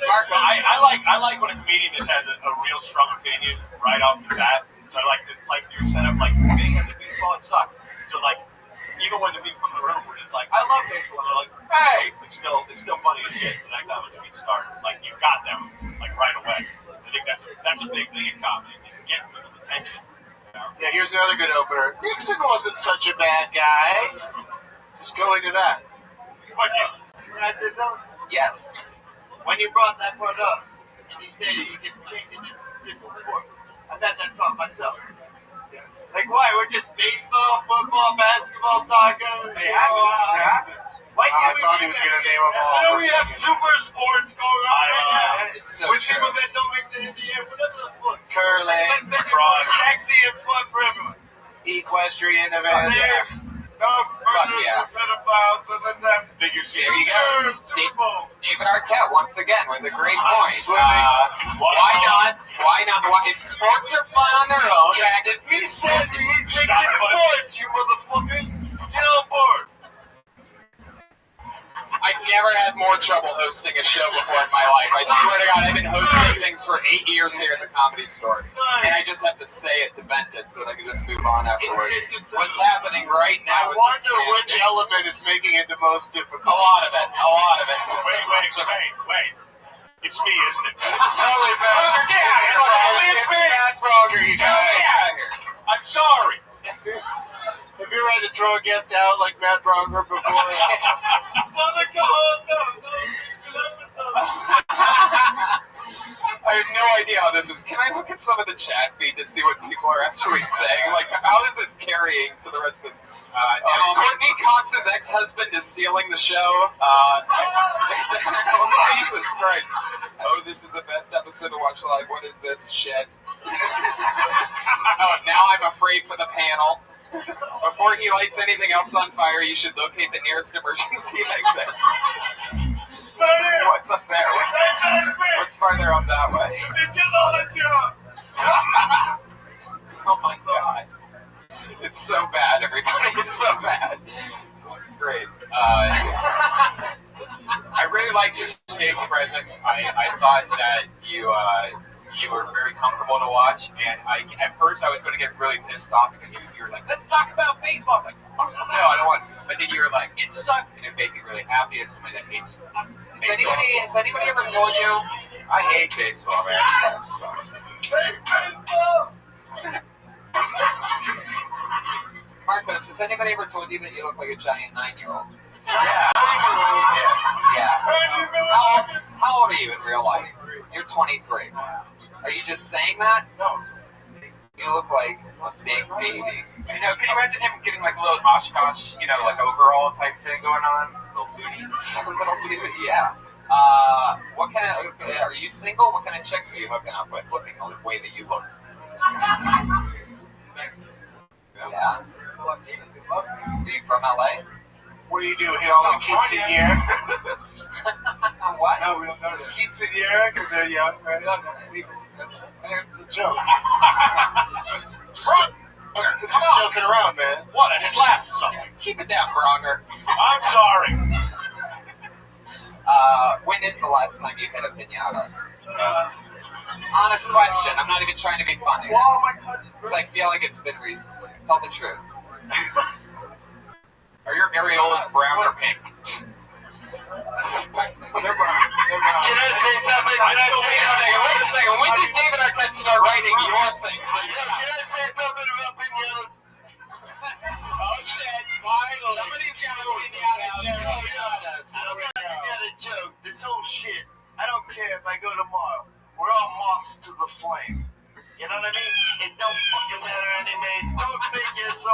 I like when a comedian just has a real strong opinion right off the bat. So I like your setup, like being at the baseball, it sucked. So like, even when the people come in the room, we're just like, I love baseball. And they're like, hey, it's still funny as shit. So that was a good start. Like you got them like right away. I think that's a big thing in comedy. Is getting people's attention. You know? Yeah, here's another good opener. Nixon wasn't such a bad guy. Just go into that. Can I say something? Yes. When you brought that part up, and you say that you get to change it into different sports, I've had that thought myself. Like, why? We're just baseball, football, basketball, soccer. It happens. Why can't I thought he was going to name them all. I know we have super sports going on right now. It's so with true. people that don't make the NBA, whatever the fuck. Curling, Make it sexy and fun for everyone. equestrian events. Safe. No Fuck murders yeah. or pedophiles, so let's have Figure There you go. Super Bowl. David Arquette once again with a great point. Swimming. Why not? Why not? If sports are fun on their own, He said he's mixing sports, you motherfuckers. Get on board. I've never had more trouble hosting a show before in my life. I swear to God, I've been hosting things for 8 years here at the Comedy Store. And I just have to say it to vent it so that I can just move on afterwards. What's happening right now? I wonder which element is making it the most difficult. A lot of it. A lot of it. Wait. It's me, isn't it? It's totally bad. It's Matt Bronger, you Get guys. out of here. I'm sorry. Have you ready to throw a guest out like Matt Bronger before? I have no idea how this is. Can I look at some of the chat feed to see what people are actually saying? Like, how is this carrying to the rest of Courtney Cox's ex-husband is stealing the show. Jesus Christ. Oh, this is the best episode to watch live. What is this shit? Oh, now I'm afraid for the panel. Before he lights anything else on fire, you should locate the nearest emergency exit. What's up there? What's farther up that way? Oh my God. It's so bad, everybody. It's so bad. This is great. I really liked your stage presence. I thought that you were very comfortable to watch, and at first I was going to get really pissed off because you were like, let's talk about baseball. I'm like, oh, no, I don't want to. But then you were like, it sucks, and it made me really happy as somebody that hates baseball. Has anybody ever told you? I hate baseball, man. It sucks. Marcos, has anybody ever told you that you look like a giant 9-year-old? Yeah. How old are you in real life? You're 23. Are you just saying that? No. You look like a big baby. You know, can you imagine him getting like a little Oshkosh, like overall type thing going on? A little booty. Yeah. What kind of, are you single? What kind of chicks are you hooking up with, looking the way that you look? Thanks. Yeah. Are you from LA? What do you do? Hit all the quinceañera? What? No, we don't know that. Quinceañera because they're young, right? That's a joke. Just joking around, man. What? I just laughed at something. Keep it down, Bronger. I'm sorry. When is the last time you hit a piñata? Honest question. I'm not even trying to be funny. Oh my God. Because I feel like it's been recently. Tell the truth. Are your areolas brown or pink? They're brown. Can I say something? Wait a second. When did David Arquette start writing your things? Can I say something about piñatas? Oh shit! Finally, somebody's got a piñata out there. I'm not gonna joke. This whole shit. I don't care if I go tomorrow. We're all moths to the flame. You know what I mean? It don't fucking matter anyway. Don't make it so.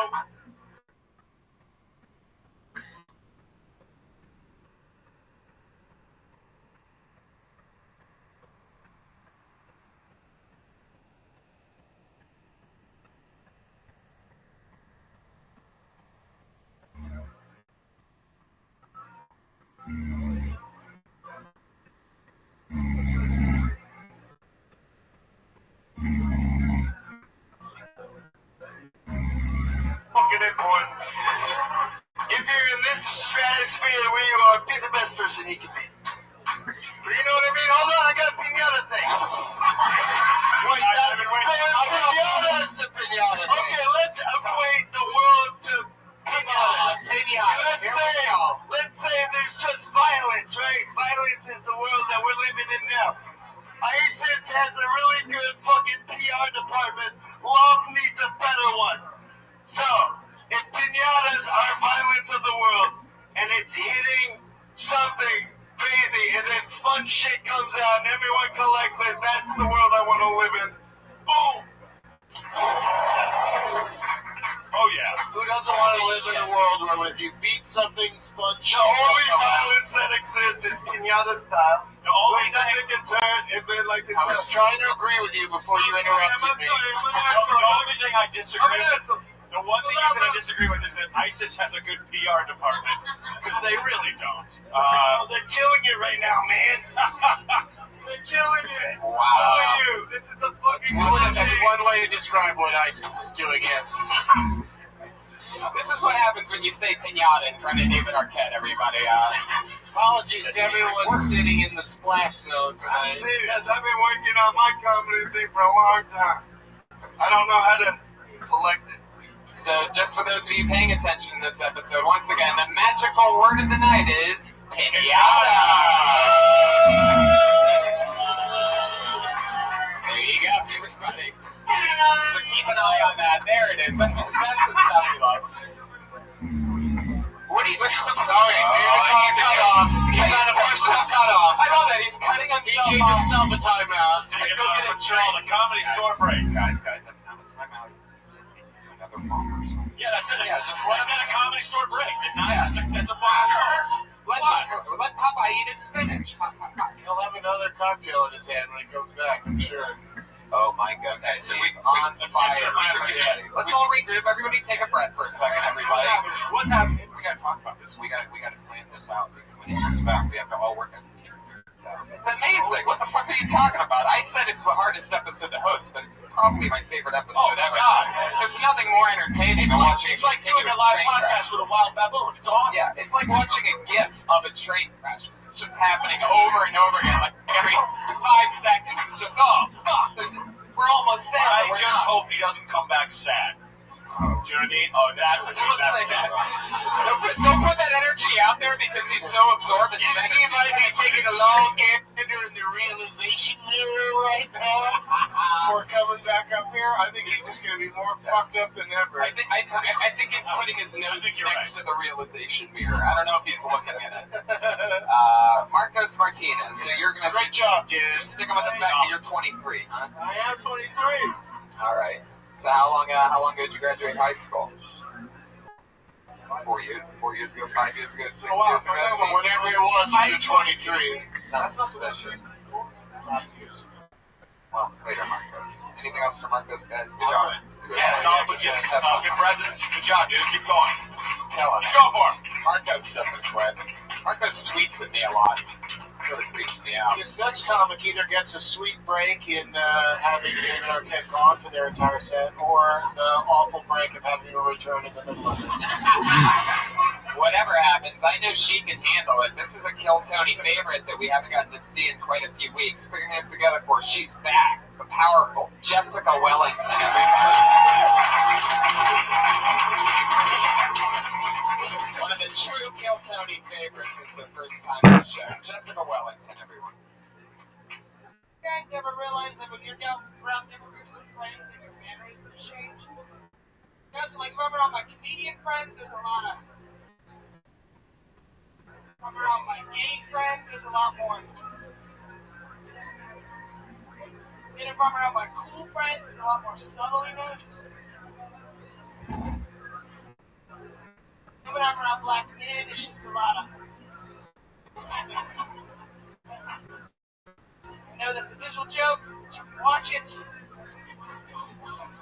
Fucking important. If you're in this stratosphere where you are, be the best person you can be. But you know what I mean? Hold on, I got a piñata thing. Wait, piñata. Okay, let's equate the world to piñatas. Let's say there's just violence, right? Violence is the world that we're living in now. ISIS has a really good fucking PR department. Love needs a better one. So, if piñatas are violence of the world, and it's hitting something crazy, and then fun shit comes out, and everyone collects it. That's the world I want to live in. Boom! Oh yeah. Who doesn't want to live in a world where if you beat something, fun shit The only will come out? violence that exists is pinata style. Where nothing gets hurt, and then like it's I was trying to agree with you before you interrupted me. The only thing I disagree with, the one thing you said I disagree with is that ISIS has a good PR department, because they really don't. They're killing it right now, man. They're killing it. Wow. How are you? This is a fucking That's one way to describe what ISIS is doing, yes. This is what happens when you say pinata in front of David Arquette, everybody. Apologies to everyone sitting in the splash zone I'm tonight. serious. I've been working on my comedy thing for a long time. I don't know how to collect it. So, just for those of you paying attention in this episode, once again, the magical word of the night is pinata. There you go, everybody. So keep an eye on that. There it is. That's the stuff we love. What are you doing? Sorry, David's on a cutoff. He's on a personal cutoff. I love that. He's cutting He gave himself a timeout. Go get a called a comedy store break. Guys, that's not a timeout. It's another bonkers. Yeah, that's it. Yeah, just I said a comedy store break, didn't I? That's a bonker. Let Papa eat his spinach. He'll have another cocktail in his hand when he comes back, I'm sure. Oh my goodness, he's on fire. Let's all regroup. Everybody take a breath for a second, everybody. What's happening? We gotta talk about this. We gotta plan this out. When he comes back, we have to all work as a team. It's amazing. What the fuck are you talking about? I said it's the hardest episode to host, but it's probably my favorite episode ever. There's nothing more entertaining than watching It's like doing a live podcast with a wild baboon. It's awesome. Yeah, it's like watching a GIF of a train crash. It's just happening over and over again. Like every 5 seconds, it's just, oh, fuck, we're almost there. I just hope he doesn't come back sad. Do you know what I mean? Oh, that would be that. Don't put that energy out there because he's so absorbed. You think he might be taking a long gander in the realization mirror right now before coming back up here? I think he's just going to be more fucked up than ever. I think he's putting his nose next to the realization mirror. I don't know if he's looking at it. Marcos Martinez. So you're going to... Great job, dude. Sticking with the fact that you're 23, huh? I am 23. All right. So how long ago did you graduate high school? 4 years ago, 5 years ago, 6 years ago. Whatever it was, you're 23. Sounds suspicious. Well, later, Marcos. Anything else for Marcos, guys? Good job. Yeah, solid, but yes, good presence. Good job, dude. Keep going. He's killing it. Go for it. Marcos doesn't quit. Marcos tweets at me a lot. Sort of creeps me out. This next comic either gets a sweet break in having David Arquette gone for their entire set, or the awful break of having a return in the middle of it. Whatever happens, I know she can handle it. This is a Kill Tony favorite that we haven't gotten to see in quite a few weeks. Put your hands together for She's Back, the powerful Jessica Wellington, everybody. One of the true Kill Tony favorites. It's her first time on the show. Jessica Wellington, everyone. You guys ever realize that when you're down around different groups of friends that your mannerisms change? You know, so like remember all my comedian friends, there's a lot of... Remember all my gay friends, there's a lot more. And if I'm around my cool friends, there's a lot more subtle emojis. When I'm around black men, it's just a lot of... I know that's a visual joke, but you can watch it.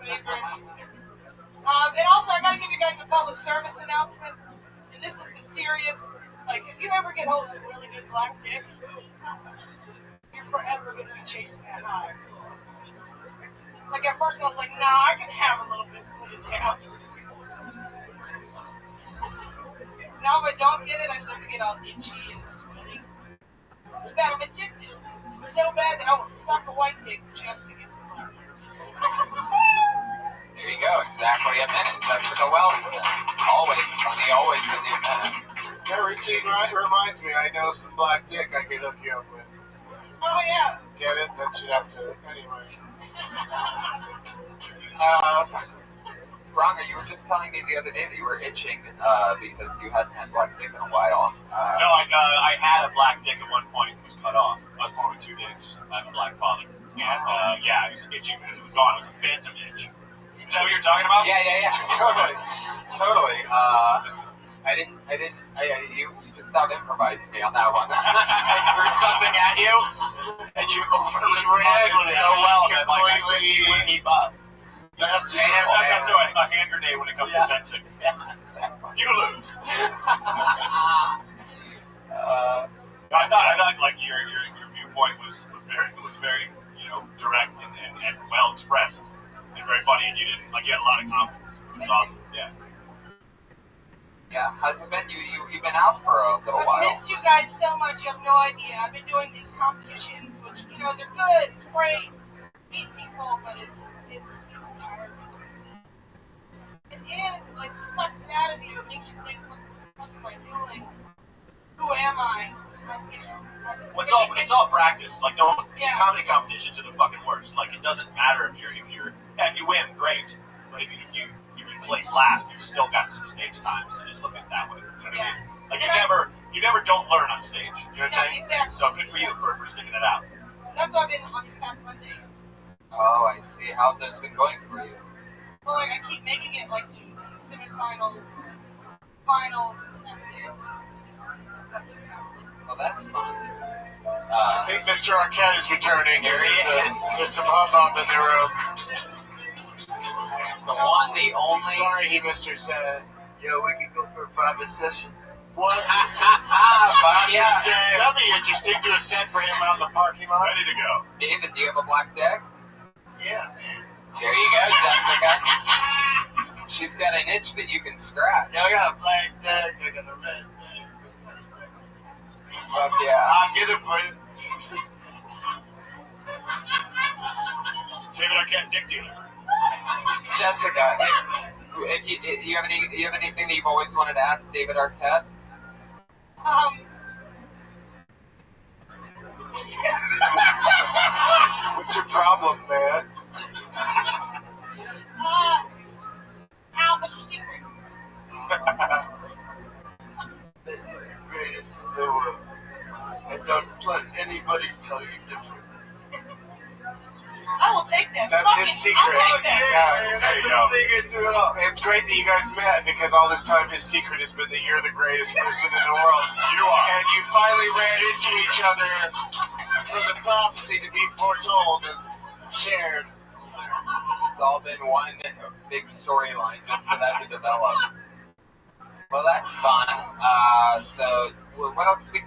And also, I gotta give you guys a public service announcement. And this is the serious... Like, if you ever get hold of some really good black dick, you're forever gonna be chasing that high. Like, at first I was like, nah, I can have a little bit, put it down. Now if I don't get it, I start to get all itchy and sweaty. It's bad, I'm addicted. It's so bad that I will suck a white dick just to get some black dick. There you go, exactly a minute. Jessica Wellington. Always funny, always a new minute. That routine reminds me, I know some black dick I could hook you up with. Oh, yeah. Get it? That should have to... Anyway. Ranga, you were just telling me the other day that you were itching because you hadn't had black dick in a while. No, I had a black dick at one point. It was cut off. I was born with 2 dicks. I'm a black father. And yeah, it was itching because it was gone. It was a phantom itch. Is that what you're talking about? Yeah. Totally. You just out improvised me on that one. I threw something at you, and you overly responded so well that like I couldn't keep up. Yes, I have to throw a hand grenade when it comes to fencing. Yeah, exactly. You lose. I thought like your viewpoint was very direct and well expressed and very funny, and you had a lot of confidence, which was awesome. Yeah. Yeah, how's it been? You've been out for a little while. I've missed you guys so much, you have no idea. I've been doing these competitions, which they're good, it's great, meet people, but it's tiring. It is, like, sucks it out of you. It makes you think, what am I doing? Who am I? Well, it's all practice. Like, comedy competitions are the fucking worst. Like, it doesn't matter if you win, great. But if you place last, you've still got some stage time. So just look at it that way. You know what I mean? Like, you never don't learn on stage. You know what I'm saying? Exactly. So good for you for sticking it out. So that's what I've been on these past Mondays. Oh, I see. How that's been going for you? Well, like, I keep making it, like, to semifinals, finals, and that's it. Well, that's fun. I think Mr. Arquette is returning. Here he is. There's some hubbub in the room. It's the one, the only. Sorry he missed her set. Yo, we can go for a private session. What? Yeah. That'd be interesting. Do a set for him out in the parking lot. Ready to go. David, do you have a black dick? Yeah, man. There you go, Jessica. She's got an itch that you can scratch. Yeah, I got a black dick. I got a red dick. Fuck yeah. I'll get it for you. David Arquette, dick dealer. Jessica, if you have anything that you've always wanted to ask David Arquette? What's your problem, man? Al, what's your secret? That you're the greatest in the world. And don't let anybody tell you different. I will take that. That's his secret. I'll take that. Yeah, That's the secret to it all. It's great that you guys met because all this time his secret has been that you're the greatest person in the world. You are. And you finally ran into each other for the prophecy to be foretold and shared. It's all been one big storyline just for that to develop. Well, that's fun. So, what else did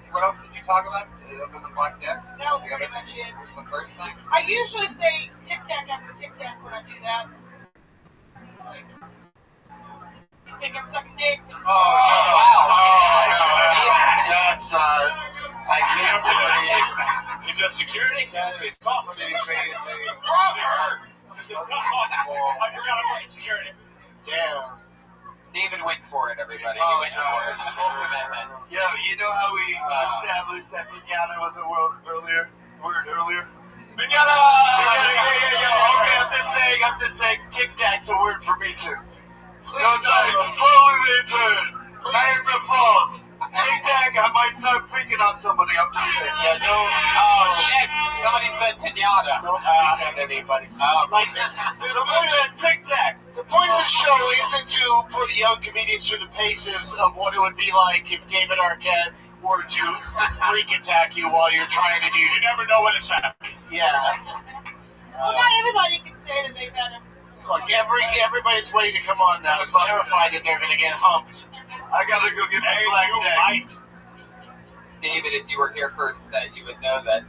you talk about other than black dick? That was pretty much it. Was the first thing? I usually say tic-tac after tic-tac when I do that. It's like, you think I'm sucking dick? Wow. That's I can't believe. Is that security? That is pretty amazing. I forgot about security. Damn. David went for it, everybody. Oh, He went for it. Full commitment. Yo, you know how we established that pinata was a word earlier? Pinata! Yeah. Okay, I'm just saying, tic-tac's a word for me too. So it's like, slowly they turn. Niagara Falls. Tic-tac, I might start freaking on somebody, I'm just saying. Yeah, don't. Oh, shit. Somebody said pinata. Don't freak on anybody. Like this. Tic-tac. The point of the show isn't to put young comedians through the paces of what it would be like if David Arquette were to freak attack you while you're trying to do. You never know when it's happening. Yeah. Well, not everybody can say that they've had a... Look, everybody that's waiting to come on now is terrified that they're going to get humped. I gotta go get my black dick. David, if you were here for a set, you would know that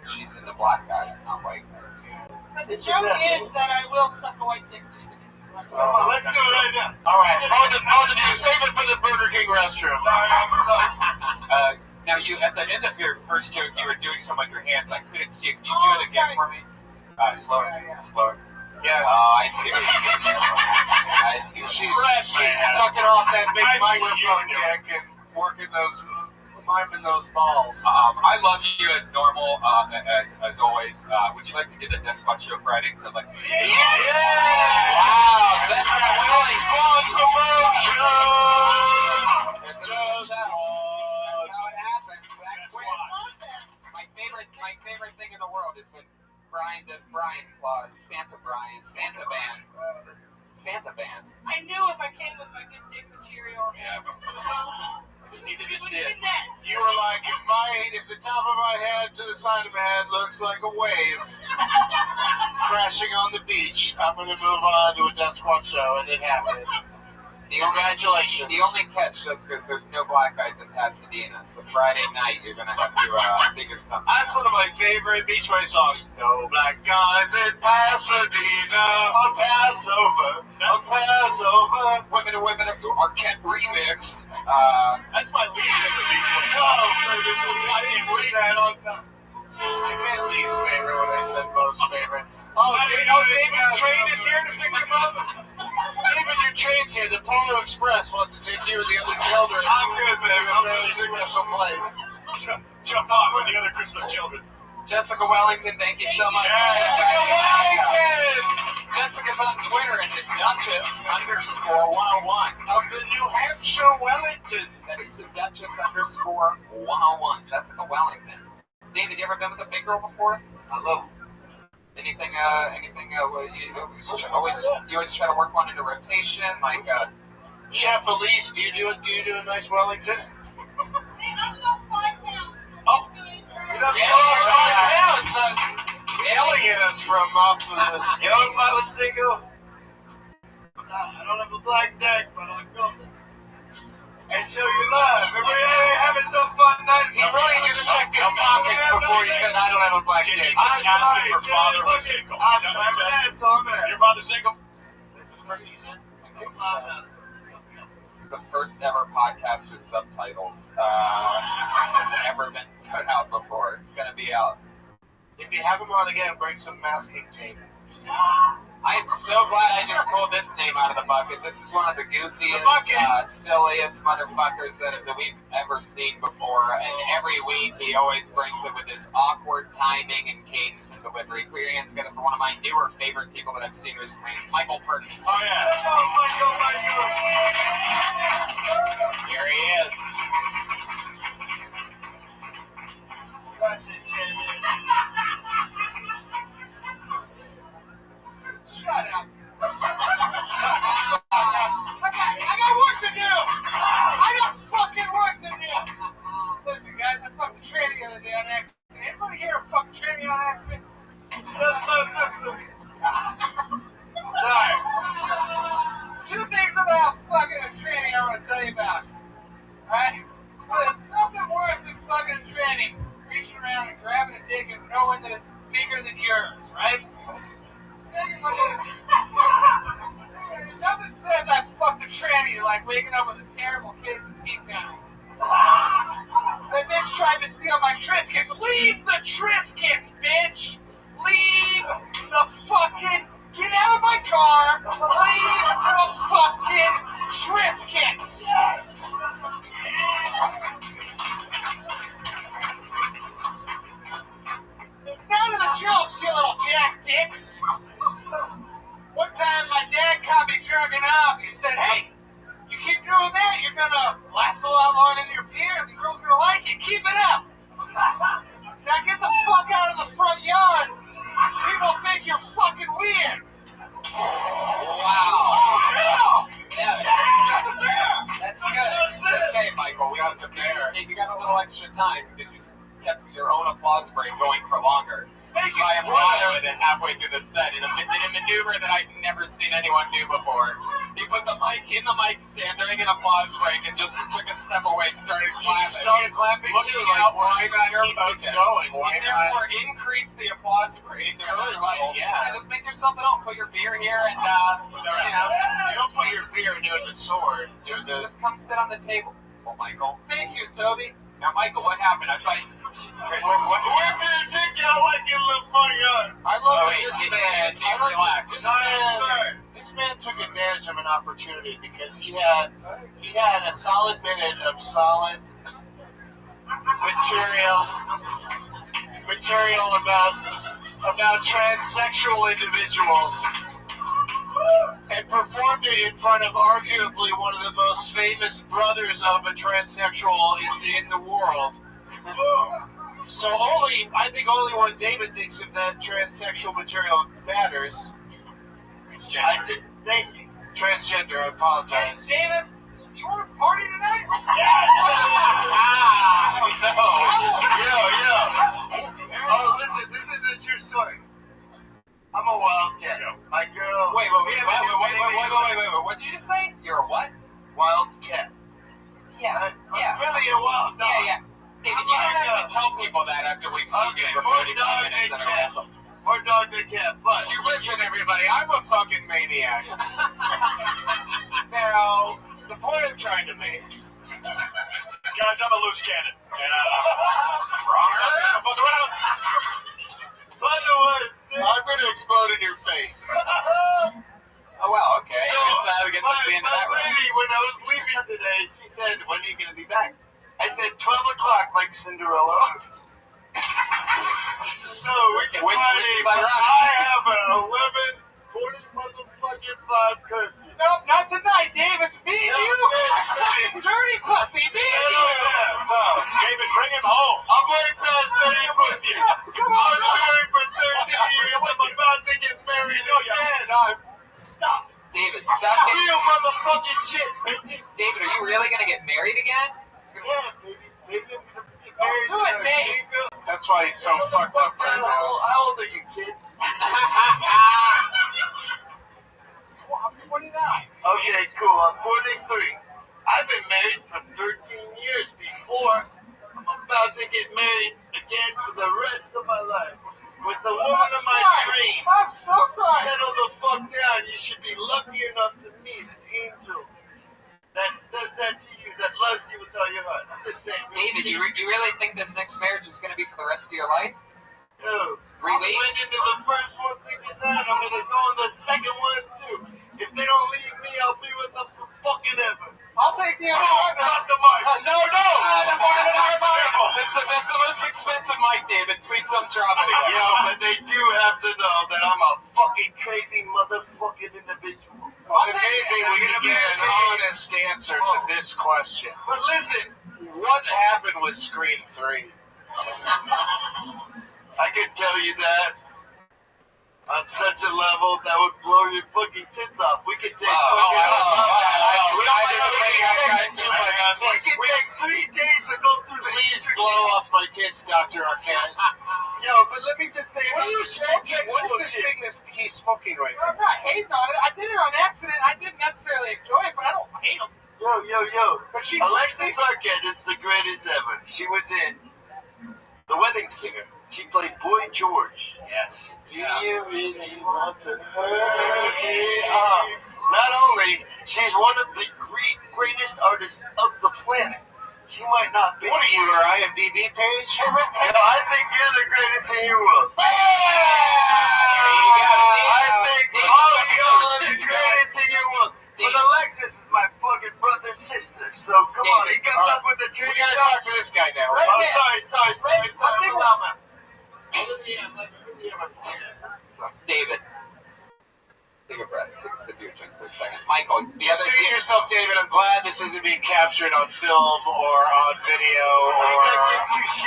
she's in the black guys, not white guys. But the joke is that I will suck a white dick just to get some black dick. Come on, let's do it right now. All right, both of you, save it for the Burger King restroom. Sorry. Now, you at the end of your first joke, you were doing some with your hands. I couldn't see it. Can you do it again for me? Slower. Yeah. Oh, I see what you did there. I see what She's sucking off that big microphone dick and working those miming those balls. I love you as normal, as always. Would you like to do the Despot Show Friday? Because I'd like to see you. Yeah! Wow, that's a really fun promotion! That's how it happens. That quick. My favorite thing in the world is when Brian does Brian Claus, Santa Band. I knew if I came with my good dick material. Yeah, just need to see it. You were like, if the top of my head to the side of my head looks like a wave crashing on the beach, I'm going to move on to a Death Squad show, and it happened. Congratulations. The only catch, Jessica, is there's no black guys in Pasadena, so Friday night you're going to have to figure something out. That's one of my favorite Beach Boys songs. No black guys in Pasadena on Passover. Women to Women of Arquette remix. That's my least favorite Beach Boys song. I didn't read that on time. I meant least favorite when I said most favorite. David's train is here to pick him up. David, your train's here. The Polar Express wants to take you and the other children. I'm good, man. To a very special place. Jump on with the other Christmas children. Jessica Wellington, thank you so much. Jessica Wellington! Jessica's on Twitter at the Duchess_101. Of the New Hampshire Wellington. That is the Duchess_101. Jessica Wellington. David, you ever been with a big girl before? I love it. Anything, you always try to work one into rotation, like, Chef Elise, do you do a nice Wellington? Oh, it's yelling at us from off of the... Young mother single. I don't have a black deck, but I'll go. And show you love. Everybody having some fun night. He really just checked his pockets before he said, I don't have a black dick. I'm asking for father was single. Your father's single? The first thing you said? the first ever podcast with subtitles that's ever been put out before. It's going to be out. If you have him on again, bring some masking tape. I am so glad I just pulled this name out of the bucket. This is one of the goofiest, silliest motherfuckers that we've ever seen before. And every week he always brings it with his awkward timing and cadence and delivery. Put your hands together for one of my newer favorite people that I've seen recently. It's Michael Perkins. Oh, yeah. Here he is. Shut up. I got work to do. I got fucking work to do. Listen, guys, I fucking trained the other day on accident. Anybody here fucking trained me on accident? Just my sister. Sorry. 2 things about fucking a training I want to tell you about. Alright? There's nothing worse than fucking a training. Reaching around and grabbing a dick and knowing that it's bigger than yours, right? Second one is, nothing says I fucked a tranny like waking up with a terrible case of pink eyes. That bitch tried to steal my Triscuits. Leave the Triscuits, bitch! Leave the fucking... Get out of my car! Leave the fucking Triscuits! None of the jokes, you little jack dicks! One time my dad caught me jerking off. He said, hey, you keep doing that, you're gonna last a lot longer than your peers and girls are gonna like you. Keep it up! Now get the fuck out of the front yard. People think you're fucking weird. Wow. Yeah, that's good. It's okay, Michael. We have to bear. Hey, you got a little extra time because you kept your own applause break going for longer. I applauded it halfway through the set in a maneuver that I've never seen anyone do before. He put the mic in the mic stand during an applause break and just took a step away, started clapping. Looking out, why not keep this going? Therefore, increase the applause rate to another level. Yeah, just make yourself at home. Put your beer here and, You don't put your beer into the sword. Just come sit on the table. Oh, Michael. Thank you, Toby. Now, Michael, what happened? I thought where did you take your like your little front yard? I love this man. Relax. This man took advantage of an opportunity because he had a solid minute of solid material about transsexual individuals, and performed it in front of arguably one of the most famous brothers of a transsexual in the world. So I think only when David thinks of that transsexual material matters. Transgender. Thank you. Transgender, I apologize. Hey, David, you want to party tonight? Oh, no. Yo. Oh, listen, this is a true story. I'm a wildcat. My girl. Wait. What did you just say? You're a what? Wildcat. Yeah. I'm really a wild dog. Yeah. David, you don't have to tell people that after we've seen you for 45 minutes in a row. More dog than cat, but You listen, everybody, I'm a fucking maniac. Now, the point I'm trying to make. Guys, I'm a loose cannon. And Fuck around. by the way, I'm going to explode in your face. Oh, well, okay. So, I guess that's the end of that my round. lady, when I was leaving today, she said, "When are you going to be back?" I said, 12 o'clock, like Cinderella. So we can Which party, is but ironic. I have an 11:40 motherfucking 5 curfew. No, not tonight, Dave. It's me and you. Dirty pussy, me and you. No. David, bring him home. I'm way past 30 pussy. Come I on, was married for 13 years. I'm about to get married again. Stop. David, stop getting... Real motherfucking shit, bitches. David, are you really going to get married again? Yeah, baby. I'm gonna get married. Do it, Dave. That's why he's so fucked up right now. How old are you, kid? I'm 29. Okay, cool. I'm 43. I've been married for 13 years before. I'm about to get married again for the rest of my life with the woman of my dreams. I'm so sorry. Settle the fuck down. You should be lucky enough to meet an angel that does that to you, that loves you with all your heart. I'm just saying. David, you really think this next marriage is going to be for the rest of your life? No. 3 I weeks? went into the first one thinking that. I'm going to go in the second one, too. If they don't leave me, I'll be with them for fucking ever. I'll take you. Not the mic. No! That's the most expensive mic, David. Please don't drop it again. Yeah, but they do have to know that I'm a fucking crazy motherfucking individual. Well, maybe we can get an honest answer to this question. But listen, What happened with Scream 3? I can tell you that on such a level that would blow your fucking tits off. We could take We can take 3 days to go through the Please blow off my tits, Dr. Arquette. Yo, but let me just say, What are you smoking? What is this thing he's smoking right I'm not hating on it. I did it on accident. I didn't necessarily enjoy it, but I don't hate him. Yo. But she Alexis Arquette is the greatest ever. She was in The Wedding Singer. She played Boy George. Yes. Do you really want to hurt me? Not only, she's one of the greatest artists of the planet. She might not be. What are you, her IMDb page? I think you're the greatest in your world. I think all of y'all are the greatest in your world. But Alexis is my fucking brother's sister, so come on, he comes up with the We trigger. gotta talk to this guy now, right? Oh, sorry. Allow me. David, take a breath. Take a sip of your drink for a second. Michael, Just say to yourself, David, I'm glad this isn't being captured on film or on video or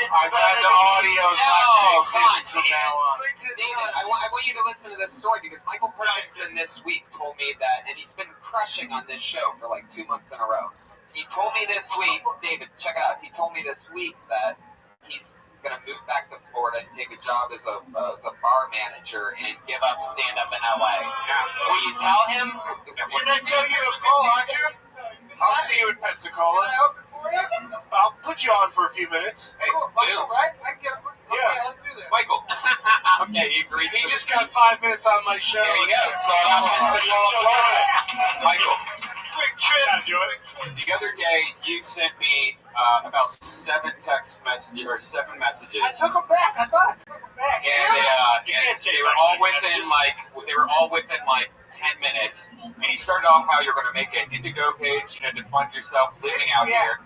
I'm glad the audio is not going to exist from now on. David, I want you to listen to this story because Michael Parkinson this week told me that, and he's been crushing on this show for like 2 months in a row. He told me this week, David, check it out. He told me this week that he's going to move back to Florida and take a job as a bar manager and give up stand-up in LA. Will you tell him? Can I tell you a I'll see you in Pensacola. I'll put you on for a few minutes. Hey, Michael, right? I get it. Okay, let's do this. Michael. Okay, he agrees. He just got 5 minutes on my show. There you go. So Michael. Quick trip. The other day, you sent me about 7 text messages or 7 messages. I took him back. I thought I took him back. And they were all within like 10 minutes. And you started off how you're going to make an Indigo page, to fund yourself living out here.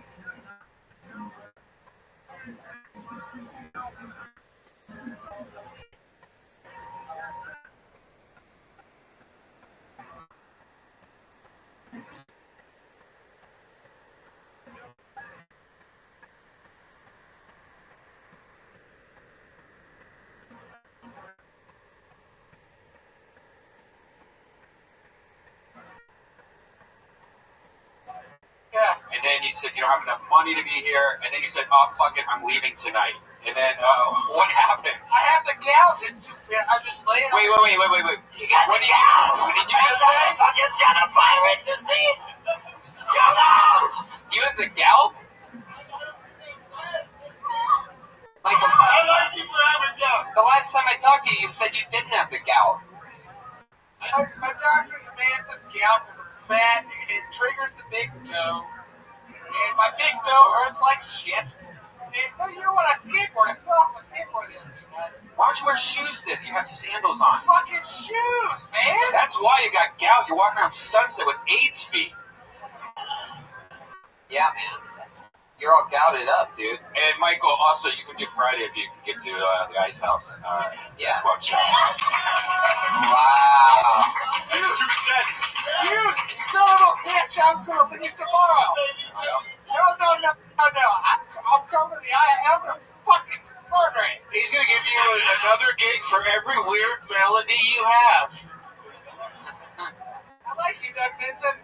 you don't have enough money to be here. And then you said, oh, fuck it, I'm leaving tonight. And then what happened? I have the gout. I just lay it. Wait. You got What the gout. did you just say? I just got a pirate disease. Come on. You have the gout? Michael, I like you for having gout. The last time I talked to you, you said you didn't have the gout. My doctor's man says gout because I'm fat. It triggers the big toe. And my big toe hurts like shit. And you know what? I skateboard. I fell off my skateboard the other day, guys. Why don't you wear shoes then? You have sandals on. Fucking shoes, man. That's why you got gout. You're walking around Sunset with AIDS feet. Yeah, man. You're all gouted up, dude. And Michael, also, you could do Friday if you could get to the Ice House and yeah. Squad Show. Wow. That's 2 cents. You son of a bitch. I was going to leave tomorrow. No. I'll come to the I'm going to fucking murder him. He's going to give you another gig for every weird melody you have. I like you, Doug Benson.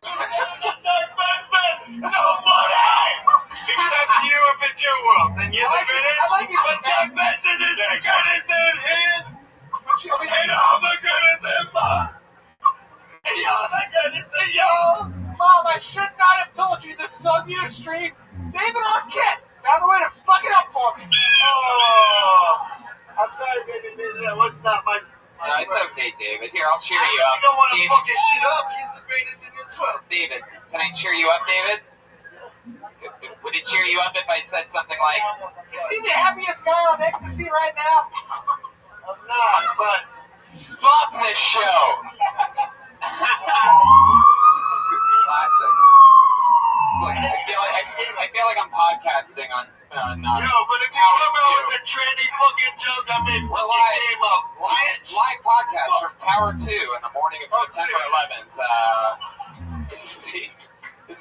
Doug Benson! Nobody! Except you if it's your world. Then you're the greatest. I like you, but Doug Benson is the greatest in his. And all the greatest in mine. And you're the greatest in yours. Mom, I should not have told you this is on Ustream. David Arquette found a way to fuck it up for me. Oh, I'm sorry, baby. That was not my. No, it's okay, David. Here, I'll cheer you up. You don't want to David. fuck his shit up. He's the greatest in this world. David, can I cheer you up, David? Would it cheer you up if I said something like, Is he the happiest guy on ecstasy right now? I'm not, but fuck this show? Classic. Like, I feel like I'm podcasting on yo, but if you come out with a trendy fucking joke, I mean, we're fucking game up. Live podcast from Tower 2 in the morning of September 11th. This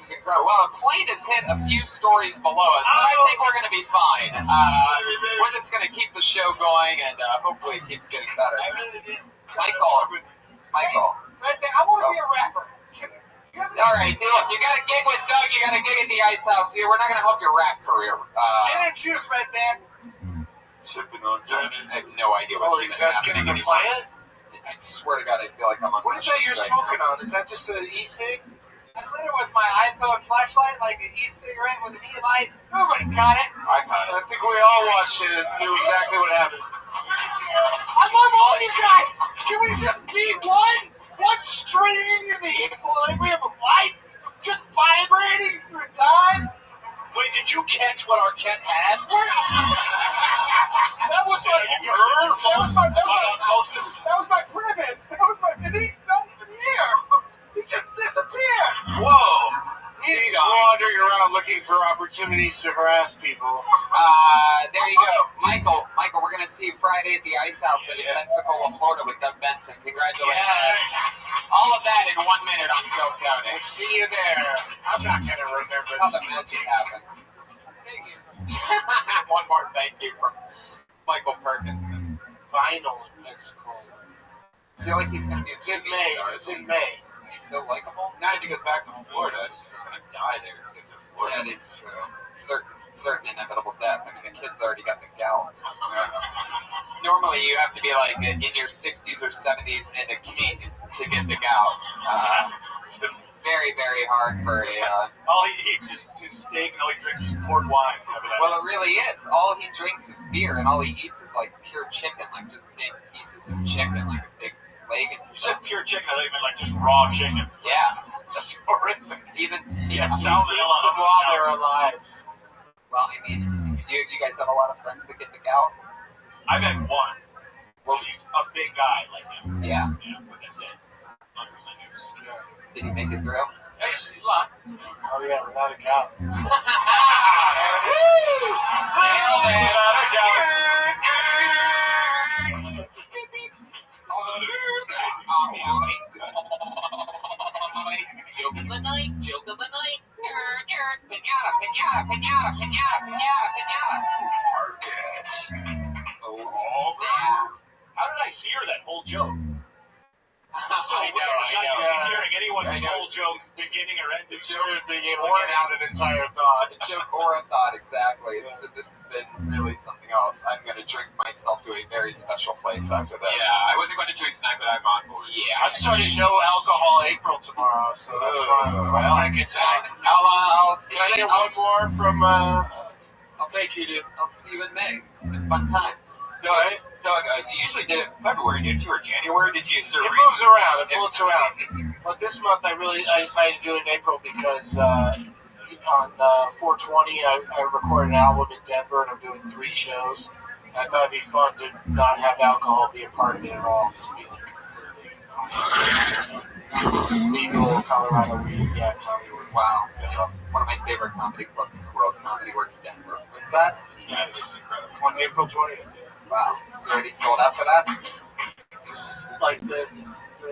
is incredible. Well, a plane has hit a few stories below us, but I think we're going to be fine. We're just going to keep the show going, and hopefully it keeps getting better. Michael. Right there, I want to be a rapper. All right, dude, you got a gig with Doug, you got a gig at the Ice House. We're not going to help your rap career. Get a juice right there. Sipping on Johnny. I have no idea what's even happening Getting a plant? I swear to God, I feel like I'm on What is that you're smoking on? Is that just an e-cig? I lit it with my iPhone flashlight, like an e-cigarette with an e-light. Nobody got it. I got it. I think we all watched it and knew exactly what happened. I love all you guys. Can we just be one string in the equilibrium of life? Just vibrating through time? Wait, did you catch what Arquette had? That was my premise. And then he's not even here. He just disappeared. Whoa. He's wandering around looking for opportunities to harass people. There you go. Michael, we're going to see you Friday at the Ice House in Pensacola, Florida with Doug Benson. Congratulations. Yes. All of that in 1 minute on Kill Tony. See you there. I'm not going to remember. That's how the magic happens. Thank you. One more thank you from Michael Perkinson. Vinyl in Mexico. I feel like he's going to be a It's in May. It's in May. Isn't he so likable? Not if he goes back to Florida. He's going to die there. Because of Florida. That is true. Certain inevitable death. I mean, the kid's already got the gout. Normally, you have to be like in your 60s or 70s and a king to get the gout. Very, very hard for a. All he eats is steak, and all he drinks is port wine. Well, it really is. All he drinks is beer, and all he eats is like pure chicken, like just big pieces of chicken, like a big leg and You said pure chicken, I thought you meant like just raw chicken. Yeah. That's horrific. Even Yeah, you sound the hell eat some out of while it. they're alive. Well, I mean, you guys have a lot of friends that get the gout. I've had one. Well, he's a big guy like him. Yeah. Yeah, but that's it. Did he make it through? Yeah, he's alive. Oh, yeah, without a gout. Nailed it. Joke of the night, joke of the night. Pinata, pinata, pinata, pinata, pinata, pinata. Oh, How did I hear that whole joke? So I know. hearing anyway. anyone's I know. whole joke beginning or ending. The joke being able to get out an entire thought. A joke or a thought, exactly. This has been really something else. I'm going to drink myself to a very special place after this. Yeah, I wasn't going to drink tonight, but I'm on board. Yeah. I'm starting no alcohol April tomorrow, so that's fine. Well, I'll take it tonight. I'll see Can I you. get one more from, I'll take you to. I'll see you in May. Fun times. Doug, you usually did it in February, didn't you, or January? Did you? Is there a It reason? moves around. It floats around. But this month, I decided to do it in April because on 420, I recorded an album in Denver, and I'm doing 3 shows. And I thought it'd be fun to not have alcohol be a part of it at all. Just be like legal Colorado weed. Yeah, Tommy. Wow. One of my favorite comedy clubs in the world, Comedy Works Denver. What's that? Nice. On April 20th. Wow. You already sold out for that? Like the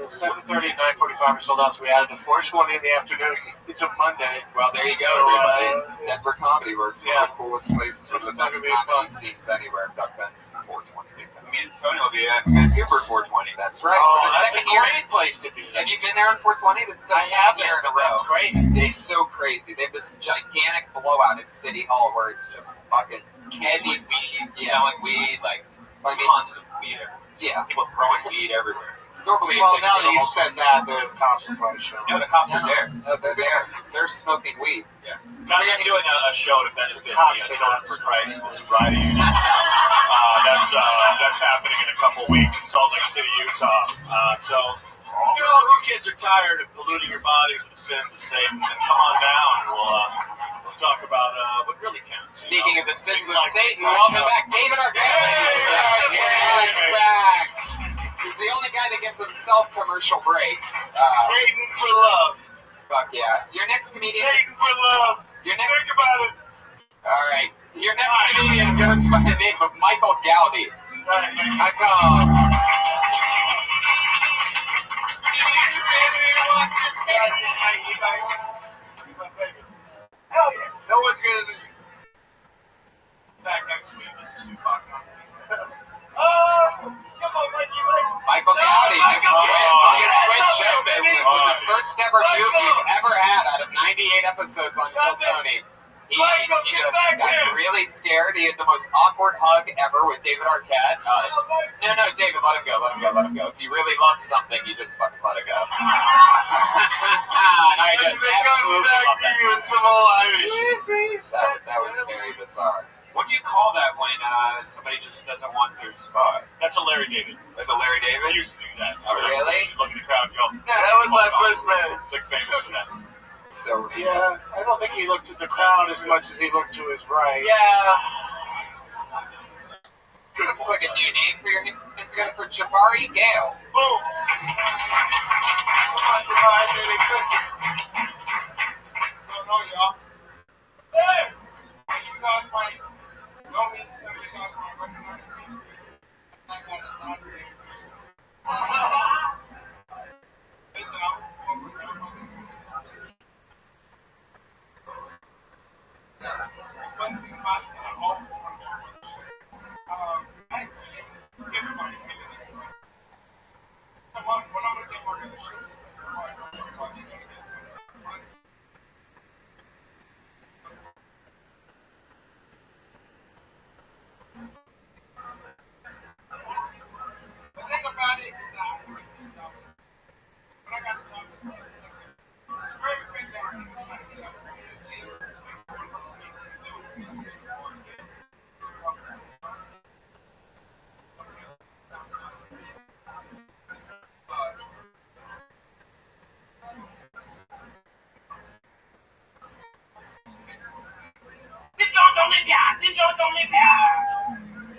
7:30 and 9:45 are sold out, so we added a 4:20 in the afternoon. It's a Monday. Well, there you go, everybody. Denver Comedy Works, one of the coolest places, one of the best comedy scenes anywhere. Duck Ben's 420. Me and Tony will be at Vancouver 420. That's right. Oh, For the that's second a year. great place to be. Have you been there on 420? This is our second year in a row. That's great. It's so crazy. They have this gigantic blowout at City Hall where it's just fucking Heavy weed, selling weed, like I mean, tons of weed. Yeah. People throwing weed everywhere. Normally, Well, now that you've said that, the cops will probably show. No, the cops are there. No, they're there. They're smoking weed. Guys, I'm doing a show to benefit the Cops are Children not for Christ sobriety union. That's happening in a couple weeks in Salt Lake City, Utah. So, you know, you kids are tired of polluting your bodies with the sins of Satan, then come on down and we'll talk about what really counts. Speaking of the sins of Like Satan, like welcome back, David Arquette. He's back. He's the only guy that gives himself commercial breaks. Satan for love. Fuck yeah. Your next comedian. Satan for love. Your next. Think about it. All right. Your next comedian goes by the name of Michael Gowdy. Michael. Hell yeah. No one's gonna do. Back next week is Tupac. Come on, Mikey. Michael Gowdy just quit show business in the first ever move you've ever had out of 98 episodes on Kill Tony. He just got really scared. He had the most awkward hug ever with David Arquette. No, David, let him go. If you really love something, you just fucking let it go. And I just absolutely love that. Some old Irish. That was very bizarre. What do you call that when somebody just doesn't want their spot? That's a Larry David. That's a Larry David? I used to do that. Oh, really? Look at the crowd and go, That was my first man. it's like famous for that. So Yeah, I don't think he looked at the crowd as much as he looked to his right. Yeah. looks like a new name for your Instagram for Jabari Gale. Boom. Merry Christmas. Don't know y'all. Hey! You guys might know me. Some of you guys might recognize me. I got a lot of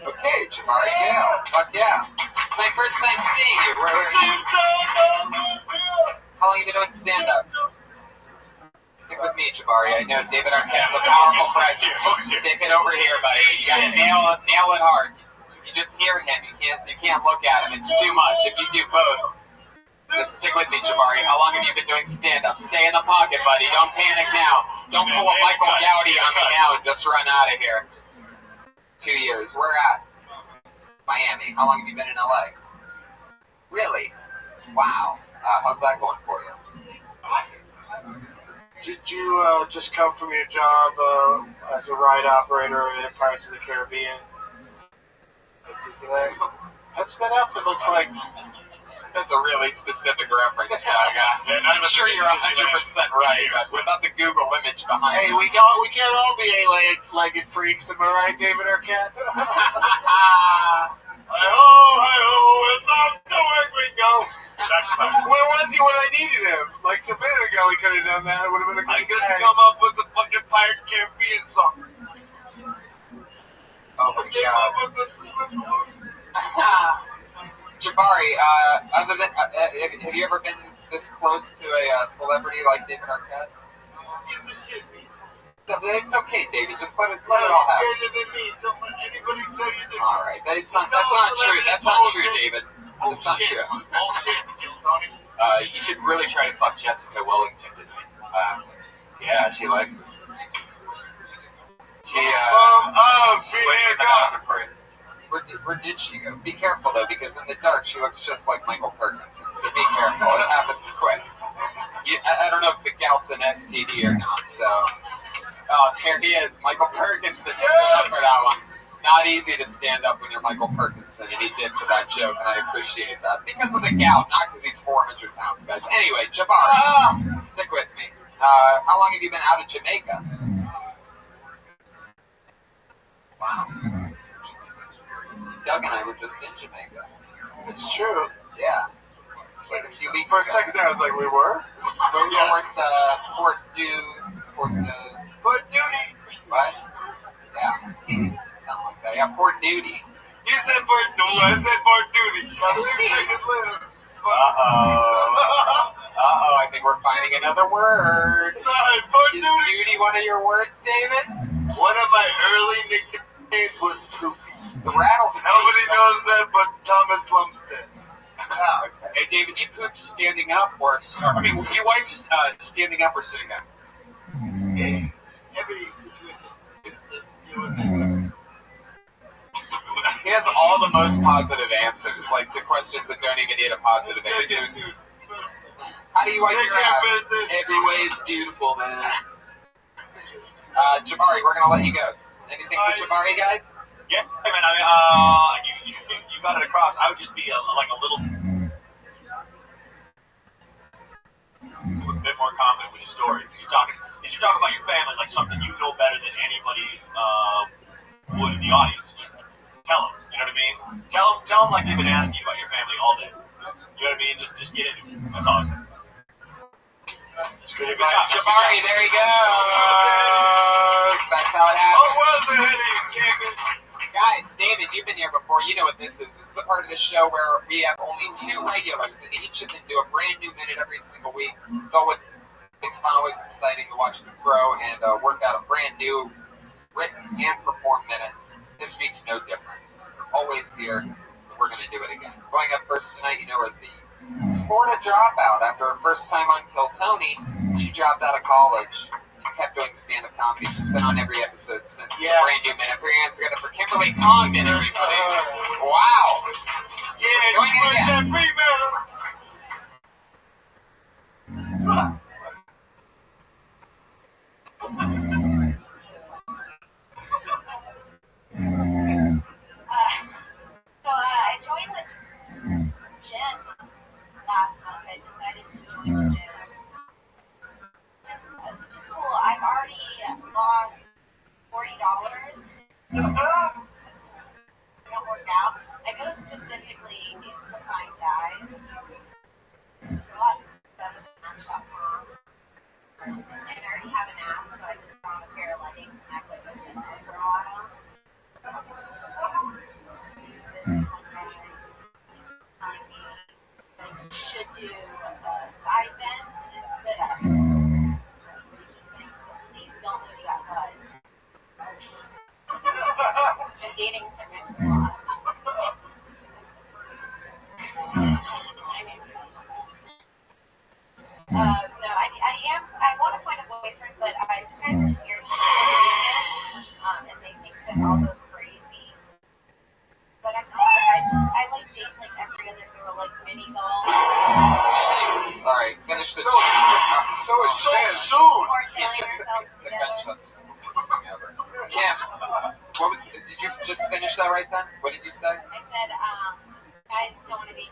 Okay, Jabari Gale. Fuck yeah. It's my first time seeing you. How long have you been doing stand-up? Stick with me, Jabari. I know David Arquette's a powerful presence. Just stick it over here, buddy. You gotta nail it hard. You just hear him. You can't look at him. It's too much. If you do both, just stick with me, Jabari. How long have you been doing stand-up? Stay in the pocket, buddy. Don't panic now. Don't pull a Michael Gowdy on me now and just run out of here. 2 years. Where at? Miami. How long have you been in LA? Really? Wow. How's that going for you? did you just come from your job as a ride operator in Pirates of the Caribbean? That's what that outfit looks like. That's a really specific reference, Gaga. I'm sure you're 100% right, but without the Google image behind Hey, it. we can't all be eight-legged freaks, am I right, David Arquette? Hi-ho, it's off to work we go. Where was he when I needed him? Like a minute ago, he could have done that. It would have been a good I could day. come up with the fucking Pirate Caribbean song. Oh my Came god. up with the Sleeping Wolves. Jabari, other than, have you ever been this close to a celebrity like David Arquette? Give a shit, me. It's okay, David. Just let it all happen. Smarter than me. Don't let anybody tell you that. All right, but that's not true. That's not true, David. That's not true. You should really try to fuck Jessica Wellington tonight. Yeah, she likes it. She Where did she go? Be careful though, because in the dark she looks just like Michael Perkinson. So be careful. It happens quick. I don't know if the gout's an STD or not. So, here he is, Michael Perkinson. Stood up for that one. Not easy to stand up when you're Michael Perkinson, and he did for that joke, and I appreciate that. Because of the gout, not because he's 400 pounds, guys. Anyway, Jabari, stick with me. How long have you been out of Jamaica? Wow. Doug and I were just in Jamaica. It's true. Yeah. It's like a few weeks For a ago. second there, I was like, we were? Port Duty. What? Yeah. Something like that. Yeah, Port Duty. You said Port Duty. I said Port Duty. About 2 seconds later. Uh-oh, I think we're finding another word. Is duty one of your words, David? One of my early nicknames was Poopy. The rattlesnake. Nobody knows that but Thomas Lumsden. Oh, okay. Hey, David, you poop standing up or your wife's standing up or sitting down? Yeah. Every situation. He has all the most positive answers, like to questions that don't even need a positive answer. How do you wipe your ass? Every way is beautiful, man. Jabari, we're gonna let you go. Anything for Jabari, guys? Yeah, man. I mean, you got it across. I would just be like a little bit more confident with your story. If you're talking about your family, like something you know better than anybody would in the audience. Just tell them. You know what I mean? Tell them like they've been asking you about your family all day. You know what I mean? Just get into it. That's all I said. Good job, Jabari. There he goes. That's how it happens. Guys, David, you've been here before. You know what this is. This is the part of the show where we have only 2 regulars, and each of them do a brand new minute every single week. It's always fun, always exciting to watch them grow and work out a brand new written and performed minute. This week's no different. We're always here. We're going to do it again. Going up first tonight, you know, is the Florida dropout. After her first time on Kill Tony, she dropped out of college. Kept doing stand-up comedy. She's been on every episode since the brand new minute. Put your hands together for Kimberly Congdon, everybody. Wow. Yeah, doing it again. free metal. So I joined the gym last month. I decided to join the gym. Just cool. I've already lost $40. I don't work out. I go specifically to find guys. It's a lot better than Match.com. And I already have an app, so I just bought a pair of leggings and act like a business for a while. Should do side bends and sit-ups. Please don't do that, guys. And dating service a lot. No, I want to find a boyfriend, but I'm kind of scared and they think that I'll go crazy. But I'm not. I like dates like every other girl, like mini golf. Jesus. Alright, finish the So soon. Or killing ourselves The together. gunshots just the best thing ever. Kim, did you just finish that right then? What did you say? I said, guys don't want to be.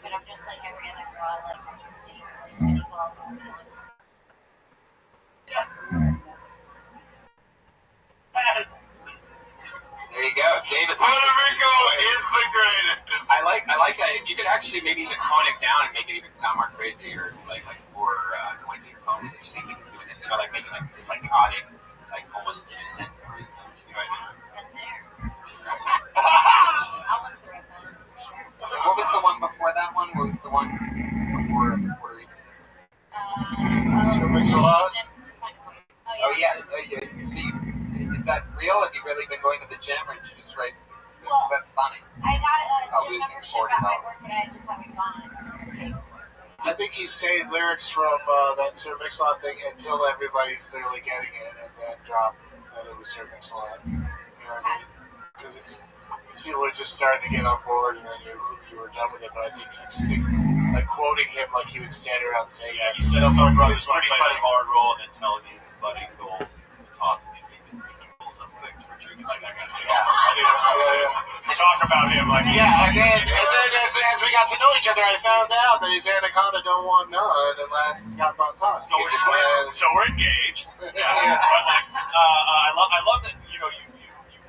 But I'm just like every other girl, I like shitty balls. There you go, David. Puerto Rico is the greatest. I like that. You could actually maybe even tone it down and make it even sound more crazy or like more going to your phone. Just thinking, you know, like making like psychotic, like almost 2 sentences. You know what I mean? I'll look through it then. What was the one before that one? What was the one before the Puerto Rican thing? Sure makes a lot. Oh yeah. See, is that real? Have you really been going to the gym, or did you just write? Well, That's funny. I got a gym losing membership $40. at my work, but I just haven't gone. I think he's saying lyrics from that Sir Mix-a-Lot thing until everybody's clearly getting it, and then drop that it was Sir Mix-a-Lot. You know what I mean? Because it's people are just starting to get on board, and then you were done with it. But I think like quoting him like he would stand around saying, Yeah, he said "Someone it's is pretty play funny." a hard role and then telling you buddy goal, toss it, he pulls up quick to retrieve it like that kind of thing. Talk about him like Yeah, and then as we got to know each other, I found out that his anaconda don't want none unless it's got about time. So we're engaged. Yeah. But like, I love that you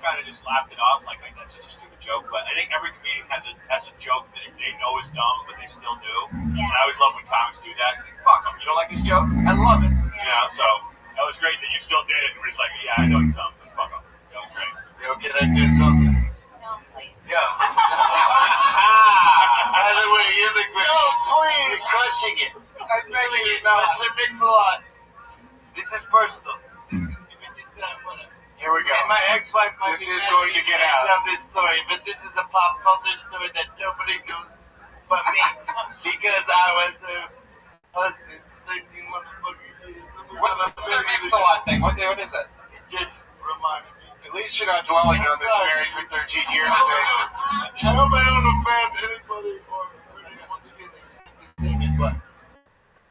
kind of just laughed it off like that's such a stupid joke. But I think every comedian has a joke that they know is dumb, but they still do. Yeah. And I always love when comics do that. Like, fuck them, you don't like this joke? I love it. You know, so that was great that you still did it. And we're just like, yeah, I know it's dumb, but fuck them. That was great. Yo, can I do something? No, please. Yeah. By the way, you're the greatest. No, please. You're crushing it. I beg you not. That's a Mix-a-Lot. This is personal. Here we go. And my ex-wife might This be is mad going at to me get when I out. tell this story, but this is a pop culture story that nobody knows but me. Because I was a husband, 13 motherfuckers. What's the Sir Mix-a-Lot thing? What is it? It just reminded me. At least you're not dwelling on this married for 13 years thing. I hope I don't offend anybody or anyone's feelings. But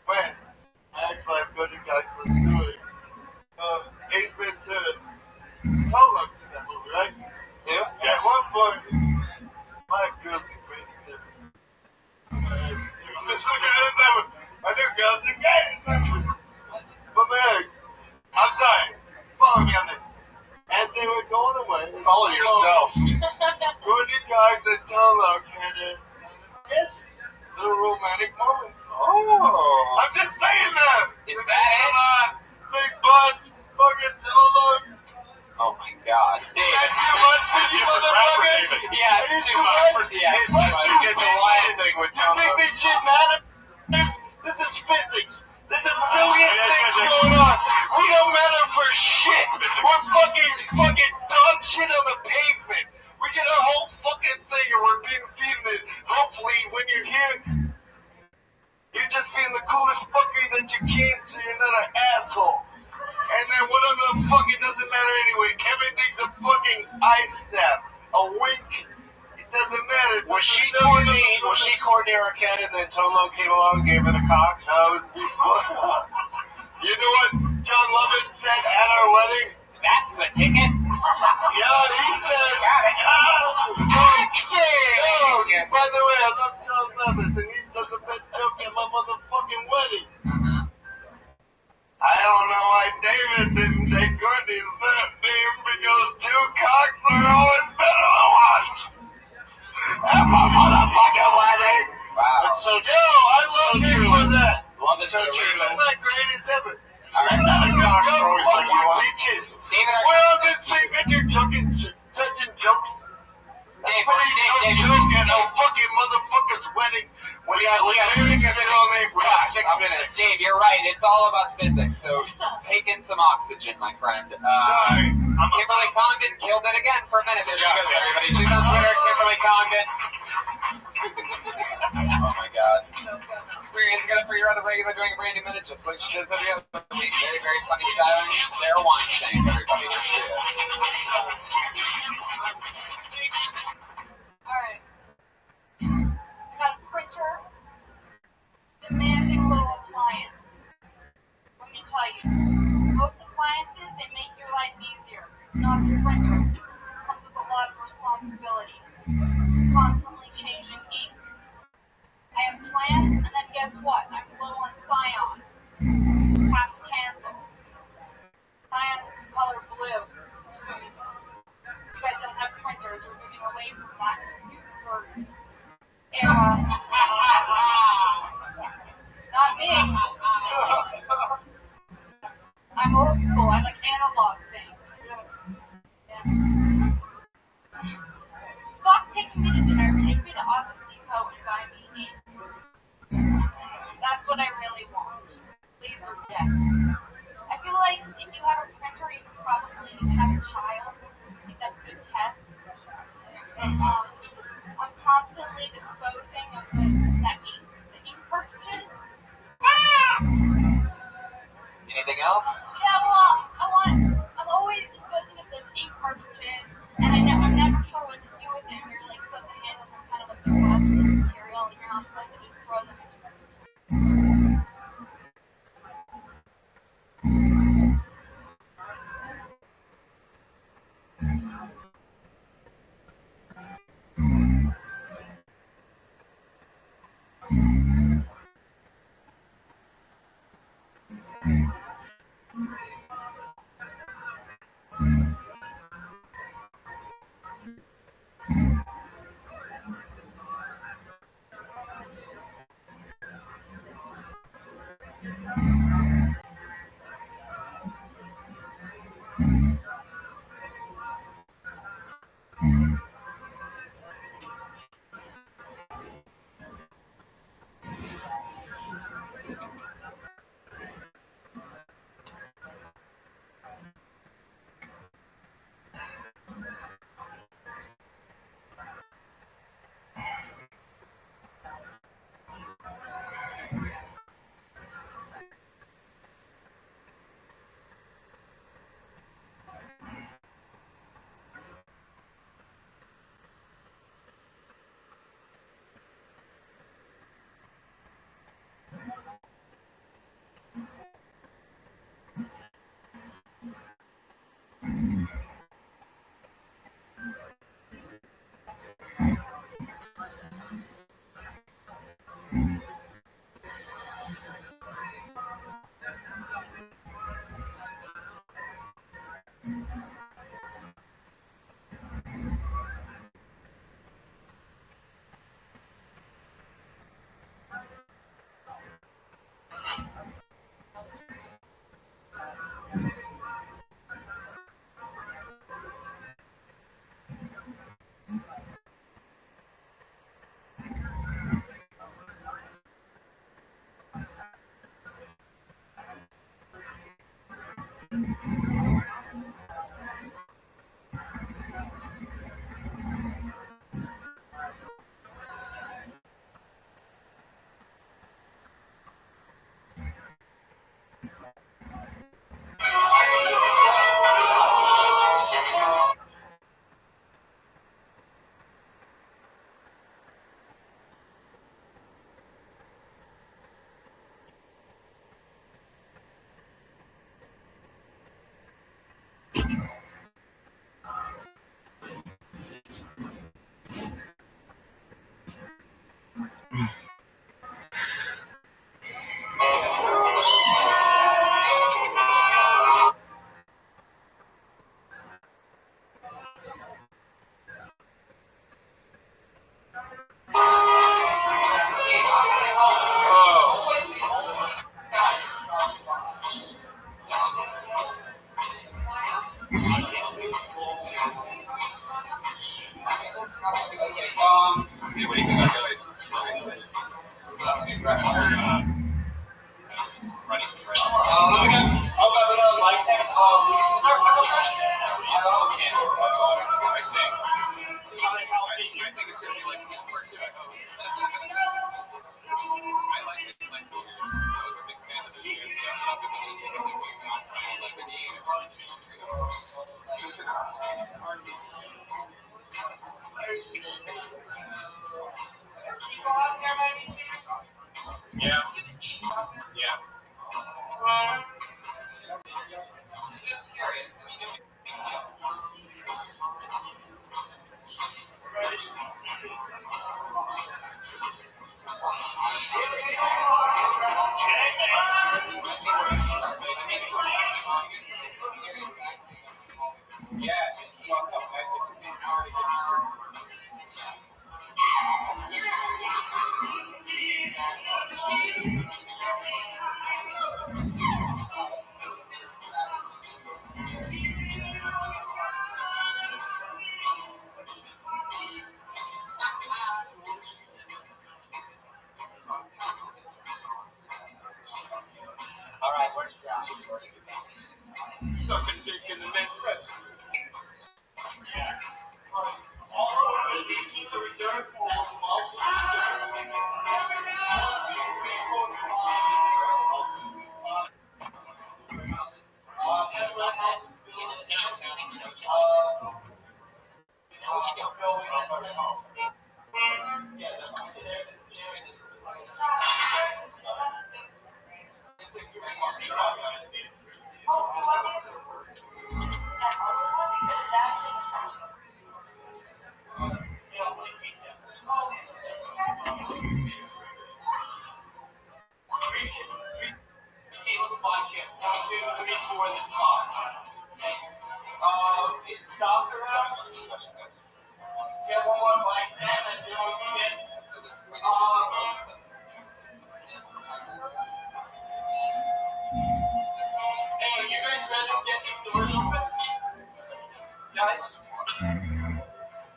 when my ex-wife go to guys, let's do it. Ace Ventura. Pollock's in that movie, right? Yeah. At one point, my girl's crazy. I knew girls are gay. But my ex, I'm sorry, follow me on this. As they were going away, Follow yourself. going to guys at Tulloch and yes, little romantic moments. Oh. I'm just saying that. Is that it? Big butts, fucking Tulloch. Oh my God, David. That's too much for you, motherfuckers. Yeah, it's too much. Yeah, His it's too sister much. did the lion thing with You think Tom. this shit matters? This is physics. There's a zillion things going on. We don't matter for shit. We're fucking dog shit on the pavement. We get our whole fucking thing and we're being feeding it. Hopefully, when you're here, you're just being the coolest fucker that you can, so you're not an asshole. And then whatever the fuck, it doesn't matter anyway. Everything's a fucking eye snap, a wink. It doesn't matter. Was she Courtney Arquette and then Tolo came along and gave her the cocks? That was before. You know what John Lovett said at our wedding? That's the ticket. Yeah, he said. By the way, I love John Lovett, and he said the best joke at my motherfucking wedding. I don't know why David didn't take Courtney's name because 2 cocks are always better than 1. At my motherfucking wedding. Wow. That's so true. Yo, I love So you true. for that. Love it. So true. You're my greatest ever. Alright. Fuck you, bitches. David, We're on this thing that you're touching jumps. Please don't joke at a fucking motherfucker's wedding. We got 6 minutes. Dave, you're right. It's all about physics. So take in some oxygen, my friend. Sorry. Kimberly Condon killed it again for a minute. There she goes, everybody. She's on Twitter, Kimberly Condon. Oh my God. We're in together for your other regular doing a Brandy Minute, just like she does every other week. Very, very funny styling. Sarah Weinstein, everybody. Here she is. Alright. I got a printer. Demanding little appliance. Let me tell you, most appliances, they make your life easier. Not your printer. It comes with a lot of responsibilities. Constantly changing ink. I have plans, and then guess what? I'm low on Scion. Have to cancel. Scion is color blue. You guys don't have printers. We're moving away from that era. Not me. I'm old school. I like analog things. Yeah. Stop taking me to dinner. Take me to Office Depot and buy me ink. That's what I really want. Please reject. I feel like if you have a printer, you probably need to have a child. I think that's a good test. I'm constantly disposing of the ink cartridges. Anything else? Yeah, well, I'm always disposing of those ink cartridges, and I'm never sure what to do with them. You're like supposed to handle some kind of like hazardous material, and you're not supposed to just throw them into What do you think about Hillary? I think it's going to be like World War II. I hope. I like things like Cougars. I was a big fan of the show. I don't know if it was just because it was not kind of Lebanese or yeah. Yeah. Just curious. I mean, Yeah, it's fucked up. It took me an hour to get to All right, where's Josh? sucking dick in the men's rest. Guys?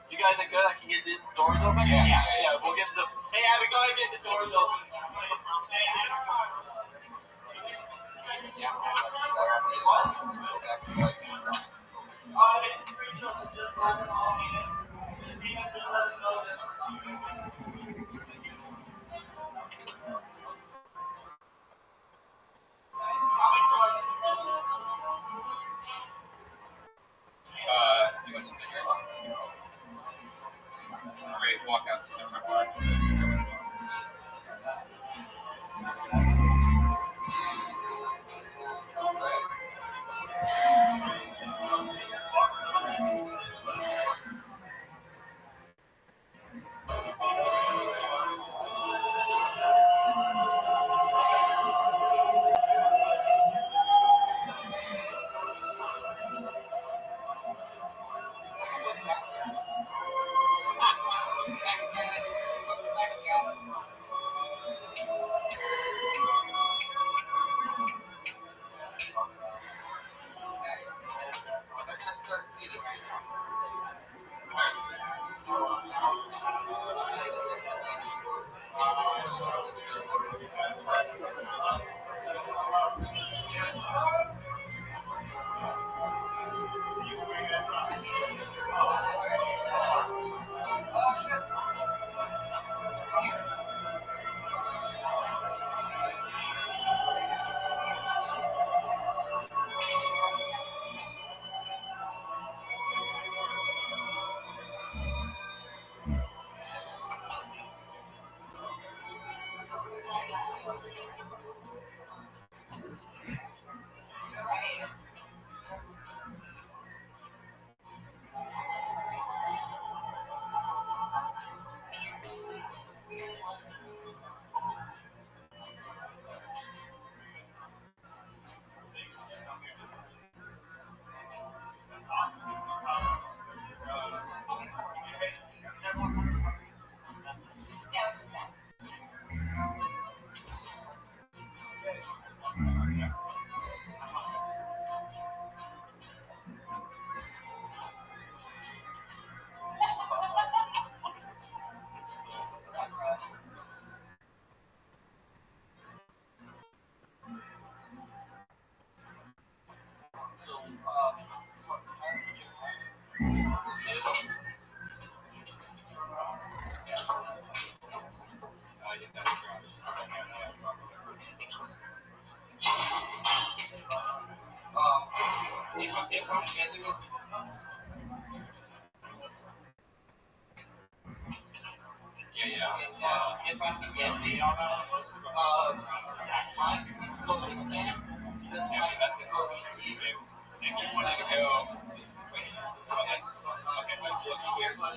You guys are good? I can get the doors open? Yeah, we'll get the... Hey, Abby, go ahead and get the doors open. You want something to drink? Great, walk out to the front bar. If you wanted to go, oh, that's okay. So here's what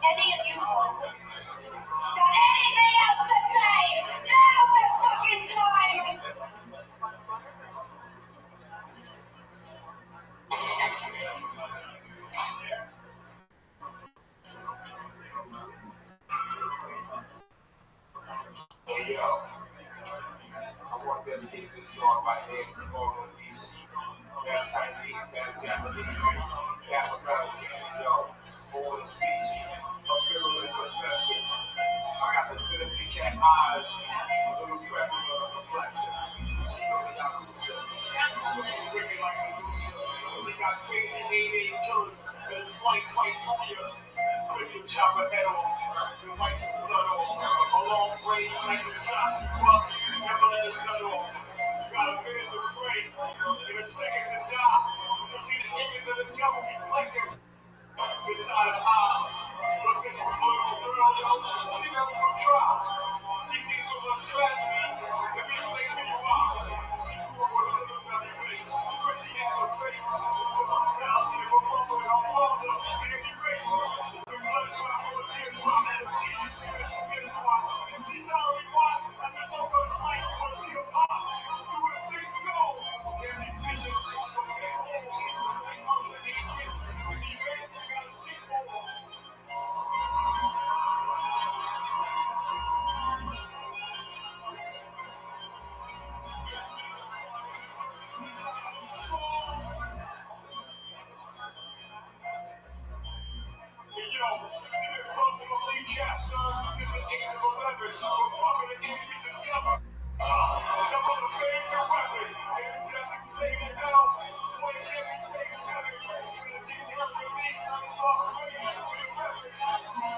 Any of you got anything else to say? Now's the fucking time! Hey, yo, I want to dedicate this song right here to all of these Chinese and Japanese, African, yo, all the species of virulent professor. I got the sinister cat eyes, a little freckles on her complexion. She goes to Yakuza, but she's wicked like a Medusa. She got crazy name killers that slice white booyah. Quickly chop her head off, and wipe the blood off. A long range like a shot she busts, never let her dud off. Got a minute to pray, and a second to die. see the image of the devil be flicking inside of her eye. But since she was a little girl, yo, she never would try. She sees so much tragedy, it makes things in your eye. She grew up with a little dirty face, but she had her face. The brutality of her mother and her father being erased. The blood drop on a teardrop and her cheek, you see the skin spots. She sorry watched and the shotgun slice on a pure pops. Through his thick skull, there's these visions from their home. And other agent, with the events, you gotta see more. Yo, see the person on lead cap, son, just the age of 11, but fucking the enemies and devil. That was a favorite weapon. And death played in hell. Boy, it can't be played in heaven. And the demon release, I start praying to the weapon.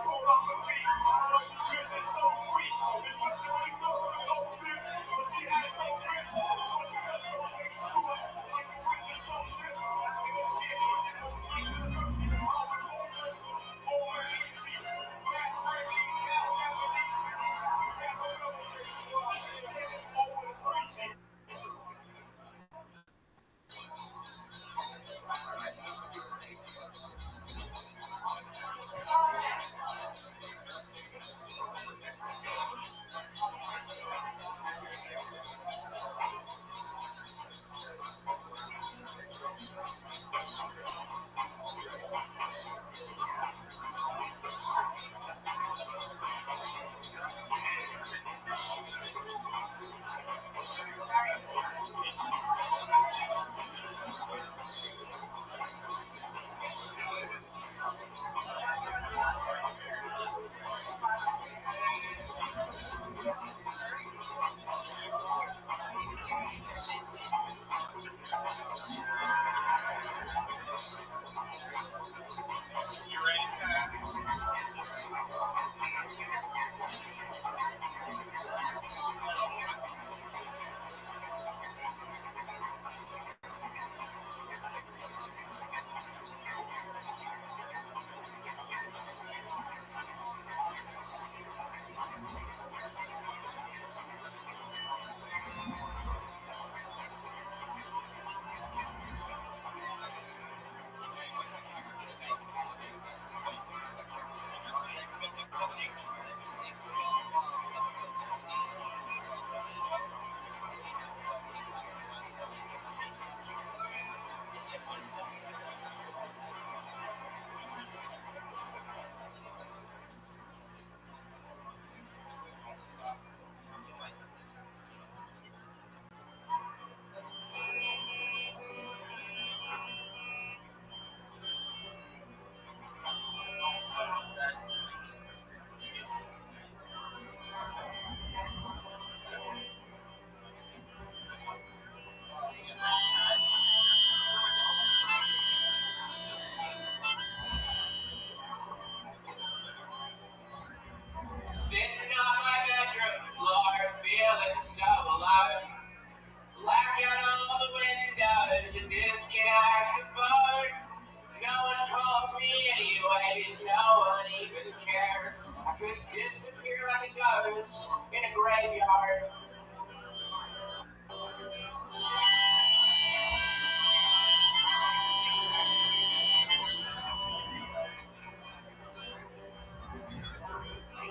Pull out the teeth. The bitch is so sweet. It's literally so for the cultist. But she has no risk. But the control ain't short. Like the witch is so just. And then she hates it. It's like the mercy. Always hopeless. Over easy. Black Chinese, now Japanese. Never know what you're doing. Over the species. Sitting on my bedroom floor, feeling so alone. Blacking all the windows and disconnect the phone. No one calls me anyways, no one even cares. I could disappear like a ghost in a graveyard.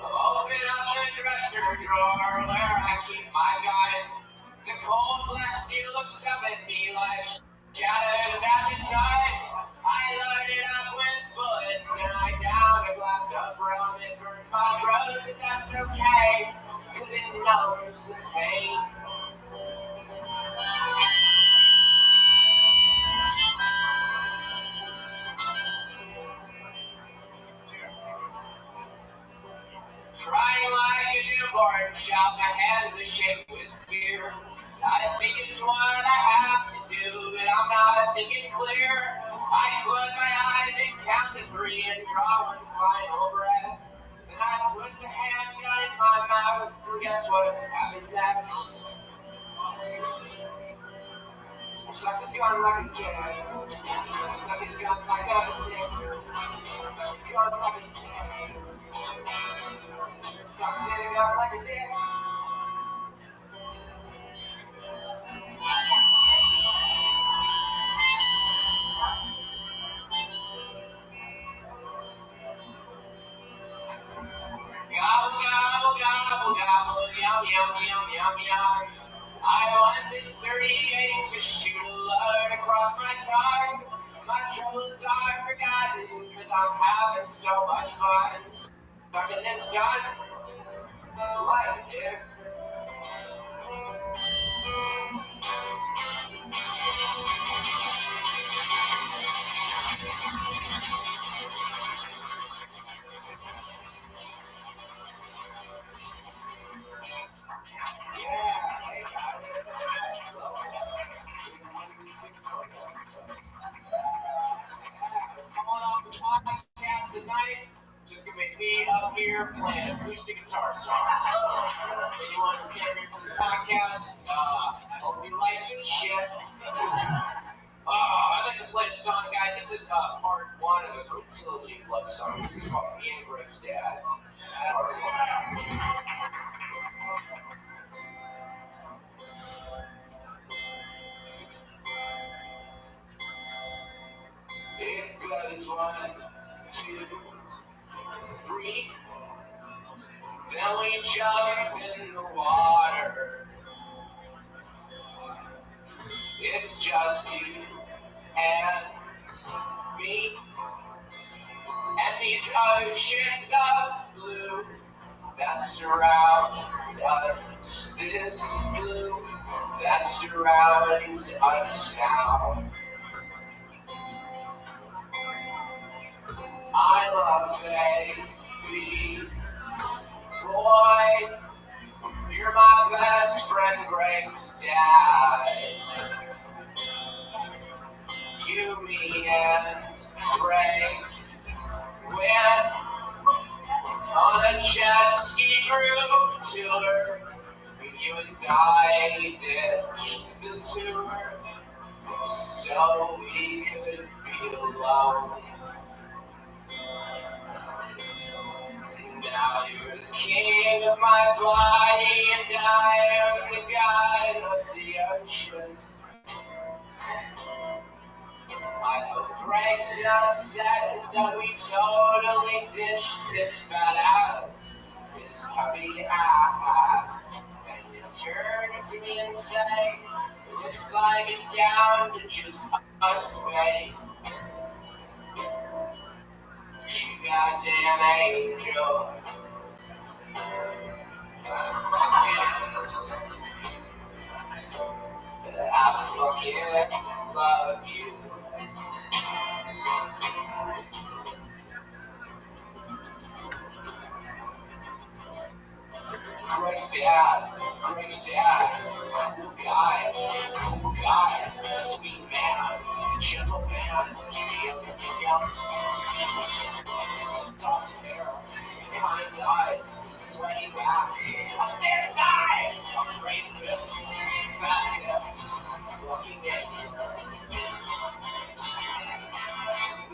Open up the dresser drawer where I keep my gun. The cold black steel looks up at me like shadows at the sun. I load it up with bullets and I down a glass of rum. It burns my throat, but that's okay, cause it knows the pain. Crying like a newborn child, my hands are shaking with fear. I think it's what I have to do, but I'm not thinking clear. I close my eyes and count to 3 and draw one final breath. Then I put the handgun in my mouth, and guess what happens next? Suck the gun like a dick. Suck the gun like a dick. Suck the gun like a dick. Suck the gun like a dick. Gobble, gobble, gobble, gobble, yum, yum, yum, yum, yum. I want this 38 to shoot a load across my tongue. My troubles are forgotten, cause I'm having so much fun. Sucking this gun like a dick. Tonight, just gonna be me up here playing acoustic guitar songs. Anyone who came here from the podcast, hope you like this shit. I'd like to play a song, guys. This is part one of a quick trilogy of love songs. This is called Me and Greg's Dad. It goes 1, 2, 3. Then we jump in the water. It's just you and me and these oceans of blue that surround us. This blue that surrounds us now. I'm a baby boy. You're my best friend, Greg's dad. You, me, and Greg went on a jet ski group tour. You and I ditched the tour so we could be alone. Now you're the king of my body and I am the god of the ocean. I hope Greg's not upset that we totally ditched his fat ass, his tubby ass. And you turn to me and say, looks like it's down to just us, babe. You goddamn angel. I fucking love you. Greg's dad, cool guy, sweet man, gentle man, soft hair, kind eyes, sweaty back, a thin thighs, great lips, fat hips, looking at you.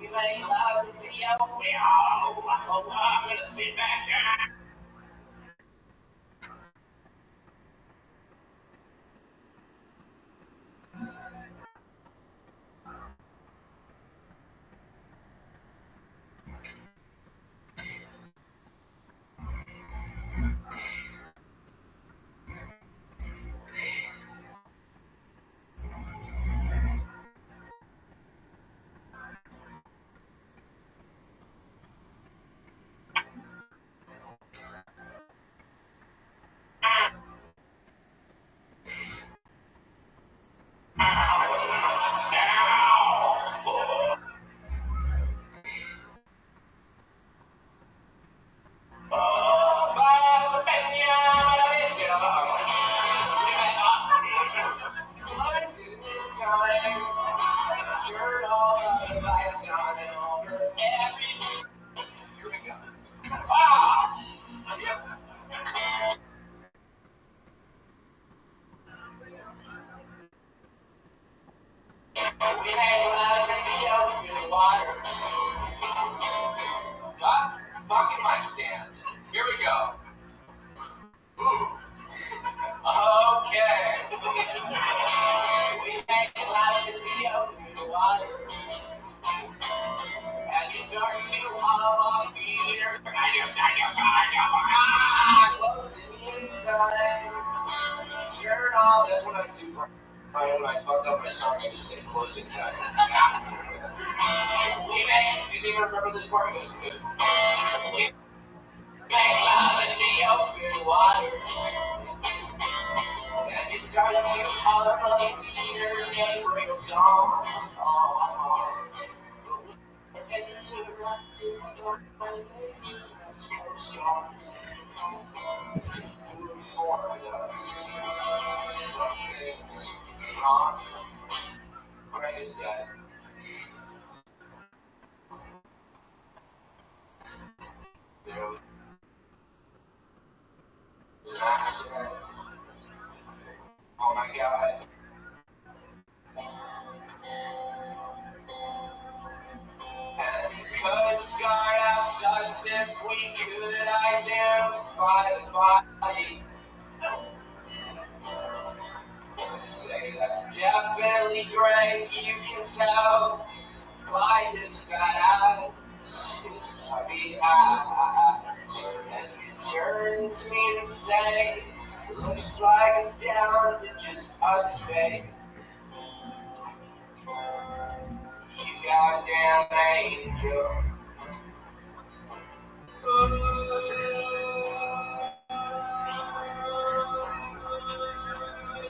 We make love with the yo-yo, I'm gonna sit back down. water. And you start to hum off beer. And you start to closing inside. Turn off. That's what I do. When I fucked up my song, I just say closing time. We make, do you even remember this part? It goes, we make love in the open water. And you start to hum a beer and bring a song. Interrupted by the snowstorm. Who informs us? Something's wrong. Greg is dead. There was an accident. Oh my God. And the Coast Guard asked us if we could identify the body. Say that's definitely Greg, you can tell by his fat ass, his tubby ass. And he turned to me to say, looks like it's down to just us, babe. You goddamn angel.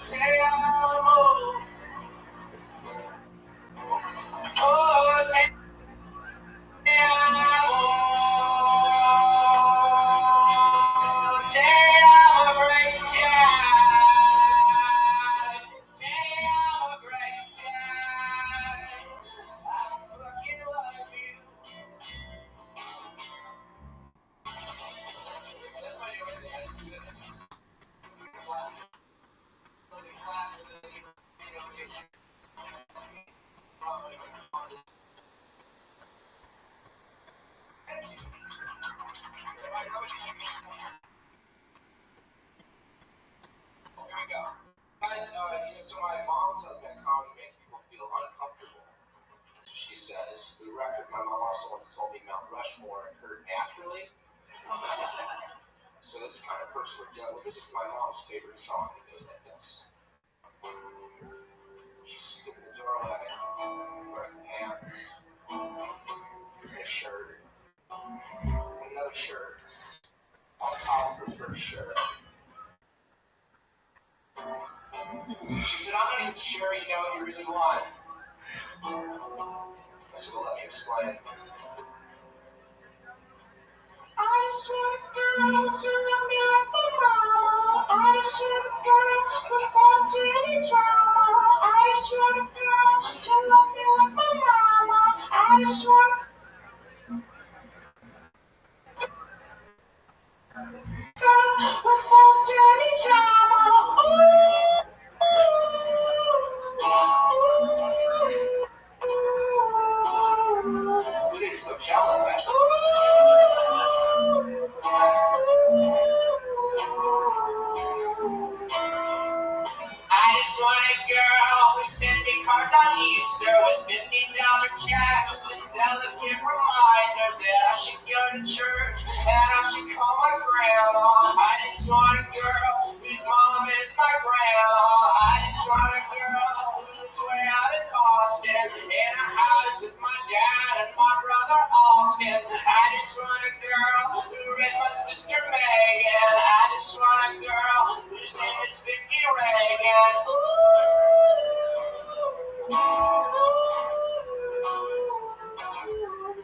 Te amo. Oh, te amo. Te amo, great dad. Te amo, great dad. I fucking love you. That's why you really had to do this. So my mom tells me that comedy makes people feel uncomfortable. She says, for the record, my mom also once told me Mount Rushmore occurred naturally. So this is kind of personal joke. This is my mom's favorite song. It goes like this. She's sitting in the doorway, wearing pants, a shirt, another shirt, on top of her first shirt. She said, I'm not even sure you know what you really want. I said, well, let me explain. I just want a girl to love me like my mama. I just want a girl without any drama. I just want a girl to love me like my mama. I just want a girl without any drama. Today's Coachella, man. I just want a girl who sends me cards on Easter with $15 checks and delicate reminders that I should go to church and I should call my grandma. I just want a girl whose mom is my grandma. I just want a girl who lives way out in Boston in a house with my dad and my brother Austin. I just want a girl who raised my sister Megan. I just want a girl whose name is Vicky Reagan.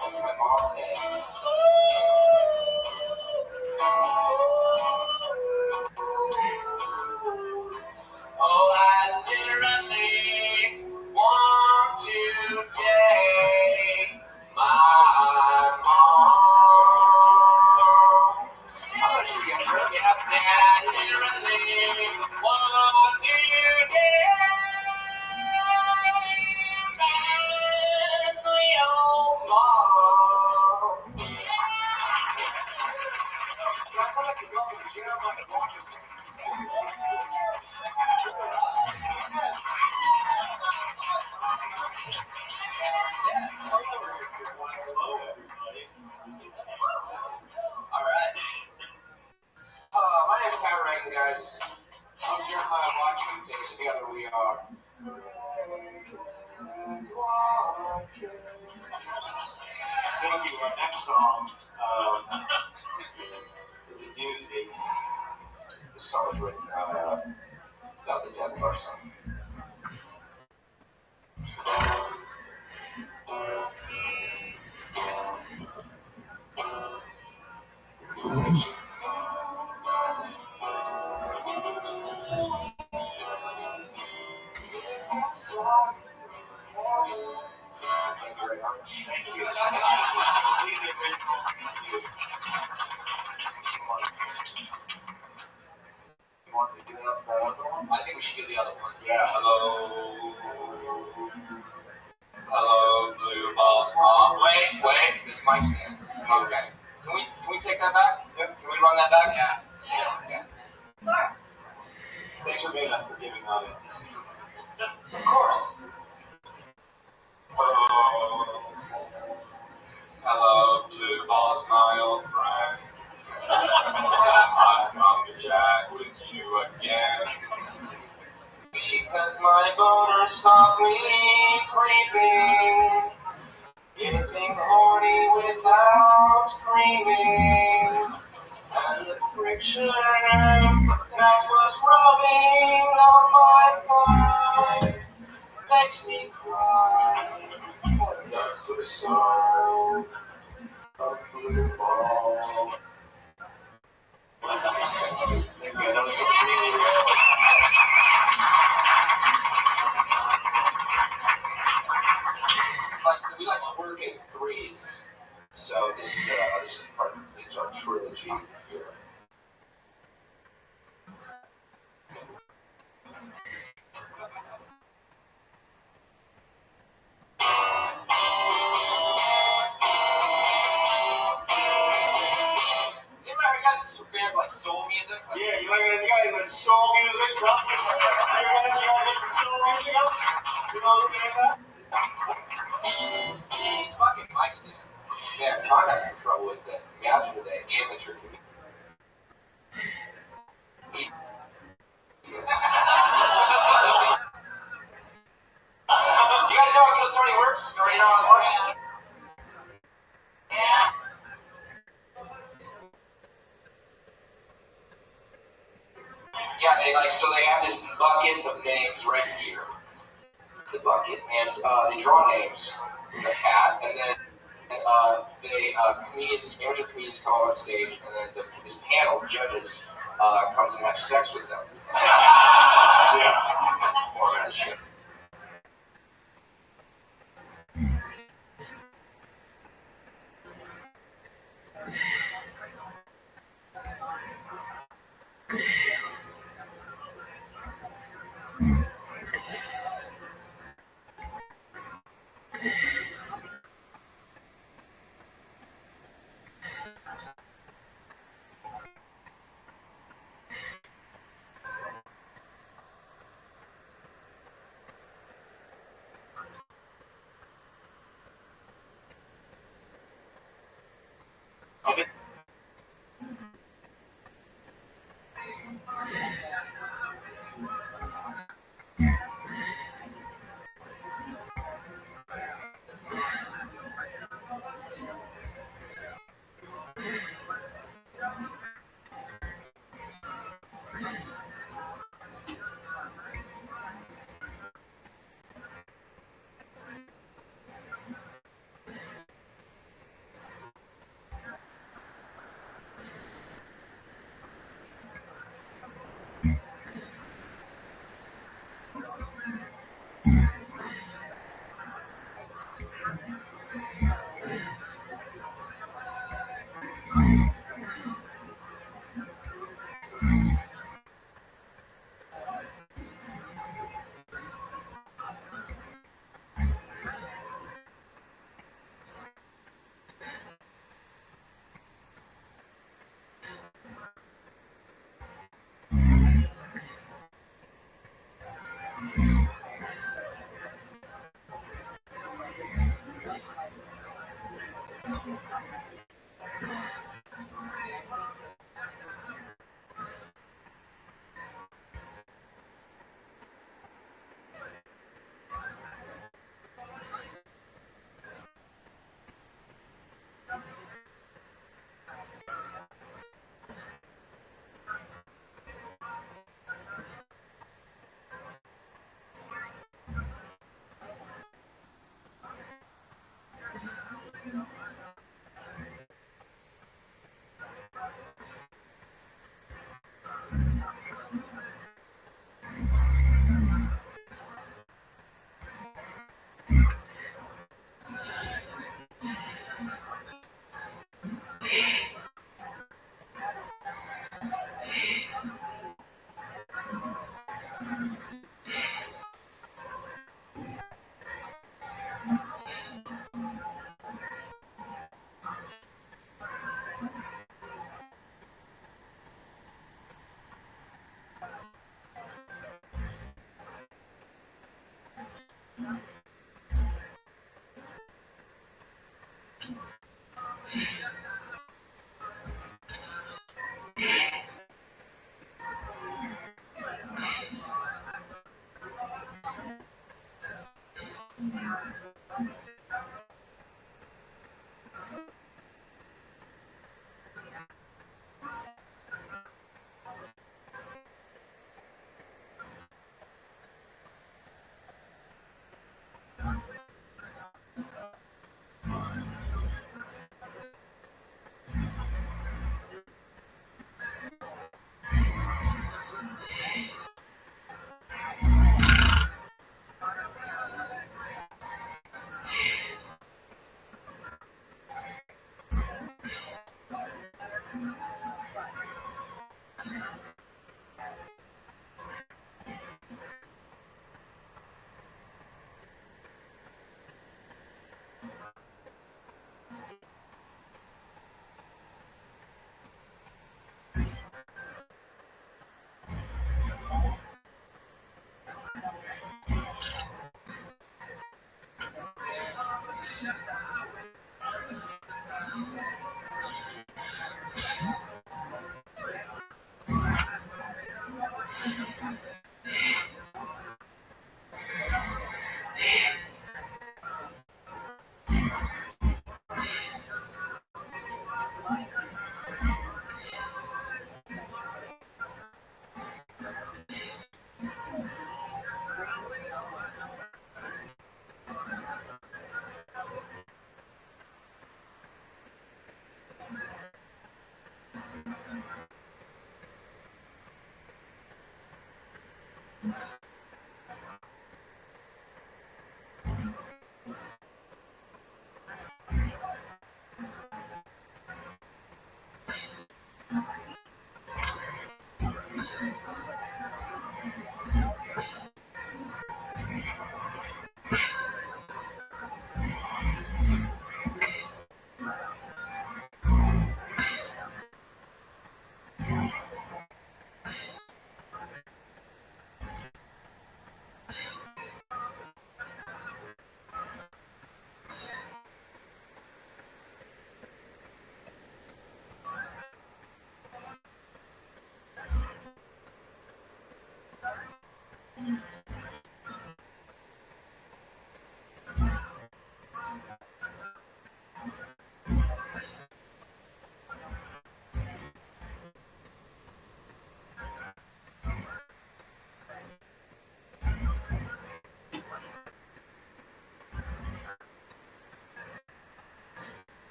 That's my mom's name. Oh, I literally want to take my mom. How much you get for gas? I literally want to take your mom. I feel like you're going to jail like a walking. song is a doozy. This song was written about the death of our son. Thank you. I think we should do the other one. Yeah. Hello, blue balls. Wait. This mic stand. Okay. Can we take that back? Yep. Can we run that back? Yeah. Of course. Thanks for being a forgiving audience. Of course. Hello, blue balls, my old friend. I've come to chat with you again. Because my boner's softly creeping, getting horny without screaming, and the friction that was rubbing on my thigh makes me cry. And that's the sound of blue ball. Thank you. That was really We like to work in threes, so this is part of our trilogy here. You guys fans like soul music? Yeah, you guys like soul music? You guys like soul music? You know what I'm It's fucking mic stand. Man, I'm having trouble with it. Imagine today, amateur to me. You guys know how Kill Tony works? Or you know how it works? Yeah. Yeah, they have this bucket of names right here. It's the bucket, and they draw names from the hat, and then amateur comedians come on stage, and then this panel of judges comes and have sex with them. Yeah. That's the format of the show.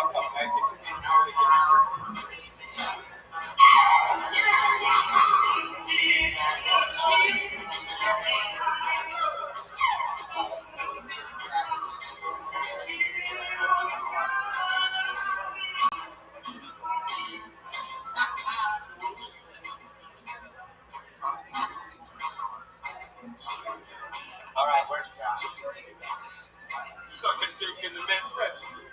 I'll come. It took me an hour to get here. All right, where's Josh? Sucking dick in the men's restroom.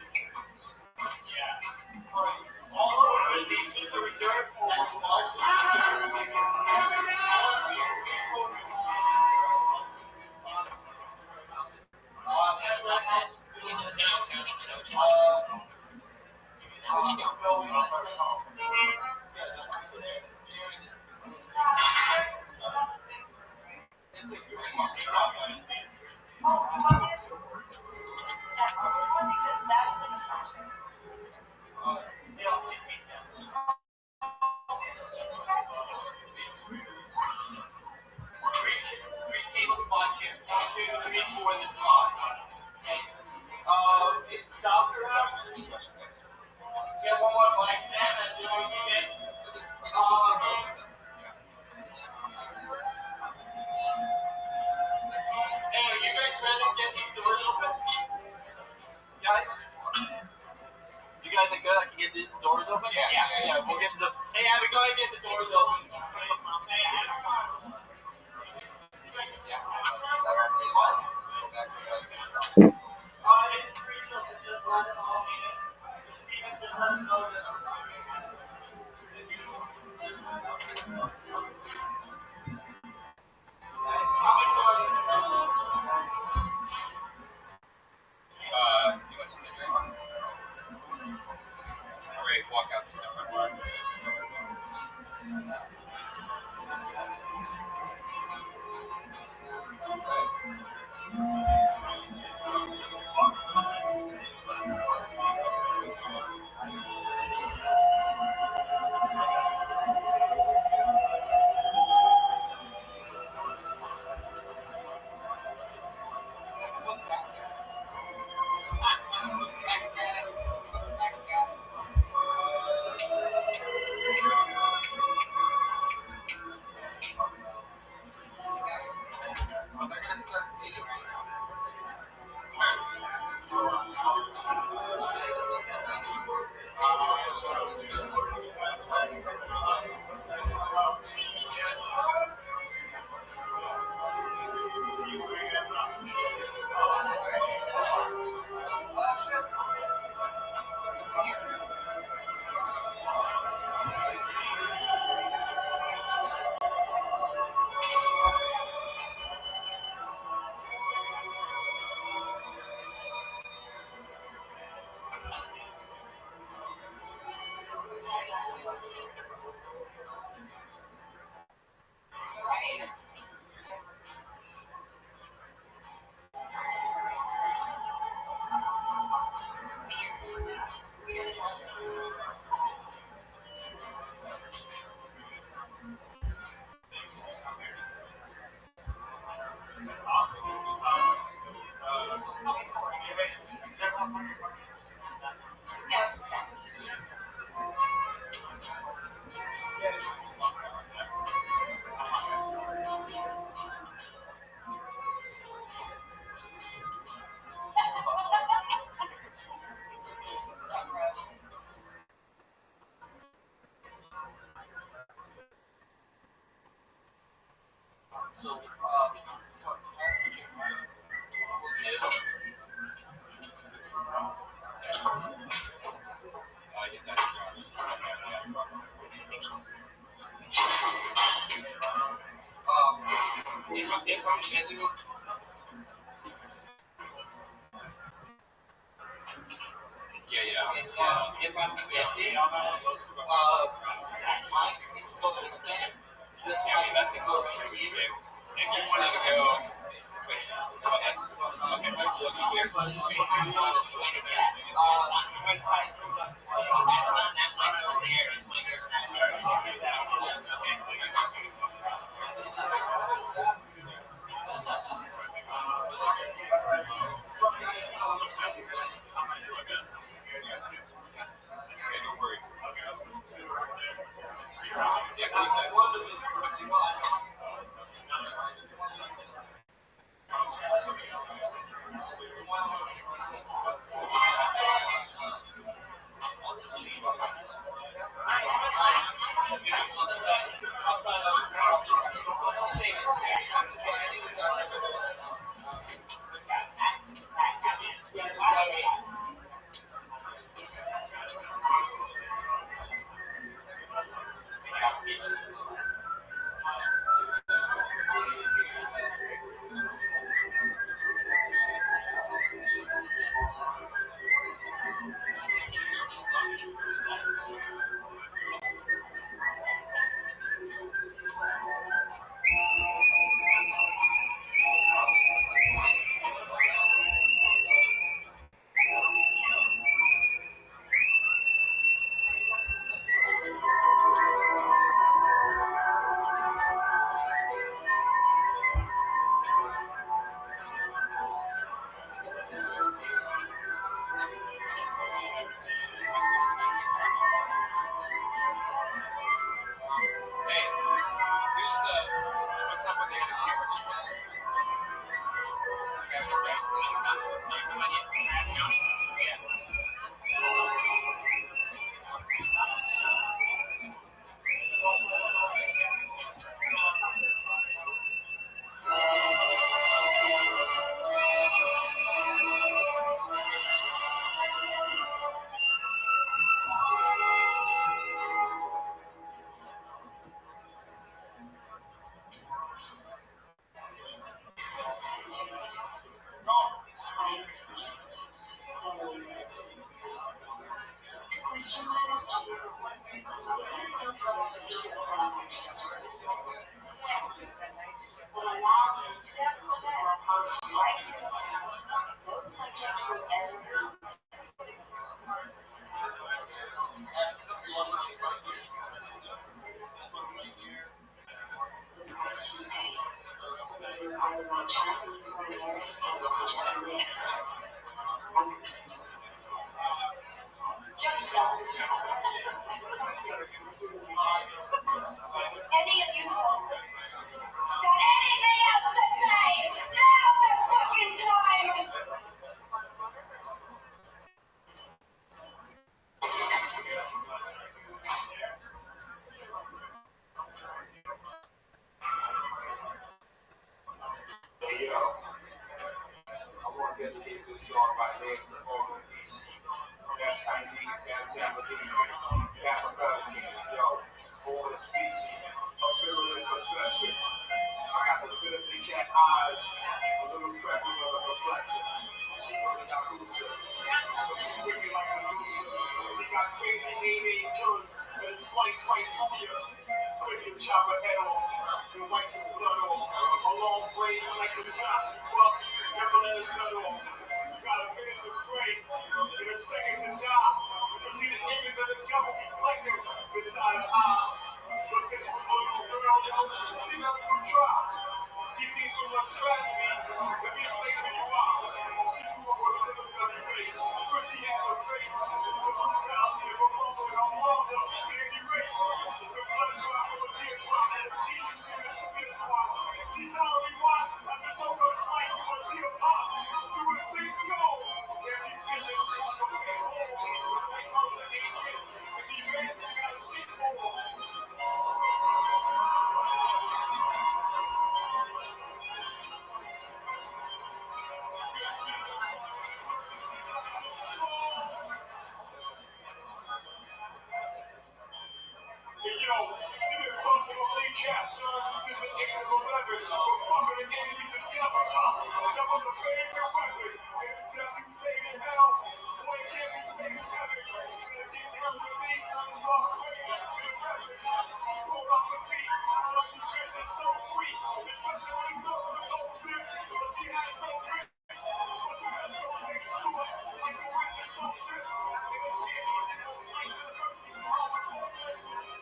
Guys? You guys are good? I can get the doors open? Yeah, we'll get the... Hey, Abby, go ahead and get the doors open. You want something to drink? All right, walk out to the front bar. They're gonna start seating right now. So, If you wanted to go, wait, well, that's okay. So here's what Any of you got anything else to say? Now's the fucking time! Hey, yo. I want to dedicate this song by name to all the DC. Got Chinese, got Japanese, Africa, yo, all the species. A feeling confession. I got the sinister cat eyes, a little freckles on the complexion. She was a Yakuza, but she's wicked like a Medusa. She got crazy mean killers that slice right through you. Quickly chop her head off and wipe the blood off. A long blade like a shot she busts, never let it cut off. You got a minute to pray and a second to die. You see the image of the devil reflecting inside her eye. But since she was a little girl, yo, she never even tried. She seen so much tragedy, let me explain to you why. She grew up with a little dirty face, but she had no face. The brutality of her mother and her mother can't erase. The blood drop from a teardrop and a cheek, you see the spit spots. She solemnly watched as the shoulder sliced from her dear pops. Through his thick skull, and she's vicious like a big hole. When it comes to agent, and the events, she got a shit for. Yo, she been busting on lead cap, son, since the age of 11. But fucking an enemy to devil, that was a favorite weapon. Every time you played in hell, boy, it can't be played in heaven. Better get down with the lead, son, it's all crazy to the weapon. Pull out the teeth, I love you bitches so sweet. Especially when it's over the old dish, but she has no bitch. But the control takes short, like the witch is so pissed. And the shit is in the snake, the mercy, always hopeless.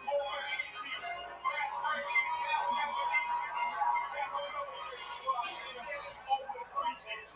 Over easy, bad Chinese, now Japanese. Never military, over the species.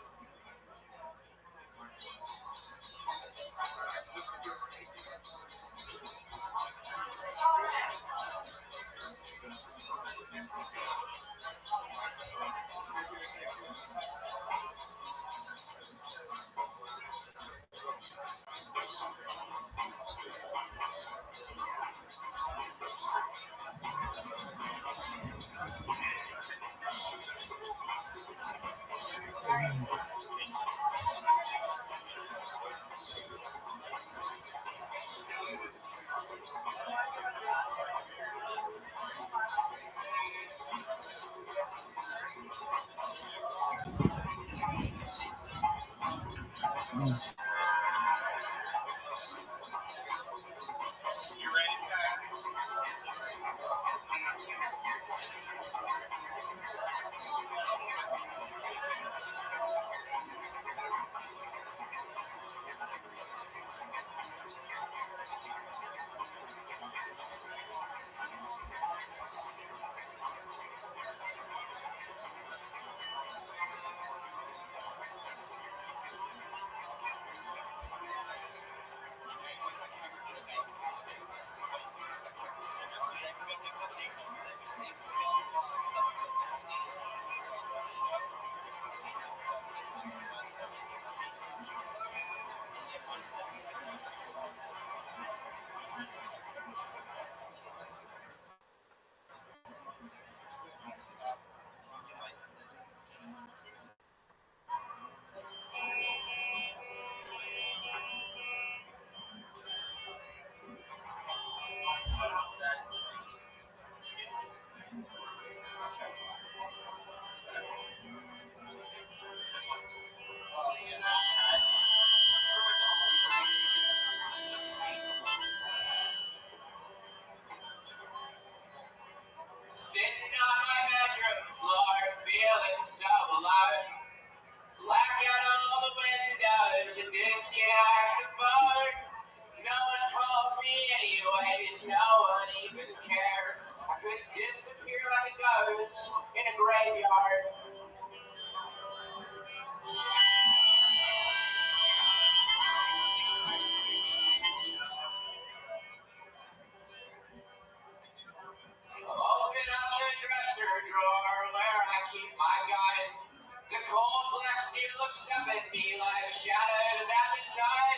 at me like shadows at the sun.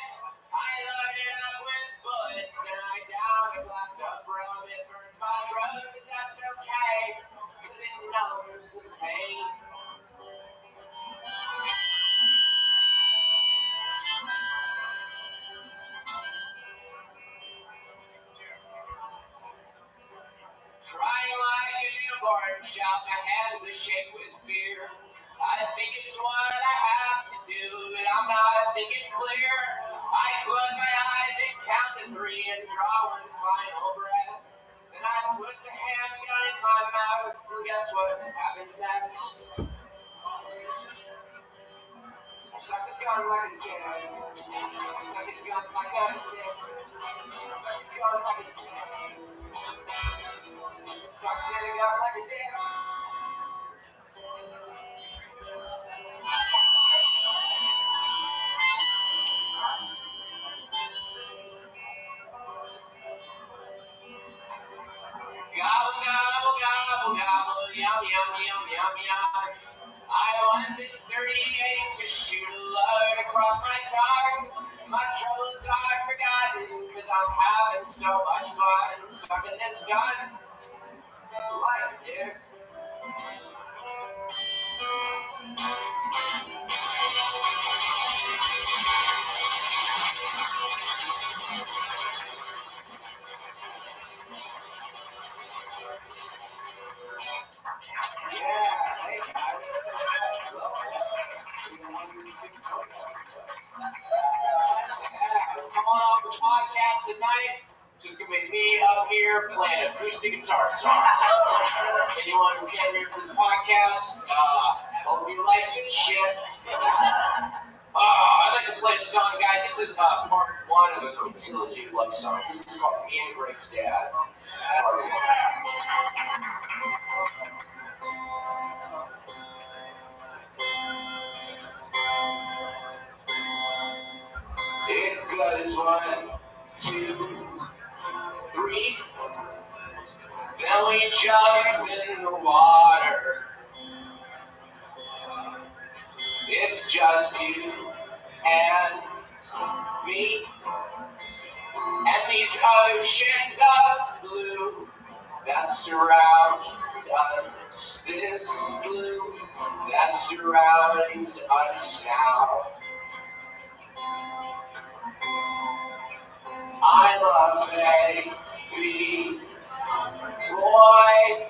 I loaded up with bullets and I downed a glass of rum. It burns my throat, but that's okay, cause it numbs the pain. Crying like a newborn child, my hands are shake with fear. I think it's what I have to do, but I'm not thinking clear. I close my eyes and count to 3 and draw one final breath. Then I put the handgun in my mouth, and guess what happens next? I suck the gun like a dick. I suck the gun like a dick. I suck the gun like a dick. Suck it up like a dick. Gobble, gobble, gobble, gobble, yum, yum, yum, yum, yum. I want this 38 to shoot a load across my tongue. My troubles are forgotten, cause I'm having so much fun. Sucking this gun like a dick. Come on off the podcast tonight. Just gonna be me up here playing acoustic guitar songs. Anyone who came here for the podcast, hope you like this shit. I'd like to play a song, guys. This is part 1 of a trilogy of love songs. This is called Me and Greg's Dad. It goes 1, 2, 3. Then we jump in the water. It's just you and me. And these oceans of blue that surround us. This blue that surrounds us now. I'm a baby boy.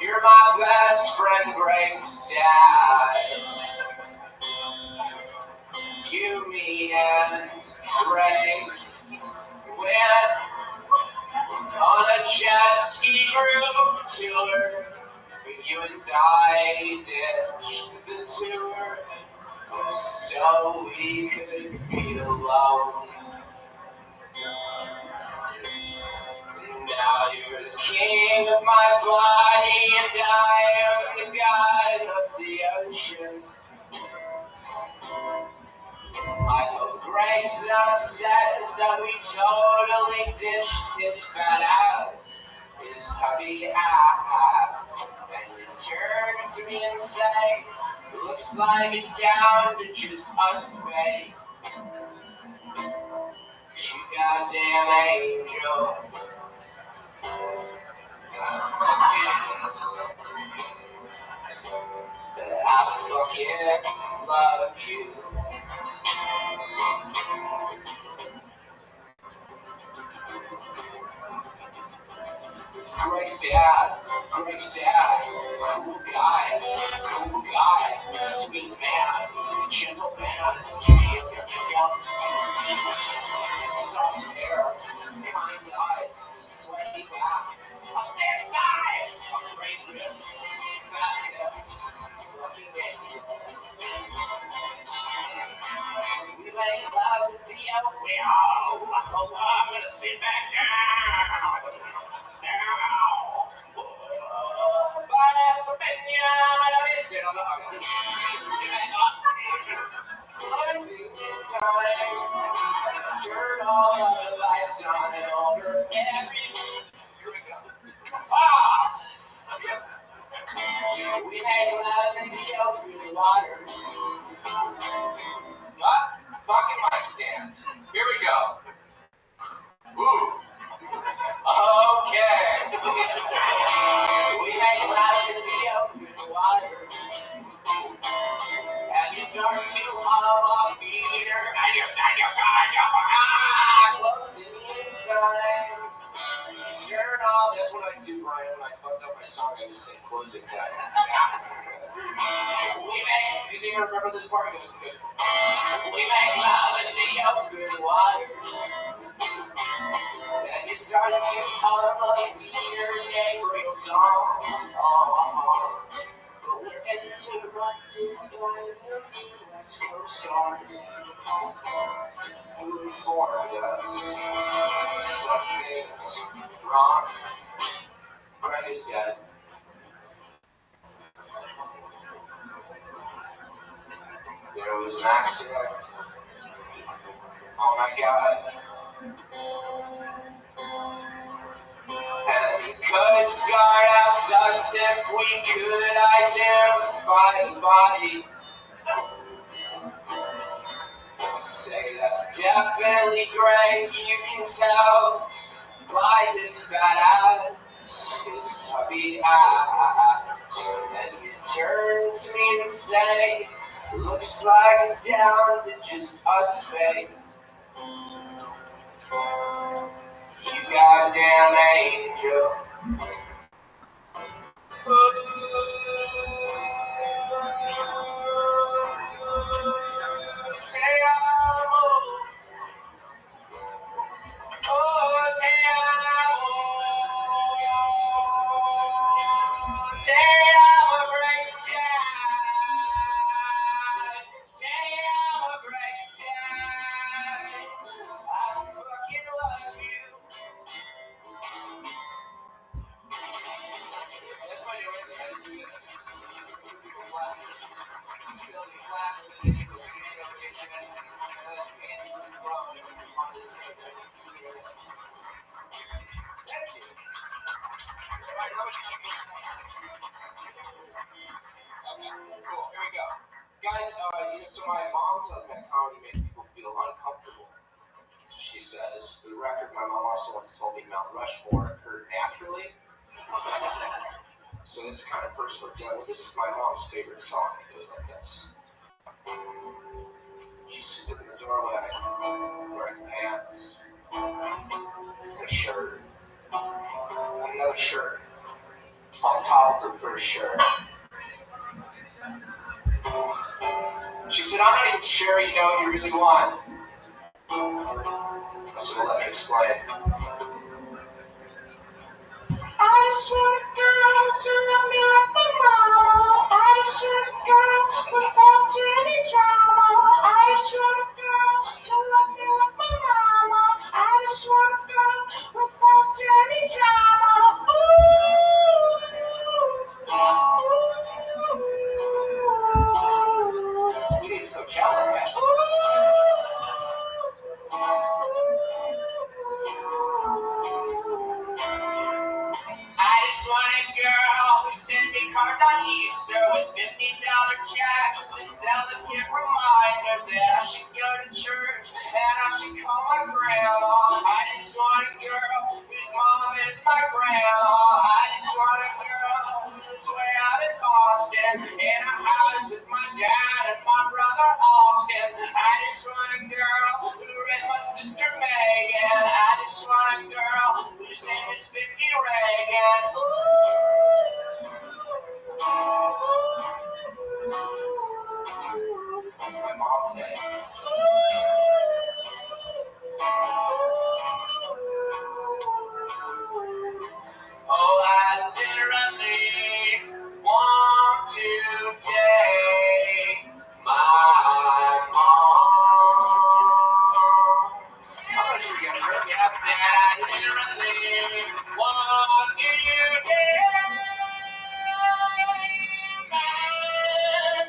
You're my best friend, Greg's dad. You, me, and Greg went on a jet ski group tour. You and I ditched the tour so we could be alone. Now you're the king of my body and I am the god of the ocean. I hope Greg's upset that we totally ditched his fat ass, his tubby ass, and he turned to me and say, looks like it's down to just us, babe. You goddamn angel. I fucking love you. Greg's dad, cool guy, sweet man, gentle man, soft hair, kind eyes, sweaty back, a thick thighs, great lips, fat hips, lucky baby. We make love with the wheel. Oh, I'm gonna sit back down. Sit on the onion. Turn all the lights on and over every. Here we go. We make love in the open water. Fucking mic stand. Here we go. Ooh. Okay. We make love in the open water. And you start to hum a beer. And you start your eyes closing in time. Turn off. That's what I do, Brian, when I fucked up my song. I just say closing time. We make. Do you remember this part? It goes, We make love in the open water. And you start to hum a beer neighboring song. But we're interrupted by the West Coast stars. Who informs us something's wrong. Greg is dead. There was an accident. Oh my God. And the Coast Guard asked us if we could identify the body. We say that's definitely great. You can tell by this fat ass, his tubby ass. And he turned to me and say, looks like it's down to just us, babe. You goddamn angel. Te amo. Oh, te amo. Te amo, breaks down. Te amo, breaks down. I fucking love you. That's why you're in the Cool, here we go. Guys, so my mom tells me that comedy makes people feel uncomfortable. She says, for the record, my mom also once told me Mount Rushmore occurred naturally. So this is kind of first for Jen. This is my mom's favorite song. It goes like this. She stood in the doorway, wearing pants, and a shirt, another shirt, on top of her first shirt. She said, I'm not even sure you know what you really want. I said, well, let me explain. I just want a girl to love me like my mama. I just want a girl without any drama. I just want a girl to love me like my mama. I just want a girl without any drama. Ooh. We need to Coachella, man. I just want a girl who sends me cards on Easter with $50 checks and delicate reminders that I should go to church and I should call my grandma. I just want a girl whose mom is my grandma. I just want a girl who lives way out in Boston in a house with my dad and my brother Austin. I just want a girl who raised my sister Megan. I just want a girl whose name is Vicky Reagan. That's my mom's name. Oh, I literally want to take my mom. I'm not sure you guys heard me. I said I literally want to take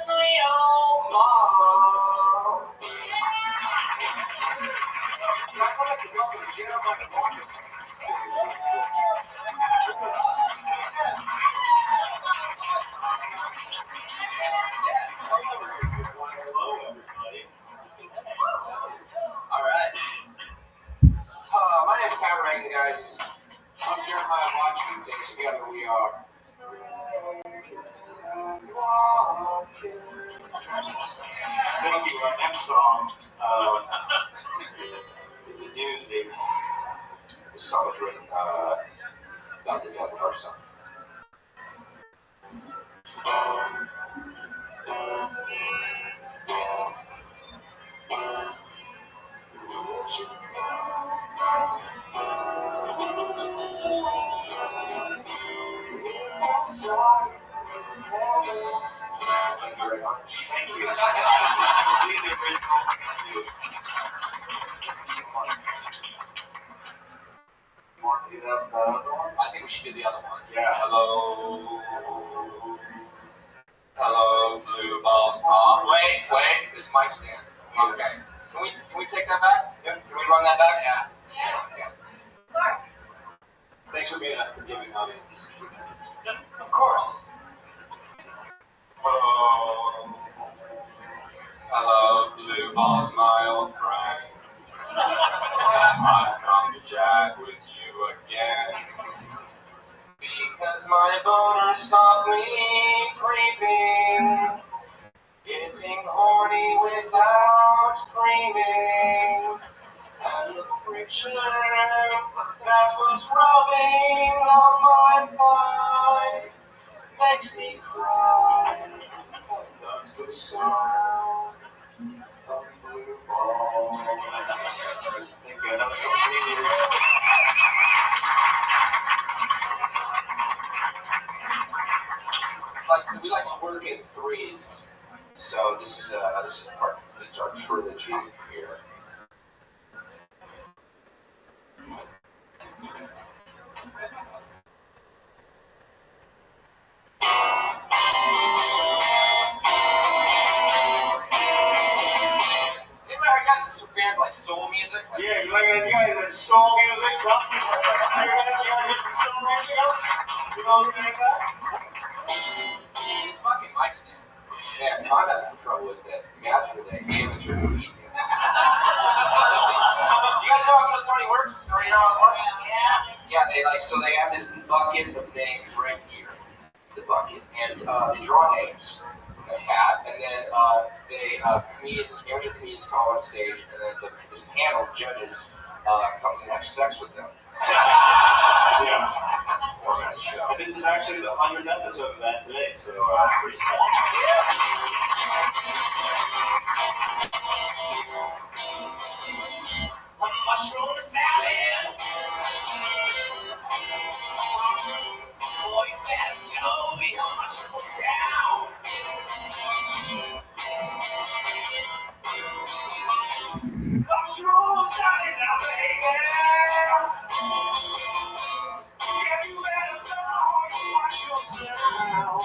my own mom. I like to welcome Jeremiah Walker. Yes, come over here. name's Pat Reagan, guys. I'm Jeremiah Watkins, and together we are. Thank you. Our next song is a doozy. This song was written about the death of our son. Thank you very much. Thank you. I think we should do the other one. Yeah. Hello, blue balls. Wait. This mic stand. Okay. Can we take that back? Yep. Can we run that back? Yeah. Of course. Thanks for being a forgiving audience. Of course. Hello, blue balls, my old friend. I've come to chat with you again. Because my boner's softly creeping, getting horny without screaming, and the friction that was rubbing on my thigh makes me cry. That's the sound of blue balls. Thank you. We like to work in threes, so this is part. It's our trilogy here. Fans like soul music? Yeah, you guys like soul music? You guys like soul music? You know what I mean? It's fucking mic stand. Man, I'm having trouble with that. Imagine that amateur comedians. You guys know how Tony works? Or you know how it works? Yeah, they have this bucket of names right here. It's the bucket. And they draw names from the hat, and then amateur comedians come on stage, and then this panel of judges comes and have sex with them. Yeah. That's the format of the show. And this is actually the 100th episode of that today, so pretty special. A mushroom salad. Boy, you better show me your mushroom down. Mushroom salad now, baby. Yeah, you better show me watch yourself.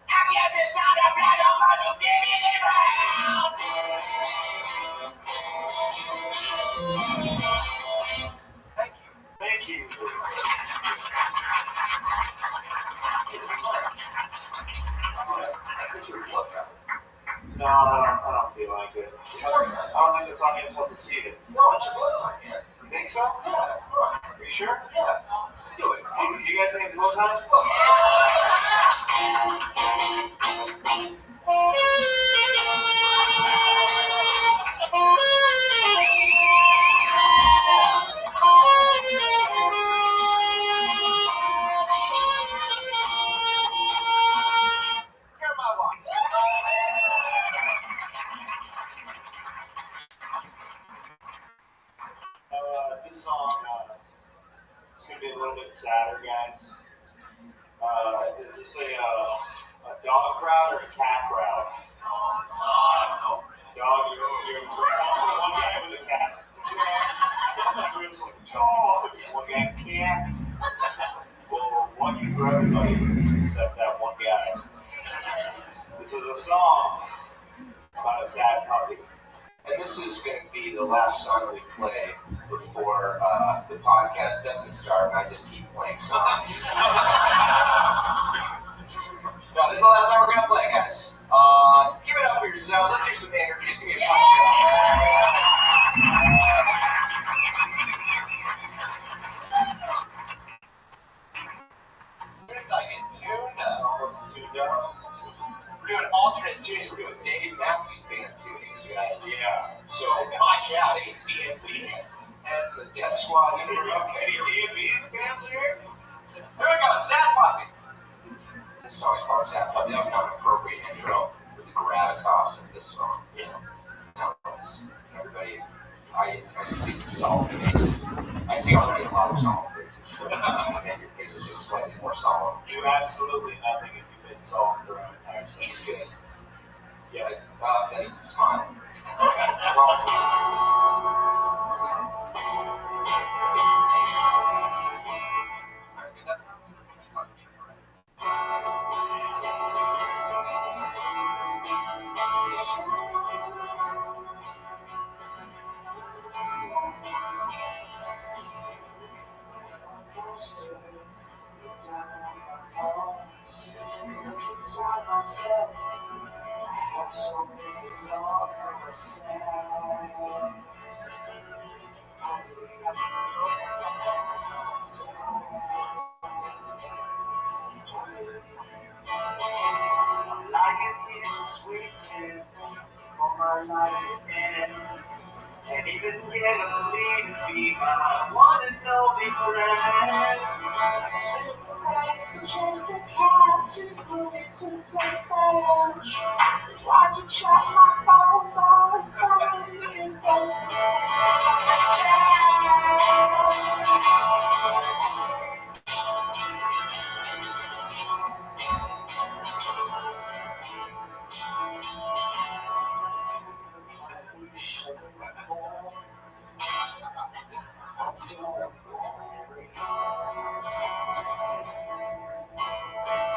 I get this sound of red on my diggity round. Thank you. No, I don't feel like it. I don't think this audience wants to see it. No, it's your blood sign, yes. You think so? Yeah. Are you sure? Yeah. Let's do it. Do you guys think it's blood sign? This song is going to be a little bit sadder, guys. Is this a dog crowd or a cat crowd? Dog, you're one guy with a cat. It's like dog, one guy cat. Well, one you for everybody except that one guy. This is a song about a sad puppy. And this is going to be the last song we play before the podcast doesn't start, and I just keep playing songs. No, this is the last time we're going to play, guys. Give it up for yourselves. to me a cocktail. As soon as I get tuned up, almost tuned up, we're doing alternate tunings. We're doing Dave Matthews Band tunings, guys. Yeah. So watch out, any DMV. Head to the Death Squad. Any DMV's fans here? Here we go, Sat Puppy. This song's called Sat Puppy. That was not an appropriate intro for the gravitas of this song. Yeah. Now, it's everybody. I see some solid faces. I see already a lot of solid faces. And your face is just slightly more solemn. Do absolutely nothing if you've been solemn for an entire session. He's good. Yeah. Then smile. That sounds inside myself, I have so many thoughts of myself. I can feel sweet for my life again. Can't even get a lead to be my one and only friend. To chase the cat to put it to play French. Why'd you chop my bones off and those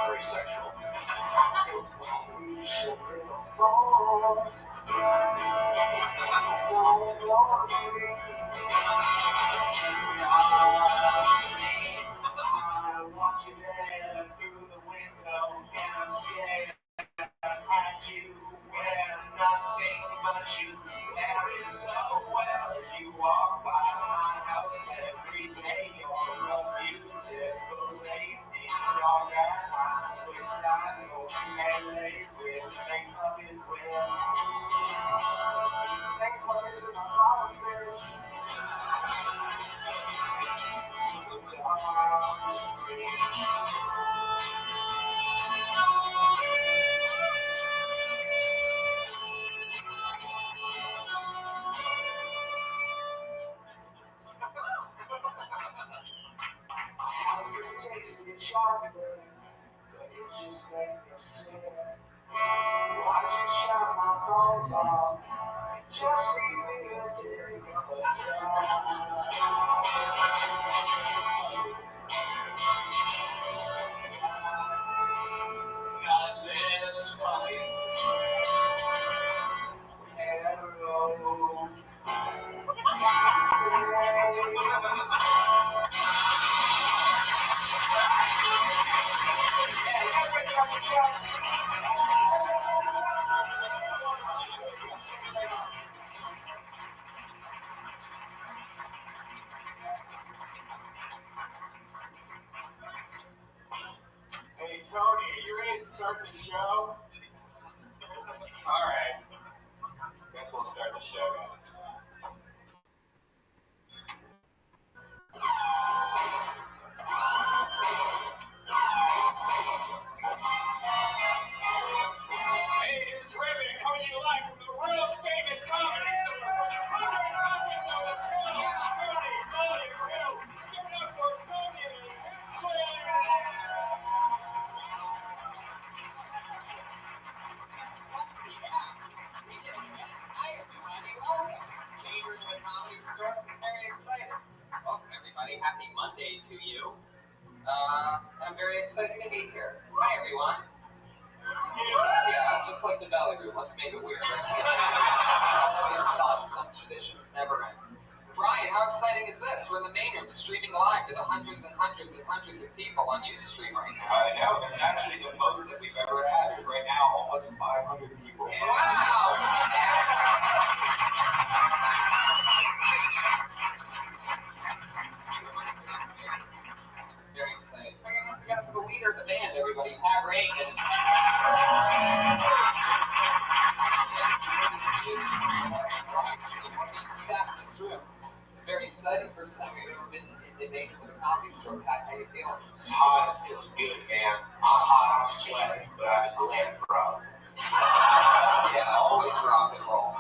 very sexual. I watch you there through the window and I stare at you where nothing but you wear it so well. You walk by my house every day. You're a beautiful lady. Your eyes with diamonds and lay with makeup is well. Makeup is my heart, bitch. Tasted chocolate, but you just make me sick. Why'd you chop my balls off? Just leave me a dick on the side. Not this funny. Hello. Hey Tony, are you ready to start the show? Alright. Guess we'll start the show, guys. Hey, this is Rabbi coming to you live from the world famous comedy store. Give it up for Tony Hi everybody, welcome. Chamber to the Comedy Store. This is very exciting. Welcome everybody. Happy Monday to you. I'm very excited to be here. Hi everyone. Yeah, just like the belly room. Let's make it weird. Always fun. Some traditions never end. Brian, how exciting is this? We're in the main room streaming live to the hundreds and hundreds and hundreds of people on Ustream right now. I know. It's actually the most that we've ever had. There's right now almost 500 people. Wow! Sat in this room. It's very exciting. First time we've ever been in debate with a coffee store. Pat, how you feeling? It's hot. It feels good, man. I'm hot. I'm sweating, but I'm glad for Yeah, always rock and roll.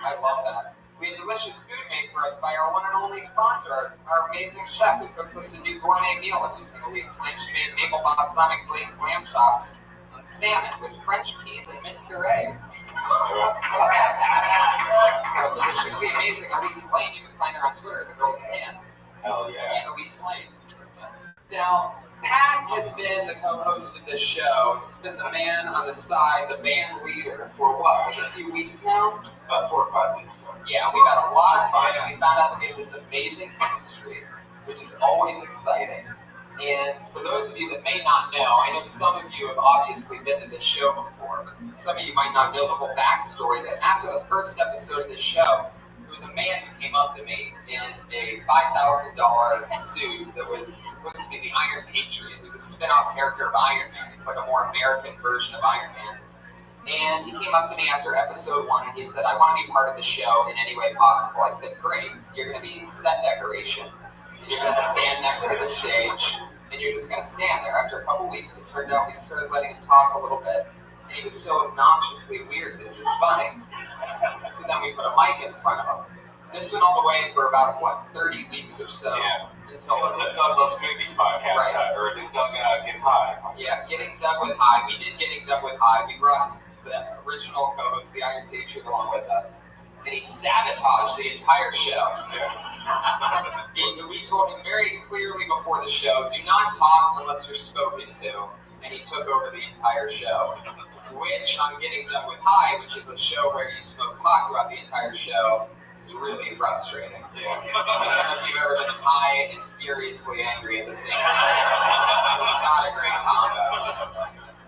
I love that. We had delicious food made for us by our one and only sponsor, our amazing chef who cooks us a new gourmet meal every single week. Tonight she made maple balsamic glazed lamb chops and salmon with French peas and mint puree. So deliciously amazing. Elise Lane, you can find her on Twitter, the girl with the hand. Hell yeah. And Elise Lane. Now, Pat has been the co-host of this show. He's been the man on the side, the band leader for what, like a few weeks now? About 4 or 5 weeks. Yeah, we've had a lot of fun. We found out that we have this amazing chemistry, which is always exciting. And for those of you that may not know, I know some of you have obviously been to this show before, but some of you might not know the whole backstory, that after the first episode of this show, there was a man who came up to me in a $5,000 suit that was supposed to be the Iron Patriot. It was a spin-off character of Iron Man. It's like a more American version of Iron Man. And he came up to me after episode 1 and he said, I want to be part of the show in any way possible. I said, great, you're going to be set decoration. You're going to stand next to the stage, and you're just going to stand there. After a couple weeks, it turned out we started letting him talk a little bit, and he was so obnoxiously weird that it was funny. So then we put a mic in front of him. This went all the way for about, 30 weeks or so. Yeah. Until Doug Loves Movies podcast, right. Or Doug Gets High. Yeah, Getting Doug with High. We did Getting Doug with High. We brought the original co-host, the Iron Patriot, along with us. And he sabotaged the entire show. We told him very clearly before the show, do not talk unless you're spoken to. And he took over the entire show. Which, on Getting Done with High, which is a show where you smoke pot throughout the entire show, is really frustrating. I don't know if you've ever been high and furiously angry at the same time. It's not a great combo.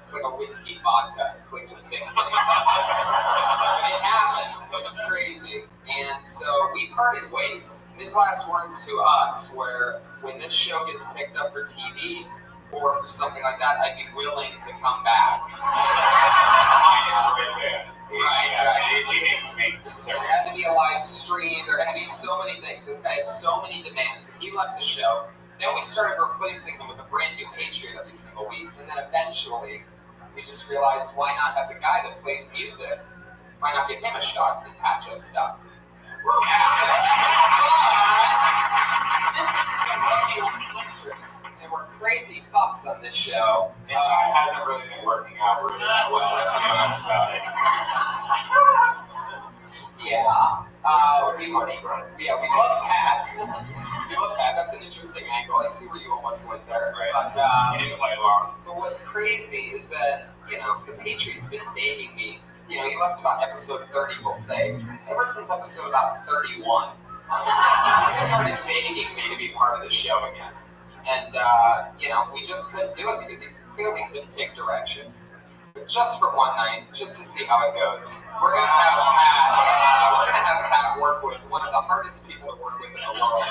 It's like a whiskey vodka. It's like just mixing. But it happened. It was crazy. And so we parted ways. His last words to us were, when this show gets picked up for TV or for something like that, I'd be willing to come back. There had to be a live stream. There had to be so many things. This guy had so many demands. So he left the show. Then we started replacing him with a brand new Patriot every single week. And then eventually, we just realized, why not have the guy that plays music? Why not give him a shot? And Pat just stuck. But since it's a Kentucky country, and we're crazy fucks on this show, it hasn't really been working out really well, to be honest about it. We love Pat. We love Pat. That's an interesting angle. I see where you almost went there. Right. But, you didn't play along. But what's crazy is that, the Patriots been begging me. He left about episode 30, we'll say. Ever since episode about 31, he started begging me to be part of the show again. And, we just couldn't do it because he clearly couldn't take direction. But just for one night, just to see how it goes, we're gonna have Pat work with one of the hardest people to work with in the world.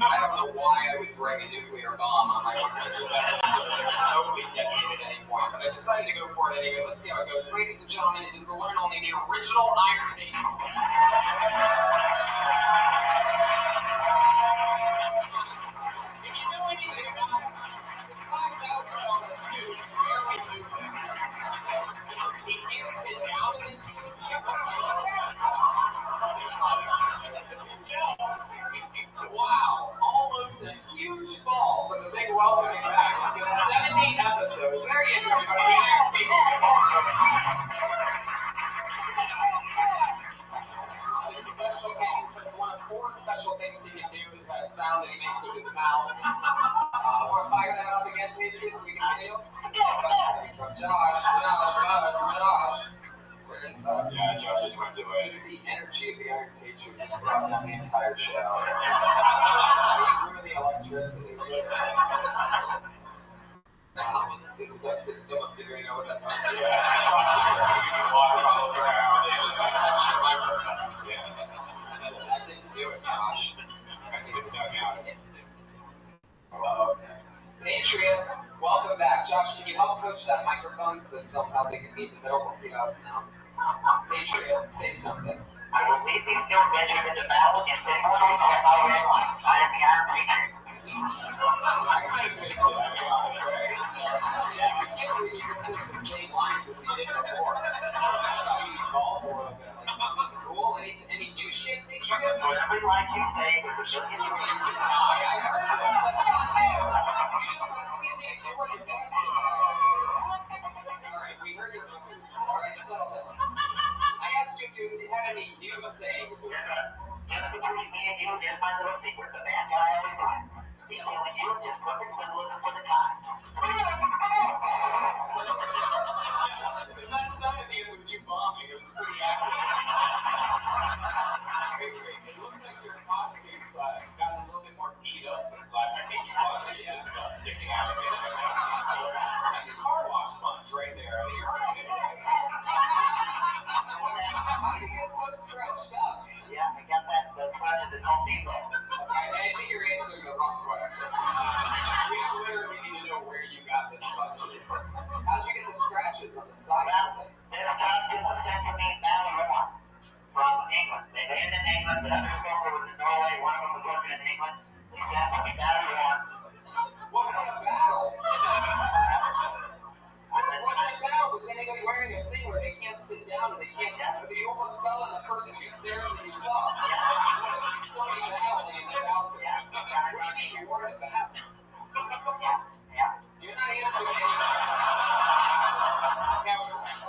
I don't know why I would bring a nuclear bomb on my own episode. Totally detonated at any point, but I decided to go for it anyway. Let's see how it goes. Ladies and gentlemen, it is the one and only, the original Iron Man. If you know anything about it, it's $5,000 suit. He can't sit down in his suit. Wow, almost a huge fall for the big welcoming back. It's been 70 episodes. There he is, everybody. Special things. It's one of 4 special things he can do is that sound that he makes with his mouth. Want to fire that out again, Patriots? We continue? Josh. Where is that? Yeah, Josh just went away. Just the energy of the Iron Patriot just brought down the entire show. How do you ruin the electricity? This is our system of figuring out what that means. Yeah, Josh just taking a lot of miles around. Just touching my remote. That didn't do it, Josh. It's down now. Oh, okay. Patriot, welcome back. Josh, can you help coach that microphone so that somehow they can meet in the middle? We'll see how it sounds. Patriot, say something. I will lead these new Avengers into battle against anyone who can get my way in life. I am the Iron Patriot. I kind of miss it, I'll be honest, right? Yeah, I can't believe you can say the same lines as he did before. I thought you'd evolve a little bit, like something cool. Any new shit, Patriot? Whatever you like, you say. There's a billion ways. I heard it. That's not new. You just completely ignore your best. Alright, we heard your moves. Alright, settle it. I asked you if you had any new sayings or something. Just between me and you, here's my little secret. The bad guy always wins. The only you is just perfect symbolism for the times. That second thing was you bombing. It was pretty accurate. It looks like your costume's gotten a little bit more beat up since last time. I see sponges and stuff sticking out of it. Like the car wash sponge right there. I mean, you're right. How did you get so stretched up? Yeah, I got those sponges at Home Depot. I think you're answering the wrong question. We literally need to know where you got this sponges. How'd you get the scratches on the side? Well, this costume was sent to me in Baltimore from England. They made it in England. The other store was in Norway. One of them was working in England. They sent it to me Baltimore. What kind of battle? What kind of battle? Was anybody wearing a thing where they can't sit down and they can't get? You almost fell on the first two stairs that you saw. Somebody battling in their outfit. What do you mean you weren't a battle? You're not answering anything. Now,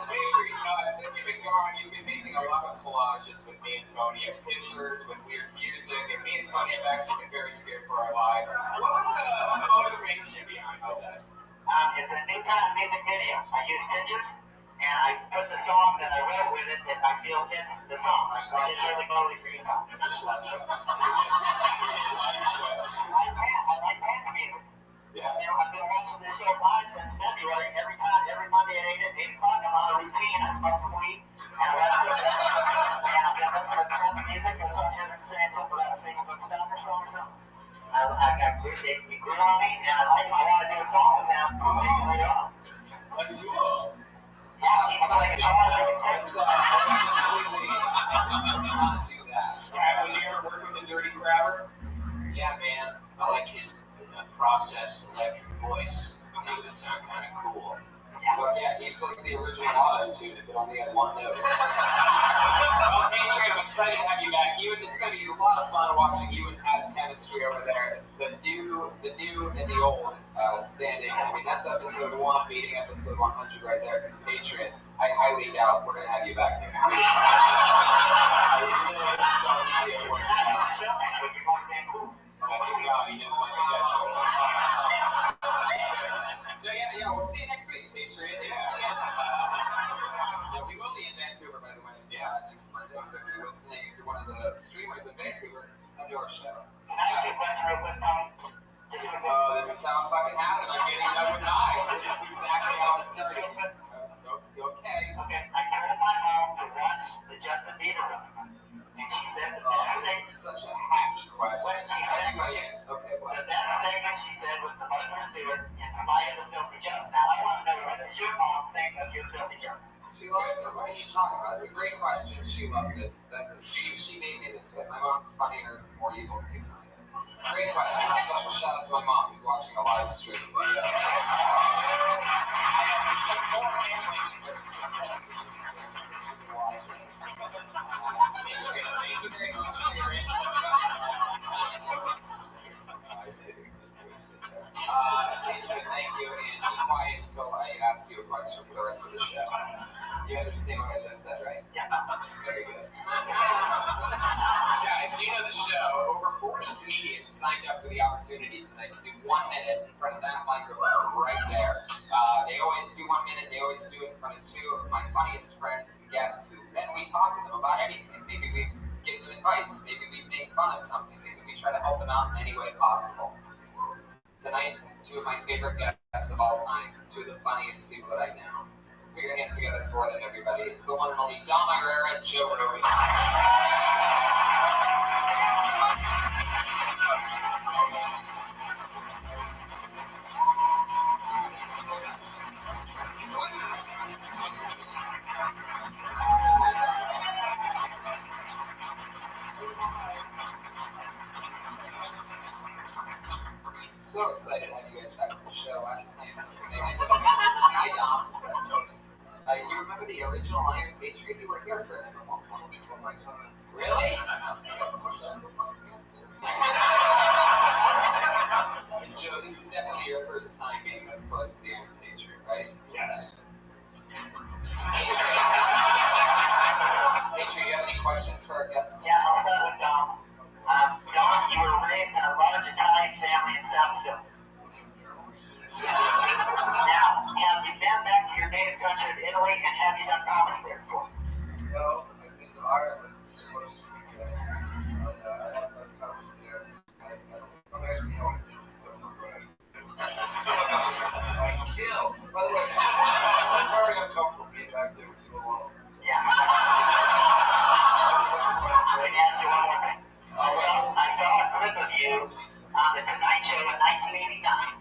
Patriot, since you've been gone, you've been making a lot of collages with me and Tony, of pictures with weird music, and me and Tony have actually been very scared for our lives. What was the motivation behind all that? It's a new kind of music video. I use pictures, and I put the song that I wrote with it that I feel fits the song. It's really totally for you, Tom. It's a slideshow. I like dance music. Yeah. I've been watching this show live since February. Every Monday at 8 o'clock, I'm on a routine. I smoke some weed, and I've been listening to dance music, and so I heard him saying something about a Facebook stalker song or something. It grew on me, and I like him. I want to do a song with them later on. A duo. Yeah, I play guitar, they can sing. Let's not do that. Would you ever work with a Dirty Grabber? Yeah, man. I like his processed electric voice. I think it would sound kind of cool. Well, yeah, he's like the original auto-tune if it only had one note. Well, Patriot, I'm excited to have you back. It's going to be a lot of fun watching you and Pat's chemistry over there. The new and the old standing. I mean, that's episode 1 beating episode 100 right there. Because Patriot, I highly doubt we're going to have you back next week. I really just don't see it working out. Oh, God, he knows my schedule. Yeah, we'll see you next week, Patriot. Yeah, we will be in Vancouver, by the way, next Monday. So if you're listening, if you're one of the streamers in Vancouver, come to our show. Can I ask you a question real quick, Tommy? Oh, this is how it fucking happened. I'm getting up at 9. This is exactly how it started. Okay. I told my mom to watch the Justin Bieber roast. And she said the best thing. That's such a hacky question. She said, the best segment, she said, was the Martha Stewart in spite of the filthy jokes. Now, I want to know, what does your mom think of your filthy jokes? She loves it. What are you talking about? It's a great question. She loves it. She made me this way. My mom's funnier and more evil than you. Great question. Special shout out to my mom who's watching a live stream. But, thank you very much for your input. Thank you, and be quiet until I ask you a question for the rest of the show. You understand what I just said, right? Yeah. Very good. Guys, you know the show. Over 40 comedians signed up for the opportunity tonight to do 1 minute in front of that microphone right there. They always do 1 minute. They always do it in front of 2 of my funniest friends and guests, and we talk to them about anything. Maybe we give them advice. Maybe we make fun of something. Maybe we try to help them out in any way possible. Tonight, 2 of my favorite guests of all time, 2 of the funniest people that I know. Put your hands together for them, everybody. It's the one and only Dom Irera and Joe Rose. you're a patriot. You were here for a long time. Before my time. Really? Yeah, of course I have no fucking business. And Joe, this is definitely your first time being this close to being a patriot, right? Yes. Patriot, you have any questions for our guests? Yeah, I'll start with Dom. Dom, you were raised in a large Italian family in Southfield. Now, have you been back to your native country of Italy, and have you done comedy there before? No, I've been to Ireland supposed to be and I have done comedy there. Don't ask me how I do because I'm not right. I kill. By the way, I'm very uncomfortable being back there with you alone. Yeah. So let me ask you one more thing. I saw a clip of you on The Tonight Show in 1989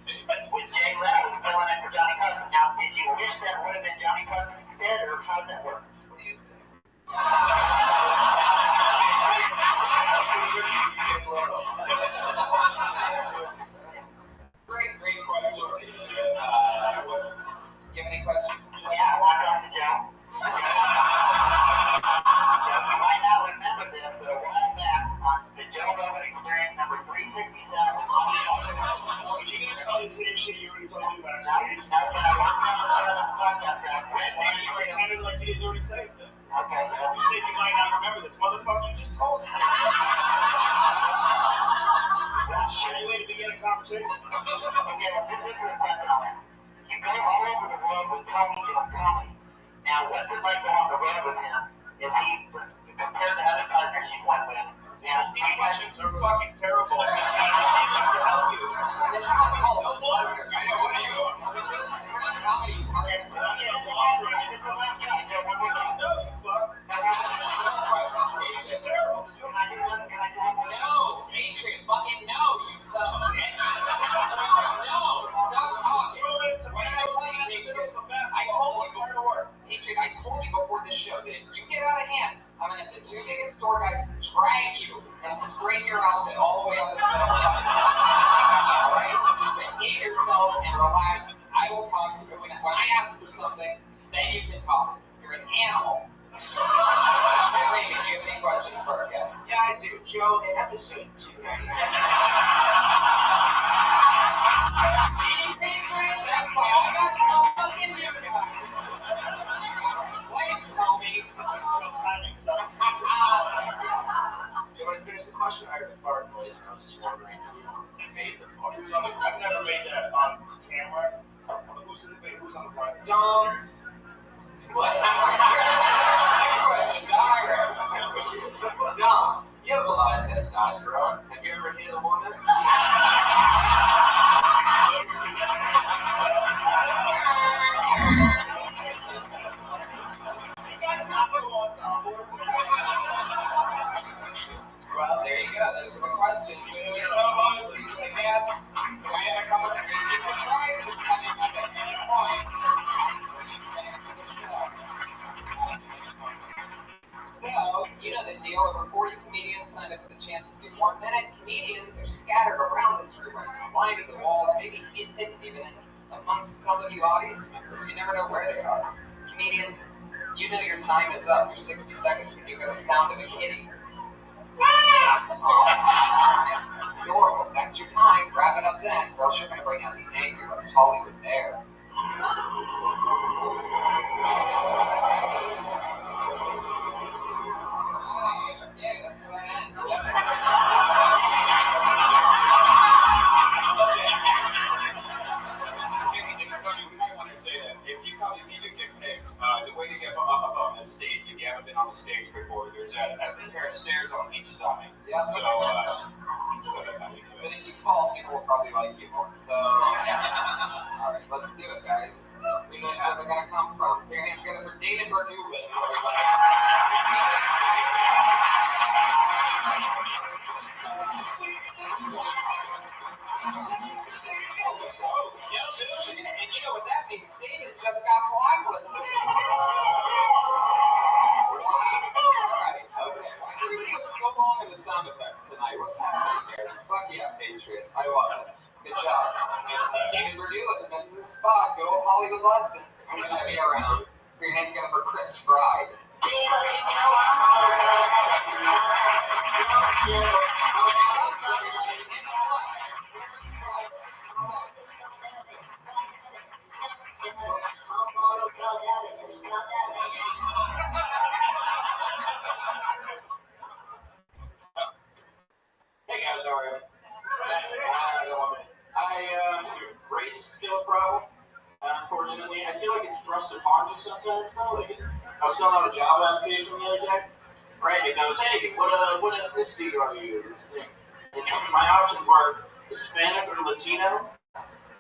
with Jay Leno was filling in for Johnny Carson. Now, did you wish that would have been Johnny Carson instead, or how does that work? What do you think? Great question. You have any questions? Yeah, I want to talk to Joe. You might not remember this, but a while back on the Joe Rogan Experience number 367, Are you going to tell the same shit you already told me backstage? No, but I won't tell the podcast crowd. Why you pretended like you didn't already say it then? Okay. You said you might not remember this. Motherfucker, you just told me. Shitty way to begin a conversation. Okay, well, this is a question I'll ask. You go all over the world with Tony doing comedy. Now, what's it like going on the road with him? Is he, compared to other partners you've went with, these questions are fucking terrible. And it's not called partners. I know what you are. We're not comedy partners. It's the last guy, Joe. One more time. No, you fuck. It's terrible. Can I do one? No, Patriot, fucking no, you son of a bitch. No, stop talking. What did I tell you, Patriot? I told you before, Patriot, I told you before this show that if you get out of hand, I'm gonna have the two biggest store guys drag you and straighten your outfit all the way up to the middle. Alright? So just behave yourself and relax. I will talk to you. When I ask for something, then you can talk. You're an animal. Raymond, do you have any questions for our guests? Yeah, I do. Joe, in episode 290. See, Patriot? That's why I got no fucking you. Please tell me. Timing, so. Do you want to finish the question? I heard a fart noise and I was just wondering who made the fart. I've never made that on camera. Who's on the front? Dom. Next question, Dom, you have a lot of testosterone. Have you ever hit a woman? You guys not go on Tumblr? Well, there you go. Those are the questions. These are your co-hosts. These are the guests. We're going to come with crazy surprises coming up at any point. So, you know the deal. Over 40 comedians signed up for the chance to do 1 minute. Comedians are scattered around this room right now, lining the walls, maybe hidden even amongst some of you audience members. You never know where they are. Comedians, you know your time is up. Your 60 seconds when you hear the sound of a kitty. Oh, that's adorable. That's your time. Grab it up then, or else you're going to bring out the angry West Hollywood bear. Yeah, that's where that ends. Tony, we might want to say that if you come, if you do get picked, the way to get up on the stage, if you haven't been on the stage before, there's a pair of stairs on each side. Yeah. So that's how you do it. But if you fall, people will probably like you more. So, alright, let's do it, guys. Who knows where they're going to come from? Put your hands together for David Berdulis, everybody. And you know what that means? David just got blacklisted. Alright, okay. Why do we get so long in the sound effects tonight? What's happening here? Fuck yeah, Patriot. I love it. Good job. David Berdulis, this is his spot. Go Hollywood Lesson. I'm going to be around. Put your hands together for Chris Fried. Hey guys, how are you? Race is still a problem. Unfortunately, I feel like it's thrust upon you sometimes though. Like, I was filling out a job application the other day. Right, it goes, hey, what ethnicity are you? And my options were Hispanic or Latino,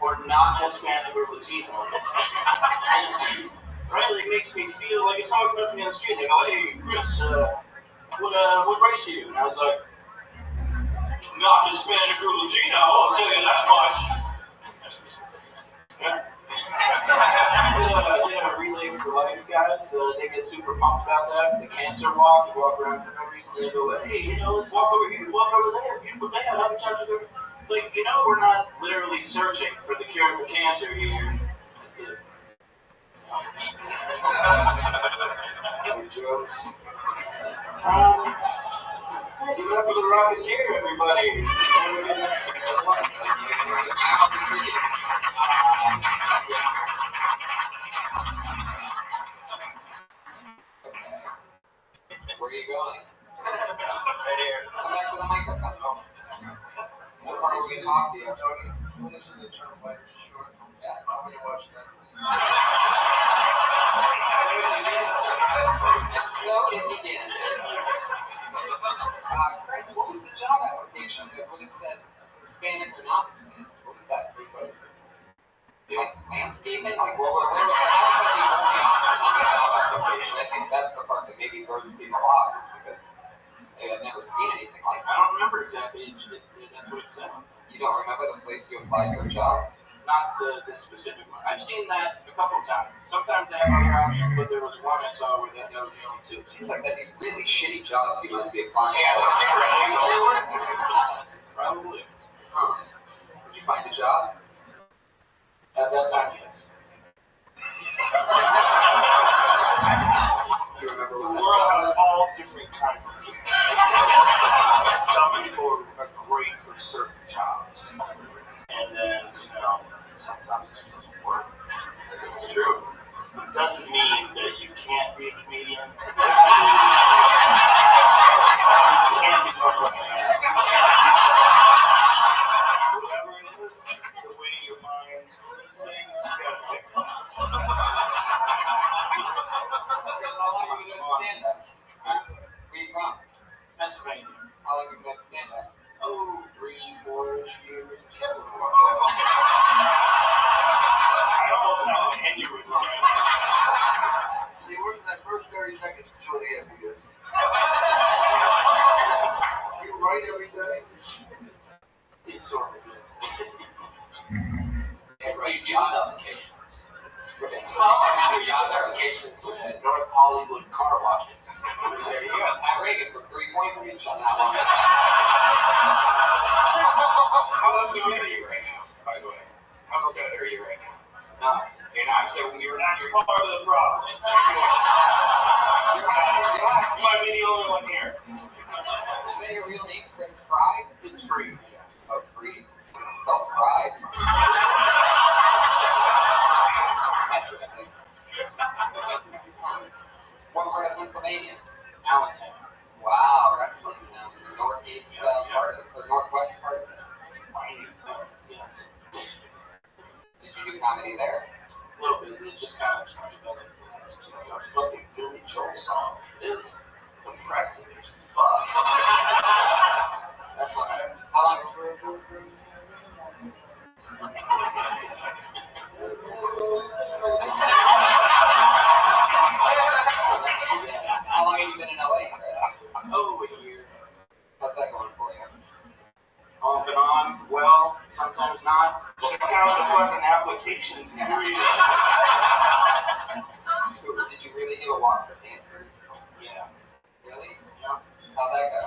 or not Hispanic or Latino. And right, it makes me feel like if someone comes up to me on the street and they go, hey, Chris, what race are you? And I was like, not Hispanic or Latino, I'll tell you that much. Yeah. I did a Relay for Life, guys. They get super pumped about that. The cancer walk, you walk around for no reason. They go, hey, let's walk over here, walk over there, beautiful day, how many times you go? It's like, we're not literally searching for the cure for cancer here. Jokes. Give it up for the Rocketeer, everybody. Where are you going? Right here. Come back to the microphone. So far, we can talk to you. When this is the term life is short, Yeah. I'm going to watch that. And so it begins. Chris, what was the job application that would have said Hispanic or not Hispanic? What was that? Was like landscaping? Like, how was that the only option on the job application? I think that's the part that maybe throws people off, is because they have never seen anything like that. I don't remember exactly. That's what it said. You don't remember the place you applied for a job? Not the specific one. I've seen that a couple times. Sometimes they have other options, but there was one I saw where that was the only two. Seems like that'd be really shitty jobs you must be applying for. secretly. Probably. Huh. Did you find a job? At that time, yes. Do you remember what The that world job has was? all different kinds of people. Some people are great for certain jobs. And then, sometimes it just doesn't work. It's true. It doesn't mean that you can't be a comedian. You can't become like that. Whatever it is, the way your mind sees things, you gotta fix it. Chris, how long have you been doing stand-up? Where are you from? Pennsylvania. How long have you been doing stand-up? 3-4-ish years. Get the fuck out. I almost have a aneurysm right now. So you worked in that first 30 seconds for 2.5 years. You write every day? It's sort of is. Job applications. Job applications at North Hollywood car washes. There you go. At Reagan for 3-point reach on that one. How stoned are you right now, by the way? How stoned are you right now? No, you're not. So That's part of the problem. Your last You might be the only one here. Is that your real name, Chris Fry? It's free. Oh, free. It's spelled Fry. Interesting. What part of Pennsylvania? Allentown. Wow, wrestling town in the northeast part of, or northwest part of it. Yes. Did you do comedy there? A little bit. It just kind of developed. It's a fucking Billy Joel song. It is depressing as fuck. That's like, How long? How long have you been in LA, Chris? oh, a year. How's that going for you? Off and on, well, sometimes not. Check out the fucking applications. Free. So, did you really do a walk for cancer? Yeah. Really? Yeah. How'd that go?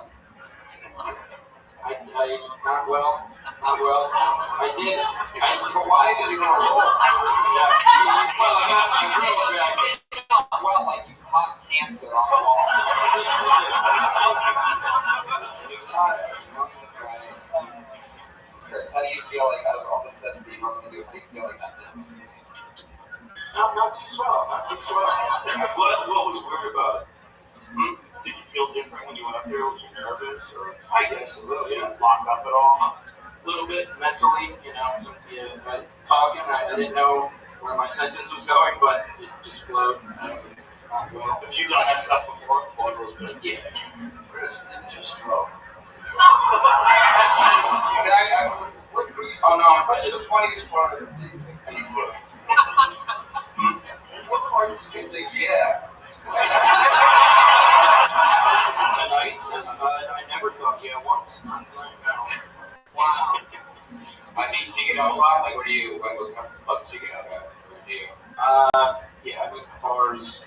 I not well. I did. Why did you go? Yeah. You say it on the wall. Chris, how do you feel like out of all the sets that you normally do, how do you feel like that now? Not too swell. Not too swell. What was weird about it? Did you feel different when you went up there? Were you nervous? Or I guess a little bit locked up at all? A little bit mentally, talking. I didn't know where my sentence was going, but it just flowed. Well, have you done that stuff before? Yeah. Chris didn't just flow. Oh no, What's the funniest part of the thing? What part did you think? Yeah. Tonight, I never thought once. Not tonight, no. Wow. I mean, do you get out a lot? Like, what clubs do you get out at? What do you? Yeah, I go to bars,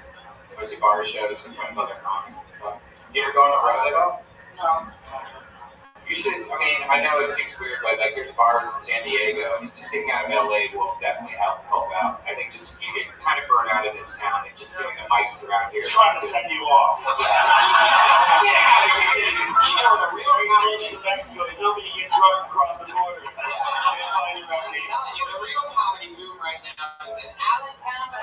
Mostly bar shows and with other comics and stuff. You ever go on the road at all? No. You should, I mean, I know it seems weird, but like there's bars in San Diego, and just getting out of LA will definitely help out. I think just you get kind of burned out in this town and just doing the mics around here. Trying to send you off. Yeah, you know the real comedy in Mexico is hoping you get drunk across the border. I'm telling you, the real comedy boom right now is in Allentown.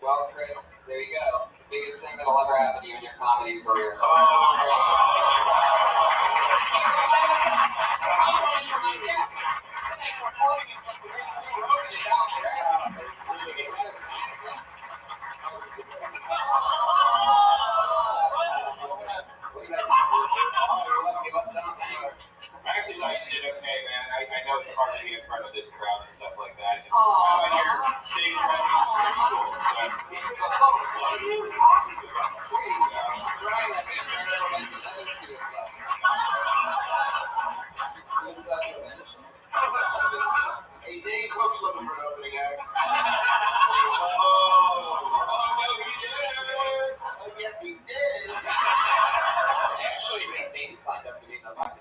Well, Chris, there you go. Biggest thing that'll ever happen to you in your comedy career. I actually thought you did okay, man. I know it's hard to be in front of this crowd and stuff like that. And your stage presence is pretty cool. So. There you go. Try that, man. Try that one. Another suicide. Suicide prevention. Hey, Dane Cook's looking for an opening act. No, he did. Oh, yeah, he did. Actually, Dane signed up to be in the box.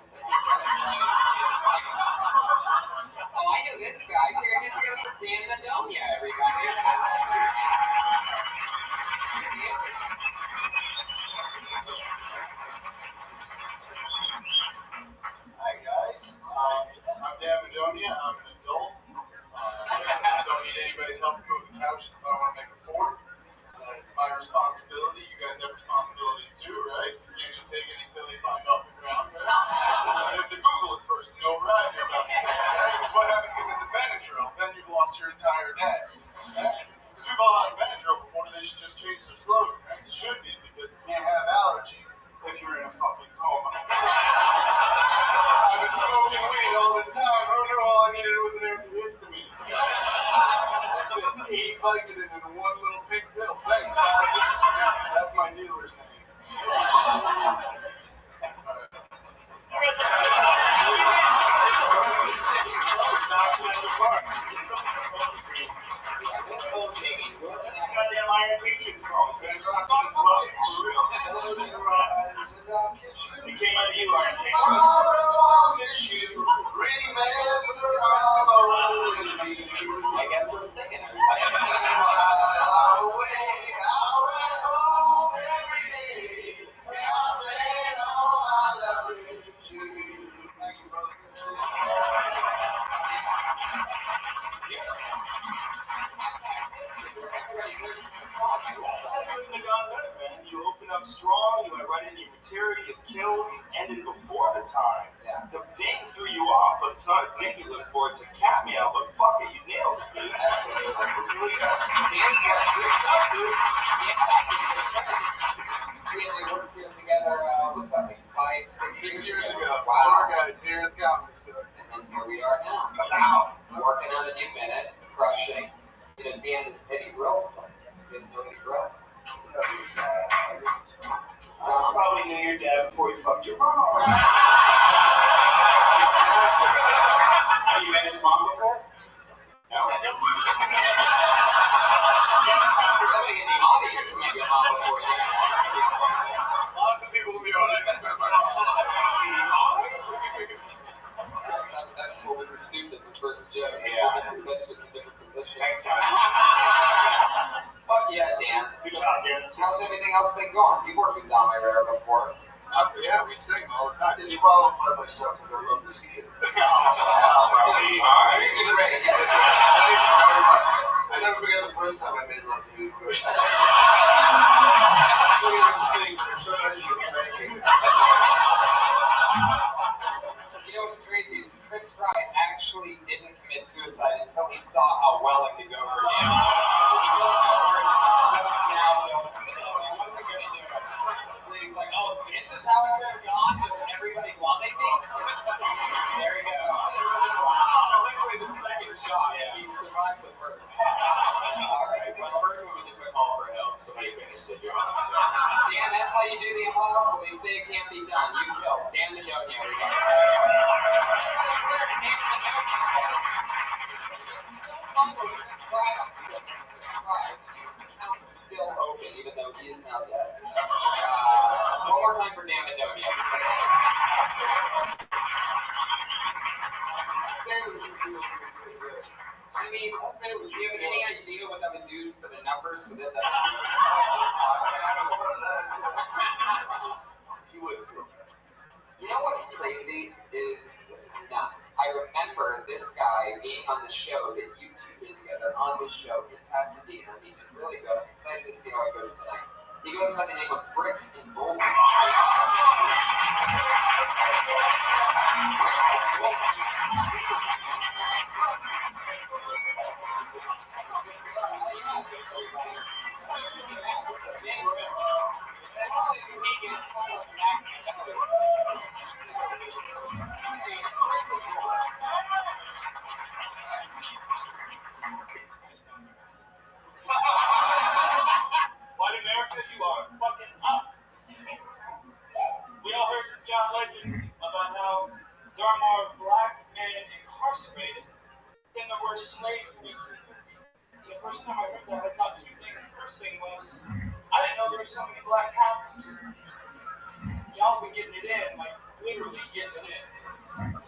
Oh, I know this guy. We're going to go for Dan Madonia, everybody. Hi, guys. I'm Dan Madonia. I'm an adult. I don't need anybody's help to move the couches if I want to make a fort. It's my responsibility. You guys have responsibilities too, right? You can't just take any pill you find off the ground. Right? You have to Google it first to know what ride you're about to say. Right? Because what happens if it's a Benadryl? Then you've lost your entire day. Right? Because we've all had a Benadryl before, they should just change their slogan. Right? It should be, because you can't have allergies if you're in a fucking coma. I've been smoking weed all this time. Who knew all I needed was an antihistamine? That's it. 80 Vicodin in one little pink pill. Thanks, guys. That's my dealer's name. I guess we're singing it. You open up strong, you went right into your material, you killed, you ended before the time. Yeah. The ding threw you off, but it's not a ding you look for, it's a cat meow, but fuck it, you nailed it, dude. Absolutely. It was really good. We worked together, what's that, like 6 years ago. Wow. Our guys here at the Comedy Store. And here we are now. Working on a new minute, crushing. You know, Dan is Eddie Grill's son. You guys know Eddie Grill? Probably knew your dad before you fucked your mom. Have you met his mom before? No. Somebody in the audience met your mom before. Lots of people in the audience have met my mom. That's what was assumed in the first joke. Yeah. That's just a different position. Next time. Fuck yeah, Dan. Good job, Dan. How's everything else been going? You worked with Dom Herrera before. Yeah, we sing all the time. Disqualify myself because I love this kid. All right, get ready. I never forget the first time I made love to you. You sing. It's so nice to be You know what's crazy is Chris Fry actually didn't commit suicide until he saw how well it could go for him. He just now doing himself. He wasn't going to do it. And he's like, oh, this is how it could have gone? Does everybody loving me? There he goes. Literally the second shot. He survived the first. All right. Well, first one was just a call for help. Somebody finished the job. Dan, that's how you do the impossible. They say it can't be done. You kill. Dan the Joke, everybody. Account's still open, even though he is now dead. One more time for Dan Madonia. I mean, do you have any idea what that would do for the numbers for this episode? You know what's crazy is, this is nuts. I remember this guy being on the show that you two did together on this show in Pasadena. He did really good. I'm excited to see how it goes tonight. He goes by the name of Bricks and Bullets. White America, you are fucking up. We all heard from John Legend about how there are more black men incarcerated than there were slaves in Egypt. The first time I heard that, I thought two things. The first thing was, I didn't know there were so many black captives. Y'all be getting it in, like literally getting it in. And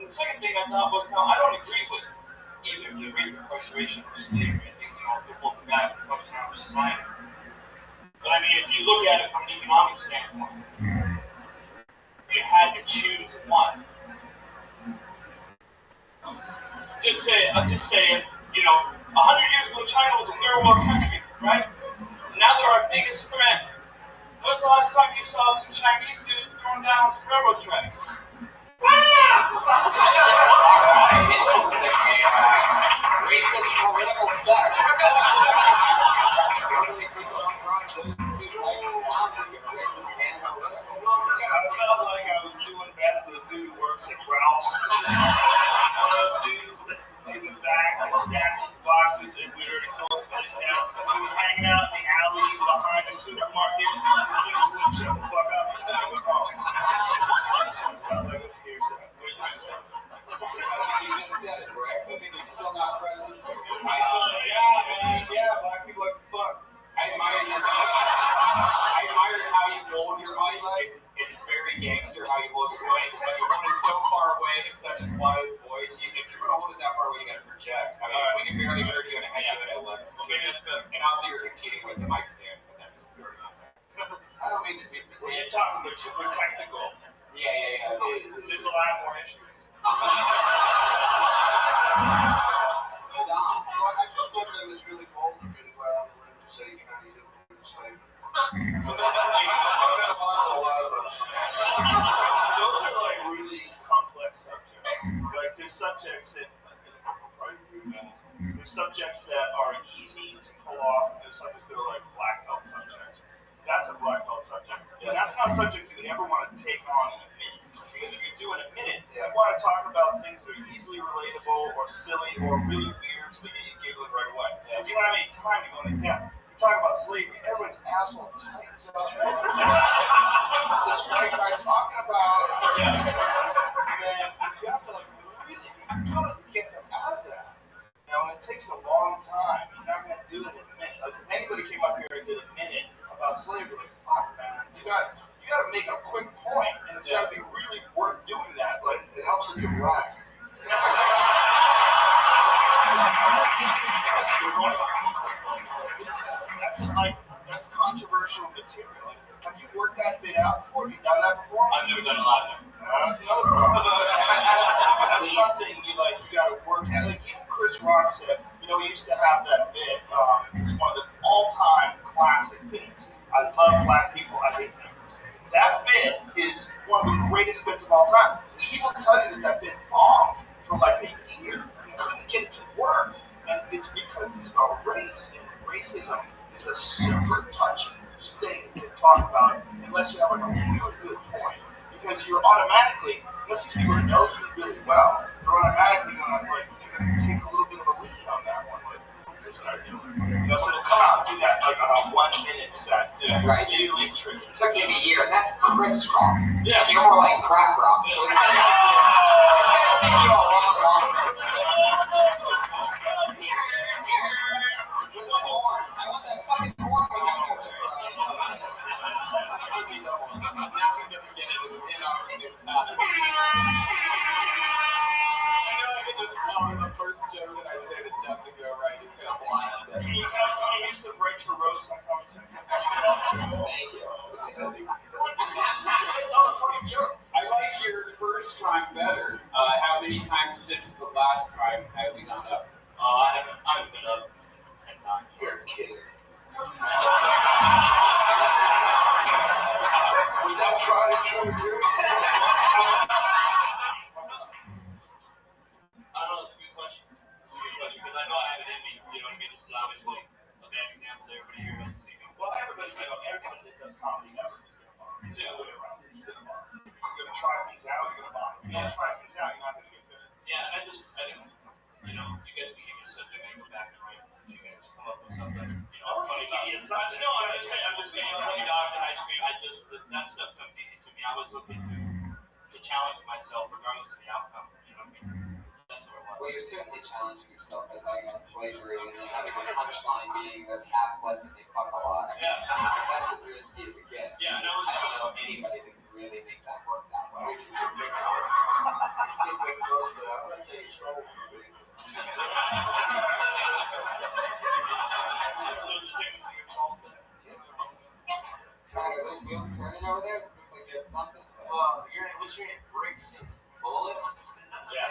the second thing I thought was, no, I don't agree with either the rate of incarceration or slavery. I think, they're both bad and focus on our society. But I mean, if you look at it from an economic standpoint, you had to choose one. I'm just saying, 100 years ago, China was a third world country, right? Now they're our biggest threat. When was the last time you saw some Chinese dude throwing down some railroad tracks? Racist political sex. Normally people don't cross those two types of comedy. Racist and political. I felt like I was doing bad for the dude who works at Ralph's. One of those dudes that in the back that stacks his boxes and we already closed the place down. We were hanging out in the alley behind the supermarket. He just wouldn't shut the fuck up. I was wrong. I felt like a scare set. You just said it, Rex. I think it's still not present. Yeah, black people like to fuck. I admire how you hold your mic. It's very gangster how you hold your mic. Like you're holding so far away in such a quiet voice. If you're going to hold it that far away, you got to project. I mean, we can barely hear you in a head to left. Okay, that's good. And also you're competing with the mic stand, but that's very not bad. I don't mean to be. You're talking about super technical. Yeah. There's a lot more issues. Well, I just thought that it was really bold of you to go out on the limb and say, you didn't believe in slavery. Those are like really complex subjects. Like there's subjects that are easy to pull off, and there's subjects that are like black belt subjects. That's a black belt subject. And that's not a subject you ever want to take on in a minute. Because if you do in a minute, you want to talk about things that are easily relatable or silly or really weird so they get you giggling right away. Because you don't have any time to go into depth. You talk about slavery, everyone's asshole tightens up. This is what I tried talking about. And you have to like really good to get them out of that. Now, when it takes a long time, you're not going to do it in a minute. Like if anybody came up here and did a minute about slavery, like fuck man, you got to make a quick point, and it's got to be really worth doing that. But it helps helps if you're black. That's controversial material. Have you worked that bit out before? Have you done that before? I've never done a lot of it. That's another problem. That's something you gotta work at. Like even Chris Rock said, he used to have that bit. It's one of the all-time classic bits. I love black people, I hate them. That bit is one of the greatest bits of all time. He will tell you that bit bombed for like a year. He couldn't get it to work. And it's because it's about race. And racism is a super touchy thing to talk about unless you have a really good point. Because you're automatically, unless these people know you really well, you're automatically going to take a little bit of a lead on that one. Like, what's this guy doing? So to come out and do that like on a 1 minute set. Yeah. Right. It took him a year, and that's Chris Rock. Yeah. And you're more like crap rock. So it's going to take you a lot longer. Where's the horn? I want that fucking horn when I do this right. Now I'm going to get it at an inopportune time. I can just tell her the first joke that I say that doesn't go right, it's going to blast it. Can you tell Tony used to break for roast on Comedy Central? Thank you. It's all funny jokes. I like your first time better. How many times since the last time have we gone up? I haven't been up 10 times. You're kidding. Without trying to do it. I don't know, it's a good question. Because I know I have it in me, you know what I mean? This is obviously a bad example that everybody here doesn't see. Well, everybody that does comedy never is going to bomb. There's no way around it. You're going to bomb. You're going to try things out, you're going to bomb. If you don't try things out, you're not going to get good. Yeah, I think, you guys can give me a subject, I can go back and write you guys come up with something, funny about it. No, I'm just saying, funny dogs and ice cream, that stuff comes easy to me. I was looking to challenge myself regardless of the outcome, you know what I mean? That's what I want. Well, you're certainly challenging yourself by talking about slavery and then having the punchline being that half blood and they fuck a lot. Yeah. That's as risky as it gets. Yeah, I don't know if anybody can really make that work that well. He's still big close to that. I'm not saying he's trouble for me. So it's a different thing called Are those wheels turning over there? It seems like you have something. What's your name? Bricks and Bullets? Yeah.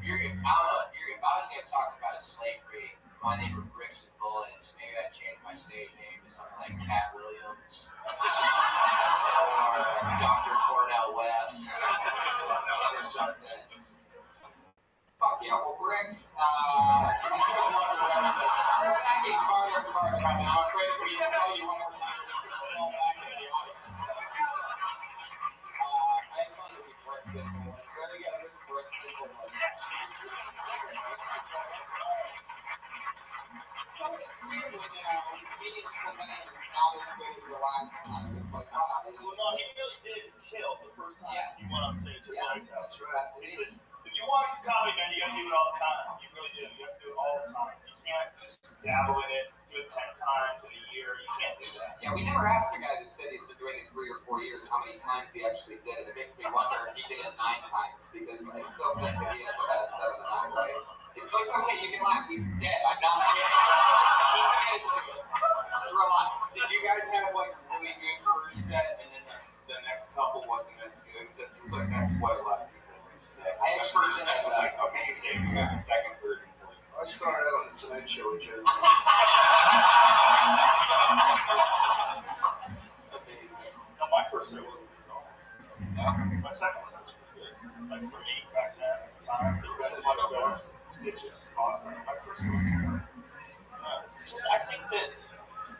If I was going to talk about slavery, my name was Bricks and Bullets. Maybe I'd change my stage name to something like Cat Williams or Dr. Cornell West or something. Fuck yeah, well, Bricks, I still want to remember that. We're not getting farther and farther right now. I'm afraid we can tell you one more time, we're just going to fall back into the audience. So, I had fun with you, Bricks and Bullets. There you go, it's Bricks and Bullets. So it's weird when meetings with them is not as good as the last time. It's like, wow. Well, no, he really did kill the first time he went on stage at Blake's house, right? That's It's just, if you want to do comedy, man, you got to do it all the time. You really do. You have to do it all the time. You can't just dabble in it, do it 10 times in a year. You can't do that. Yeah, we never asked the guy that said he's been doing it 3 or 4 years how many times he actually did it. It makes me wonder if he did it 9 times because I still think that he has the bad 7 and 9, right? It's okay, you can laugh. He's dead. I'm not kidding. He committed suicide. It's relax. Did you guys have like a really good first set and then the next couple wasn't as good? Because that seems like that's what a lot of people say. The first set was like amazing, and then the second, third, and fourth. I started out on the Tonight Show with Jerry. Amazing. No, my first set wasn't good at all. My second set was pretty good. Like for me, back then, at the time, it was much better. Stitches, awesome. My first set was terrible. I think that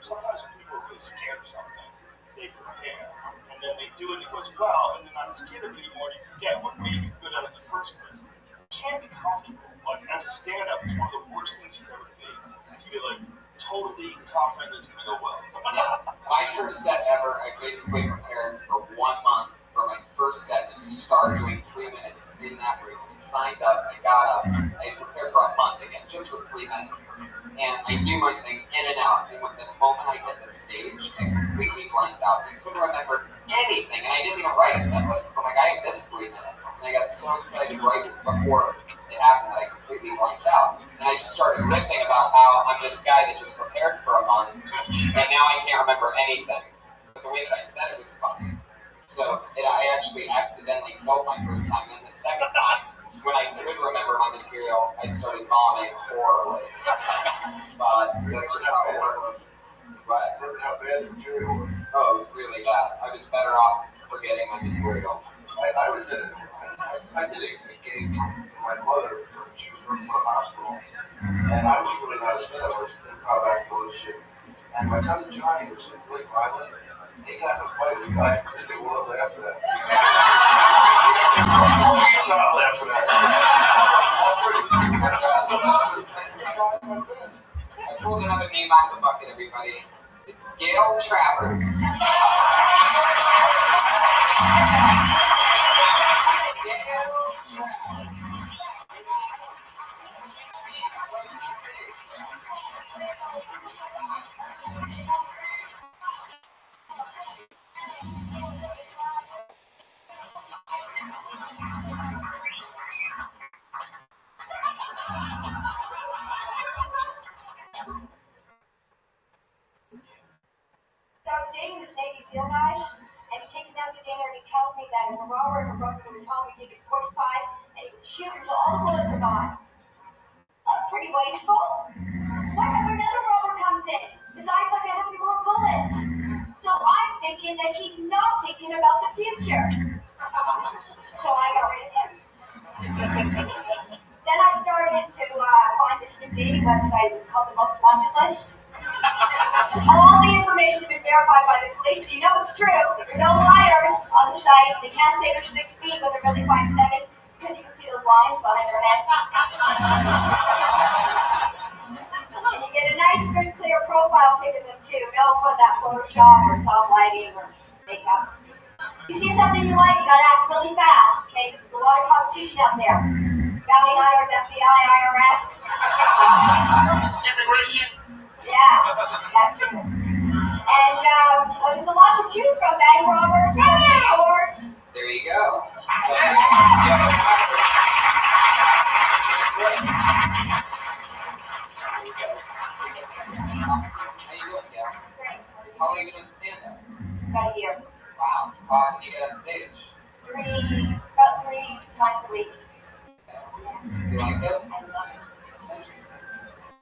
sometimes when people are really scared of something, they prepare, and then they do it and it goes well, and they're not scared of it anymore, and you forget what made you good at it in the first place. You can't be comfortable. Like, as a stand-up, it's one of the worst things you can ever be. Is to be, like, totally confident that it's going to go well. Yeah. My first set ever, I basically prepared for 1 month for my first set to start doing 3 minutes in that room. I signed up, I got up, I prepared for a month again, just for 3 minutes. And I knew my thing in and out. And when the moment I hit the stage, I completely blanked out. I couldn't remember anything. And I didn't even write a set list. So I'm like, I have this 3 minutes. And I got so excited right before it happened that I completely blanked out. And I just started riffing about how I'm this guy that just prepared for a month. And now I can't remember anything. But the way that I said it was funny. So I actually accidentally wrote my first time. And the second time, when I could remember my material, I started bombing horribly. But that's just how it works. But Remember how bad the material was? Oh, it was really bad. I was better off forgetting my material. I was in I did a gig with my mother. She was working for a hospital. And I was really not a stand-up. I was improv actor, all this shit. And my cousin Johnny was really violent. He got in a fight with guys because they wouldn't laugh at that. Not laugh at that. I pulled another name out of the bucket, everybody. It's Gail Travers. So I was dating this Navy SEAL guy, and he takes me out to dinner, and he tells me that if a robber ever broke into his home, he'd take his 45, and he would shoot until all the bullets are gone. That's pretty wasteful. What if another robber comes in? The guy's not going to have any more bullets. So I'm thinking that he's not thinking about the future. So I got rid of him. Then I started to find this new dating website. It's called the Most Wanted List. All the information has been verified by the police, so you know it's true. No liars on the site. They can't say they're 6 feet, but they're really 5'7", because you can see those lines behind their head. And you get a nice, good, clear profile pic of them too. No put that Photoshop or soft lighting or makeup. You see something you like, you gotta act really fast, okay? Because there's a lot of competition out there. Bounty hunters, FBI, IRS. Immigration. Yeah, that too. And there's a lot to choose from. Bank robbers, whores. There you go. How you doing, Gail? Great. How long have you been doing stand-up? About a year. Wow. How often do you get on stage? About three times a week. You like it? It's interesting.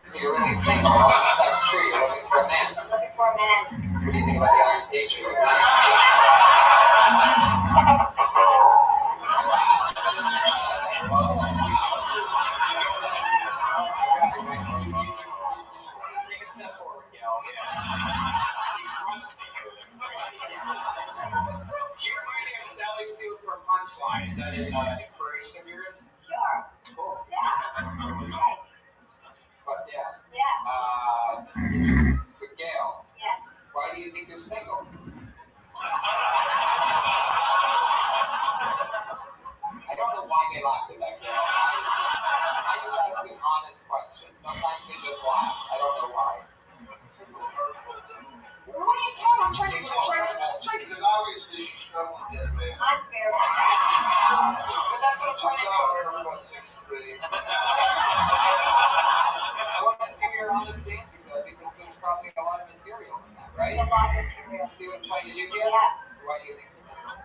So you're really single. That's true. You're looking for a man. I'm looking for a man. What do you think about the Iron Patriot? Take a step forward, Gail. You're learning a Sally Field for a punchline. Is that an inspiration of yours? Sure. Cool. Yeah. But yeah. Yeah. So Gail. Yes. Why do you think you're single? I don't know why they laughed at that, Gail. I just asked an honest question. Sometimes they just laugh. I don't know why. What are you talking? I'm trying to because obviously she's struggling to get a man. I'm fair. But that's what I'm trying to do. I'm about 6'3". I want to see what your honest answers are because there's probably a lot of material in that, right? A lot of material. See what I'm trying to do here? Yeah. So why do you think you're single?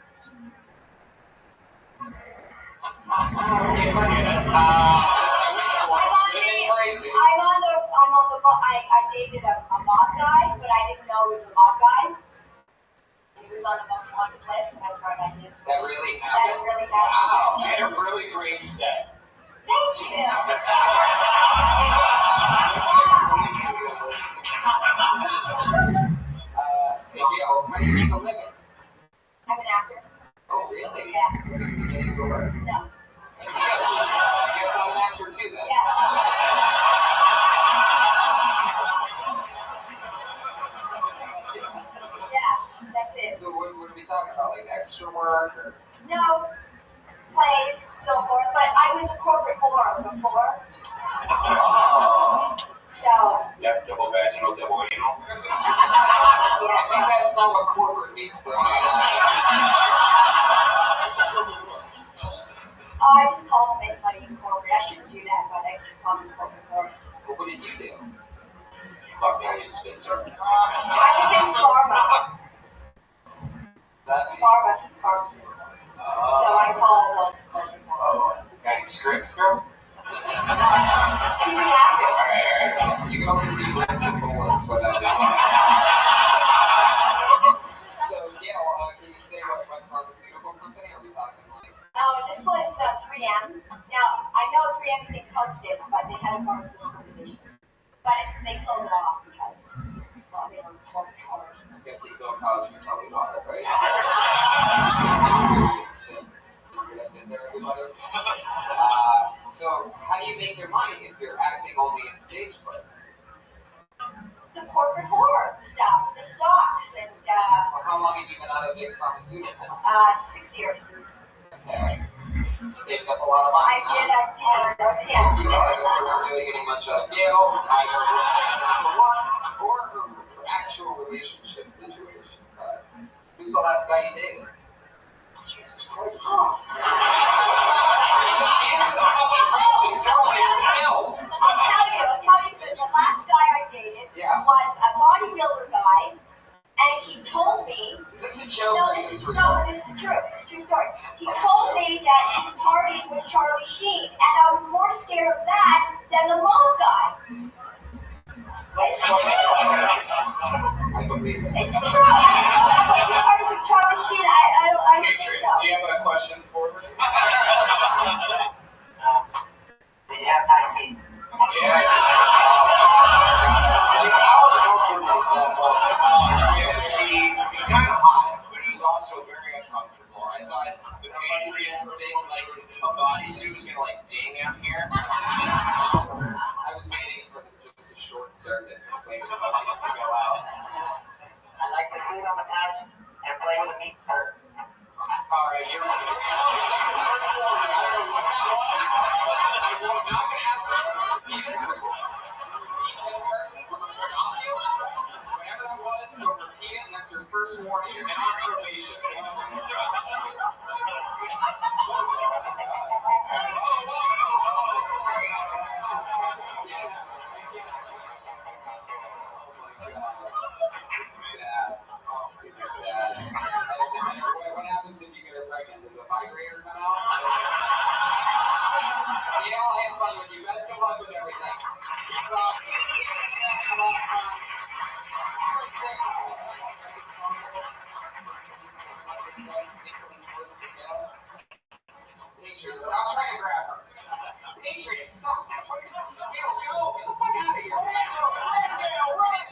I dated a mob guy, but I didn't know he was a mob guy. He was on the Most Wanted List, and that's where I got his. That really happened? That really happened. Wow, you had a really great set. Thank you. So, how do you make a living? I'm an actor. Oh, really? Yeah. What is the getting to work? No. I guess I'm an actor too then. Yeah. Yeah, that's it. So what are we talking about? Like extra work or? No, before. Oh. So, Yep, double vaginal, double anal. I think that's not what corporate means, bro. I just call them anybody in corporate. I shouldn't do that, but I just call them corporate boys. Well, what did you do? Fuck me, I should spit, sir. I was in pharma. Pharmaceuticals. So I call those corporate boys. Oh, got any scripts, girl? See what happened? Alright. You can also see bullets and bullets, but So, Gail, can you say what pharmaceutical company are we talking like? Oh, this was 3M. Now, I know 3M did Post-its, but they had a pharmaceutical division. But they sold it off because, well, they were corporate colors. I guess you don't cause your tummy water, right? So, how do you make your money if you're acting only in stage plays? The corporate horror stuff, the stocks, and Well, how long have you been out of big pharmaceuticals? 6 years. Okay. Saved up a lot of money. I did. Yeah. You know, I guess we're not really getting much out of Gail, either her chance for work or her actual relationship situation. But who's the last guy you dated? Jesus Christ. Oh. Answer the fucking questions. Normally it's else. I'll tell you that the last guy I dated was a bodybuilder guy, and he told me. Is this a joke or is this real? No, this is true. It's a true story. He told me that he partied with Charlie Sheen, and I was more scared of that than the mom guy. It's true. I believe it. It's true. I think he partied with Charlie Sheen. I don't think so. Do you have a question for her? Do you have nice feet? He's kind of hot, but he's also very uncomfortable. I thought the Patriots thing, like a bodysuit, was gonna like ding out here. I was waiting for just a short circuit, waiting for the lights to go out. I like to sit on the couch and play with a meat bird. Alright, you're the first one. I don't know what that was. I'm not gonna ask you to repeat it. Repeat the curtains, I'm gonna stop you. Whatever that was, don't repeat it, and that's your first warning. You're on probation. What happens if you get her pregnant? Does a vibrator come out? You know, I have fun with you. Best of luck with everything. Patriots, stop trying to grab her. Patriots, stop. Gail, go. Get the fuck out of here. Gail, run.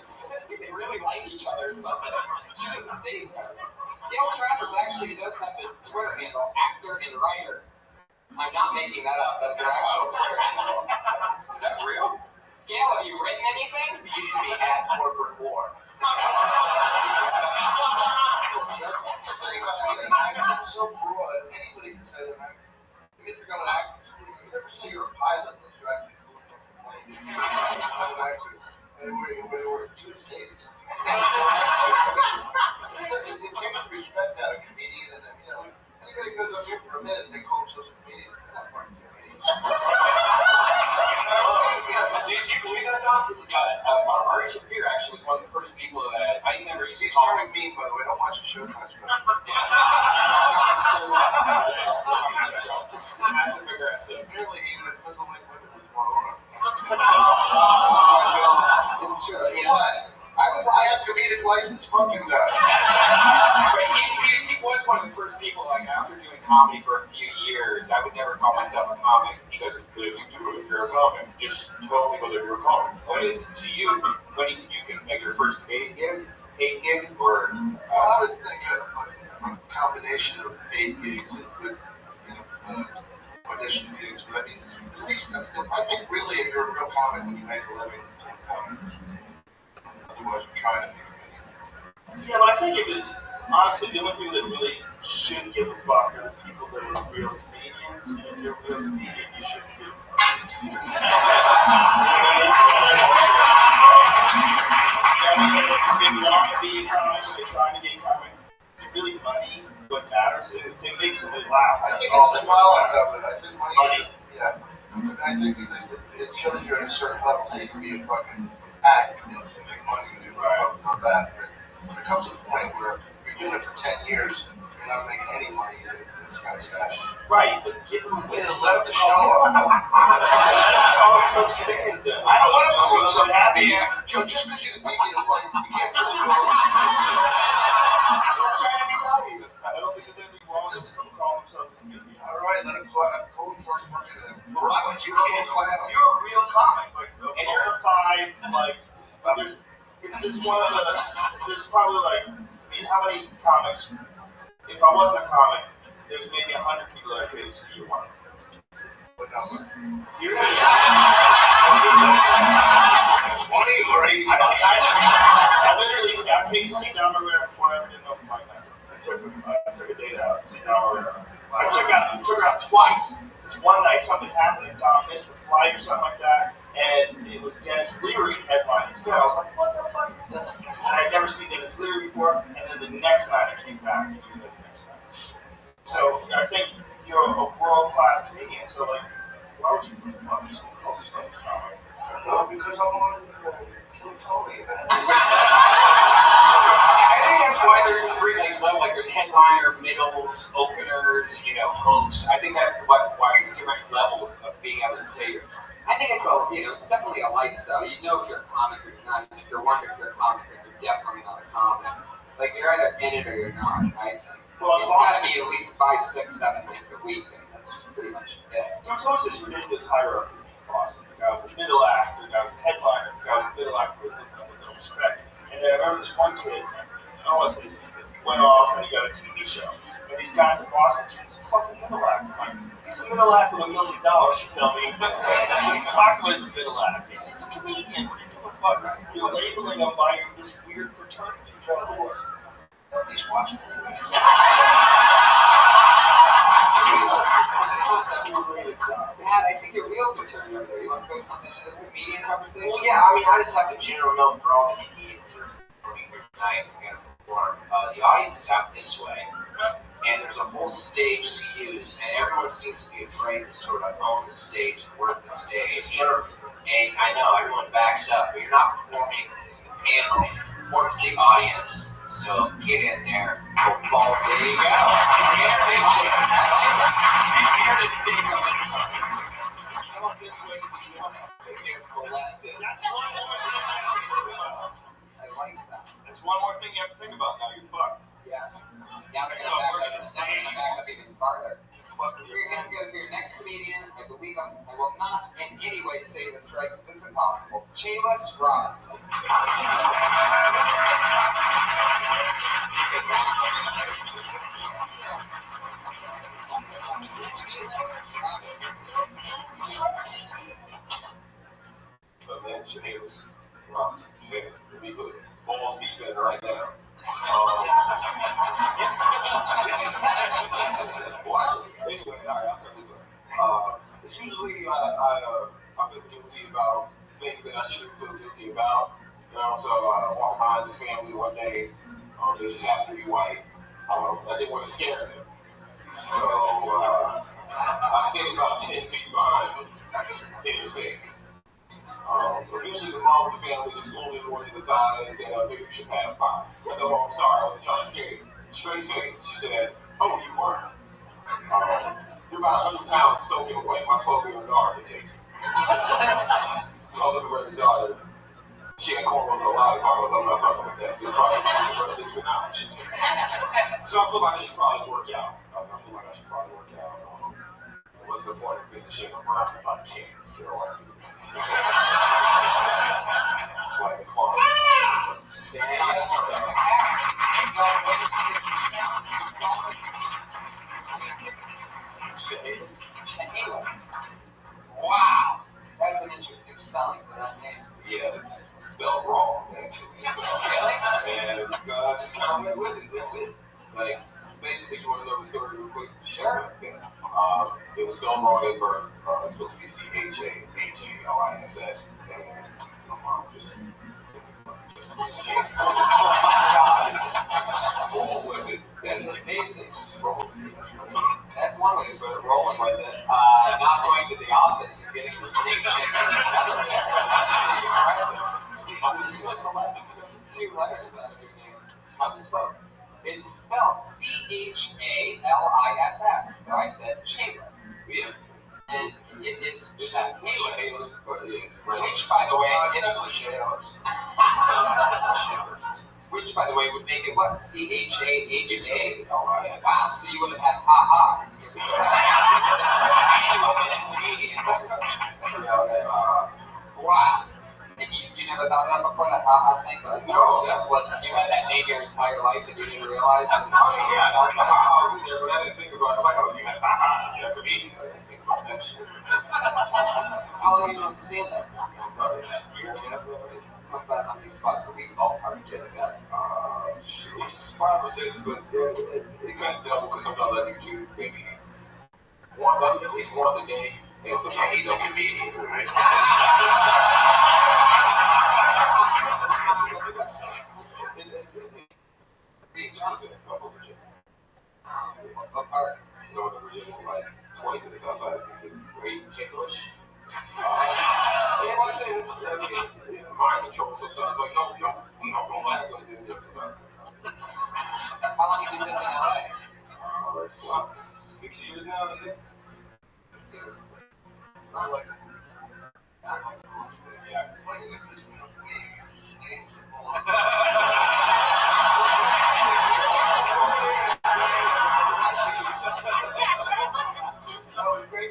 They really like each other or something. She just stayed there. Gail Travers actually does have the Twitter handle, actor and writer. I'm not making that up. That's her actual Twitter handle. Is that real? Gail, have you written anything? It used to be at corporate war. That's a great I'm so broad. Anybody can say that. If you're going to acting school, you never say you're a pilot unless you actually flew from the plane. I'm an actor. And we were Tuesdays. It takes the respect out of a comedian, and you know, anybody goes up here for a minute and they call themselves a comedian. They're not fucking comedians. Do you believe that, Tom? Ari Shaffir actually was one of the first people that I never used to He's talk. very mean, by the way. Don't watch the show much. Passive aggressive. Apparently, he doesn't like women with one arm. It's true. Yeah. What? I have comedic license. Fuck you guys. He was one of the first people, like, after doing comedy for a few years, I would never call myself a comic. He goes, if you do it, you're a comic. Just tell me whether you're a comic. What is to you when you can make your first paid gig, or... Well, I would think a combination of paid gigs and good, audition gigs. But I mean, at least I think really, if you're a real comic, when you make a living doing comedy, otherwise you're trying to make a living. Yeah, but I think honestly, the only people that really should give a fuck are the people that are real comedians. And if you're a real comedian, you shouldn't give a fuck. Is it really money what matters? If they make somebody laugh, I think it's symbolic of it. I think money. Yeah. I think it shows you're at a certain level. Now you can be a fucking act and make money and do not that. But there comes a point where you're doing it for 10 years and you're not making any money. It's kind of sad. Right, but give them a way to let the show up. Call themselves comedians then. I don't want to call myself happy. Joe, just because you can make me a funny, you can't really go. I'm trying to be nice. I don't think there's anything wrong with them calling themselves comedians. All right, let them call themselves fucking. Why would you can't clap? You're a real comic, like, and you're a five, like, there's probably like, I mean, how many comics? If I wasn't a comic, there's maybe 100 people that I paid to see you one. What number? You're 20 or 80? I literally, I paid to see Don Rivera before I ever did nothing like that. I took a date out to see Don Rivera. I took her out twice. This one night something happened and Don missed the flight or something like that, and it was Dennis Leary headlining instead. I was like, what the fuck is this? And I'd never seen Dennis Leary before, and then the next night I came back and you did the next night. So I think you're a world-class comedian, so like, why would you call yourself a comic? No, because I wanted to kill Tony, man. I think that's why there's three like there's headliner, middles, openers, hosts. I think that's why there's different levels of being able to say it. I think it's definitely a lifestyle. You know if you're a comic or you're not. If you're one, if you're a comic, then you're definitely not a comic. Like you're either in it or you're not. I think. Well, it's got to be at least 5, 6, 7 nights a week. I mean, that's just pretty much it. There's always this ridiculous hierarchy in Boston. The guy was a middle actor, the guy was a headliner, the guy was a middle actor with no respect. And then I remember this one kid, I don't want to say his name, he went off and he got a TV show. And these guys in Boston, he's a fucking middle actor. I'm like, he's a middle actor with $1 million, you tell me. What are you talking about as a middle actor? He's just a comedian. What do you give a fuck? You're labeling him by this weird fraternity. Nobody's watching it. Matt, I think your wheels are turning over there. You want to post something in this comedian conversation? Well, yeah, I mean, I just have a general note for all the comedians that are being here tonight. We're going to perform. The audience is out this way, and there's a whole stage to use, and everyone seems to be afraid to sort of own the stage and work the stage. And I know everyone backs up, but you're not performing to the panel, you're performing to the audience. So get in there, balls. There you go. I'm here to think of it. Come up this way so you don't have to get molested. That's one more thing. I like that. That's one more thing you have to think about now. You're fucked. Yes. Now they're going to back up even farther. Your hands go for your next comedian. I believe I will not in any way say this right because it's impossible. Chaylis Robinson. But man, Chaylis Robinson. We put balls deep in right now. Anyway, I'll tell you something. Usually I feel guilty about things that I shouldn't feel guilty about. So I walked behind this family one day. They just happened to be white. I didn't want to scare them. So I stayed about 10 feet behind them. They were sick. But usually the mom of the family just told me more to the side and said, maybe you should pass by. I said, oh, I'm sorry, I wasn't trying to scare you. Straight face. She said, oh, you weren't. You're about 100 pounds soaking away. My 12-year-old daughter could take you. So I looked at the daughter. She had cornrows and a lot of cornrows. I'm not fucking with that. You're probably supposed to brush this knowledge. So I feel like I should probably work out. What's the point of being a shit around if I can't still learn? It's like a clock. Wow. That's an interesting spelling for that name. Yeah, it's spelled wrong, actually. And just kind of went with it. That's it. Like, basically, you want to know the story real quick? Sure. It was spelled wrong at birth. It's supposed to be CHA. test, and my mom just roll with it. That's amazing. Just roll with it. That's one way to put it, rolling with it. Not going to the office and getting your dick checked is another way. Impressive. This is just 2 letters out of your name. How's it spelled? It's spelled Chaliss. So I said Chaliss. Yeah. And it is Chaliss. Chaliss, but yeah, it's right. Which, by the way, It's definitely Chalice. which, by the way, would make it what? Chahha? Wow, Wow, so you would have had ha-ha. You would have been a comedian. Wow. And you never thought of that before, that ha-ha thing? But No, that's what, you had that name your entire life and you didn't realize? And I mean, yeah, I was in there, but I didn't think about it. I'm like, oh, you had you're a comedian. I didn't think about that shit. how long have you been stand-up? Probably a year and a half already. What's about how many spots a week ballpark you get, I guess? At least 5 or 6, but it kind of double because sometimes I do 2, maybe at least once a day. And sometimes He's a comedian, right? What part? Going to Virginia, like 20 minutes outside of DC. Great English. Yeah, like I said, it's mind control sometimes. Like, no, don't lie. Like, it's about. How long have you been in LA? About 6 years now, I think. I like it. Yeah. That was great.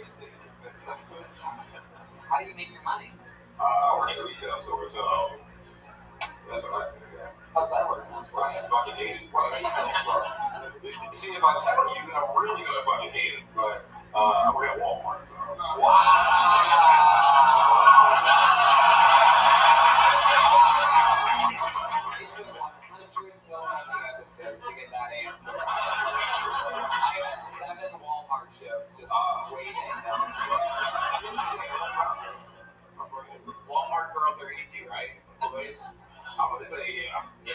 How do you make your money? I work at a retail store, so that's what I do. Yeah. How's that working? That's I right. fucking hate it. What retail store? See, if I tell you, then I'm really gonna fucking hate it. But I work at Walmart, so. Wow. It took 100 kills on the episodes to get that answer. I had 7 Walmart jokes just waiting. Walmart girls are easy, right? Always. I'm gonna say yeah. Yeah.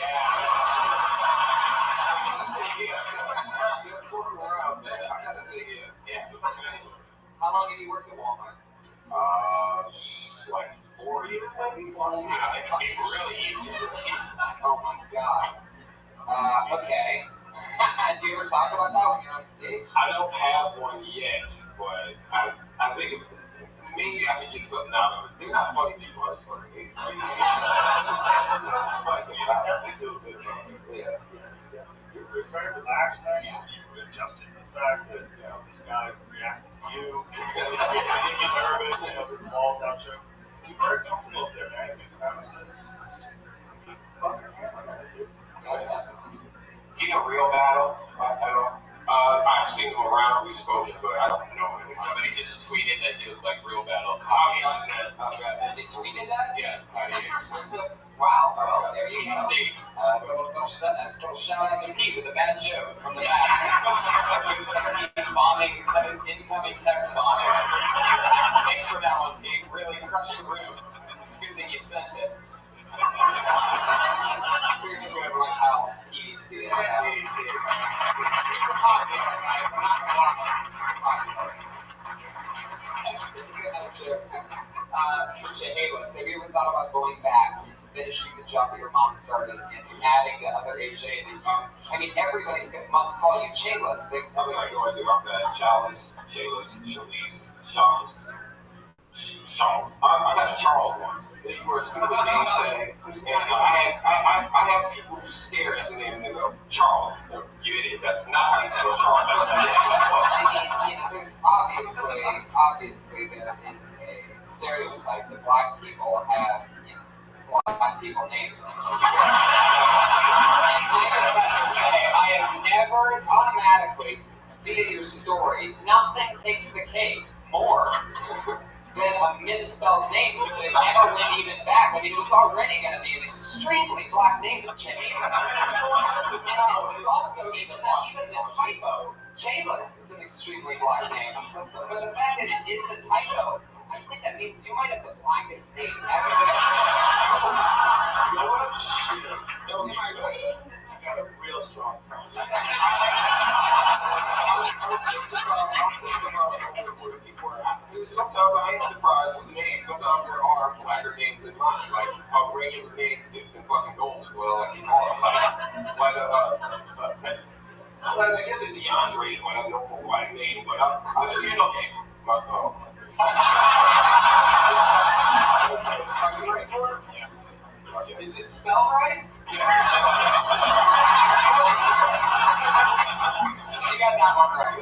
I'm gonna say yeah. You're floating around, man. I gotta say yeah. Yeah. How long have you worked at Walmart? Like 4 years, maybe. Yeah, it became really easy. Jesus. Oh my god. Okay. Do you ever talk about that when you're on stage? I don't have one yet, but I think maybe I can get something out of it. They're not funny people, I just want to get You're very relaxed, man. You adjusted to the fact that this guy reacted to you. You get nervous, the ball's out you. You're very comfortable up there, man. You have a sense. Do you know Real Battle at all? I've seen them around, we've spoken, but I don't know anything. Somebody just tweeted that you look like Real Battle. They tweeted that? Yeah. Wow, well, there you go. See, little shout out to Pete with a bad joke from the back. Incoming text bombing. Thanks for that one, Pete. Really crushed the room. Good thing you sent it. We're going to go over how PDC is. It's a podcast, guys. We're not talking. Text it. So, Chaliss, have you ever thought about going back and finishing the job that your mom started and adding the other AJ? I mean, must call you Chaliss. I'm sorry, going to my bad. Chalice, Charles. I got a Charles once. They were a stupid name tag. And I have people stare at the name and they go, Charles. You idiot, that's not how you spell Charles. I mean, there's obviously there is a stereotype that black people have, black people names. I just have to say, I have never automatically, via your story, nothing takes the cake more than a misspelled name that never went even back. I mean, it was already going to be an extremely black name of Chaliss. And this is also even the typo. Chaliss is an extremely black name. But the fact that it is a typo, I think that means you might have the blackest stain ever. You know what? Shit. No, Am I right? you got a real strong point. I was sometimes I ain't surprised with the names. Sometimes there are blacker names than mine. Like a regular name dipped in fucking gold as well. Like you call it. I guess a DeAndre is like a normal white name, but What's your middle name? My Is it spelled right? She got that one right,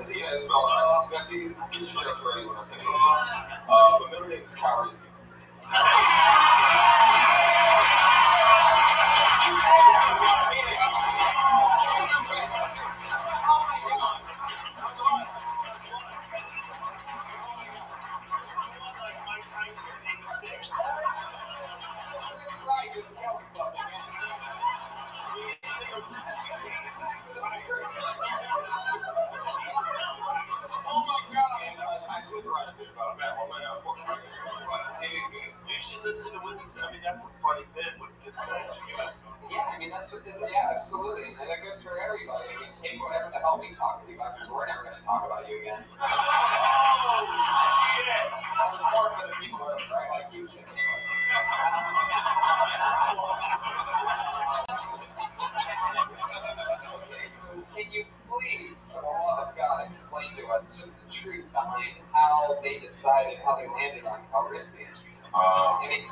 okay. Yeah, it's spelled right. Now, see, get your jokes ready when I tell you this. The middle name is Kyrie. You should listen to what he said. I mean, that's a funny bit. What he just said. Yeah, I mean, that's what, yeah, absolutely. And that goes for everybody. I mean, take whatever the hell we talk to you about, because we're never going to talk about you again. Oh, shit. That was more for the people that are like you, shit. Okay, so can you please, for the love of God, explain to us just the truth behind how they decided, how they landed on Calrissian? I mean,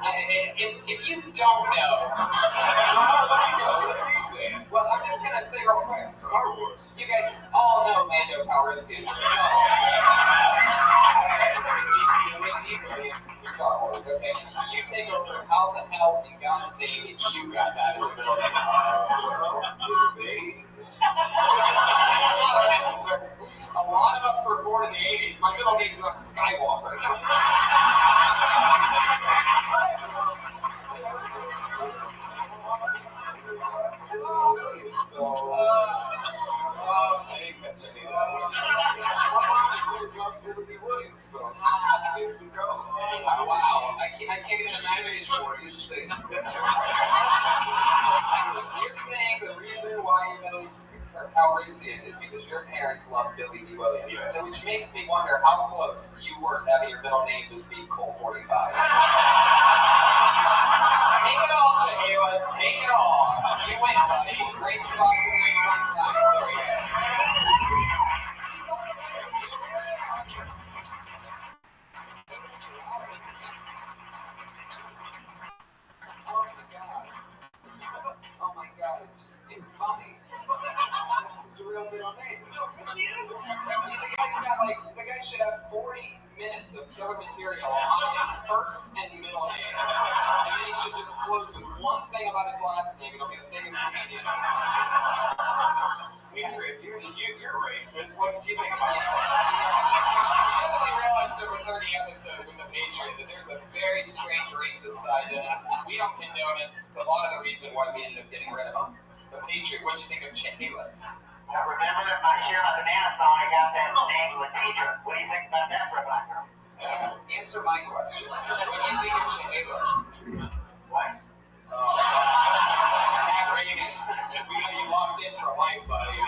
if you don't know, well, I'm just gonna say real quick. Star Wars. You guys all know Lando Calrissian. Star Wars, okay? You take over. How the hell in God's name you got that as a middle name? That's not our answer. A lot of us were born in the 80s. My middle name is not Skywalker. Wow, I can't even imagine for it. You're saying the reason why your middle name or Calrissian is because your parents love Billy D. Williams, yes. Which makes me wonder how close you were to having your middle name just be Colt 45. Take it all, Shahiwas. Take it all. You win, buddy. Great spot to win one time. There we go. Oh my God, it's just too funny. This is a real middle name. The guy should have 40 minutes of killer material on his first and middle name. And then he should just close with one thing about his last name. It'll be the biggest comedian. You're racist. What did you think about that? I definitely realized over 30 episodes of The Patriot that there's a very strange racist side to it. We don't condone it. It's a lot of the reason why we ended up getting rid of him. The Patriot, what'd you think of Chehalis? Now remember that my share my banana song, I got that name Latitra. What do you think about that for a black girl? Answer my question. What do you think of Chehalis? What? Bringing it. We got you locked in for life, buddy.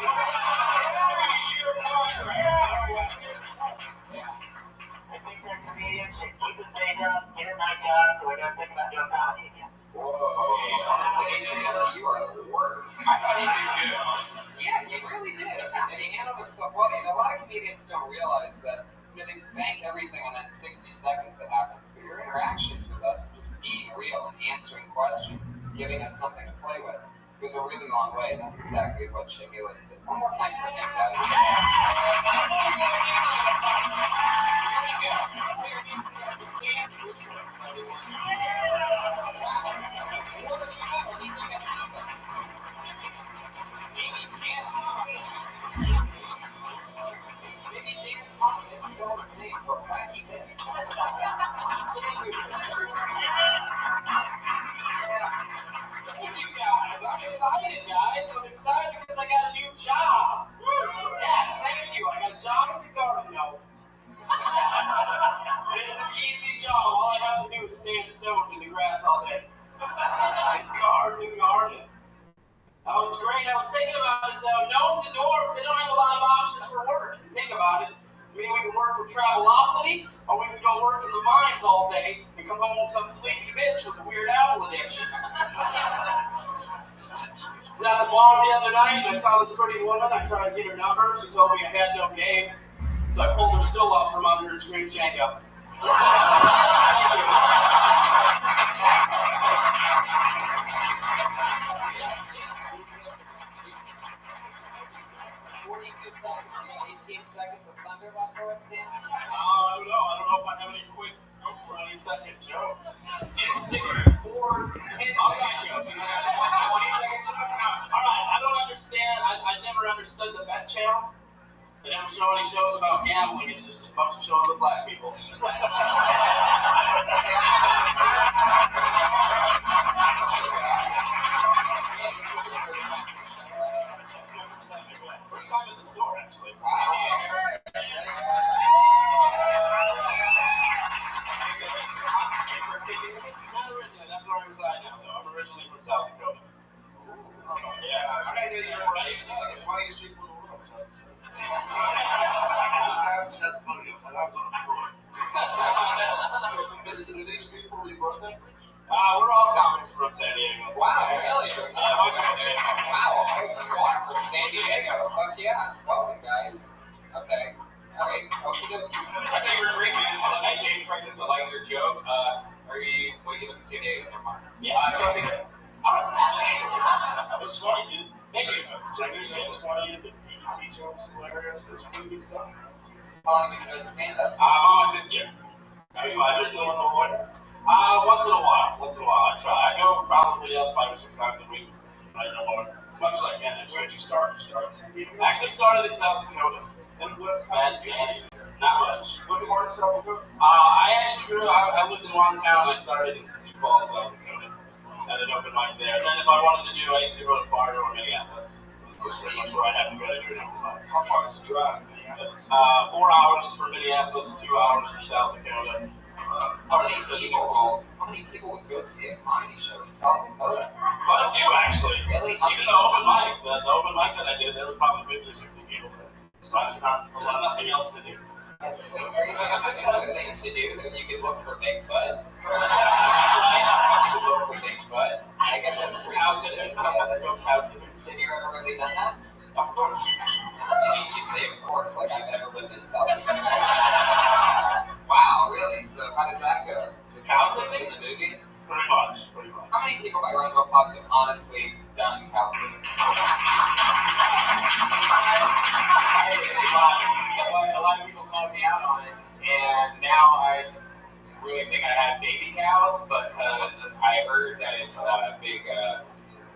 I think that comedian should keep his day job, get a night job, so we don't think about doing comedy again. Whoa. Patriot, you are the worst. I thought he did good. Yeah, he really did. And he handled himself well. You know, a lot of comedians don't realize that they bank everything on that 60 seconds that happens. But your interactions with us, just being real and answering questions, giving us something to play with, goes a really long way. And that's exactly what Chehalis did. One more time for him, guys. I'm excited because I got a new job. Yes, thank you. I got a job as a government. have to do is stand stoned in the grass all day. And carve the garden. Oh, it's great. I was thinking about it, though. Gnomes and dwarves, they don't have a lot of options for work. Think about it. I mean, we can work for Travelocity, or we can go work in the mines all day and come home with some sleepy bitch with a weird apple addiction. I was at the bar the other night, and I saw this pretty woman. I tried to get her number. She told me I had no game. So I pulled her still up from under and screamed, Django. 18 seconds of thunder left for us, Dan? I don't know. I don't know if I have any quick 20-second jokes. Just stick with 4 10-second jokes. You don't have one 20-second joke? All right. I don't understand. I never understood the Bet Channel. They never show any shows about gambling. It's just a bunch of shows with black people. First time in the store, actually. That's where I reside now, though. I'm originally from South Dakota. Yeah. Okay, dude, you're right. The funniest people in the world. This guy was at the podium, and I was on the floor. Do these people really brought that? We're all comics from San Diego. Wow, really? Wow, a whole squad from San Diego. Fuck yeah. Welcome, guys. Okay. All right. Okay. I think you're great, man. I love my stage presence. I like your jokes. Are you, what, you live in San Diego? Yeah, so I think it was funny, dude. Thank you. Check your shit. It's funny. The ET jokes, hilarious. It's really good stuff. How long have you been doing stand-up? I'm on my 5th year. Are you still in the water? Once in a while. I try. I go probably up 5 or 6 times a week. I don't know much as I can. Where did you start? You started in San Diego? I actually started in South Dakota. And not much. What part of South Dakota? I actually I lived in Watertown. I started in Sioux Falls, South Dakota. Had an open mic there. And then if I wanted to do, I either go to Florida or Minneapolis. That's pretty much where I have to go to do an open mic. How far is the drive? 4 hours for Minneapolis, 2 hours for South Dakota. How many people would go see a comedy show in South Dakota? Quite a few, actually. Really? Even the open mic that I did, there was probably 50 or 60 people there. So I didn't have nothing else to do. That's so crazy. There's other things to do. Then you could look for Bigfoot. You could look for Bigfoot. I guess that's pretty cool to do. Have you ever really done that? Of course. You say of course, like I've never lived in South Dakota. Wow, really? So how does that go? Is that what's in the movies? Pretty much. How many people by round of applause have honestly done cow cooking? A lot of people called me out on it, and now I really think I have baby cows because I heard that it's a big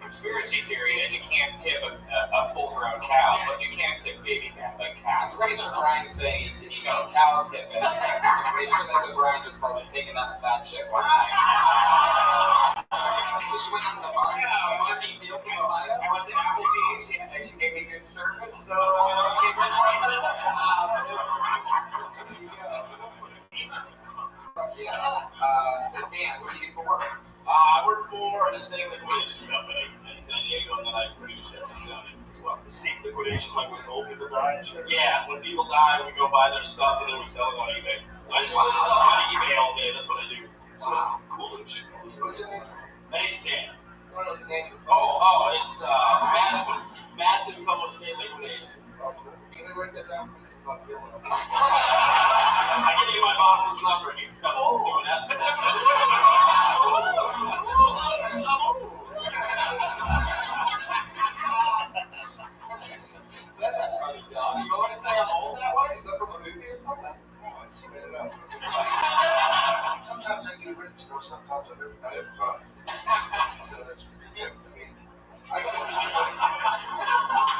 conspiracy theory that you can't tip a full-grown cow, but you can tip baby cow, like cows. I'm pretty sure Brian's saying you know cow tip it. I'm pretty sure that's what Brian just starts taking out a fat chick one night. Did you went on the bar? Marty Fields in Ohio? I went to Applebee's, and she gave me good service, so I gave her 20%. There you go. Yeah. So Dan, what do you do for work? I work for an estate liquidation company in San Diego, and then I produce shows down in well, estate liquidation, like when old people die and shit? Yeah, when people die, we go buy their stuff, and then we sell it on eBay. So I just sell stuff on eBay all day, that's what I do. So it's cool and shit. What's your name? My name's Dan. What is the name? It's Matt's Income Estate Liquidation. Can you write that down for me? I can give you my boss's number. You can do an estimate. You said that funny, John. You want to say I'm old that way? Is that from a movie or something? No, I just made it up. Sometimes I get written stuff, sometimes I improvise. It's a gift. I mean, I don't know.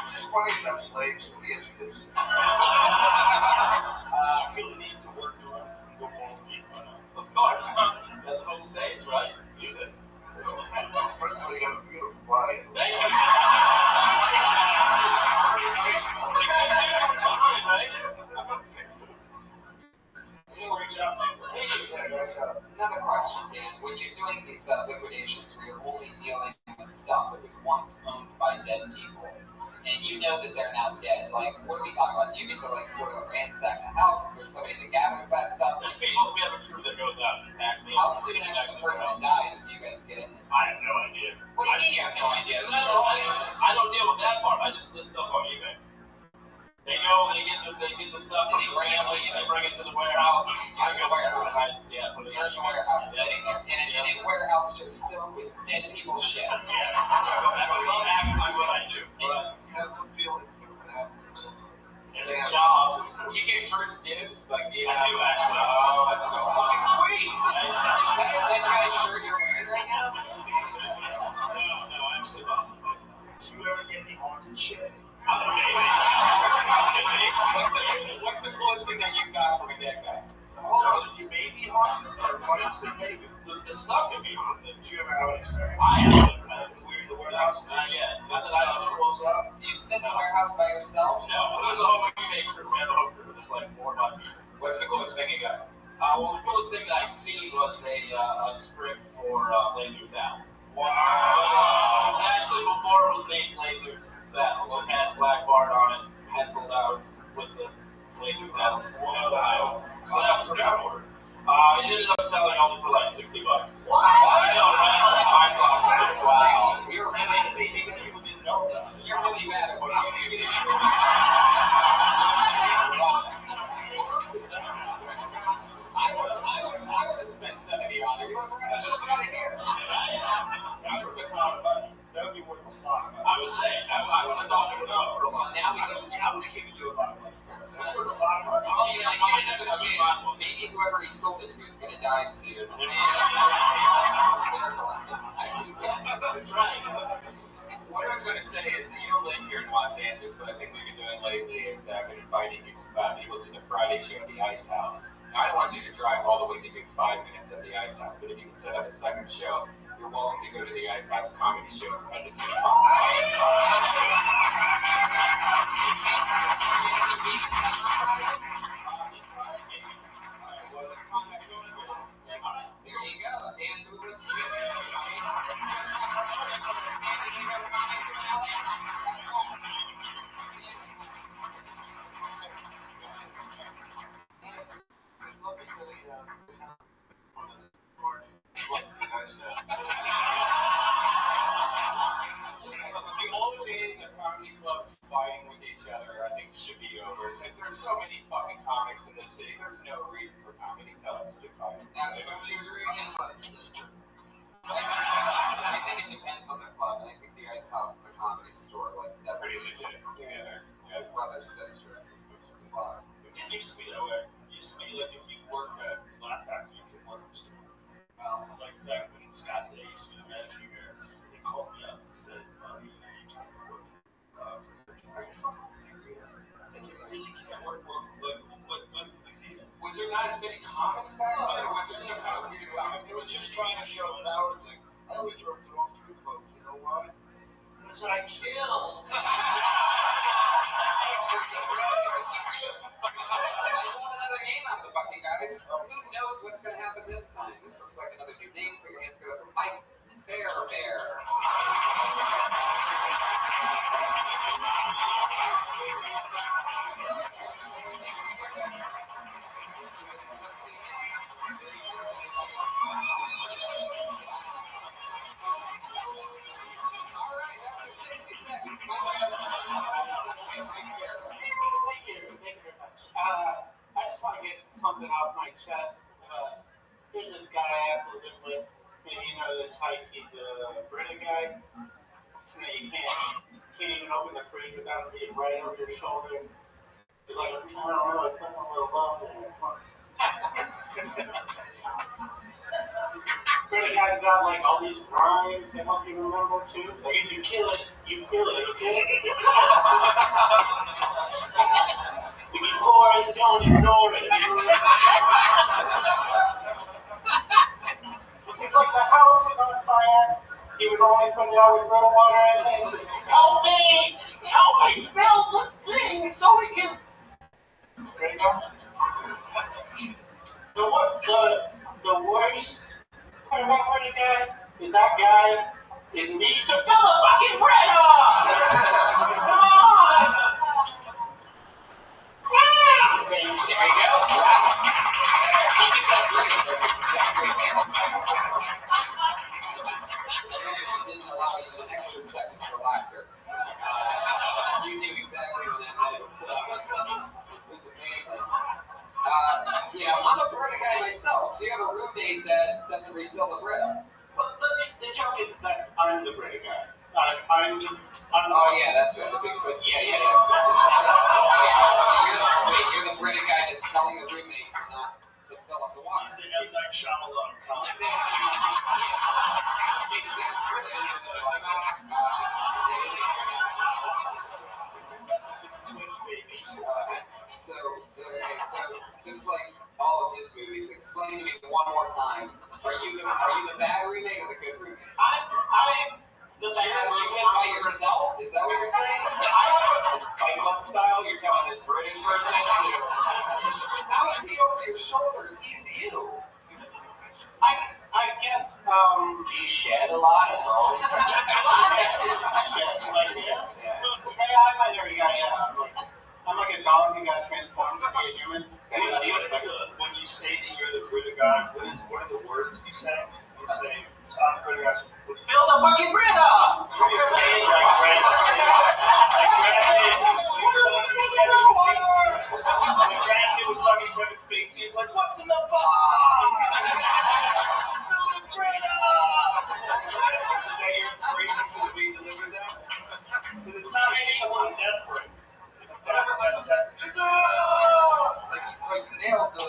It's just funny about slaves to me as it is. I feel the need to work to go balls deep. Of course. The whole stage, right? Use it. First of all, you have a beautiful body. Thank you. Great job. Another question, Dan. When you're doing these liquidations where you're only dealing with stuff that was once owned by dead people, and you know that they're now dead, like, what are we talking about? Do you get to, like, sort of ransack the house? Is there somebody that gathers that stuff? There's people, we have a crew that goes out and attacks it. How soon after the person dies do you guys get in there? I have no idea. What do you mean you have no idea? This is No, your business. I don't deal with that part. I just list stuff on eBay. They go, they get the stuff from the family, they bring it to the warehouse. You're in the warehouse. Yeah, put it You're in the warehouse sitting there in a warehouse just filled with dead people's shit. Yes. That's actually what I do. You have no feeling for what happened. It's a job. You get first dibs, like you I do actually. Oh, that's so fucking sweet. Is that that guy's shirt you're wearing right now? No, I actually bought this nice stuff. Do you ever get any haunted shit? What's the coolest thing that you got from a dead guy? Hold on, you may be haunted, or why do you say maybe? The stuff can be haunted. Did you ever have an experience? I haven't. Weird, the warehouse? Not yet. Not that I know. Close up? Do you sit in the warehouse by yourself? No, there's a whole eBay crew. We have a whole crew. There's like 4 or 5 people. What's the coolest thing you got? Well, the coolest thing that I've seen was a script for Laser Sounds. Wow. Actually, before it was named Laser Sounds, it had Black Bart on it, penciled out with the Laser Sounds. Wow. So that was that order. It ended up selling only for like $60. What? I know, right? Wow. You're really, because people didn't know that. You're really mad at what you do. I would have spent $70 on it. We're gonna ship it out of here. That would be worth a lot. I would think. I would have thought it would go for a while. Now we can do a lot of money. That's worth a lot of money. Oh, you might get another chance. Maybe whoever he sold it to is going to die soon. That's right. What I was going to say is, you don't live here in Los Angeles, but I think we've been doing lately is that I've been inviting you people to the Friday show at the Ice House. Now, I don't want you to drive all the way to do 5 minutes at the Ice House, but if you can set up a second show, you're welcome to go to the Ice House comedy show from 1 to 2 o'clock. There you go, Dan Bootless Jr. The old days of comedy clubs fighting with each other, I think, should be over. Because there's so many fucking comics in this city, there's no reason for comedy clubs to fight. That's what you agree with my sister. I think it depends on the club, and I think the Ice House and the Comedy Store, like, that pretty legit together. Yeah, brother, sister. Wow. It didn't used to be that way. It used to be like if you work at Laugh Factory, you could work at the store. Like back when Scott Day used to be the manager here, they called me up and said, you can't work for Are you fucking serious? I said, you really can't work for what's the big deal? Was there not as many comics back then, or was there some comedy to comics? It was just trying to show an hour thing. I always wrote the wrong through clothes. You know why? Because I kill. Another game out of the fucking guys. Who knows what's going to happen this time? This looks like another new name for your hands. Go from Mike Fairbear. All right, that's your 60 seconds. Thank you very much. I just want to get something off my chest. There's this guy I've lived with. Maybe you know the type. He's a British guy. You can't even open the fridge without it being right over your shoulder. He's like, I don't know, it's something a little low there. British guy's got like all these rhymes to help you remember too. It's like if you kill it, you feel it, okay? If you pour it, don't ignore it. It's like the house is on fire. He would always come down with little water and say, help me build the thing so we can. Ready to go? The the worst part about British guy is that guy is me, so fill the fucking bread up! Come on! There you go. Didn't allow even an extra second for laughter. You knew exactly what that meant. It was amazing. I'm a Brita guy myself, so you have a roommate that doesn't refill the Brita. Well, the joke is that I'm the Brita guy. Oh yeah, that's right, the big twist. Yeah. So you're the Brita guy that's telling the roommate to fill up the water. He's the M. Night Shyamalan. Twist, baby. So just like all of his movies, explain to me one more time. Are you the bad roommate or the good roommate? I'm the bad roommate. You live by yourself? Is that what you're saying? Fight Club style, you're telling this British person to... How is he over your shoulder if he's you? I guess, Do you shed a lot at home? Hey, I'm a dirty guy, yeah. I'm like a dog who got transformed to be a human. When you say that you're the Brita guy, what are the words you say? You say, stop Brita guys. Fill the fucking bread up! You say it like When Brad was talking to Kevin Spacey, he's like, what's in the box? Fill the bread up! Is that your inspiration for being delivered there? Because it sounds like someone desperate. Like you nailed the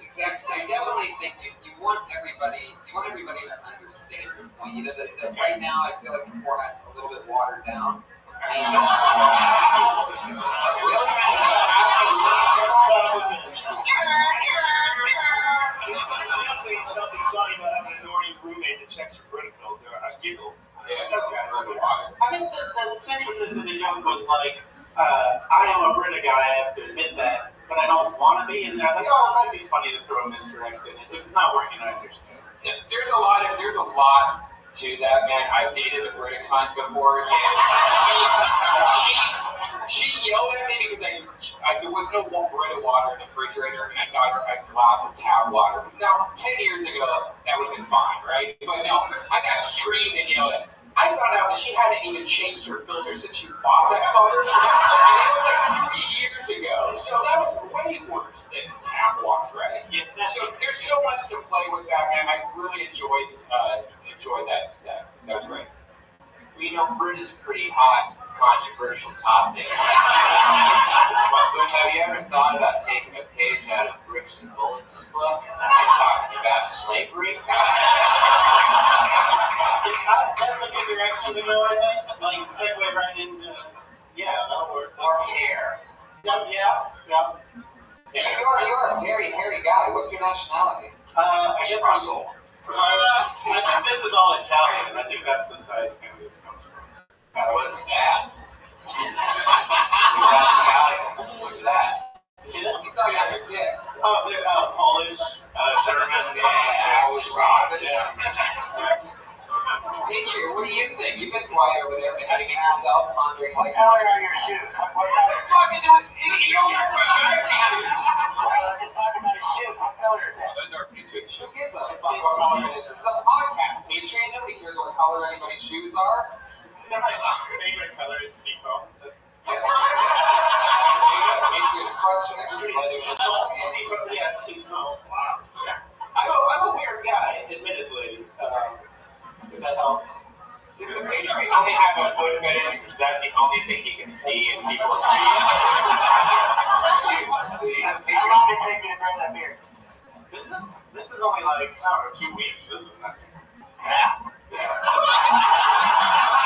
exact same. I definitely think you want everybody to understand your point. You know that right now I feel like the format's a little bit watered down. And really, there's definitely something funny about having an annoying roommate that checks your Brita filter. I giggle. I think the synthesis of the joke was like, I am a Brita guy, I have to admit that, but I don't want to be, and I was like, oh, it might be funny to throw a misdirect in it. If it's not working, I understand. Yeah, there's a lot to that, man. I've dated a Brita cunt before, and she yelled at me because there was no Brita water in the refrigerator, and I got her a glass of tap water. Now, 10 years ago, that would have been fine, right? But no, I got screamed and yelled at. I found out that she hadn't even changed her filter since she bought that color, and it was like 3 years ago. So that was way worse than tap water, right? Yeah, so there's so much to play with that, man. I really enjoyed that. That was great. Well, you know, Brit is a pretty hot, controversial topic. But have you ever thought about taking a page out of Bricks and Bullets' book and talking about slavery? That's a good direction to go, I think. Like, segue right into, that'll work. Or hair. Yeah. You are a very hairy guy. What's your nationality? I guess Russell. I think this is all Italian, and I think that's the side family this comes from. What's that? That's Italian. What's that? Kiss? You saw you on your dick. Oh, they're Polish, German, Polish sausage. Patriot, what do you think? You've been quiet over there, beheading yourself, pondering like this. Color are your shoes? What the fuck is it with you? I'm just talking about his shoes. What color is that? Those are pretty sweet. Who gives a fuck what color it is? This is a podcast, Patriot. Nobody cares what color anybody's shoes are. My favorite color is seafoam. Patriot's question. Yeah, seafoam. Wow. I'm a weird guy, admittedly. If that helps. Does the Patriot only have a foot fetish because that's the only thing he can see is people's feet? How long did it take you to grow that beard? This is only like, I don't know, 2 weeks. This is nothing. Yeah.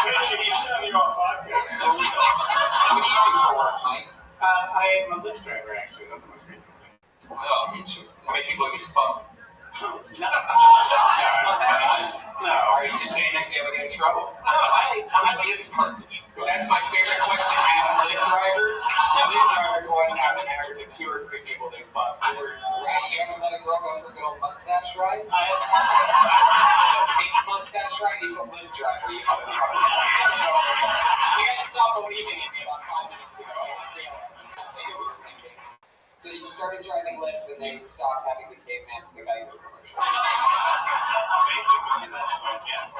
Patriot, you should have your own podcast. What do you do for work, Mike? I am a Lyft driver, actually. That's the most recent thing. Oh, interesting. How many people have you spun? No. Are you just saying that you ever get in trouble? No, How many Lyft cunts have you? That's my favorite question to ask Lyft drivers. Lyft drivers always have an average of 2 or 3 people they fuck. Right, you ever let a girl go for a good old mustache ride? ride? Pink mustache ride? He's a Lyft driver, you motherfuckers. You guys stopped believing in me about 5 minutes ago. I knew what you were thinking. So you started driving Lyft and they stopped having the caveman for the Geico commercial. Basically, yeah.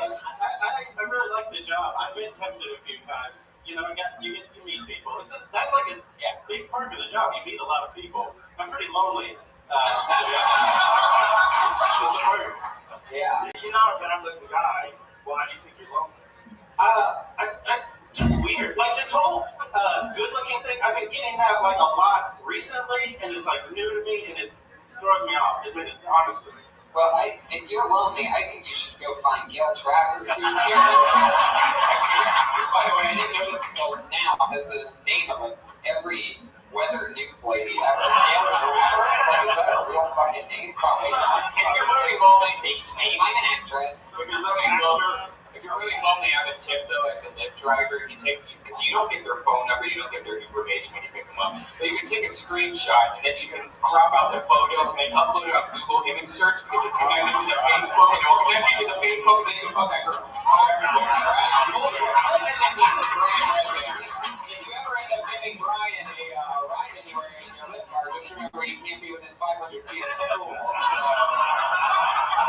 I really like the job. I've been tempted a few times. You know, you meet people. That's like a big part of the job. You meet a lot of people. I'm pretty lonely. It's a work. Yeah. You're not a bad-looking guy. Why do you think you're lonely? I just weird. Like this whole good-looking thing. I've been getting that like a lot recently, and it's like new to me, and it throws me off. Honestly. Well, if you're lonely, I think you should go find Gail Travers, who's here. By the way, I didn't notice until now has the name of every weather news lady ever. Gail Travers, like, is that a real fucking name? Probably not. If you're really lonely, I'm an actress. If you're really lonely, I have a tip though as a Lyft driver. Because you don't get their phone number, you don't get their information when you pick them up. But you can take a screenshot and then you can crop out the photo and then upload it on Google Image Search because it's connected to the Facebook and it'll connect you to the Facebook and then you can fuck that girl. If you ever end up giving Brian a ride anywhere in your Lyft car, just remember you can't be within 500 feet of the school. So,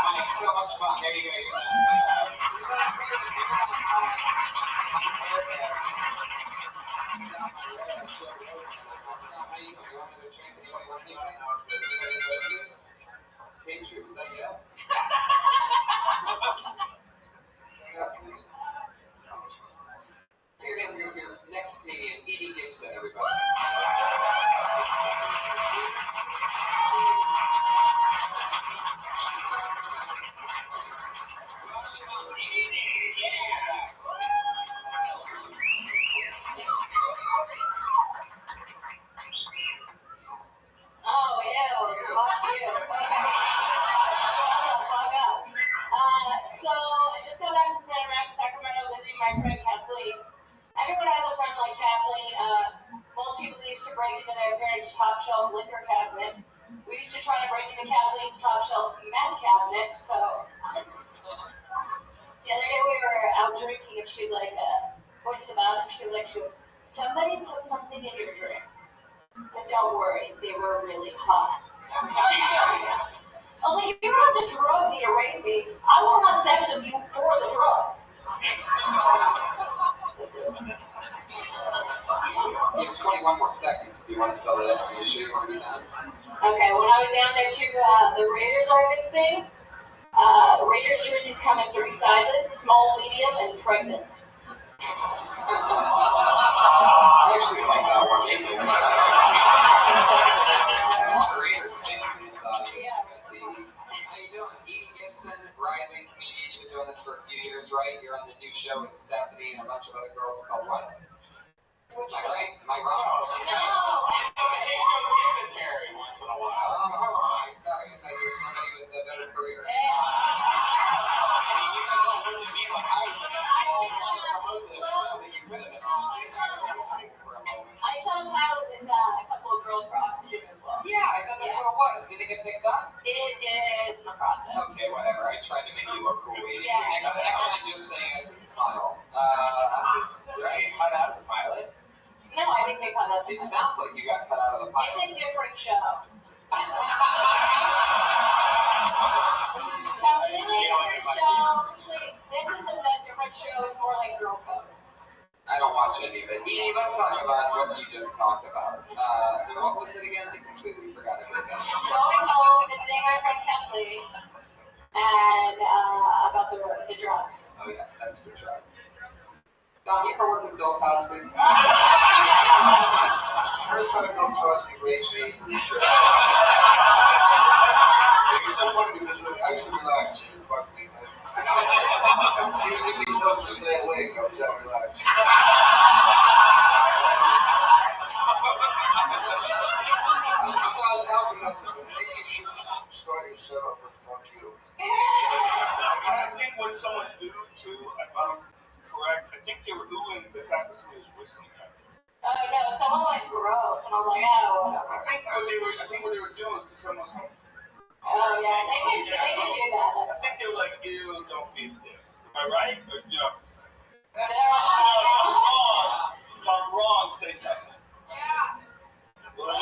like, so much fun. There you go. You're done. True, is that you? Your hands go for your next comedian, Edie Gibson, everybody. Oh, ew. Fuck you. So I just got back from Sacramento visiting my friend Kathleen. Everyone has a friend like Kathleen. Most people used to break into their parents' top shelf liquor cabinet. We used to try to break into Kathleen's top shelf meth cabinet. So the other day we were out drinking and she went to the bathroom. She goes, somebody put something in your drink. But don't worry, they were really hot. I was like, if you don't have to drug me to rape me, I won't have sex with you for the drugs. You have 21 more seconds if you want to fill it in. Are you sure you want to be done? Okay, when I was down there too, the Raiders are a big thing. Raiders jerseys come in 3 sizes, small, medium, and pregnant. I actually like that one. Raiders fans in this audience. Yeah. How you doing? Edie Gibson, rising comedian. You've been doing this for a few years, right? You're on the new show with Stephanie and a bunch of other girls called what? Am I right? Am I wrong? No! He showed dysentery once in a while. Oh, sorry. I thought you were somebody with a better career. I mean, you guys all looked at me like I was going to promote this show that you could have been on. For a moment. I shot a pilot with a couple of girls for Oxygen as well. Yeah, I thought that's what it was. Did it get picked up? It is in the process. Okay, whatever. I tried to make you look cool. Yeah. Next time, just say yes and smile. Right? You cut out of the pilot? No, I didn't get cut out of the It pilot. sounds like you got cut out of the pilot. It's a different show. Completely different show. This isn't a different show. It's more like Girl Code. I don't watch any of it. Let's talk about what you just talked about. What was it again? I completely forgot it again. Going home, visiting my friend Kathleen, and about the drugs. Oh yes, that's for drugs. Don, you ever work with Bill Cosby? First time Bill Cosby raped me. It's so funny because I used to relax. He would fuck me. He would give me pills to stay awake. I was that relaxed. I'm not out for nothing. Maybe you should start your setup with fuck you. I think when someone oohed too, if I'm correct, I think they were oohing the fact that someone was whistling at them. Oh no, someone went gross, and I was like, oh, whatever. I think what they were doing was because someone was going, Oh yeah, they can do that. I think they're like, ew, don't eat this. Am I right? Or you know, if I'm wrong, say something. Yeah. Well,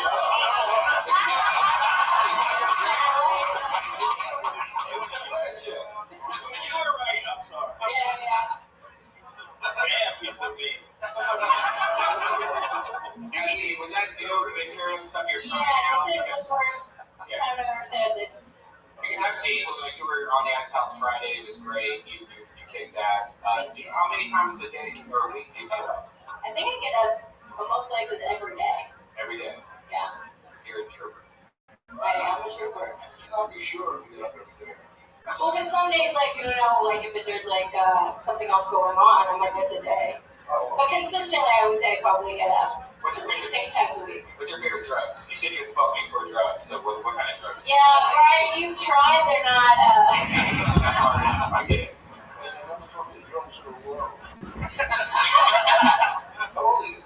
You were right. I'm sorry. Yeah. Damn, people be. Hey, was that zero midterm stuff you're trying Yeah, out? this is the first time I've ever said this. Because I've seen, like, you were on the Ice House Friday, it was great, you kicked ass. How many times a day or a week do you get up? I think I get up almost like every day. Every day? Yeah. You're a trooper. I am a trooper. I'll be sure if you get up every day. Well, because some days, like, you know, like if there's like something else going on, I might miss a day. But consistently, I would say I probably get up at least 6 times a week. What's your favorite drugs? You said you fuck me for drugs, so what kind of drugs? Yeah, right, you've tried, they're not, I get it. How old are you?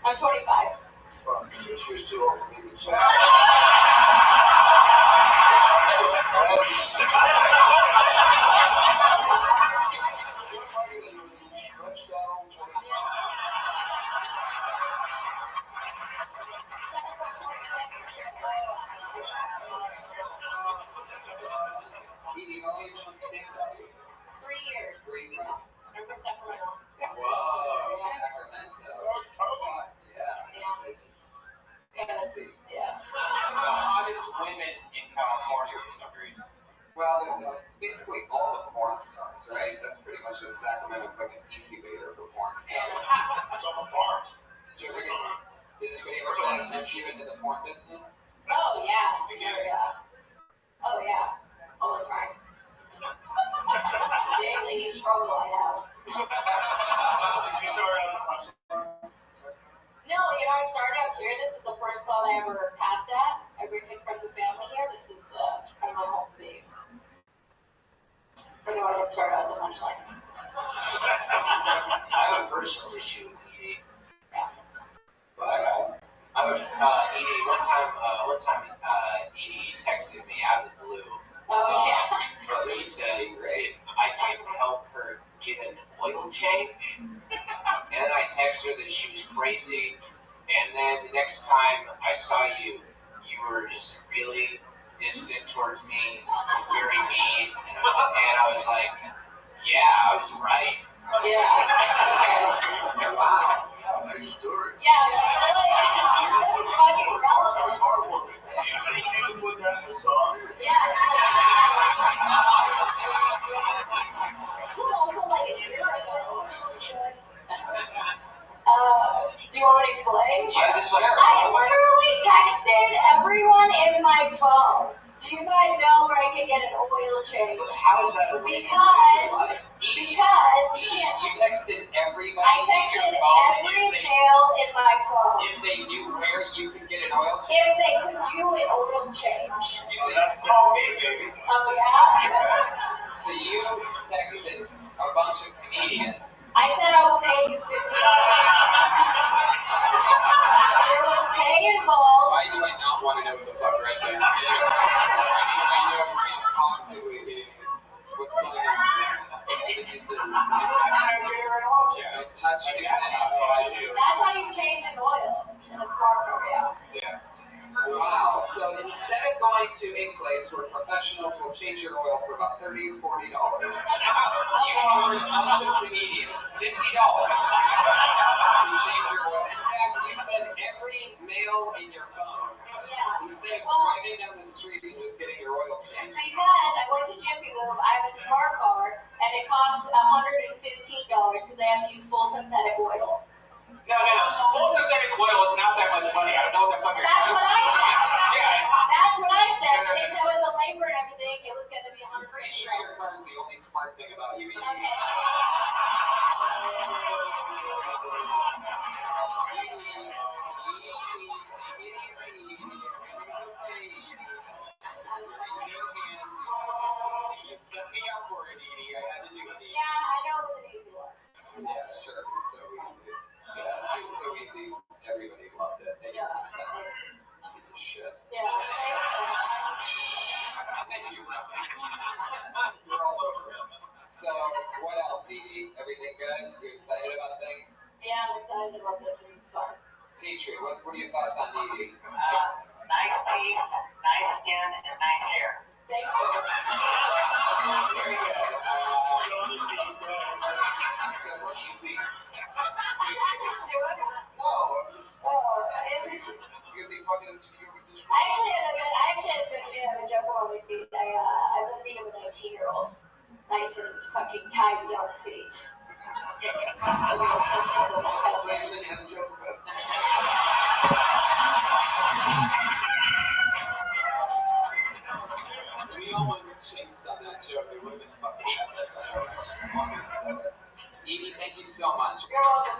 I'm 25. Fuck, 6 years too old for me to say. Edie, how long you been on stand-up? 3 years. Where you from? I'm from Sacramento. Whoa, Sacramento. Yeah. The hottest women in California for some reason. Well, basically all the porn stars, right? That's pretty much just Sacramento's like an incubator for porn stars. It's on the farm. Did anybody ever try to turn you into the porn business? Oh, yeah. Sure, yeah. Oh, yeah. All the time. Daily struggle I have. Did you start out as No, you know, I started out here. This is the first club I ever passed at. I bring in friends and family here. This is kind of my home base. So no, I didn't start out at the punchline. I have a personal issue with Edie. Yeah. I would, Edie, one time, Edie texted me out of the blue. Oh, yeah. She said if I could help her get an oil change. And I texted her that she was crazy. And then the next time I saw you, you were just really distant towards me, very mean. And I was like, yeah, I was right. Yeah. Wow. nice story? Yeah, fucking relevant. Did you put that in the song? Yeah. This was also like a year ago. Do you want me to explain? Yeah, this is like I literally texted everyone in my phone. Do you guys know where I can get an oil change? How is that? Because you can't. You texted everybody. I texted every male in my phone. If they knew where you could get an oil change. If they could do an oil change. So that's called me, baby. Oh yeah. So you texted a bunch of comedians. I said I will pay you $50. There was pay involved. Why do I not want to know what the fuck Red Bull's doing? I know I'm being constantly being what's going on. That's how you get her an oil change. I touched it. Oh, I see. That's how you change an oil in a smart car, yeah. Wow. So instead of going to a place where professionals will change your oil for about $30 or $40, you offered a bunch of comedians $50 to change your oil. In fact, you said every male in your phone, instead of driving down the street and just getting your oil changed. Because I went to Jiffy Lube, I have a smart car, and it costs $115 because they have to use full synthetic oil. No. Full synthetic oil is not that much money. I don't know what the fuck you're That's what I said. Yeah. That's what I said. They said with the labor and everything, it was going to be $100. I'm pretty sure your car is the only smart thing about you. Okay. You set me up for it, Edie. I had to do it. Yeah, I know it was an easy one. Yeah, sure. It was so easy. Yeah, it was so easy. Everybody loved it. At your expense. Piece of shit. Yeah, thanks so much. excited about things? Yeah, I'm excited about this. It's fun. Petrie, what are your thoughts on DD? Nice teeth, nice skin, and nice hair. Thank you. Very good. Do Easy. it? No, I'm just. You're gonna be fucking insecure with this. I actually had a joke about my feet. I have the feet of an 18-year-old. Nice and fucking tight young feet. You said you had a joke about it. We almost jinxed on that joke. It would have been fucking epic. Edie, thank you so much. You're welcome.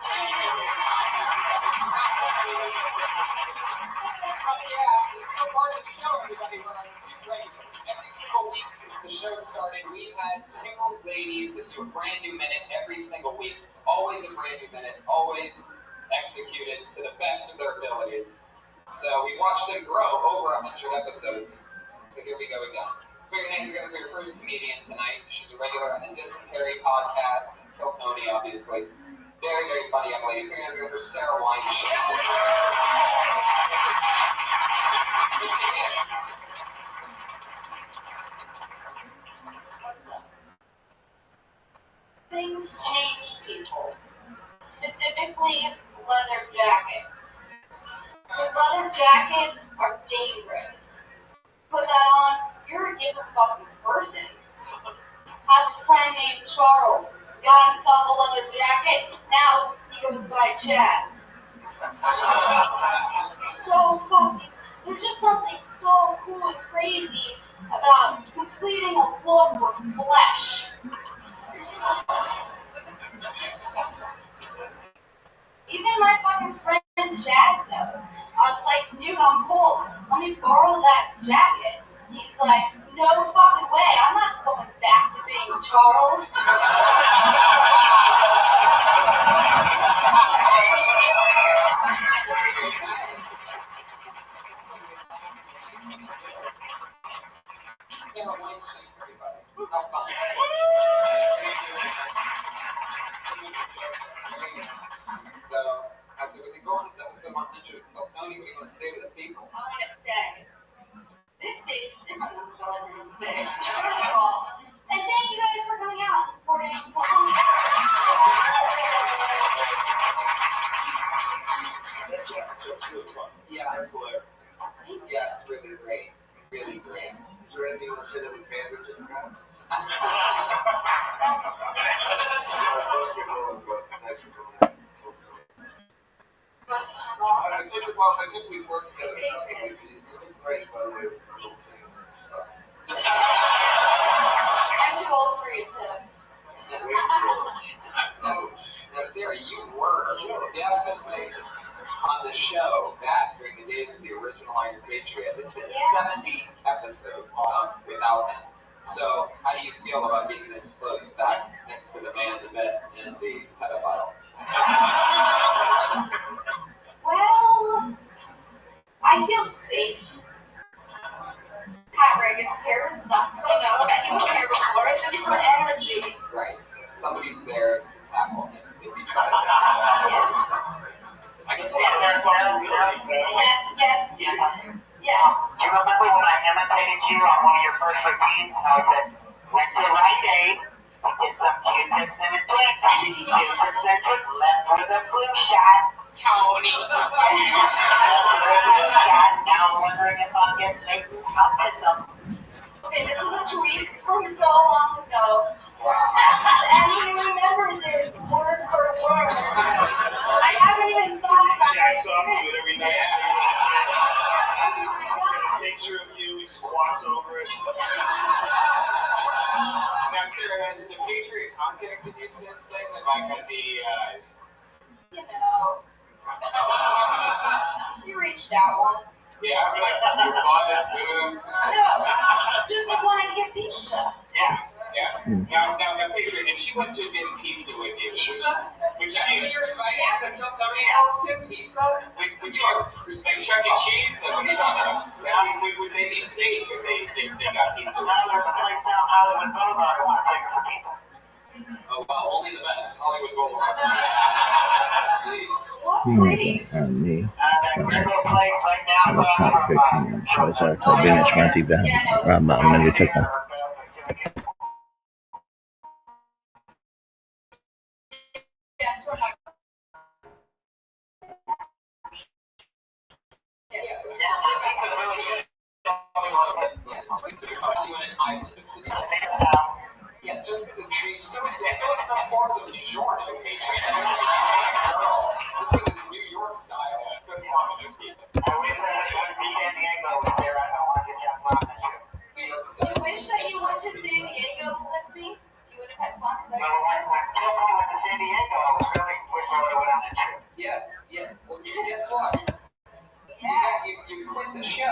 Yeah, this is so part of the show, everybody. We're on two regulars. Every single week since the show started, we've had two ladies that do a brand new minute every single week. Always a brand new minute, always executed to the best of their abilities. So we watched them grow over 100 episodes. So here we go again. Put your hands together for your first comedian tonight. She's a regular on the Dysentery podcast and Kill Tony, obviously. Very, very funny young lady. Put your hands together for Sarah Weinstein. What's up? Things change people. Specifically, leather jackets. Because leather jackets are dangerous. Put that on, you're a different fucking person. I have a friend named Charles. Got himself a leather jacket. Now he goes by Chaz. So fucking. There's just something so cool and crazy about completing a look with flesh. Even my fucking friend Chaz knows. I was like, dude, I'm cold. Let me borrow that jacket. He's like, no fucking way. I'm not going back to being Charles. Sarah Weinstein, everybody. Have fun. So, how's everything going? It's episode 100 of Kill Tony. What do you want to say to the people? I want to say, this stage is different than the Belgian stage. First of all, and thank you guys for coming out and supporting Yeah, it's really great. Really great. Is there anything you want to say that we pandered to the crowd? I think we worked together. It was great, by the way. It was a little thing and stuff. I'm too old for you to. Now, Sarah, you were definitely on the show back during the days of the original Iron Patriot. It's been 70 episodes without him. So, how do you feel about being this close back next to the man, the myth, and the pedophile? Well, I feel safe. Pat Reagan's hair is not anyone here before. It's a different energy. Right. Somebody's there to tackle him if he tries it. Yes. I can see that. Yes. Yeah. You remember when I imitated you on one of your first routines? And I said, went to Rite Aid, get some Q-tips and a drink. Q-tips and a drink, left with a flu shot. Tony. Left with a flu shot. Now I'm wondering if I'm getting latent autism. Okay, this is a tweet from so long ago. And he remembers it word for word. I haven't even thought about it. Jacks off with it every night. Takes her of you, he squats over it. Now, Sarah, has the Patriot contacted you since then? Like, has he, You know. You reached out once. yeah, like, your butt, boobs? No, just wanted to get pizza. Yeah. Now, the Patriot, if she went to get pizza with you, which That's what you're inviting to Kill Tony else to? Pizza? would you, like Chuck E. Cheese, like what are you talking about? Would they be safe if they got pizza? Now there's a place down Hollywood Boulevard I want to take her for pizza. Oh, well, only the best. Hollywood Bowl. Yeah, just because it's free. So it's the sports of DiGiorno. This is its New York style. So it's fun to do pizza. I wish San Diego was there. I wanted to have fun with you. You wish that you went to San Diego with me? You would have had fun. When I went to San Diego, I really wish I would have went on that trip. Yeah. Well, guess what? You quit the show.